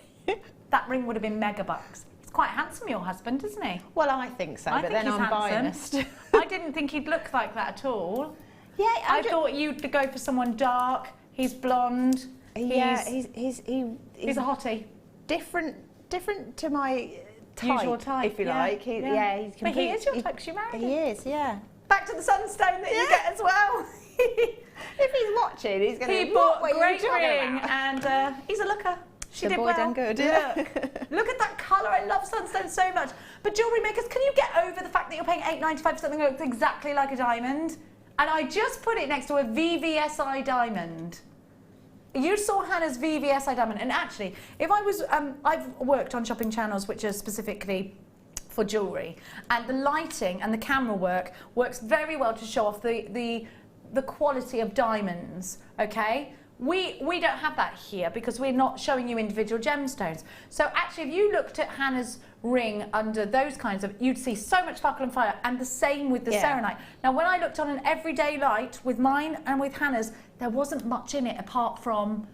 That ring would have been mega bucks. He's quite handsome, your husband, isn't he? Well, I think so, but then I'm biased. I didn't think he'd look like that at all. Yeah, I thought you'd go for someone dark. He's blonde. Yeah, he's a hottie. Different to my type, usual type, if you like. He's complete. But he is your type. 'Cause you married him. He is, yeah. Back to the sunstone that you get as well. If he's watching, he's going to. He bought a great ring, and he's a looker. She did well. Done good. Look at that colour. I love sunstone so much. But jewellery makers, can you get over the fact that you're paying $8.95 for something that looks exactly like a diamond? And I just put it next to a VVSI diamond. You saw Hannah's VVSI diamond, and actually, if I was, I've worked on shopping channels which are specifically for jewellery, and the lighting and the camera work works very well to show off the quality of diamonds. Okay. We don't have that here because we're not showing you individual gemstones. So actually, if you looked at Hannah's ring under those kinds of, you'd see so much sparkle and fire, and the same with the serenite. Now, when I looked on an everyday light with mine and with Hannah's, there wasn't much in it apart from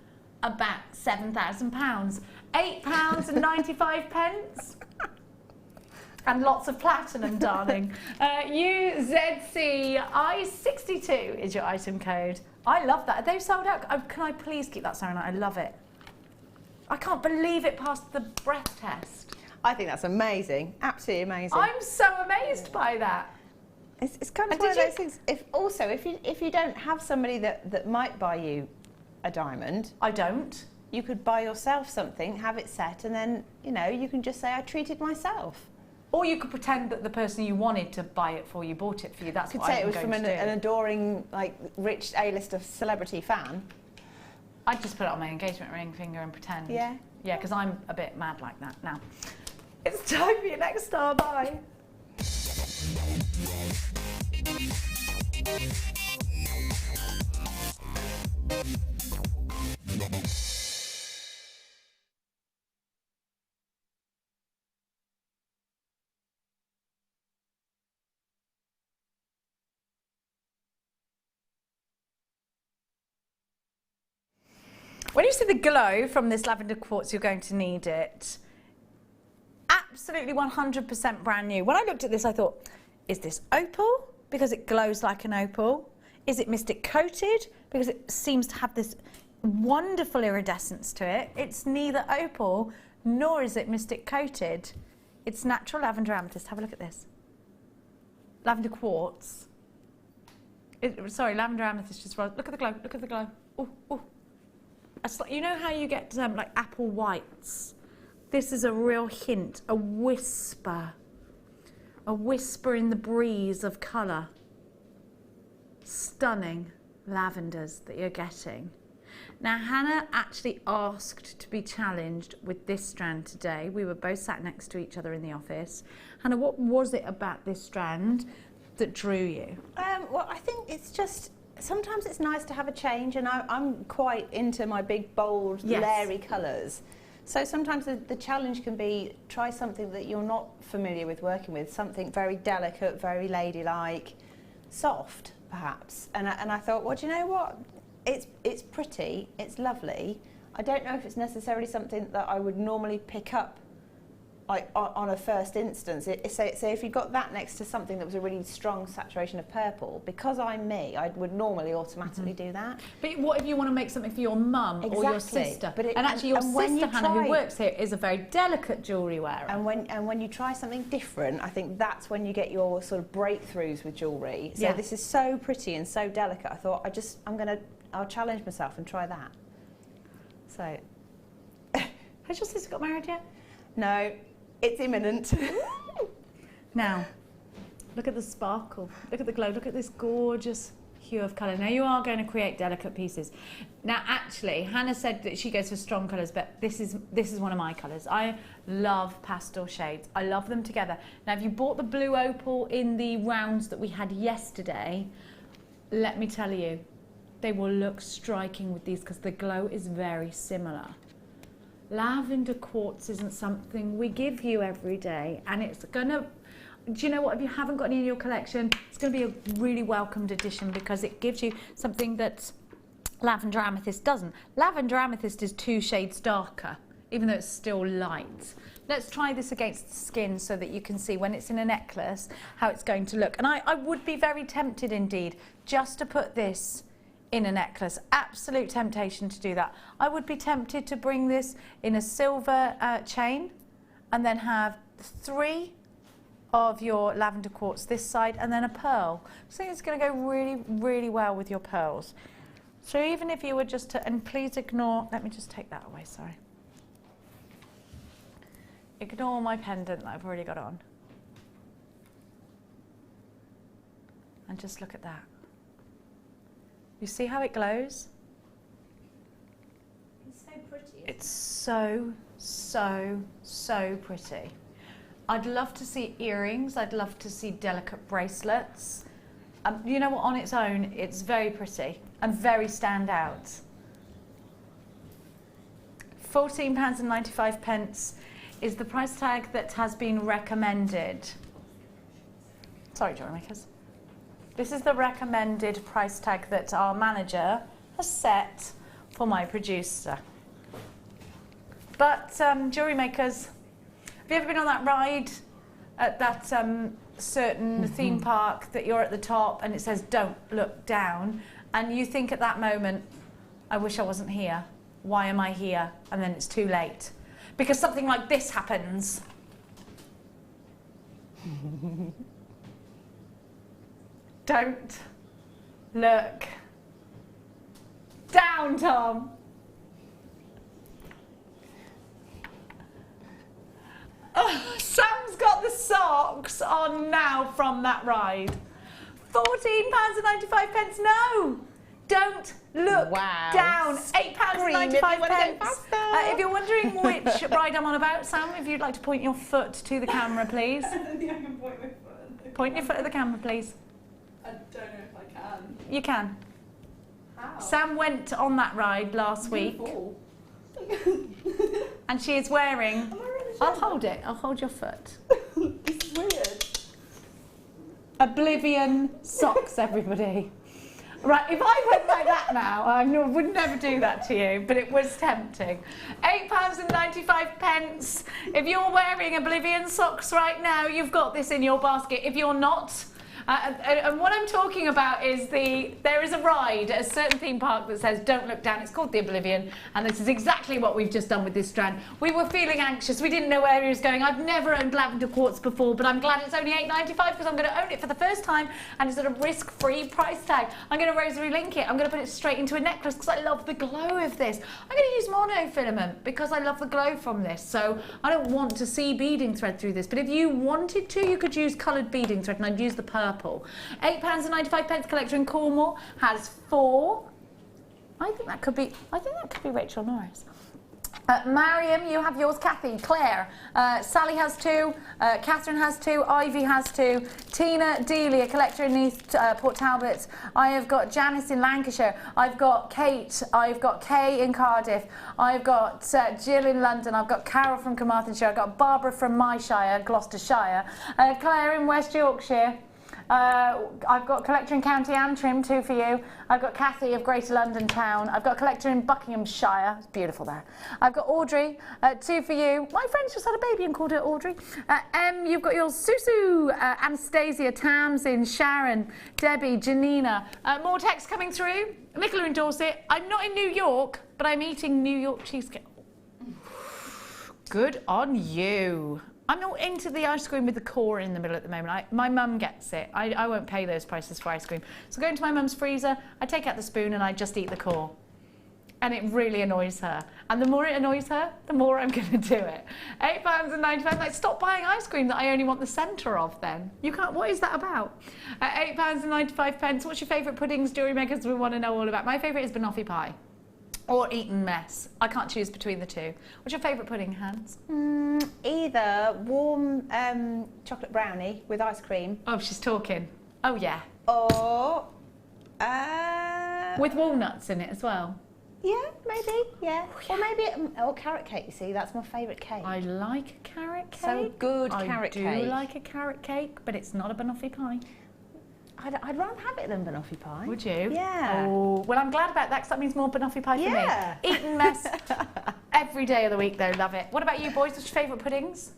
about £7,000. £8.95. And lots of platinum, darling. UZCI62 is your item code. I love that. Are they sold out? Can I please keep that serenite? I love it. I can't believe it passed the breath test. I think that's amazing. Absolutely amazing. I'm so amazed by that. It's kind of one of those things. If you don't have somebody that might buy you a diamond, I don't. You could buy yourself something, have it set, and then you can just say I treated myself. Or you could pretend that the person you wanted to buy it for you bought it for you. That's what I'm going to do. Could say it was from an adoring, rich A-lister celebrity fan. I'd just put it on my engagement ring finger and pretend. Yeah. Yeah, because I'm a bit mad like that now. It's time for your next star. Bye. When you see the glow from this lavender quartz, you're going to need it. Absolutely 100% brand new. When I looked at this, I thought, is this opal? Because it glows like an opal. Is it mystic coated? Because it seems to have this wonderful iridescence to it. It's neither opal, nor is it mystic coated. It's natural lavender amethyst. Have a look at this. Lavender quartz. Sorry, lavender amethyst just look at the glow, look at the glow. Ooh, ooh. You know how you get like apple whites? This is a real hint, a whisper in the breeze of colour. Stunning lavenders that you're getting. Now, Hannah actually asked to be challenged with this strand today. We were both sat next to each other in the office. Hannah, what was it about this strand that drew you? Well, I think it's just, sometimes it's nice to have a change, and I'm quite into my big, bold, leery colours. So sometimes the challenge can be try something that you're not familiar with working with, something very delicate, very ladylike, soft perhaps. And I thought, well, do you know what? It's pretty, it's lovely. I don't know if it's necessarily something that I would normally pick up like on a first instance. So if you got that next to something that was a really strong saturation of purple, because I'm me, I would normally automatically do that. But what if you want to make something for your mum or your sister? But and actually your sister Hannah, who works here, is a very delicate jewellery wearer. And when you try something different, I think that's when you get your sort of breakthroughs with jewellery. So this is so pretty and so delicate. I thought I'll challenge myself and try that. So has your sister got married yet? No. It's imminent. Now, look at the sparkle, look at the glow, look at this gorgeous hue of colour. Now you are going to create delicate pieces. Now actually, Hannah said that she goes for strong colours, but this is one of my colours. I love pastel shades. I love them together. Now if you bought the blue opal in the rounds that we had yesterday, let me tell you, they will look striking with these because the glow is very similar. Lavender quartz isn't something we give you every day, and it's gonna, do you know what, if you haven't got any in your collection, it's gonna be a really welcomed addition because it gives you something that lavender amethyst doesn't. Lavender amethyst is 2 shades darker, even though it's still light. Let's try this against the skin so that you can see when it's in a necklace how it's going to look. And I would be very tempted indeed just to put this in a necklace. Absolute temptation to do that. I would be tempted to bring this in a silver chain and then have 3 of your lavender quartz this side and then a pearl. I think it's going to go really, really well with your pearls. So even if you were just to, and please ignore, let me just take that away, sorry. Ignore my pendant that I've already got on. And just look at that. You see how it glows? It's so pretty. It's so, so, so pretty. I'd love to see earrings. I'd love to see delicate bracelets. You know what, on its own, it's very pretty and very standout. £14.95 is the price tag that has been recommended. Sorry, Jewellery Makers. This is the recommended price tag that our manager has set for my producer. But Jewellery Makers, have you ever been on that ride at that certain theme park that you're at the top and it says don't look down, and you think at that moment, I wish I wasn't here, why am I here? And then it's too late because something like this happens. Don't look down, Tom. Oh, Sam's got the socks on now from that ride. £14.95. No, don't look down. £8.95. If you're wondering which ride I'm on about, Sam, if you'd like to point your foot to the camera, please. I don't think I can point my foot. Point your foot at the camera, please. I don't know if I can. You can. How? Sam went on that ride last week. And she is wearing... I'll hold it. I'll hold your foot. It's weird. Oblivion socks, everybody. Right, if I went like that now, I would never do that to you, but it was tempting. £8.95. If you're wearing Oblivion socks right now, you've got this in your basket. If you're not, and what I'm talking about is there is a ride at a certain theme park that says don't look down. It's called the Oblivion, and this is exactly what we've just done with this strand. We were feeling anxious. We didn't know where he was going. I've never owned lavender quartz before, but I'm glad it's only £8.95 because I'm going to own it for the first time, and it's at a risk-free price tag. I'm going to rosary link it. I'm going to put it straight into a necklace because I love the glow of this. I'm going to use monofilament because I love the glow from this. So I don't want to see beading thread through this, but if you wanted to, you could use coloured beading thread, and I'd use the purple. £8.95. Collector in Cornwall has 4. I think that could be Rachel Norris. Mariam, you have yours. Kathy, Claire, Sally has 2, Catherine has 2, Ivy has 2, Tina, Delia, collector in East Port Talbot. I have got Janice in Lancashire. I've got Kate. I've got Kay in Cardiff. I've got Jill in London. I've got Carol from Carmarthenshire. I've got Barbara from my shire, Gloucestershire. Claire in West Yorkshire. I've got collector in County Antrim, 2 for you. I've got Kathy of Greater London Town. I've got a collector in Buckinghamshire. It's beautiful there. I've got Audrey, 2 for you. My friend's just had a baby and called her Audrey. You've got yours, Susu, Anastasia, Tams in Sharon, Debbie, Janina. More text coming through. Nicola in Dorset. I'm not in New York, but I'm eating New York cheesecake. Good on you. I'm not into the ice cream with the core in the middle at the moment. My mum gets it. I won't pay those prices for ice cream. So I go into my mum's freezer, I take out the spoon and I just eat the core. And it really annoys her. And the more it annoys her, the more I'm going to do it. £8.95. Like, stop buying ice cream that I only want the centre of then. You can't, what is that about? £8.95. What's your favourite puddings, Jewellery Makers? We want to know all about. My favourite is banoffee pie. Or Eton mess. I can't choose between the two. What's your favourite pudding, Hans? Either warm chocolate brownie with ice cream. Oh, she's talking. Oh, yeah. Or... with walnuts in it as well. Yeah, maybe, yeah. Or maybe, or carrot cake, you see, that's my favourite cake. I like a carrot cake. So good carrot cake. I do like a carrot cake, but it's not a banoffee pie. I'd rather have it than banoffee pie. Would you? Yeah. Oh, well, I'm glad about that because that means more banoffee pie for me. Eton mess every day of the week, though. Love it. What about you, boys? What's your favourite puddings?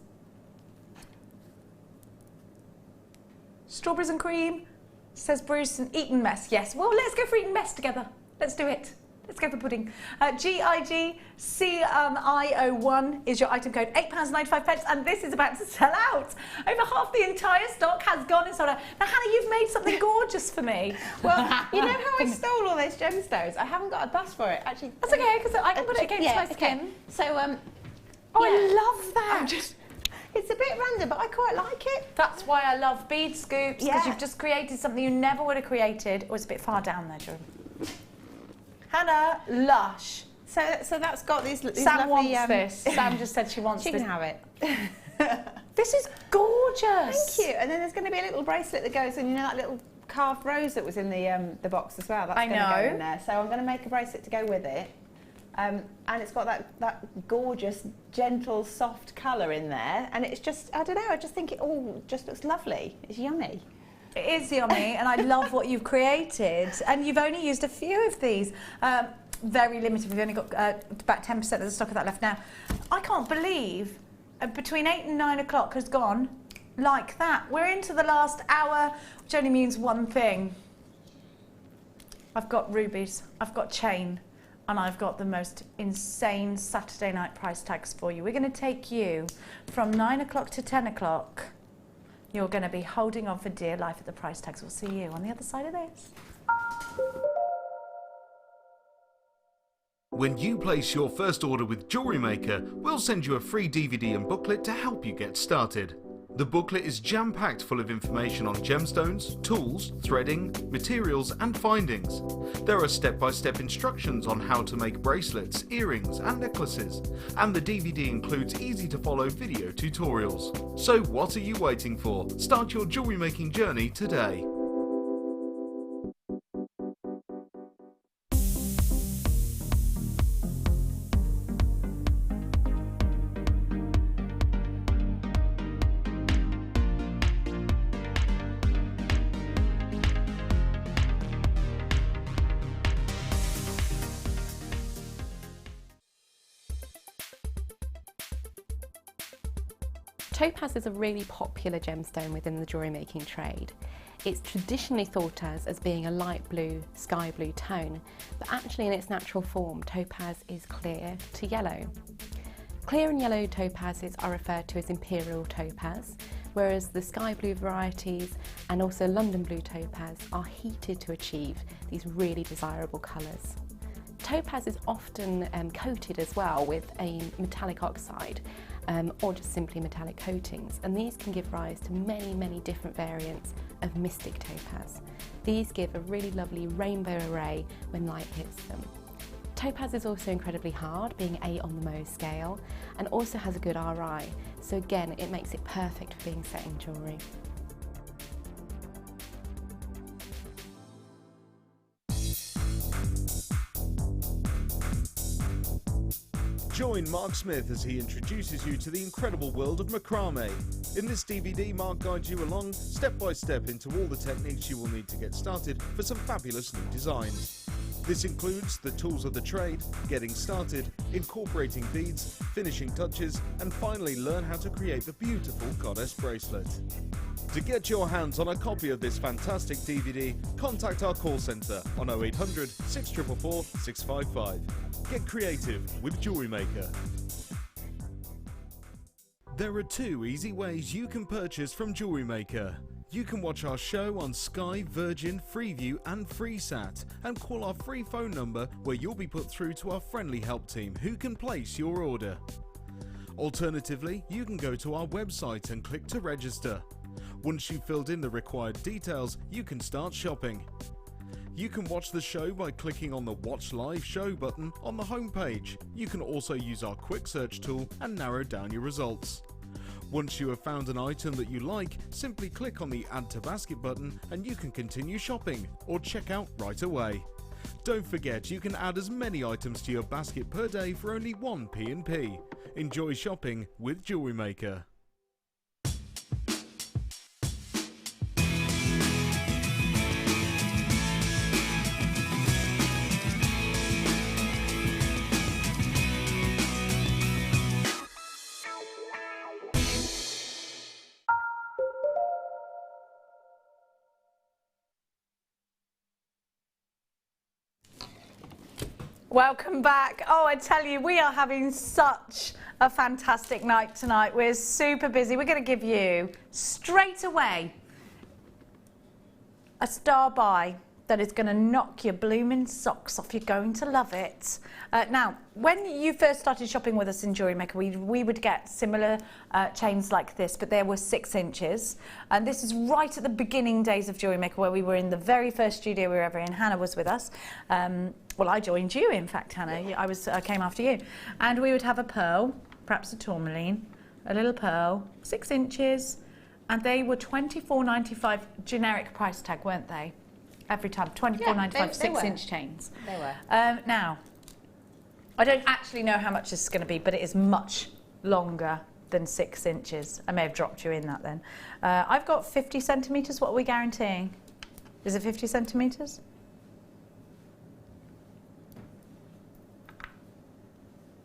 Strawberries and cream, says Bruce, and Eton mess. Yes. Well, let's go for Eton mess together. Let's do it. Let's go for pudding. GIGCMI01 is your item code, £8.95, and this is about to sell out. Over half the entire stock has gone and sold out. Now, Hannah, you've made something gorgeous for me. Well, you know how I stole all those gemstones? I haven't got a bus for it, actually. That's okay, because I can put it against my skin. So, oh, yeah. I love that. It's a bit random, but I quite like it. That's why I love bead scoops, because you've just created something you never would have created. Oh, it's a bit far down there, Jordan. Hannah, lush. So that's got these Sam lovely... wants this. Sam just said she wants this. She can have it. This is gorgeous. Thank you. And then there's going to be a little bracelet that goes in, you know, that little carved rose that was in the box as well. That's going to go in there. So I'm going to make a bracelet to go with it. And it's got that gorgeous, gentle, soft colour in there. And it's just, I don't know, I just think it all just looks lovely. It's yummy. It is yummy, and I love what you've created. And you've only used a few of these. Very limited. We've only got about 10% of the stock of that left now. I can't believe between 8 and 9 o'clock has gone like that. We're into the last hour, which only means one thing. I've got rubies, I've got chain, and I've got the most insane Saturday night price tags for you. We're going to take you from 9 o'clock to 10 o'clock. You're going to be holding on for dear life at the price tags. We'll see you on the other side of this. When you place your first order with Jewellery Maker, we'll send you a free DVD and booklet to help you get started. The booklet is jam-packed full of information on gemstones, tools, threading, materials and findings. There are step-by-step instructions on how to make bracelets, earrings and necklaces, and the DVD includes easy-to-follow video tutorials. So what are you waiting for? Start your jewellery making journey today. Topaz is a really popular gemstone within the jewellery making trade. It's traditionally thought as being a light blue, sky blue tone, but actually in its natural form, topaz is clear to yellow. Clear and yellow topazes are referred to as imperial topaz, whereas the sky blue varieties and also London blue topaz are heated to achieve these really desirable colours. Topaz is often coated as well with a metallic oxide or just simply metallic coatings, and these can give rise to many different variants of mystic topaz. These give a really lovely rainbow array when light hits them. Topaz is also incredibly hard, being 8 on the Mohs scale, and also has a good RI, so again it makes it perfect for being set in jewellery. Join Mark Smith as he introduces you to the incredible world of macrame. In this DVD, Mark guides you along step by step into all the techniques you will need to get started for some fabulous new designs. This includes the tools of the trade, getting started, incorporating beads, finishing touches, and finally learn how to create the beautiful goddess bracelet. To get your hands on a copy of this fantastic DVD, contact our call centre on 0800 644 655. Get creative with Jewellery Maker. There are 2 easy ways you can purchase from Jewellery Maker. You can watch our show on Sky, Virgin, Freeview and FreeSat and call our free phone number where you'll be put through to our friendly help team who can place your order. Alternatively, you can go to our website and click to register. Once you've filled in the required details, you can start shopping. You can watch the show by clicking on the Watch Live Show button on the homepage. You can also use our quick search tool and narrow down your results. Once you have found an item that you like, simply click on the Add to Basket button and you can continue shopping or check out right away. Don't forget, you can add as many items to your basket per day for only 1 P&P. Enjoy shopping with Jewellery Maker. Welcome back. Oh, I tell you, we are having such a fantastic night tonight. We're super busy. We're going to give you straight away a star buy that is going to knock your blooming socks off. You're going to love it. Now, when you first started shopping with us in Jewellery Maker, we would get similar chains like this, but they were 6 inches. And this is right at the beginning days of Jewellery Maker, where we were in the very first studio we were ever in. Hannah was with us. Well, I joined you, in fact, Hannah. I came after you. And we would have a pearl, perhaps a tourmaline, a little pearl, 6 inches, and they were $24.95 generic price tag, weren't they? Every time, $24.95, 6-inch chains. They were. Now, I don't actually know how much this is going to be, but it is much longer than 6 inches. I may have dropped you in that then. I've got 50 centimetres. What are we guaranteeing? Is it 50 centimetres?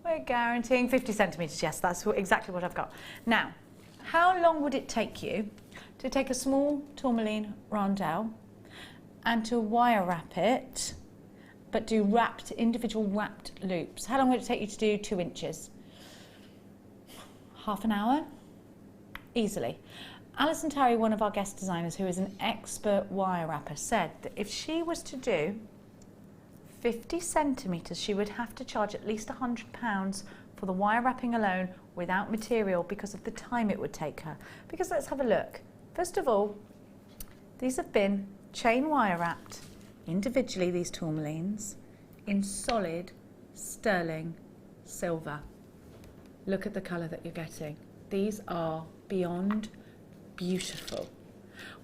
We're guaranteeing 50 centimetres, yes, that's exactly what I've got. Now, how long would it take you to take a small tourmaline rondelle and to wire wrap it, but do individual wrapped loops? How long would it take you to do 2 inches? Half an hour? Easily. Alison Tarry, one of our guest designers, who is an expert wire wrapper, said that if she was to do 50 centimetres, she would have to charge at least £100 for the wire wrapping alone without material because of the time it would take her. Because let's have a look. First of all, these have been chain wire wrapped individually, these tourmalines, in solid sterling silver. Look at the colour that you're getting. These are beyond beautiful.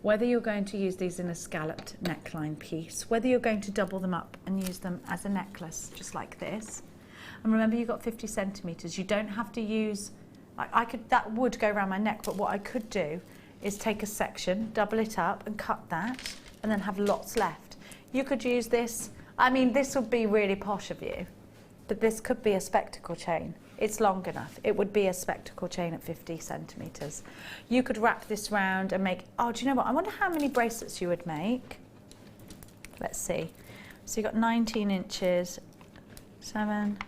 Whether you're going to use these in a scalloped neckline piece, whether you're going to double them up and use them as a necklace, just like this. And remember, you've got 50 centimetres. You don't have to use, that would go around my neck, but what I could do is take a section, double it up and cut that, and then have lots left. You could use this, I mean, this would be really posh of you, but this could be a spectacle chain. It's long enough. It would be a spectacle chain at 50 centimetres. You could wrap this round and make, oh, do you know what? I wonder how many bracelets you would make. Let's see. So you've got 19 inches, 7.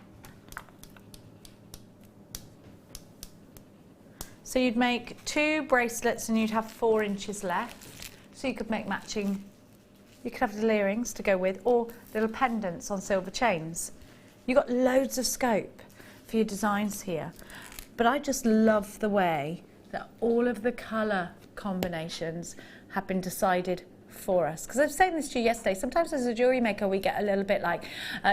So you'd make 2 bracelets and you'd have 4 inches left. So you could make matching, you could have little earrings to go with, or little pendants on silver chains. You've got loads of scope for your designs here, but I just love the way that all of the colour combinations have been decided for us. Because I was saying this to you yesterday, sometimes as a jewellery maker we get a little bit like,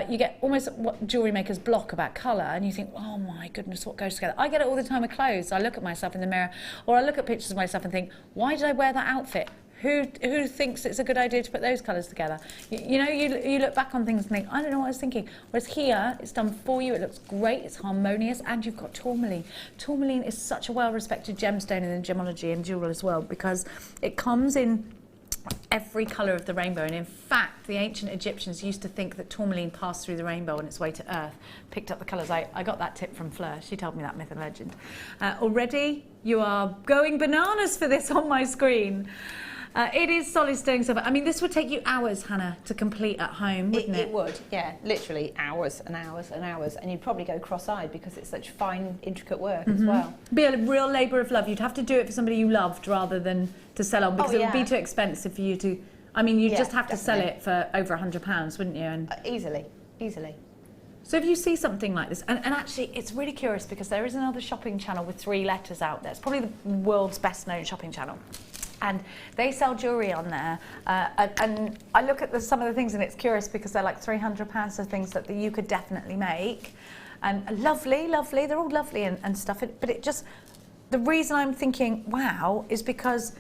you get almost what jewellery makers block about colour, and you think, oh my goodness, what goes together? I get it all the time with clothes. I look at myself in the mirror, or I look at pictures of myself and think, why did I wear that outfit? Who thinks it's a good idea to put those colours together? You know, you look back on things and think, I don't know what I was thinking. Whereas here, it's done for you, it looks great, it's harmonious, and you've got tourmaline. Tourmaline is such a well-respected gemstone in the gemology and jewel as well, because it comes in every colour of the rainbow, and in fact the ancient Egyptians used to think that tourmaline passed through the rainbow on its way to earth, picked up the colours. I got that tip from Fleur, she told me that myth and legend. Already you are going bananas for this on my screen. It is solid sterling silver. I mean, this would take you hours, Hannah, to complete at home, wouldn't it? It would, yeah, literally hours and hours and hours, and you'd probably go cross-eyed because it's such fine, intricate work as well. Be a real labour of love. You'd have to do it for somebody you loved rather than to sell on, because it would be too expensive for you to. I mean, you'd just have to sell it for over £100, wouldn't you? And easily. So if you see something like this, and actually it's really curious because there is another shopping channel with 3 letters out there. It's probably the world's best known shopping channel. And they sell jewellery on there, and I look at some of the things, and it's curious because they're like £300 of things that you could definitely make, and lovely, they're all lovely and stuff. But it just, the reason I'm thinking wow is because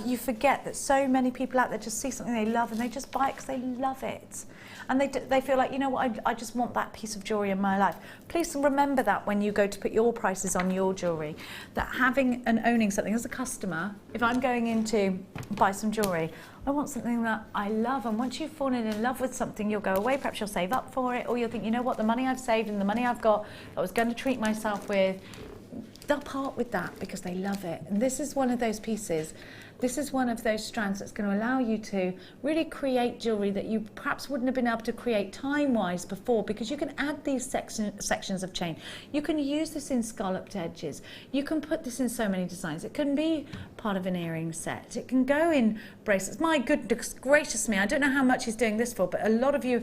you forget that so many people out there just see something they love and they just buy it because they love it. And they feel like, you know what, I just want that piece of jewellery in my life. Please remember that when you go to put your prices on your jewellery, that having and owning something as a customer, if I'm going in to buy some jewellery, I want something that I love. And once you've fallen in love with something, you'll go away, perhaps you'll save up for it, or you'll think, you know what, the money I've saved and the money I've got, I was going to treat myself with, they'll part with that because they love it. And this is one of those pieces. This is one of those strands that's going to allow you to really create jewellery that you perhaps wouldn't have been able to create time-wise before, because you can add these sections of chain. You can use this in scalloped edges. You can put this in so many designs. It can be part of an earring set. It can go in bracelets. My goodness gracious me, I don't know how much he's doing this for, but a lot of you,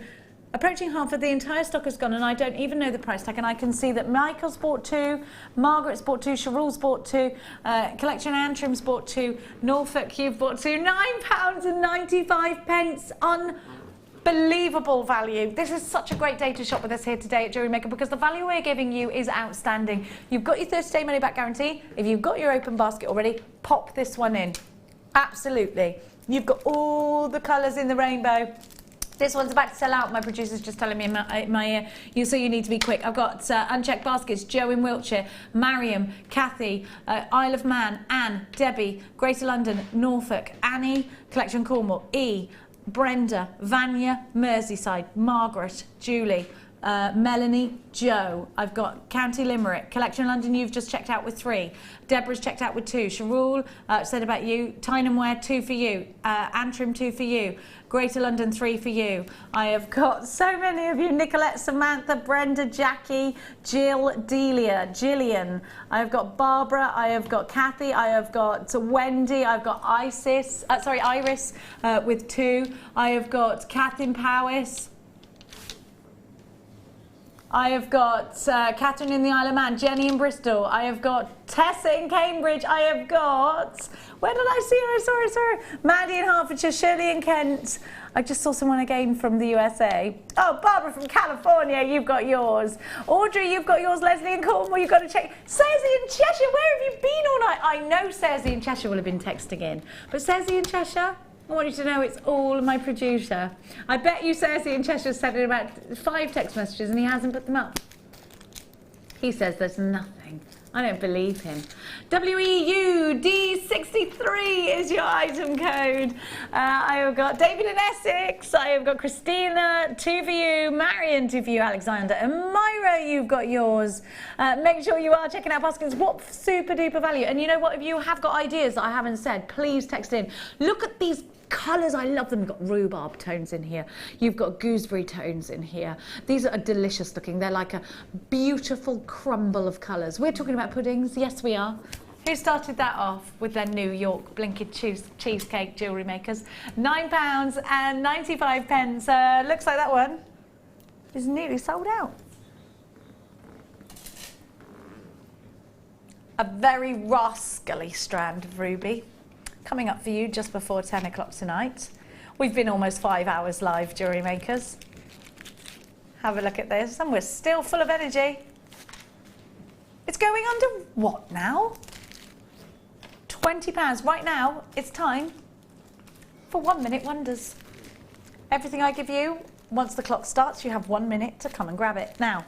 approaching half of the entire stock has gone, and I don't even know the price tag, and I can see that Michael's bought 2, Margaret's bought 2, Cheryl's bought 2, Collection Antrim's bought 2, Norfolk, you've bought 2, £9.95. Unbelievable value. This is such a great day to shop with us here today at Jewellery Maker, because the value we're giving you is outstanding. You've got your 30-day money back guarantee. If you've got your open basket already, pop this one in. Absolutely. You've got all the colours in the rainbow. This one's about to sell out. My producer's just telling me in my ear. So you need to be quick. I've got unchecked baskets. Joe in Wiltshire, Mariam, Kathy, Isle of Man, Anne, Debbie, Greater London, Norfolk, Annie, Collection Cornwall, E, Brenda, Vanya, Merseyside, Margaret, Julie, Melanie, Joe. I've got County Limerick, Collection London, you've just checked out with 3. Deborah's checked out with 2. Sharul said about you. Tyne & Wear, 2 for you. Antrim, 2 for you. Greater London, 3 for you. I have got so many of you. Nicolette, Samantha, Brenda, Jackie, Jill, Delia, Gillian. I have got Barbara. I have got Kathy. I have got Wendy. I've got Iris with 2. I have got Catherine Powis. I have got Catherine in the Isle of Man, Jenny in Bristol. I have got Tessa in Cambridge. I have got, where did I see her? Sorry. Maddie in Hertfordshire, Shirley in Kent. I just saw someone again from the USA. Oh, Barbara from California, you've got yours. Audrey, you've got yours. Leslie in Cornwall, you've got to check. Sezzy in Cheshire, where have you been all night? I know Sezzy in Cheshire will have been texting in. But Sezzy in Cheshire, I want you to know it's all my producer. I bet you Cersei in Cheshire sent in about 5 text messages and he hasn't put them up. He says there's nothing. I don't believe him. WEUD63 is your item code. I have got David in Essex. I have got Christina, 2 for you. Marion, 2 for you. Alexander and Myra, you've got yours. Make sure you are checking out baskets. What super duper value. And you know what? If you have got ideas that I haven't said, please text in. Look at these colours, I love them. You've got rhubarb tones in here. You've got gooseberry tones in here. These are delicious looking. They're like a beautiful crumble of colours. We're talking about puddings. Yes, we are. Who started that off with their New York blinking cheesecake jewellery makers? £9.95. Looks like that one is nearly sold out. A very rascally strand of ruby. Coming up for you just before 10 o'clock tonight. We've been almost 5 hours live, Jewellery Makers. Have a look at this, and we're still full of energy. It's going under what now? £20. Right now, it's time for 1 minute wonders. Everything I give you, once the clock starts, you have 1 minute to come and grab it. Now.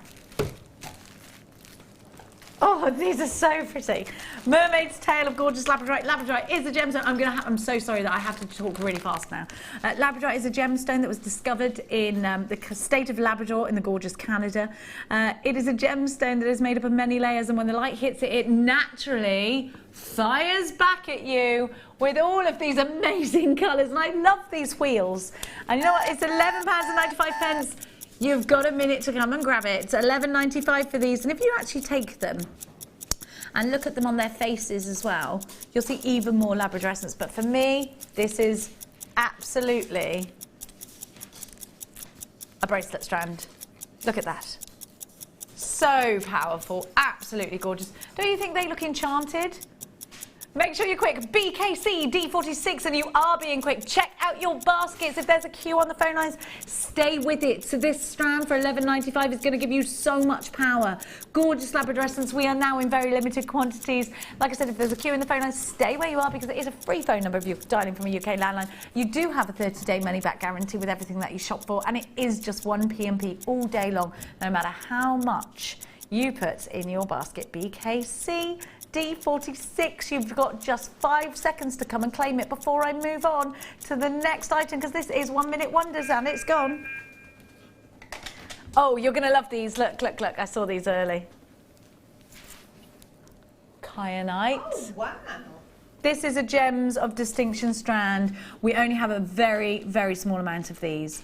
Oh, these are so pretty. Mermaid's Tail of Gorgeous Labradorite. Labradorite is a gemstone. I'm so sorry that I have to talk really fast now. Labradorite is a gemstone that was discovered in the state of Labrador in the gorgeous Canada. It is a gemstone that is made up of many layers, and when the light hits it, it naturally fires back at you with all of these amazing colours. And I love these wheels. And you know what? It's £11.95. You've got a minute to come and grab it. It's £11.95 for these. And if you actually take them and look at them on their faces as well, you'll see even more Labradorescence. But for me, this is absolutely a bracelet strand. Look at that. So powerful, absolutely gorgeous. Don't you think they look enchanted? Make sure you're quick. BKC D46, and you are being quick. Check out your baskets. If there's a queue on the phone lines, stay with it. So this strand for £11.95 is going to give you so much power. Gorgeous Labradorescence. We are now in very limited quantities. Like I said, if there's a queue in the phone lines, stay where you are, because it is a free phone number if you're dialing from a UK landline. You do have a 30-day money-back guarantee with everything that you shop for, and it is just 1pm all day long, no matter how much you put in your basket. BKC D46, you've got just 5 seconds to come and claim it before I move on to the next item, because this is 1 minute wonders and it's gone. Oh, you're going to love these. Look, look, look. I saw these early. Kyanite. Oh, wow. This is a Gems of Distinction strand. We only have a very, very small amount of these.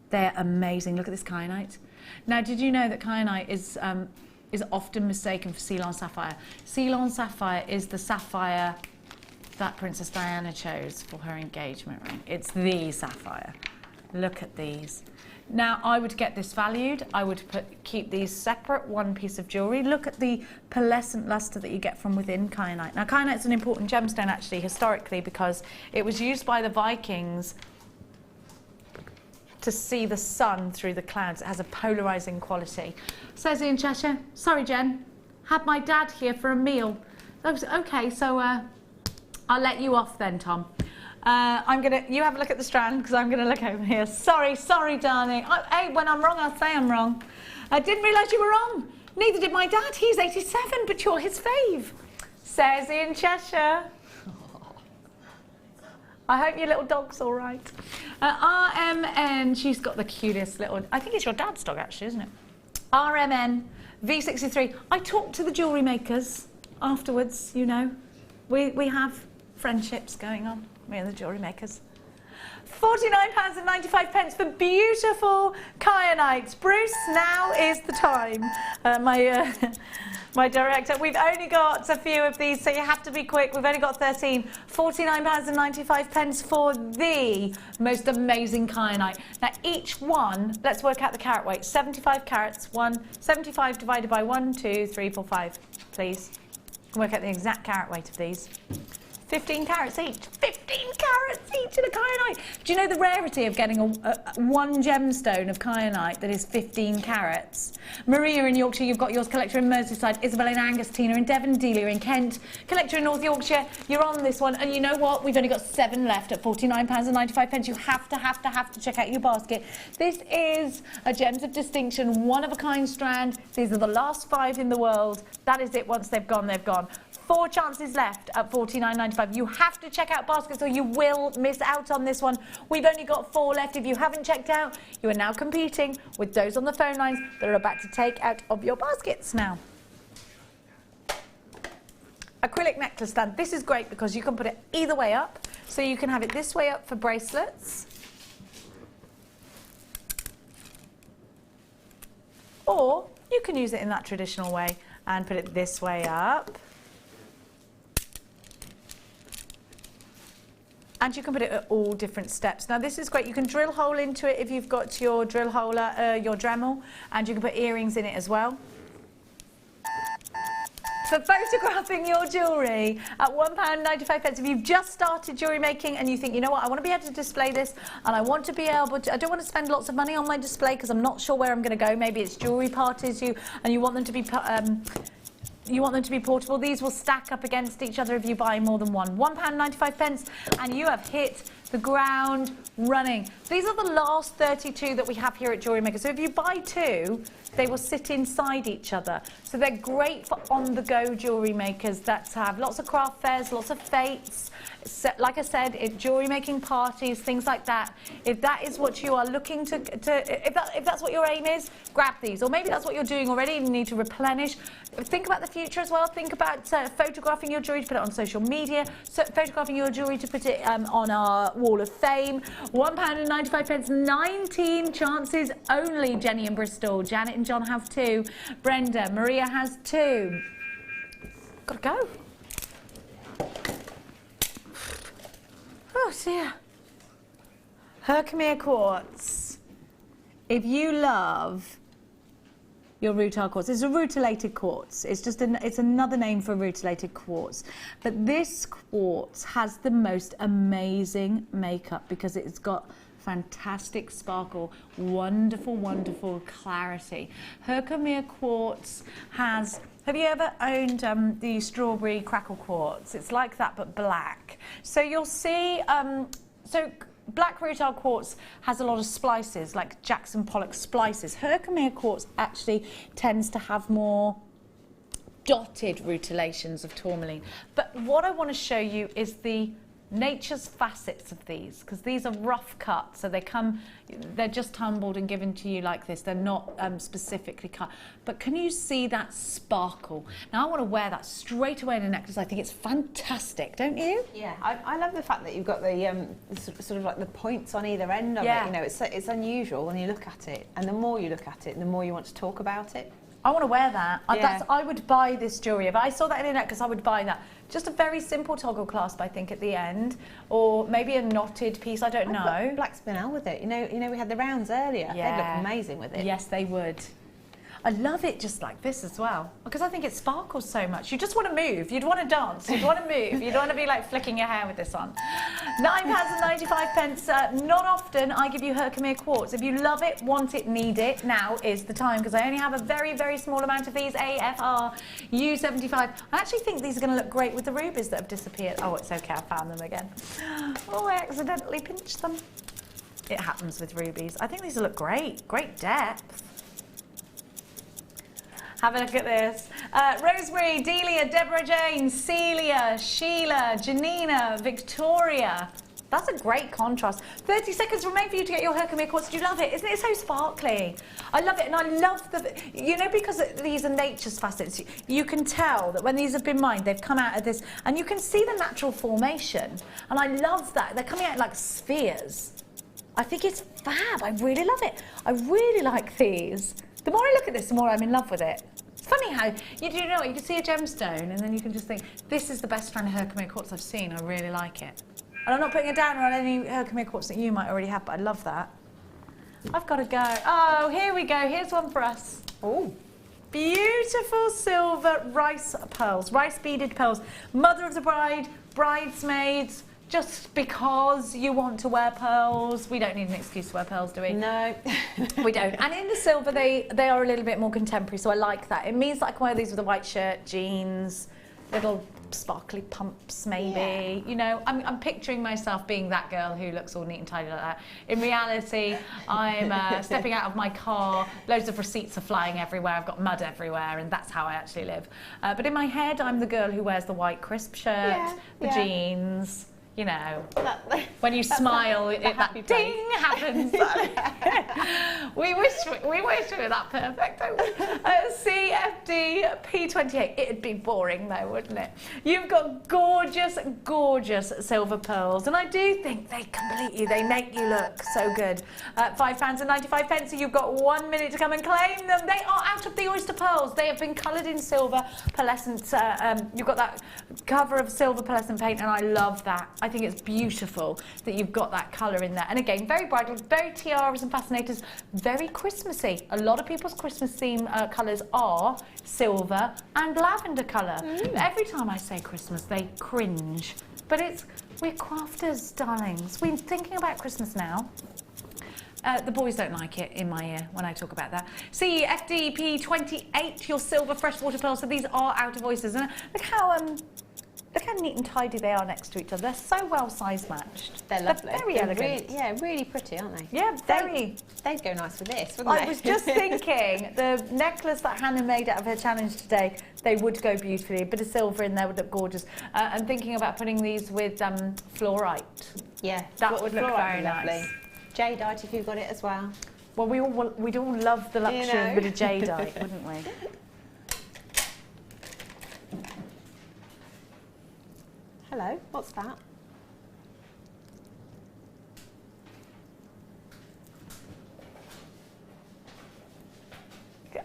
They're amazing. Look at this kyanite. Now, did you know that kyanite is often mistaken for Ceylon sapphire? Ceylon sapphire is the sapphire that Princess Diana chose for her engagement ring. It's the sapphire. Look at these. Now, I would get this valued. I would keep these separate, one piece of jewellery. Look at the pearlescent lustre that you get from within kyanite. Now, kyanite's an important gemstone, actually, historically, because it was used by the Vikings to see the sun through the clouds. It has a polarising quality. Says in Cheshire, sorry Jen, had my dad here for a meal. Okay, so I'll let you off then, Tom. You have a look at the strand, because I'm gonna look over here. Sorry, darling. Hey, when I'm wrong, I'll say I'm wrong. I didn't realise you were wrong. Neither did my dad. He's 87, but you're his fave. Says in Cheshire. I hope your little dog's all right. RMN, she's got the cutest little, I think it's your dad's dog actually, isn't it? RMN V63. I talked to the jewellery makers afterwards, you know. We have friendships going on, me and the jewellery makers. £49.95 for beautiful kyanites. Bruce, now is the time. My director, we've only got a few of these, so you have to be quick. We've only got 13. £49.95 for the most amazing kyanite. Now, each one, let's work out the carat weight. 75 carats, 75 divided by 1, 2, 3, 4, 5, please. Work out the exact carat weight of these. 15 carats each. 15 carats each in a kyanite. Do you know the rarity of getting one gemstone of kyanite that is 15 carats? Maria in Yorkshire, you've got yours. Collector in Merseyside. Isabel in Angus. Tina in Devon. Delia in Kent. Collector in North Yorkshire, you're on this one. And you know what? We've only got 7 left at £49.95. You have to check out your basket. This is a Gems of Distinction, one-of-a-kind strand. These are the last 5 in the world. That is it. Once they've gone, they've gone. 4 chances left at £49.95. You have to check out baskets or you will miss out on this one. We've only got 4 left. If you haven't checked out, you are now competing with those on the phone lines that are about to take out of your baskets now. Acrylic necklace stand. This is great because you can put it either way up. So you can have it this way up for bracelets. Or you can use it in that traditional way and put it this way up. And you can put it at all different steps. Now this is great. You can drill hole into it if you've got your drill hole, your Dremel, and you can put earrings in it as well. For photographing your jewellery at £1.95. If you've just started jewellery making and you think, you know what, I want to be able to display this and I want to be able to, I don't want to spend lots of money on my display because I'm not sure where I'm going to go. Maybe it's jewellery parties and you want them to be portable. These will stack up against each other if you buy more than one. £1.95 and you have hit the ground running. These are the last 32 that we have here at Jewellery Maker. So if you buy 2, they will sit inside each other. So they're great for on-the-go jewellery makers that have lots of craft fairs, lots of fetes. Like I said, jewellery making parties, things like that. If that is what you are looking to if that's what your aim is, grab these. Or maybe that's what you're doing already and you need to replenish. Think about the future as well. Think about photographing your jewellery to put it on social media, photographing your jewellery to put it on our wall of fame. £1.95, 19 chances only. Jenny in Bristol, Janet and John have 2. Brenda, Maria has 2. Gotta go. Oh dear. Herkimer quartz. If you love your rutile quartz, it's a rutilated quartz. It's just it's another name for rutilated quartz. But this quartz has the most amazing makeup because it's got fantastic sparkle, wonderful, wonderful clarity. Herkimer quartz has. Have you ever owned the strawberry crackle quartz? It's like that but black. So you'll see, so black rutile quartz has a lot of splices, like Jackson Pollock splices. Herkimer quartz actually tends to have more dotted rutilations of tourmaline. But what I want to show you is the nature's facets of these, because these are rough cut, so they're just tumbled and given to you like this. They're not specifically cut. But can you see that sparkle? Now I want to wear that straight away in a necklace. I think it's fantastic, don't you? Yeah, I love the fact that you've got the sort of like the points on either end of it. You know, it's unusual when you look at it, and the more you look at it, the more you want to talk about it. I want to wear that. Yeah. I would buy this jewellery. If I saw that in a necklace, I would buy that. Just a very simple toggle clasp, I think, at the end, or maybe a knotted piece. I don't know. Black spinel with it. You know, we had the rounds earlier. Yeah. They'd look amazing with it. Yes, they would. I love it just like this as well, because I think it sparkles so much. You just want to move. You'd want to dance. You'd want to move. You'd want to be like flicking your hair with this on. £9.95. Not often I give you Herkimer quartz. If you love it, want it, need it, now is the time, because I only have a very, very small amount of these. AFR U75. I actually think these are going to look great with the rubies that have disappeared. Oh, it's okay. I found them again. Oh, I accidentally pinched them. It happens with rubies. I think these will look great. Great depth. Have a look at this. Rosemary, Delia, Deborah Jane, Celia, Sheila, Janina, Victoria. That's a great contrast. 30 seconds remain for you to get your Herkimer quartz. Do you love it? Isn't it so sparkly? I love it, and I love you know, because these are nature's facets, you can tell that when these have been mined, they've come out of this, and you can see the natural formation. And I love that. They're coming out like spheres. I think it's fab. I really love it. I really like these. The more I look at this, the more I'm in love with it. It's funny how, you know what, you can see a gemstone and then you can just think, this is the best strand of Herkimer quartz I've seen, I really like it. And I'm not putting it down on any Herkimer quartz that you might already have, but I love that. I've got to go. Oh, here we go, here's one for us. Oh, beautiful silver rice pearls, rice beaded pearls. Mother of the bride, bridesmaids. Just because you want to wear pearls, we don't need an excuse to wear pearls, do we? No. We don't. And in the silver, they are a little bit more contemporary, so I like that. It means that I can wear these with a white shirt, jeans, little sparkly pumps maybe. Yeah. You know, I'm picturing myself being that girl who looks all neat and tidy like that. In reality, I'm stepping out of my car, loads of receipts are flying everywhere, I've got mud everywhere, and that's how I actually live. But in my head, I'm the girl who wears the white crisp shirt, the jeans. You know, when you smile, that ding happens. we wish we were that perfect, don't we? CFD P28. It'd be boring though, wouldn't it? You've got gorgeous, gorgeous silver pearls, and I do think they make you look so good. £5.95. So you've got 1 minute to come and claim them. They are out of the oyster pearls. They have been coloured in silver pearlescent. You've got that cover of silver pearlescent paint, and I love that. I think it's beautiful that you've got that colour in there. And again, very bridal, very tiaras and fascinators, very Christmassy. A lot of people's Christmas theme colours are silver and lavender colour. Every time I say Christmas, they cringe. But we're crafters, darlings. We're thinking about Christmas now. The boys don't like it in my ear when I talk about that. See, FDP 28, your silver freshwater pearls. So these are out of oysters. And look how Look how neat and tidy they are next to each other. They're so well size matched. They're lovely. They're very They're elegant. really pretty, aren't they? Yeah, very. They'd go nice with this, wouldn't they? I was just thinking, the necklace that Hannah made out of her challenge today, they would go beautifully. A bit of silver in there would look gorgeous. And thinking about putting these with fluorite. Yeah, that would look very lovely. nice. Jadeite, if you've got it as well. Well, we'd all love the luxury of a bit of jadeite, wouldn't we? Hello, what's that?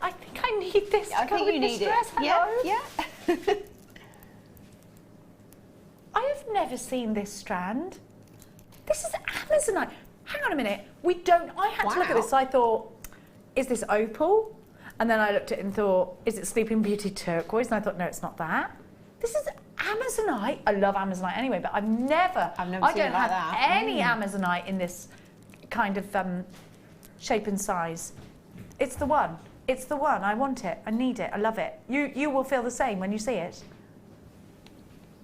I think I need this. I think you need it. Hello? Yeah. I have never seen this strand. This is Amazonite. Hang on a minute. I had to look at this. So I thought, is this opal? And then I looked at it and thought, is it Sleeping Beauty turquoise? And I thought, no, it's not that. This is Amazonite. I love Amazonite anyway, but I've never seen I it don't like have that. any Amazonite in this kind of shape and size. It's the one. It's the one. I want it. I need it. I love it. You will feel the same when you see it.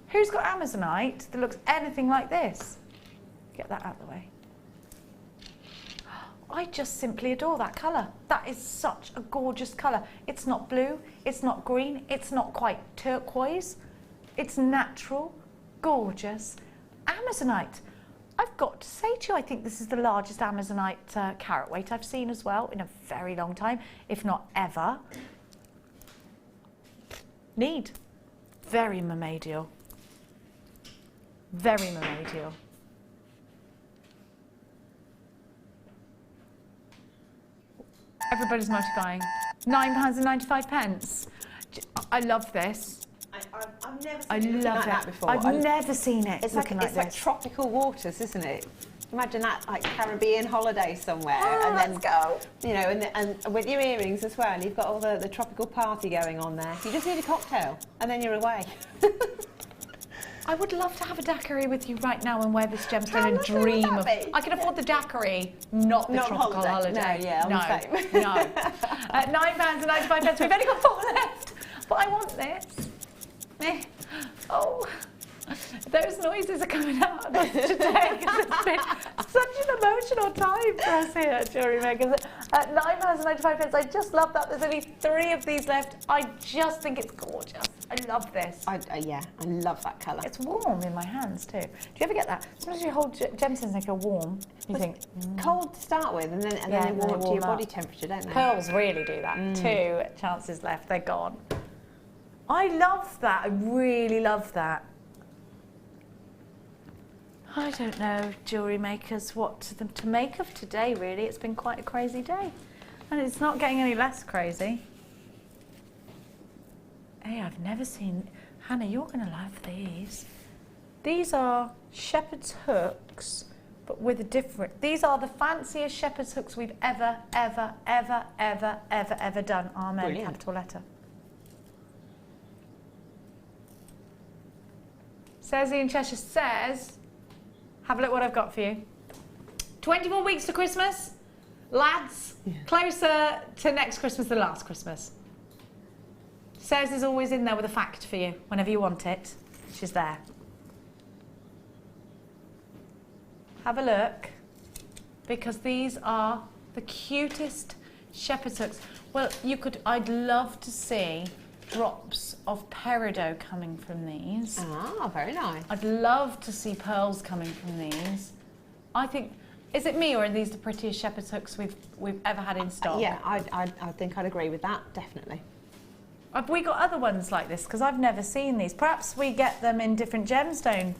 Who's got Amazonite that looks anything like this? Get that out of the way. I just simply adore that colour. That is such a gorgeous colour. It's not blue, it's not green, it's not quite turquoise. It's natural, gorgeous Amazonite. I've got to say to you, I think this is the largest Amazonite carat weight I've seen as well in a very long time, if not ever. Need. Very mermaidial. Very mermaidial. Everybody's multiplying. £9.95. I love this. I've never seen I anything love like it. that before. I've never seen it. It's looking like this. tropical waters, isn't it? Imagine that, like Caribbean holiday somewhere, and then let's go. You know, and with your earrings as well. You've got all the tropical party going on there. You just need a cocktail, and then you're away. I would love to have a daiquiri with you right now and wear this gemstone and dream of. I can afford the daiquiri, not the tropical holiday. No, yeah, I'm the same. No. £9.95. We've only got 4 left, but I want this. Oh. Those noises are coming out of us today because it's been such an emotional time for us here at Jewellery Maker. At £9.95, I just love that. There's only 3 of these left. I just think it's gorgeous. I love this. Yeah, I love that colour. It's warm in my hands too. Do you ever get that? Sometimes you hold gemstones like you're warm. You think cold to start with, and then they warm up to your body temperature, don't they? Pearls really do that. 2 chances left. They're gone. I love that. I really love that. I don't know, jewellery makers, what to make of today, really. It's been quite a crazy day. And it's not getting any less crazy. Hey, I've never seen... Hannah, you're going to love these. These are shepherd's hooks, but with a different... These are the fanciest shepherd's hooks we've ever done. Amen, brilliant. Capital letter. Says Ian Cheshire says... Have a look what I've got for you. 24 weeks to Christmas. Lads, closer to next Christmas than last Christmas. Says is always in there with a fact for you whenever you want it. She's there. Have a look, because these are the cutest shepherd's hooks. Well, I'd love to see drops of peridot coming from these. Ah, very nice. I'd love to see pearls coming from these. I think, is it me or are these the prettiest shepherd's hooks we've ever had in stock? Yeah, I think I'd agree with that, definitely. Have we got other ones like this? Because I've never seen these. Perhaps we get them in different gemstones.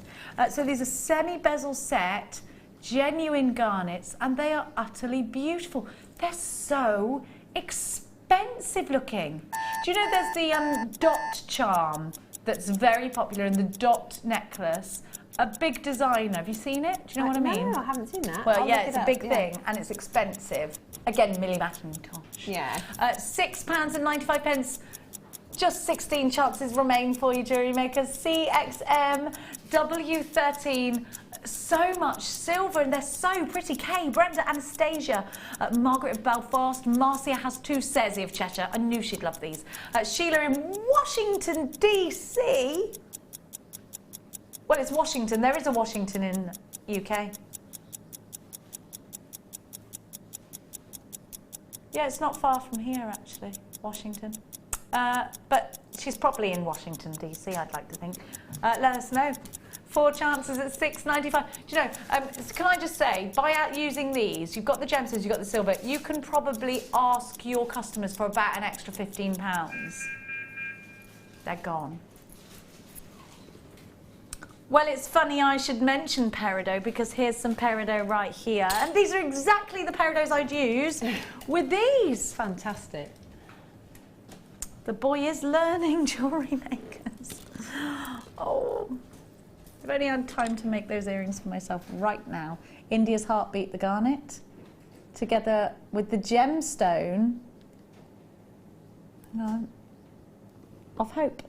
So these are semi-bezel set, genuine garnets, and they are utterly beautiful. They're so expensive looking. Do you know there's the dot charm that's very popular in the dot necklace? A big designer. Have you seen it? Do you know what I mean? No, I haven't seen that. Well, yeah, it's a big thing and it's expensive. Again, Millie Mackintosh. Yeah. £6.95. Just 16 chances remain for you, Jewellery Makers. CXM, W13. So much silver and they're so pretty. Kay, Brenda, Anastasia, Margaret of Belfast, Marcia has 2, Sezzy of Cheshire. I knew she'd love these. Sheila in Washington, DC. Well, it's Washington. There is a Washington in UK. Yeah, it's not far from here, actually, Washington. But she's probably in Washington, DC, I'd like to think. Let us know. 4 chances at £6.95. Do you know, can I just say, by out using these, you've got the gemstones, you've got the silver, you can probably ask your customers for about an extra £15. They're gone. Well, it's funny I should mention peridot because here's some peridot right here. And these are exactly the peridots I'd use with these. Fantastic. The boy is learning, jewellery makers. Oh, I've only had time to make those earrings for myself right now. India's Heartbeat, the garnet, together with the gemstone, hang on, of Hope,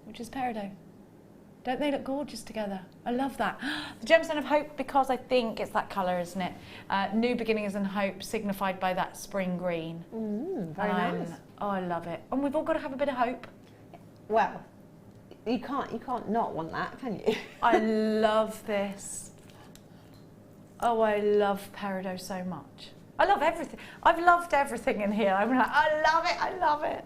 which is peridot. Don't they look gorgeous together? I love that. The gemstone of hope, because I think it's that colour, isn't it? New beginnings and hope, signified by that spring green. Very nice. Oh, I love it. And we've all got to have a bit of hope. Well, you can't not want that, can you? I love this. Oh, I love peridot so much. I love everything. I've loved everything in here. I'm like, I love it, I love it.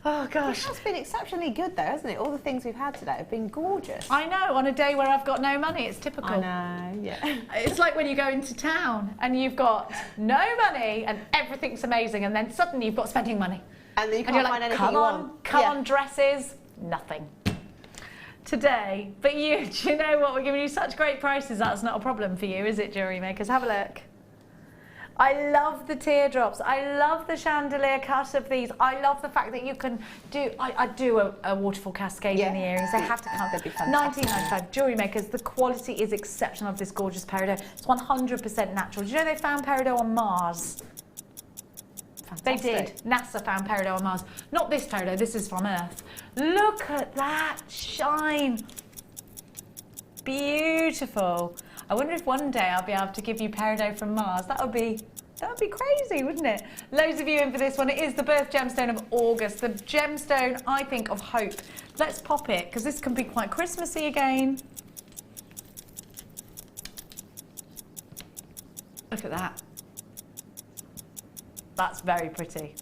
Oh, gosh. It has been exceptionally good, though, hasn't it? All the things we've had today have been gorgeous. I know, on a day where I've got no money, it's typical. I know, yeah. It's like when you go into town and you've got no money and everything's amazing, and then suddenly you've got spending money. And then you can't find anything you want. Come on, dresses, nothing. Today, but do you know what? We're giving you such great prices, that's not a problem for you, is it, jewellery makers? Have a look. I love the teardrops. I love the chandelier cut of these. I love the fact that you can do, I do a waterfall cascade in the earrings. They have to come. That'd be fantastic. £19.95. Jewellery makers, the quality is exceptional of this gorgeous peridot. It's 100% natural. Do you know they found peridot on Mars? Fantastic. They did. NASA found peridot on Mars. Not this peridot, this is from Earth. Look at that shine. Beautiful. I wonder if one day I'll be able to give you peridot from Mars. That would be crazy, wouldn't it? Loads of you in for this one. It is the birth gemstone of August. The gemstone, I think, of hope. Let's pop it, because this can be quite Christmassy again. Look at that. That's very pretty.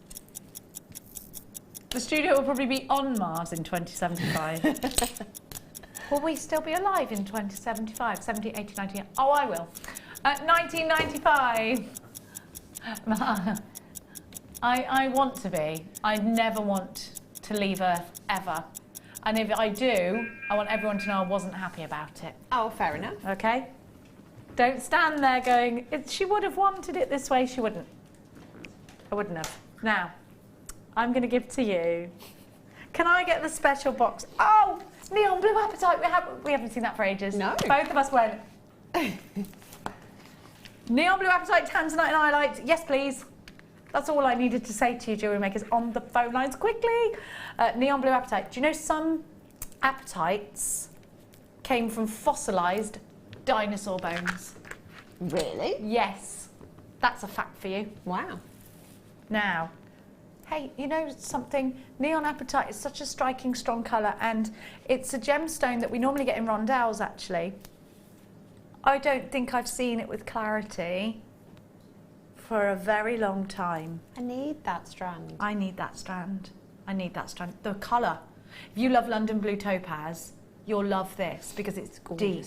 The studio will probably be on Mars in 2075. Will we still be alive in 2075, 70, 80, 90? Oh, I will. 1995. I want to be. I never want to leave Earth, ever. And if I do, I want everyone to know I wasn't happy about it. Oh, fair enough. Okay? Don't stand there going, she would have wanted it this way. She wouldn't. I wouldn't have. Now, I'm going to give to you. Can I get the special box? Oh! Neon blue apatite. We haven't seen that for ages. No. Both of us went. Neon blue apatite, tanzanite and highlights. Yes, please. That's all I needed to say to you, jewellery makers, on the phone lines quickly. Neon blue apatite. Do you know some apatites came from fossilised dinosaur bones? Really? Yes. That's a fact for you. Wow. Now, hey, you know something? Neon apatite is such a striking, strong colour, and it's a gemstone that we normally get in rondelles, actually. I don't think I've seen it with clarity for a very long time. I need that strand. I need that strand. I need that strand. The colour. If you love London Blue Topaz, you'll love this because it's deep.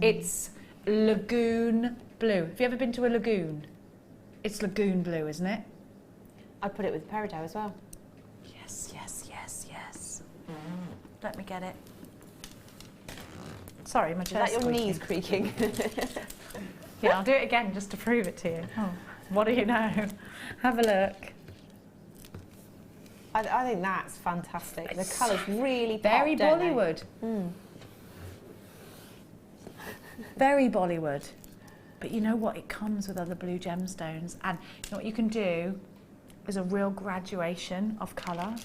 It's lagoon blue. Have you ever been to a lagoon? It's lagoon blue, isn't it? I'd put it with peridot as well. Yes, yes, yes, yes. Let me get it. Sorry, my chair's Is that your squeaking. knees creaking? Yeah, I'll do it again just to prove it to you. Oh, what do you know? Have a look. I think that's fantastic. The colours really pop, Very don't they? Bollywood. Very Bollywood. But you know what? It comes with other blue gemstones. And you know what you can do? Is a real graduation of colour.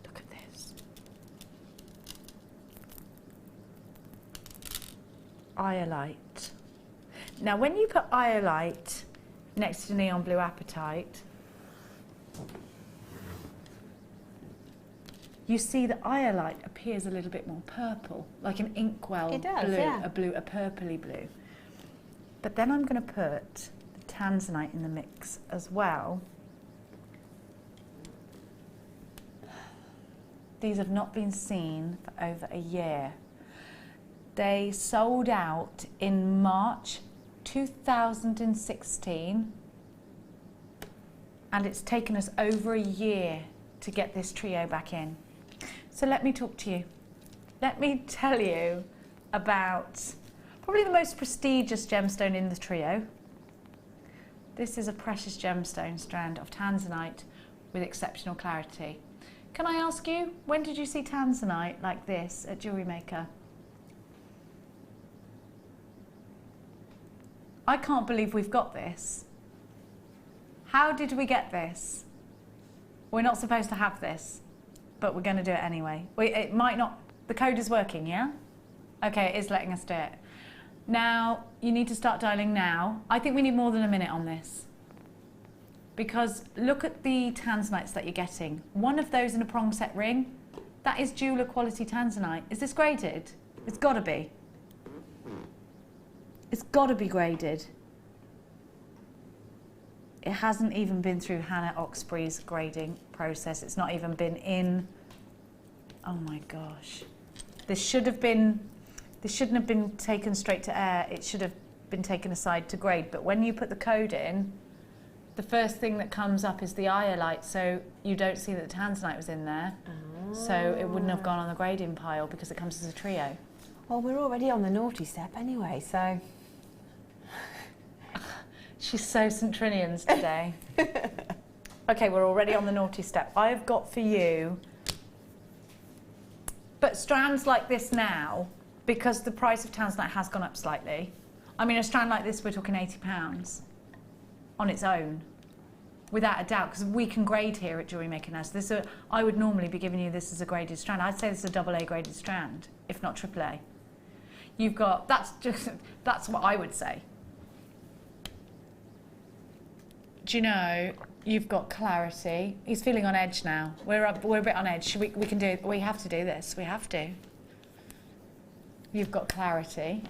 Look at this. Iolite. Now when you put iolite next to neon blue apatite, you see the iolite appears a little bit more purple, like an inkwell It does, blue, yeah. a purpley blue. But then I'm going to put the tanzanite in the mix as well. These have not been seen for over a year. They sold out in March 2016, and it's taken us over a year to get this trio back in. So let me talk to you. Let me tell you about probably the most prestigious gemstone in the trio. This is a precious gemstone strand of tanzanite with exceptional clarity. Can I ask you, when did you see tanzanite like this at Jewellery Maker? I can't believe we've got this. How did we get this? We're not supposed to have this, but we're going to do it anyway. It might not, the code is working, yeah? Okay, it is letting us do it. Now, you need to start dialing now. I think we need more than a minute on this. Because look at the tanzanites that you're getting. One of those in a prong set ring, that is jeweler quality tanzanite. Is this graded? It's got to be. It's got to be graded. It hasn't even been through Hannah Oxbury's grading process. It's not even been in. Oh my gosh. This shouldn't have been taken straight to air. It should have been taken aside to grade. But when you put the code in, the first thing that comes up is the iolite, so you don't see that the tanzanite was in there. Oh. So it wouldn't have gone on the grading pile because it comes as a trio. Well, we're already on the naughty step anyway, so... She's so St. Trinian's today. Okay, we're already on the naughty step. I've got for you, but strands like this now, because the price of tanzanite has gone up slightly. I mean, a strand like this, we're talking £80 on its own, without a doubt, because we can grade here at Jewellery Maker now. So I would normally be giving you this as a graded strand. I'd say this is a AA graded strand, if not AAA. You've got, that's what I would say. Do you know, you've got clarity. He's feeling on edge now. We're a bit on edge. We can do it. We have to do this. We have to. You've got clarity.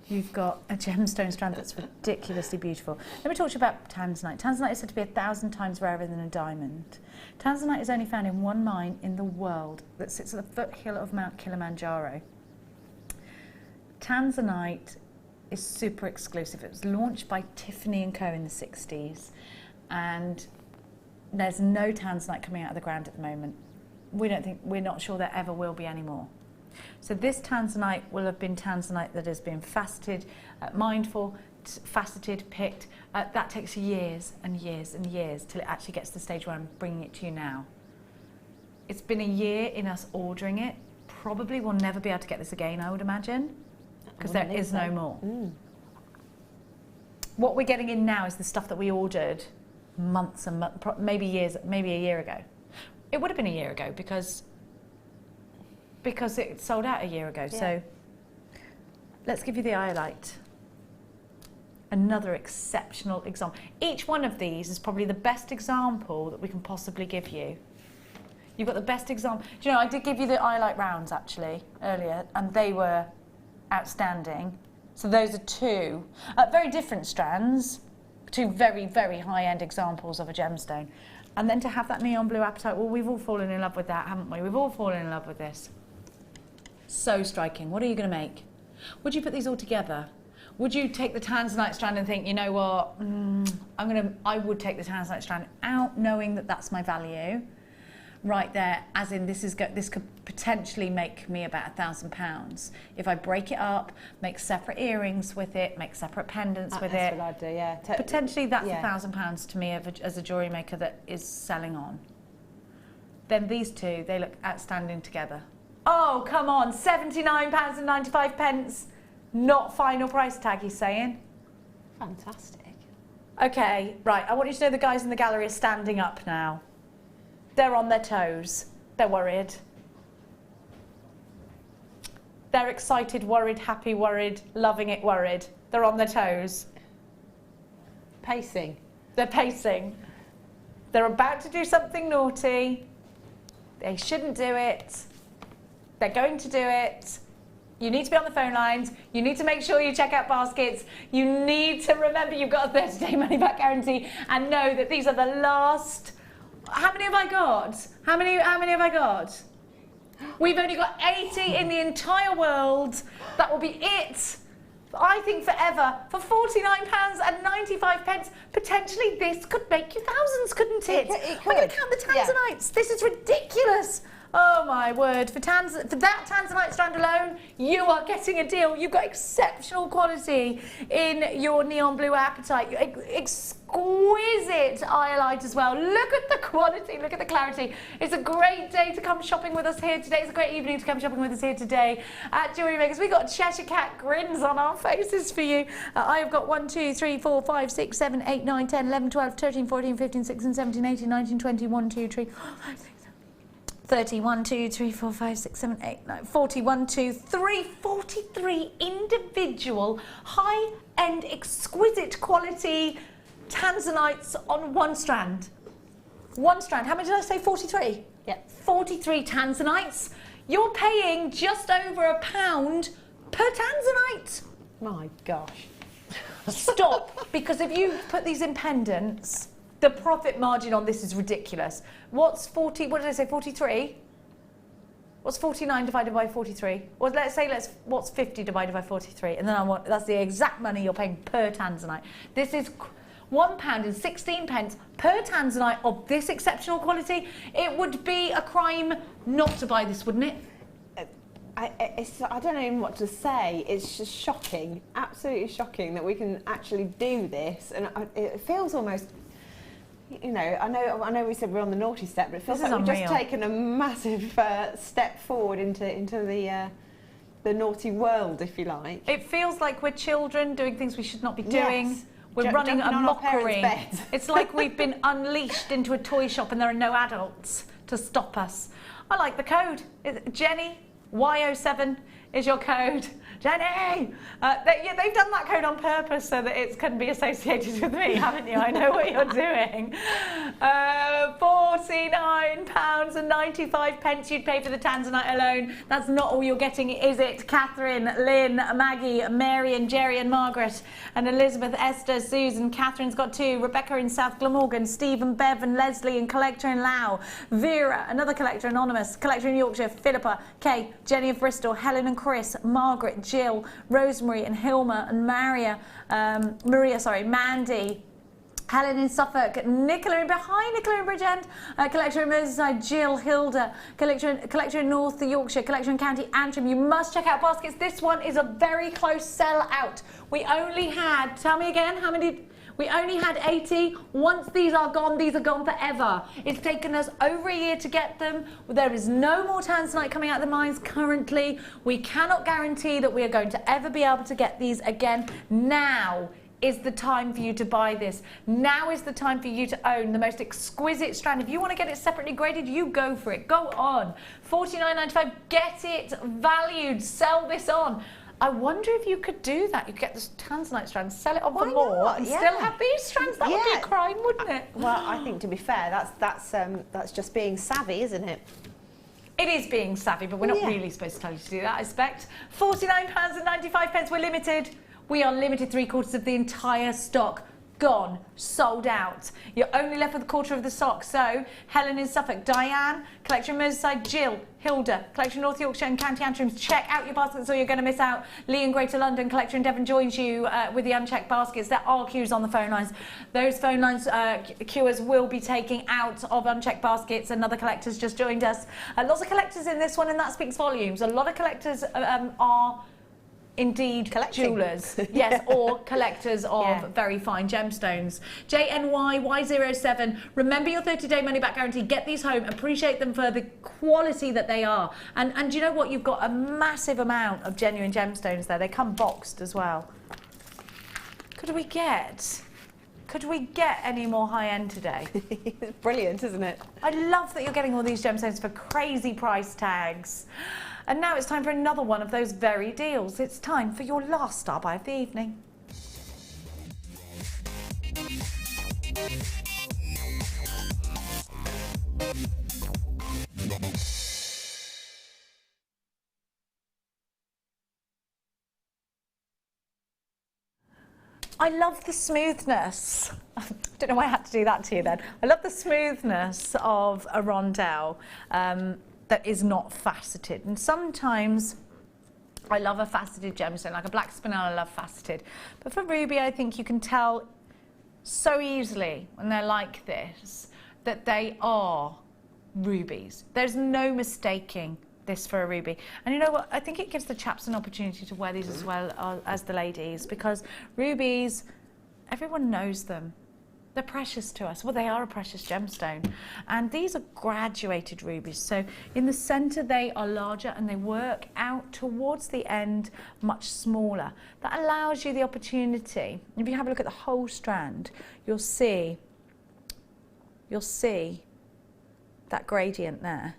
You've got a gemstone strand that's ridiculously beautiful. Let me talk to you about tanzanite. Tanzanite is said to be 1,000 times rarer than a diamond. Tanzanite is only found in one mine in the world that sits at the foothill of Mount Kilimanjaro. Tanzanite is super exclusive. It was launched by Tiffany & Co in the 60s, and there's no tanzanite coming out of the ground at the moment. We're not sure there ever will be any more. So this tanzanite will have been tanzanite that has been faceted, mindful, faceted, picked. That takes years and years and years till it actually gets to the stage where I'm bringing it to you now. It's been a year in us ordering it. Probably we'll never be able to get this again, I would imagine, because there is no more. Mm. What we're getting in now is the stuff that we ordered months and months, maybe years, maybe a year ago. It would have been a year ago because it sold out a year ago. Yeah. So let's give you the iolite. Another exceptional example. Each one of these is probably the best example that we can possibly give you. You've got the best example. Do you know, I did give you the iolite rounds actually earlier, and they were outstanding. So those are two very different strands, two very, very high-end examples of a gemstone. And then to have that neon blue apatite, well, we've all fallen in love with that, haven't we? We've all fallen in love with this. So striking. What are you going to make? Would you put these all together? Would you take the tanzanite strand and think, you know what, I would take the tanzanite strand out, knowing that that's my value, right there, as in this could potentially make me about £1,000 if I break it up, make separate earrings with it, make separate pendants with it. That's what I'd do, yeah. Potentially that's £1,000 to me as a jewellery maker that is selling on. Then these two, they look outstanding together. Oh, come on, £79.95. Not final price tag, he's saying. Fantastic. Okay, right, I want you to know the guys in the gallery are standing up now. They're on their toes. They're worried. They're excited, worried, happy, worried, loving it, worried. They're on their toes. Pacing. They're pacing. They're about to do something naughty. They shouldn't do it. They're going to do it. You need to be on the phone lines. You need to make sure you check out baskets. You need to remember you've got a 30-day money-back guarantee and know that these are the last. How many have I got? How many have I got? We've only got 80 in the entire world. That will be it. I think forever. For £49.95, potentially this could make you thousands, couldn't it? It could. We're going to count the Tanzanites. This is ridiculous. Oh my word, for that Tanzanite strand alone, you are getting a deal. You've got exceptional quality in your neon blue apatite. Exquisite highlight as well. Look at the quality, look at the clarity. It's a great day to come shopping with us here today. It's a great evening to come shopping with us here today at Jewellery Makers. We've got Cheshire Cat grins on our faces for you. I've got 1, 2, 3, 4, 5, 6, 7, 8, 9, 10, 11, 12, 13, 14, 15, 16, 17, 18, 19, 20, 1, 2, 3, 4, 5, 6, 30, 1, 2, 3, 4, 5, 6, 7, 8, 9, 40, 1, 2, 3, 43 individual, high-end, exquisite quality Tanzanites on one strand. One strand. How many did I say? 43? Yeah. 43 Tanzanites. You're paying just over £1 per Tanzanite. My gosh. Stop, because if you put these in pendants, the profit margin on this is ridiculous. What's 40, what did I say, 43? What's 49 divided by 43? Well, what's 50 divided by 43? And then that's the exact money you're paying per Tanzanite. This is £1.16 per Tanzanite of this exceptional quality. It would be a crime not to buy this, wouldn't it? I don't know even what to say. It's just shocking, absolutely shocking that we can actually do this. And it feels almost, you know, I know we said we're on the naughty step, but it feels like we've just taken a massive step forward into the naughty world, if you like. It feels like we're children doing things we should not be doing. Yes. We're running a mockery. Beds. It's like we've been unleashed into a toy shop and there are no adults to stop us. I like the code. Jenny, Y07 is your code. Jenny! They've done that code on purpose so that it can be associated with me, haven't you? I know what you're doing. £49.95 you'd pay for the Tanzanite alone. That's not all you're getting, is it? Catherine, Lynn, Maggie, Mary and Jerry and Margaret and Elizabeth, Esther, Susan. Catherine's got 2. Rebecca in South Glamorgan. Stephen, Bev and Leslie and Collector in Lau. Vera, another Collector Anonymous. Collector in Yorkshire. Philippa, Kay, Jenny of Bristol. Helen and Chris. Margaret, Jill, Rosemary and Hilma and Maria, Mandy, Helen in Suffolk, Nicola in Bridgend, Collector in Merseyside, Jill, Hilda, Collector in North Yorkshire, Collector in County Antrim. You must check out baskets. This one is a very close sell out. We only had, tell me again, how many? We only had 80. Once these are gone forever. It's taken us over a year to get them. There is no more Tanzanite coming out of the mines currently. We cannot guarantee that we are going to ever be able to get these again. Now is the time for you to buy this. Now is the time for you to own the most exquisite strand. If you want to get it separately graded, you go for it. Go on. $49.95. Get it valued. Sell this on. I wonder if you could do that. You could get this Tanzanite strand, sell it on for more, and still have these strands. That would be a crime, wouldn't it? Well, I think to be fair, that's just being savvy, isn't it? It is being savvy, but we're not really supposed to tell you to do that, I expect. £49.95. We're limited. We are limited 3/4 of the entire stock. Gone, sold out. You're only left with a quarter of the stock. So, Helen in Suffolk, Diane, Collector in Merseyside, Jill, Hilda, Collector in North Yorkshire and County Antrim. Check out your baskets or you're going to miss out. Lee in Greater London, Collector in Devon joins you with the unchecked baskets. There are queues on the phone lines. Those phone lines queuers will be taking out of unchecked baskets. Another collector's just joined us. Lots of collectors in this one, and that speaks volumes. A lot of collectors are indeed jewellers, yes, or collectors of very fine gemstones. JNYY07, remember your 30-day money-back guarantee. Get these home, appreciate them for the quality that they are. And you know what? You've got a massive amount of genuine gemstones there. They come boxed as well. Could we get any more high-end today? It's brilliant, isn't it? I love that you're getting all these gemstones for crazy price tags. And now it's time for another one of those very deals. It's time for your last star buy of the evening. I love the smoothness. I don't know why I had to do that to you then. I love the smoothness of a rondelle that is not faceted. And sometimes I love a faceted gemstone, like a black spinel, I love faceted. But for ruby, I think you can tell so easily when they're like this that they are rubies. There's no mistaking this for a ruby. And you know what, I think it gives the chaps an opportunity to wear these as well as the ladies, because rubies, everyone knows them. They're precious to us. Well, they are a precious gemstone. And these are graduated rubies. So in the center, they are larger and they work out towards the end much smaller. That allows you the opportunity. If you have a look at the whole strand, you'll see that gradient there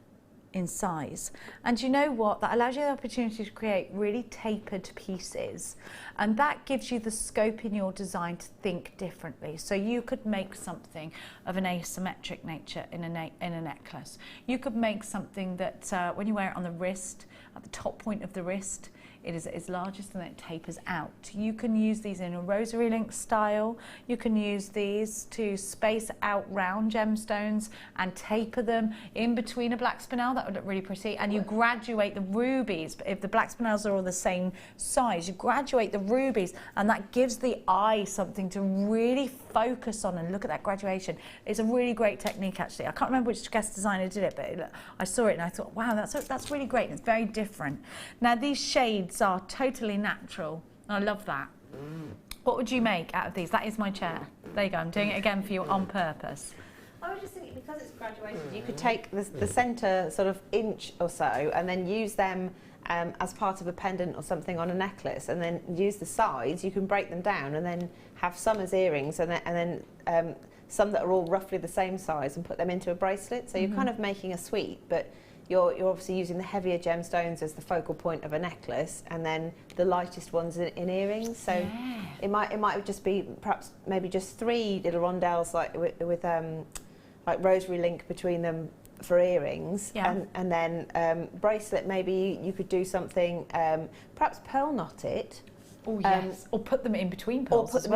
in size. And you know what? That allows you the opportunity to create really tapered pieces. And that gives you the scope in your design to think differently. So you could make something of an asymmetric nature in a necklace. You could make something that when you wear it on the wrist, at the top point of the wrist, it is largest and then it tapers out. You can use these in a rosary link style. You can use these to space out round gemstones and taper them in between a black spinel. That would look really pretty. And you graduate the rubies. If the black spinels are all the same size, you graduate the rubies, and that gives the eye something to really focus on and look at that graduation. It's a really great technique, actually. I can't remember which guest designer did it, but I saw it and I thought, wow, that's really great. It's very different. Now, these shades are totally natural. I love that. What would you make out of these? That is my chair. There you go. I'm doing it again for you on purpose. I was just thinking, because it's graduated, you could take the centre sort of inch or so and then use them as part of a pendant or something on a necklace, and then use the sides. You can break them down and then have some as earrings, and then some that are all roughly the same size, and put them into a bracelet. So you're kind of making a suite, but you're obviously using the heavier gemstones as the focal point of a necklace, and then the lightest ones in earrings. So it might just be perhaps maybe just 3 little rondelles, like with like rosary link between them for earrings, and then bracelet. Maybe you could do something, perhaps pearl knot it. Oh yes, or put them in between pearls. Or put them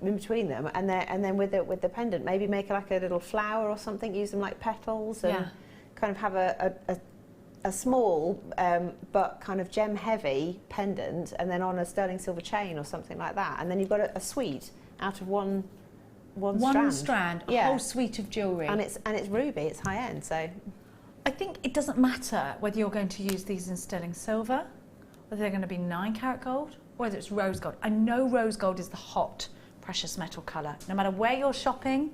in between them, and then with the pendant, maybe make like a little flower or something. Use them like petals, and kind of have a small but kind of gem heavy pendant, and then on a sterling silver chain or something like that. And then you've got a suite out of one strand, a whole suite of jewellery. And it's ruby, it's high end. So I think it doesn't matter whether you're going to use these in sterling silver, whether they're going to be 9 carat gold, or whether it's rose gold. I know rose gold is the hot precious metal colour. No matter where you're shopping,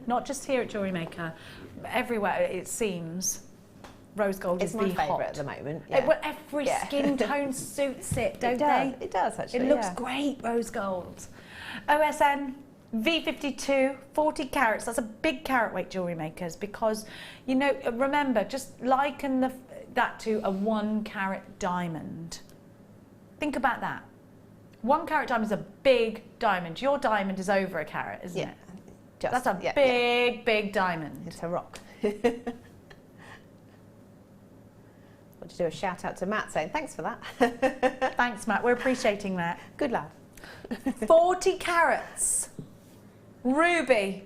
not just here at Jewellery Maker, everywhere it seems, rose gold is the hot. It's my favourite at the moment. Well, every skin tone suits it, don't they? It does, actually. It looks great, rose gold. OSN V52, 40 carats. That's a big carat weight, Jewellery Makers, because, you know, remember, just liken that to a 1 carat diamond. Think about that. 1 carat diamond is a big diamond. Your diamond is over a carat, isn't it? That's a big diamond. It's a rock. Want to do a shout out to Matt saying thanks for that. Thanks, Matt. We're appreciating that. Good lad. 40 carats. Ruby.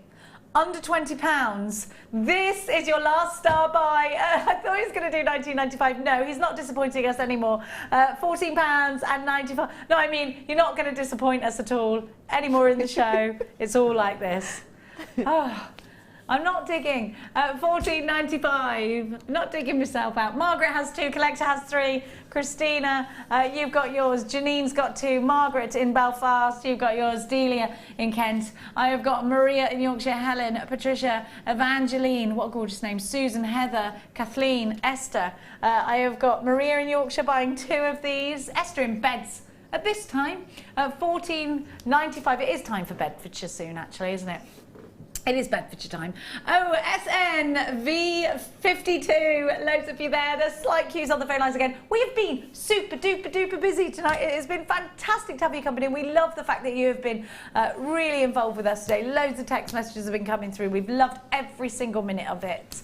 Under £20. This is your last star buy. I thought he was going to do £19.95. No, he's not disappointing us anymore. £14.95. No, I mean, you're not going to disappoint us at all anymore in the show. It's all like this. Oh, I'm not digging. £14.95. Not digging myself out. Margaret has 2. Collector has 3. Christina, you've got yours. Janine's got 2. Margaret in Belfast. You've got yours. Delia in Kent. I have got Maria in Yorkshire. Helen, Patricia, Evangeline. What a gorgeous name. Susan, Heather, Kathleen, Esther. I have got Maria in Yorkshire buying 2 of these. Esther in Beds. At this time, £14.95. It is time for Bedfordshire soon, actually, isn't it? It is Bedfordshire time. OSN V52, loads of you there. There's slight queues on the phone lines again. We have been super duper duper busy tonight. It has been fantastic to have you company. We love the fact that you have been really involved with us today. Loads of text messages have been coming through. We've loved every single minute of it.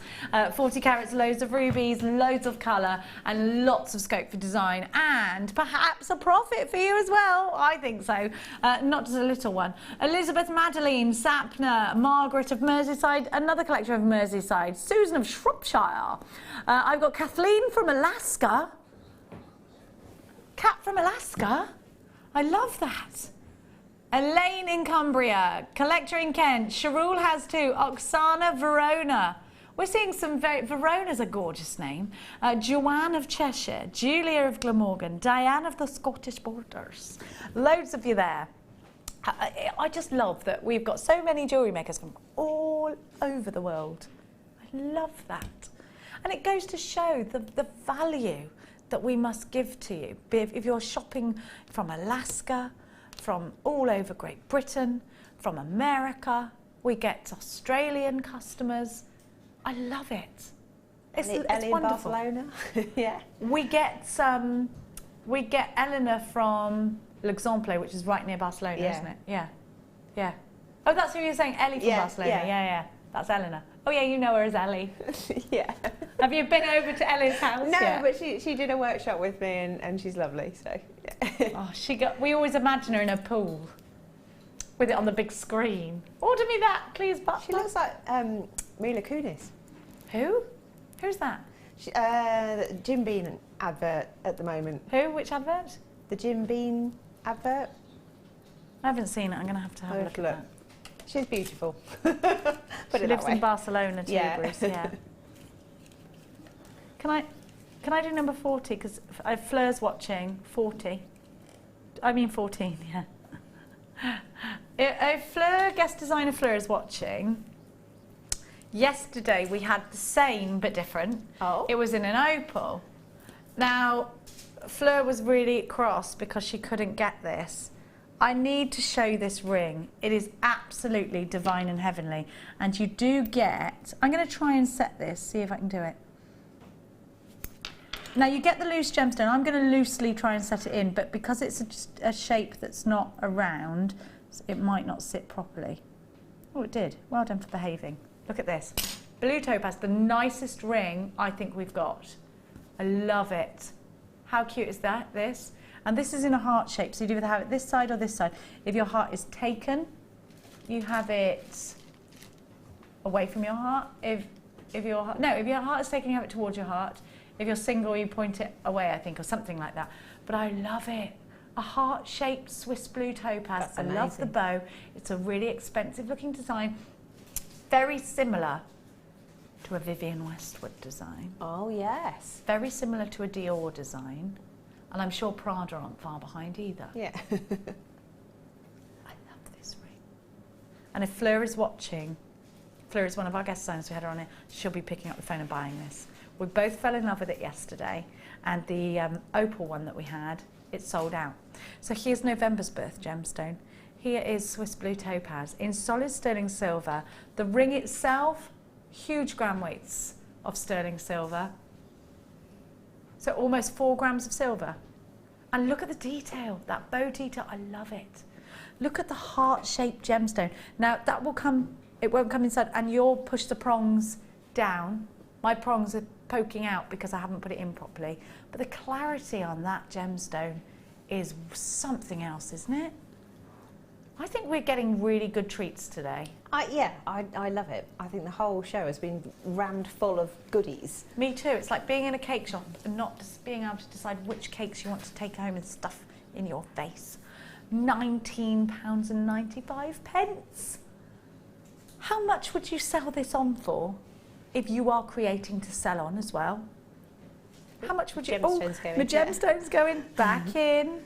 40 carats, loads of rubies, loads of colour and lots of scope for design and perhaps a profit for you as well. I think so. Not just a little one. Elizabeth Madeline, Sapna, Margaret of Merseyside, another collector of Merseyside, Susan of Shropshire. I've got Kathleen from Alaska. Kat from Alaska. I love that. Elaine in Cumbria, collector in Kent. Sharul has two. Oksana, Verona. We're seeing some Verona's a gorgeous name. Joanne of Cheshire, Julia of Glamorgan, Diane of the Scottish Borders. Loads of you there. I just love that we've got so many jewellery makers from all over the world. I love that. And it goes to show the value that we must give to you. If you're shopping from Alaska, from all over Great Britain, from America, we get Australian customers. I love it. It's wonderful. Barcelona. Yeah. We get Eleanor from L'Exemple, which is right near Barcelona, isn't it? Yeah. Yeah. Oh, that's who you're saying, Ellie from Barcelona. Yeah. That's Eleanor. Oh yeah, you know her as Ellie. Yeah. Have you been over to Ellie's house yet? No, but she did a workshop with me and she's lovely, so yeah. Oh, we always imagine her in a pool with it on the big screen. Order me that, please, Butler. She looks like Mila Kunis. Who? Who's that? The Jim Beam advert at the moment. Who? Which advert? The Jim Beam advert. I haven't seen it. I'm going to have to have a look at that. She's beautiful. She lives in Barcelona too, Bruce. Yeah. Can I do number 40? Because Fleur's watching. 40. I mean 14. Yeah. If Fleur, guest designer Fleur, is watching. Yesterday we had the same but different. Oh. It was in an opal. Now, Fleur was really cross because she couldn't get this. I need to show this ring. It is absolutely divine and heavenly. And you do get, I'm going to try and set this, see if I can do it. Now you get the loose gemstone. I'm going to loosely try and set it in, but because it's just a shape that's not a round, it might not sit properly. Oh, it did. Well done for behaving. Look at this. Blue topaz, the nicest ring I think we've got. I love it. How cute is that, this? And this is in a heart shape, so you either have it this side or this side. If your heart is taken, you have it away from your heart. If your heart is taken, you have it towards your heart. If you're single, you point it away, I think, or something like that. But I love it. A heart-shaped Swiss blue topaz. I love the bow. It's a really expensive-looking design. Very similar to a Vivienne Westwood design. Oh, yes. Very similar to a Dior design. And I'm sure Prada aren't far behind either. Yeah. I love this ring. And if Fleur is watching, Fleur is one of our guest designers, we had her on it, she'll be picking up the phone and buying this. We both fell in love with it yesterday, and the opal one that we had, it sold out. So here's November's birth gemstone. Here is Swiss blue topaz in solid sterling silver. The ring itself, huge gram weights of sterling silver. So almost 4 grams of silver. And look at the detail, that bow detail, I love it. Look at the heart-shaped gemstone. Now that will come, it won't come inside, and you'll push the prongs down. My prongs are poking out because I haven't put it in properly. But the clarity on that gemstone is something else, isn't it? I think we're getting really good treats today. I love it. I think the whole show has been rammed full of goodies. Me too. It's like being in a cake shop and not just being able to decide which cakes you want to take home and stuff in your face. £19.95. How much would you sell this on for if you are creating to sell on as well? How much would you... Gemstones going. The gemstones going back in,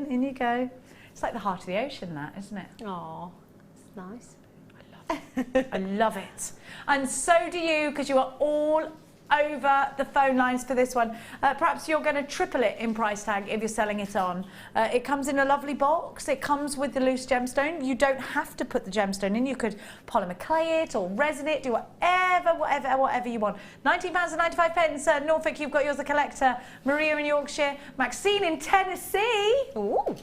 in you go. It's like the heart of the ocean, that, isn't it? Oh, it's nice. I love it. I love it. And so do you, because you are all over the phone lines for this one. Perhaps you're going to triple it in price tag if you're selling it on. It comes in a lovely box. It comes with the loose gemstone. You don't have to put the gemstone in. You could polymer clay it or resin it, do whatever you want. £19.95. Norfolk, you've got yours, a collector. Maria in Yorkshire. Maxine in Tennessee. Ooh.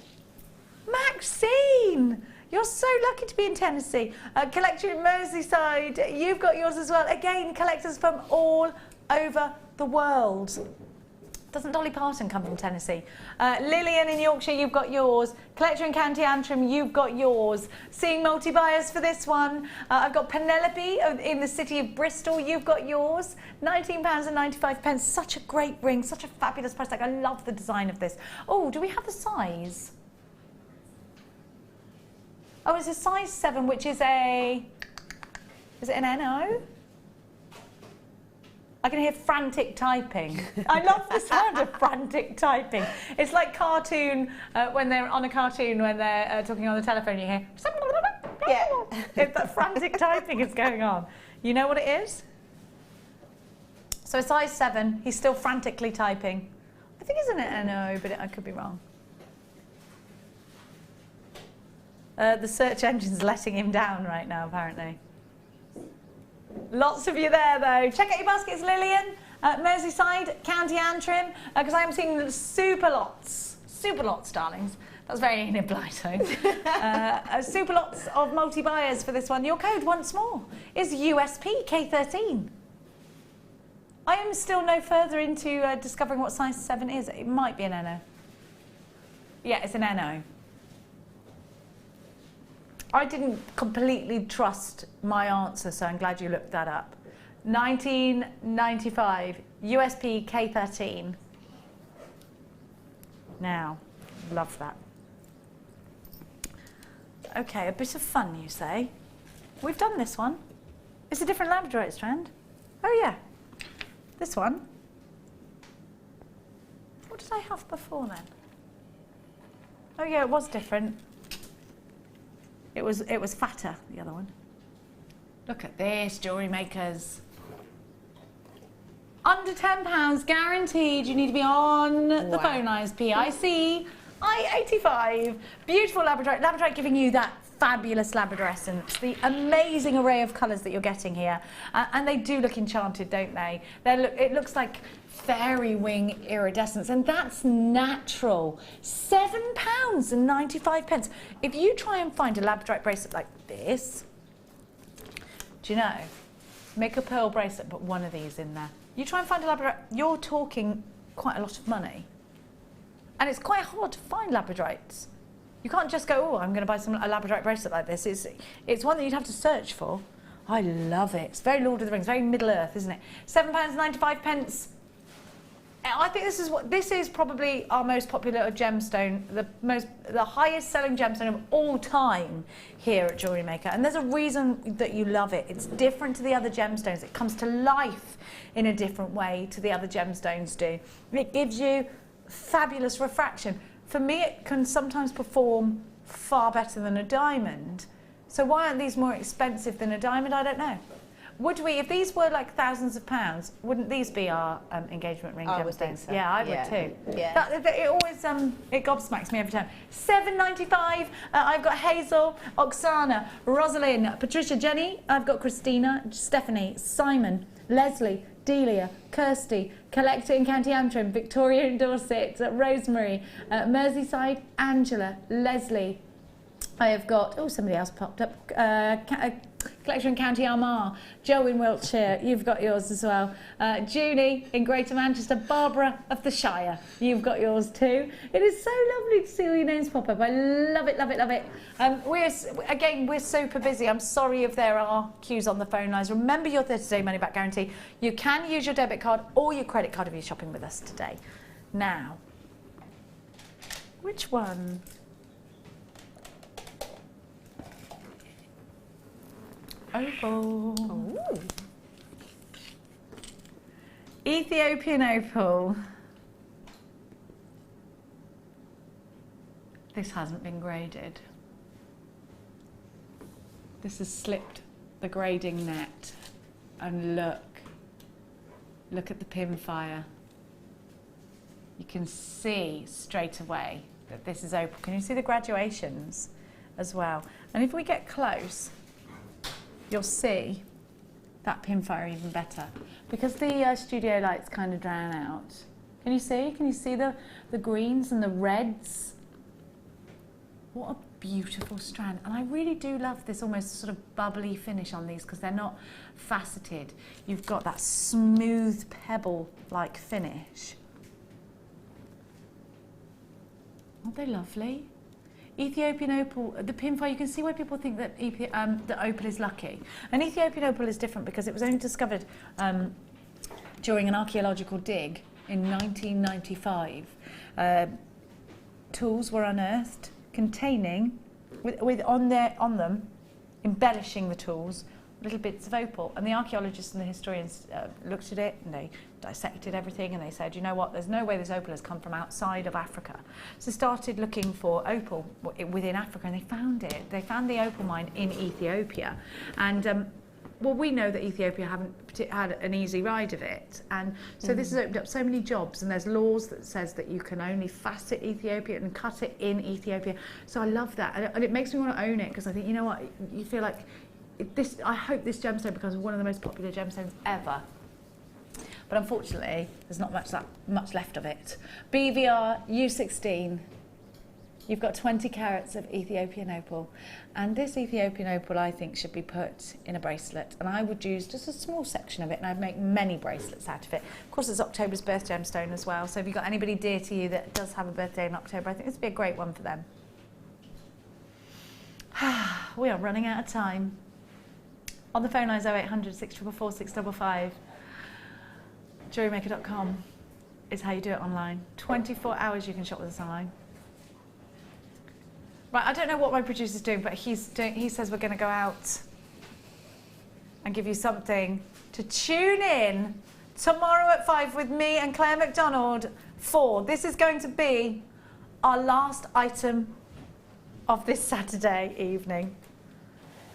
Maxine! You're so lucky to be in Tennessee. Collector in Merseyside, you've got yours as well. Again, collectors from all over the world. Doesn't Dolly Parton come from Tennessee? Lillian in Yorkshire, you've got yours. Collector in County Antrim, you've got yours. Seeing multi-buyers for this one. I've got Penelope in the city of Bristol, you've got yours. £19.95. Such a great ring, such a fabulous price tag. I love the design of this. Oh, do we have the size? Oh, it's a size 7, which is a... Is it an NO? I can hear frantic typing. I love the sound of frantic typing. It's like cartoon, when they're on a cartoon, when they're talking on the telephone, you hear... Yeah. If that frantic typing is going on. You know what it is? So a size 7, he's still frantically typing. I think it's an NO, but I could be wrong. The search engine's letting him down right now, apparently. Lots of you there, though. Check out your baskets, Lillian. Merseyside, County Antrim, because I am seeing super lots, darlings. That's very Enid Blyton. Super lots of multi-buyers for this one. Your code, once more, is USP K13. I am still no further into discovering what size 7 is. It might be an NO. Yeah, it's an NO. I didn't completely trust my answer, so I'm glad you looked that up. 1995, USP K13. Now, love that. Okay, a bit of fun, you say? We've done this one. It's a different labradorite strand. Oh yeah, this one. What did I have before then? Oh yeah, it was different. It was fatter, the other one. Look at this, Jewellery Makers. Under £10, guaranteed. You need to be on the phone lines. PIC I85. Beautiful labradorite. Labradorite giving you that fabulous labrador essence, the amazing array of colours that you're getting here. And they do look enchanted, don't they? It looks like fairy wing iridescence, and that's natural. £7.95. If you try and find a labradorite bracelet like this, do you know, make a pearl bracelet, put one of these in there. You try and find a labradorite, you're talking quite a lot of money. And it's quite hard to find labradorites. You can't just go, oh, I'm going to buy a labradorite bracelet like this. It's one that you'd have to search for. I love it. It's very Lord of the Rings, very Middle Earth, isn't it? £7.95. I think this is probably our most popular gemstone, the highest selling gemstone of all time here at Jewellery Maker. And there's a reason that you love it. It's different to the other gemstones. It comes to life in a different way to the other gemstones do. It gives you fabulous refraction. For me, it can sometimes perform far better than a diamond. So why aren't these more expensive than a diamond? I don't know. Would we, if these were like thousands of pounds, wouldn't these be our engagement ring gemstones? Would think so. Yeah, I would too. Yeah. It always it gobsmacks me every time. £7.95. I've got Hazel, Oksana, Rosalind, Patricia, Jenny. I've got Christina, Stephanie, Simon, Leslie, Delia, Kirsty, Collector in County Antrim, Victoria in Dorset, Rosemary, Merseyside, Angela, Leslie. I have got, oh, somebody else popped up, Collector in County Armagh, Joe in Wiltshire, you've got yours as well. Julie in Greater Manchester, Barbara of the Shire, you've got yours too. It is so lovely to see all your names pop up. I love it, love it, love it. We're super busy. I'm sorry if there are queues on the phone lines. Remember your 30-day money-back guarantee. You can use your debit card or your credit card if you're shopping with us today. Now, which one? Opal. Ooh. Ethiopian opal. This hasn't been graded. This has slipped the grading net. And look. Look at the pin fire. You can see straight away that this is opal. Can you see the graduations as well? And if we get close, you'll see that pin fire even better, because the studio lights kind of drown out. Can you see? Can you see the greens and the reds? What a beautiful strand. And I really do love this almost sort of bubbly finish on these, because they're not faceted. You've got that smooth pebble-like finish. Aren't they lovely? Ethiopian opal, the pin fire, you can see why people think that that opal is lucky. And Ethiopian opal is different because it was only discovered during an archaeological dig in 1995. Tools were unearthed containing, on them, embellishing the tools, little bits of opal. And the archaeologists and the historians looked at it and they dissected everything, and they said, you know what, there's no way this opal has come from outside of Africa. So started looking for opal within Africa, and they found it. They found the opal mine in Ethiopia. And well, we know that Ethiopia haven't had an easy ride of it, and so this has opened up so many jobs, and there's laws that says that you can only facet Ethiopia and cut it in Ethiopia. So I love that, and it makes me want to own it, because I think, you know what, you feel like this. I hope this gemstone becomes one of the most popular gemstones ever. But unfortunately, there's not much left of it. BVR U16. You've got 20 carats of Ethiopian opal. And this Ethiopian opal, I think, should be put in a bracelet. And I would use just a small section of it, and I'd make many bracelets out of it. Of course, it's October's birth gemstone as well. So if you've got anybody dear to you that does have a birthday in October, I think this would be a great one for them. We are running out of time. On the phone lines 0800 644 655. JewelleryMaker.com is how you do it online. 24 hours you can shop with us online. Right, I don't know what my producer's doing, but he says we're going to go out and give you something to tune in tomorrow at 5 with me and Claire MacDonald for. This is going to be our last item of this Saturday evening.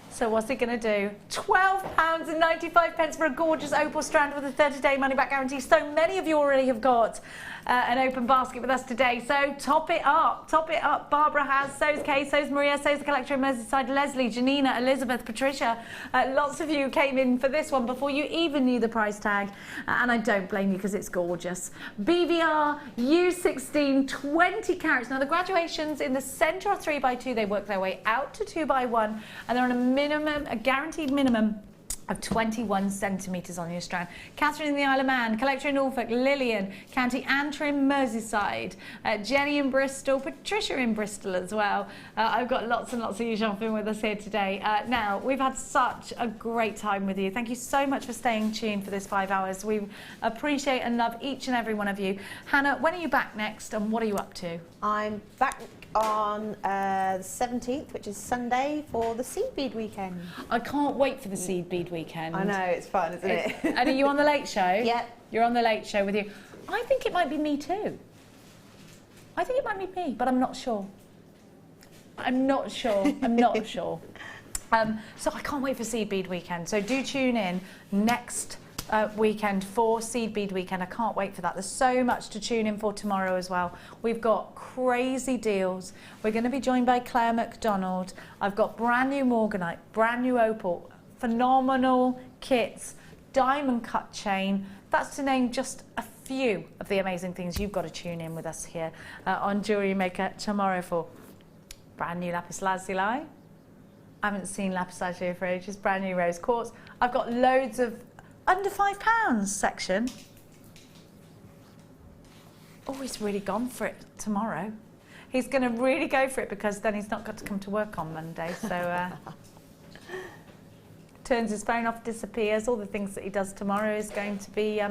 So what's it going to do? £12.95 for a gorgeous opal strand with a 30-day money-back guarantee. So many of you already have got an open basket with us today. So top it up, top it up. Barbara has, so's Kay, so's Maria, so's the collector in Merseyside, Leslie, Janina, Elizabeth, Patricia. Lots of you came in for this one before you even knew the price tag. And I don't blame you, because it's gorgeous. BVR U16, 20 carats. Now the graduations in the centre are 3x2. They work their way out to 2x1. And they're on a guaranteed minimum of 21 centimetres on your strand. Catherine in the Isle of Man, collector in Norfolk, Lillian, County Antrim, Merseyside, Jenny in Bristol, Patricia in Bristol as well. I've got lots and lots of you shopping with us here today. Now, we've had such a great time with you. Thank you so much for staying tuned for this 5 hours. We appreciate and love each and every one of you. Hannah, when are you back next, and what are you up to? I'm back on the 17th, which is Sunday, for the seed bead weekend. I can't wait for the seed bead weekend. I know, it's fun, isn't it? And are you on the Late Show? Yep. You're on the Late Show with you. I think it might be me too. I think it might be me, but I'm not sure. I'm not sure. I'm not sure. So I can't wait for seed bead weekend. So do tune in next weekend for seed bead weekend. I can't wait for that. There's so much to tune in for tomorrow as well. We've got crazy deals. We're going to be joined by Claire MacDonald. I've got brand new morganite, brand new opal, phenomenal kits, diamond cut chain. That's to name just a few of the amazing things you've got to tune in with us here on Jewellery Maker tomorrow for. Brand new lapis lazuli. I haven't seen lapis lazuli for ages. Brand new rose quartz. I've got loads of under £5 section. Oh, he's really gone for it tomorrow. He's going to really go for it, because then he's not got to come to work on Monday. So turns his phone off, disappears. All the things that he does tomorrow is going to be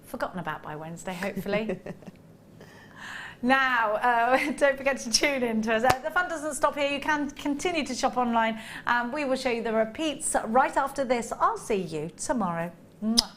forgotten about by Wednesday, hopefully. Now, don't forget to tune in to us. The fun doesn't stop here. You can continue to shop online, and we will show you the repeats right after this. I'll see you tomorrow. Mwah.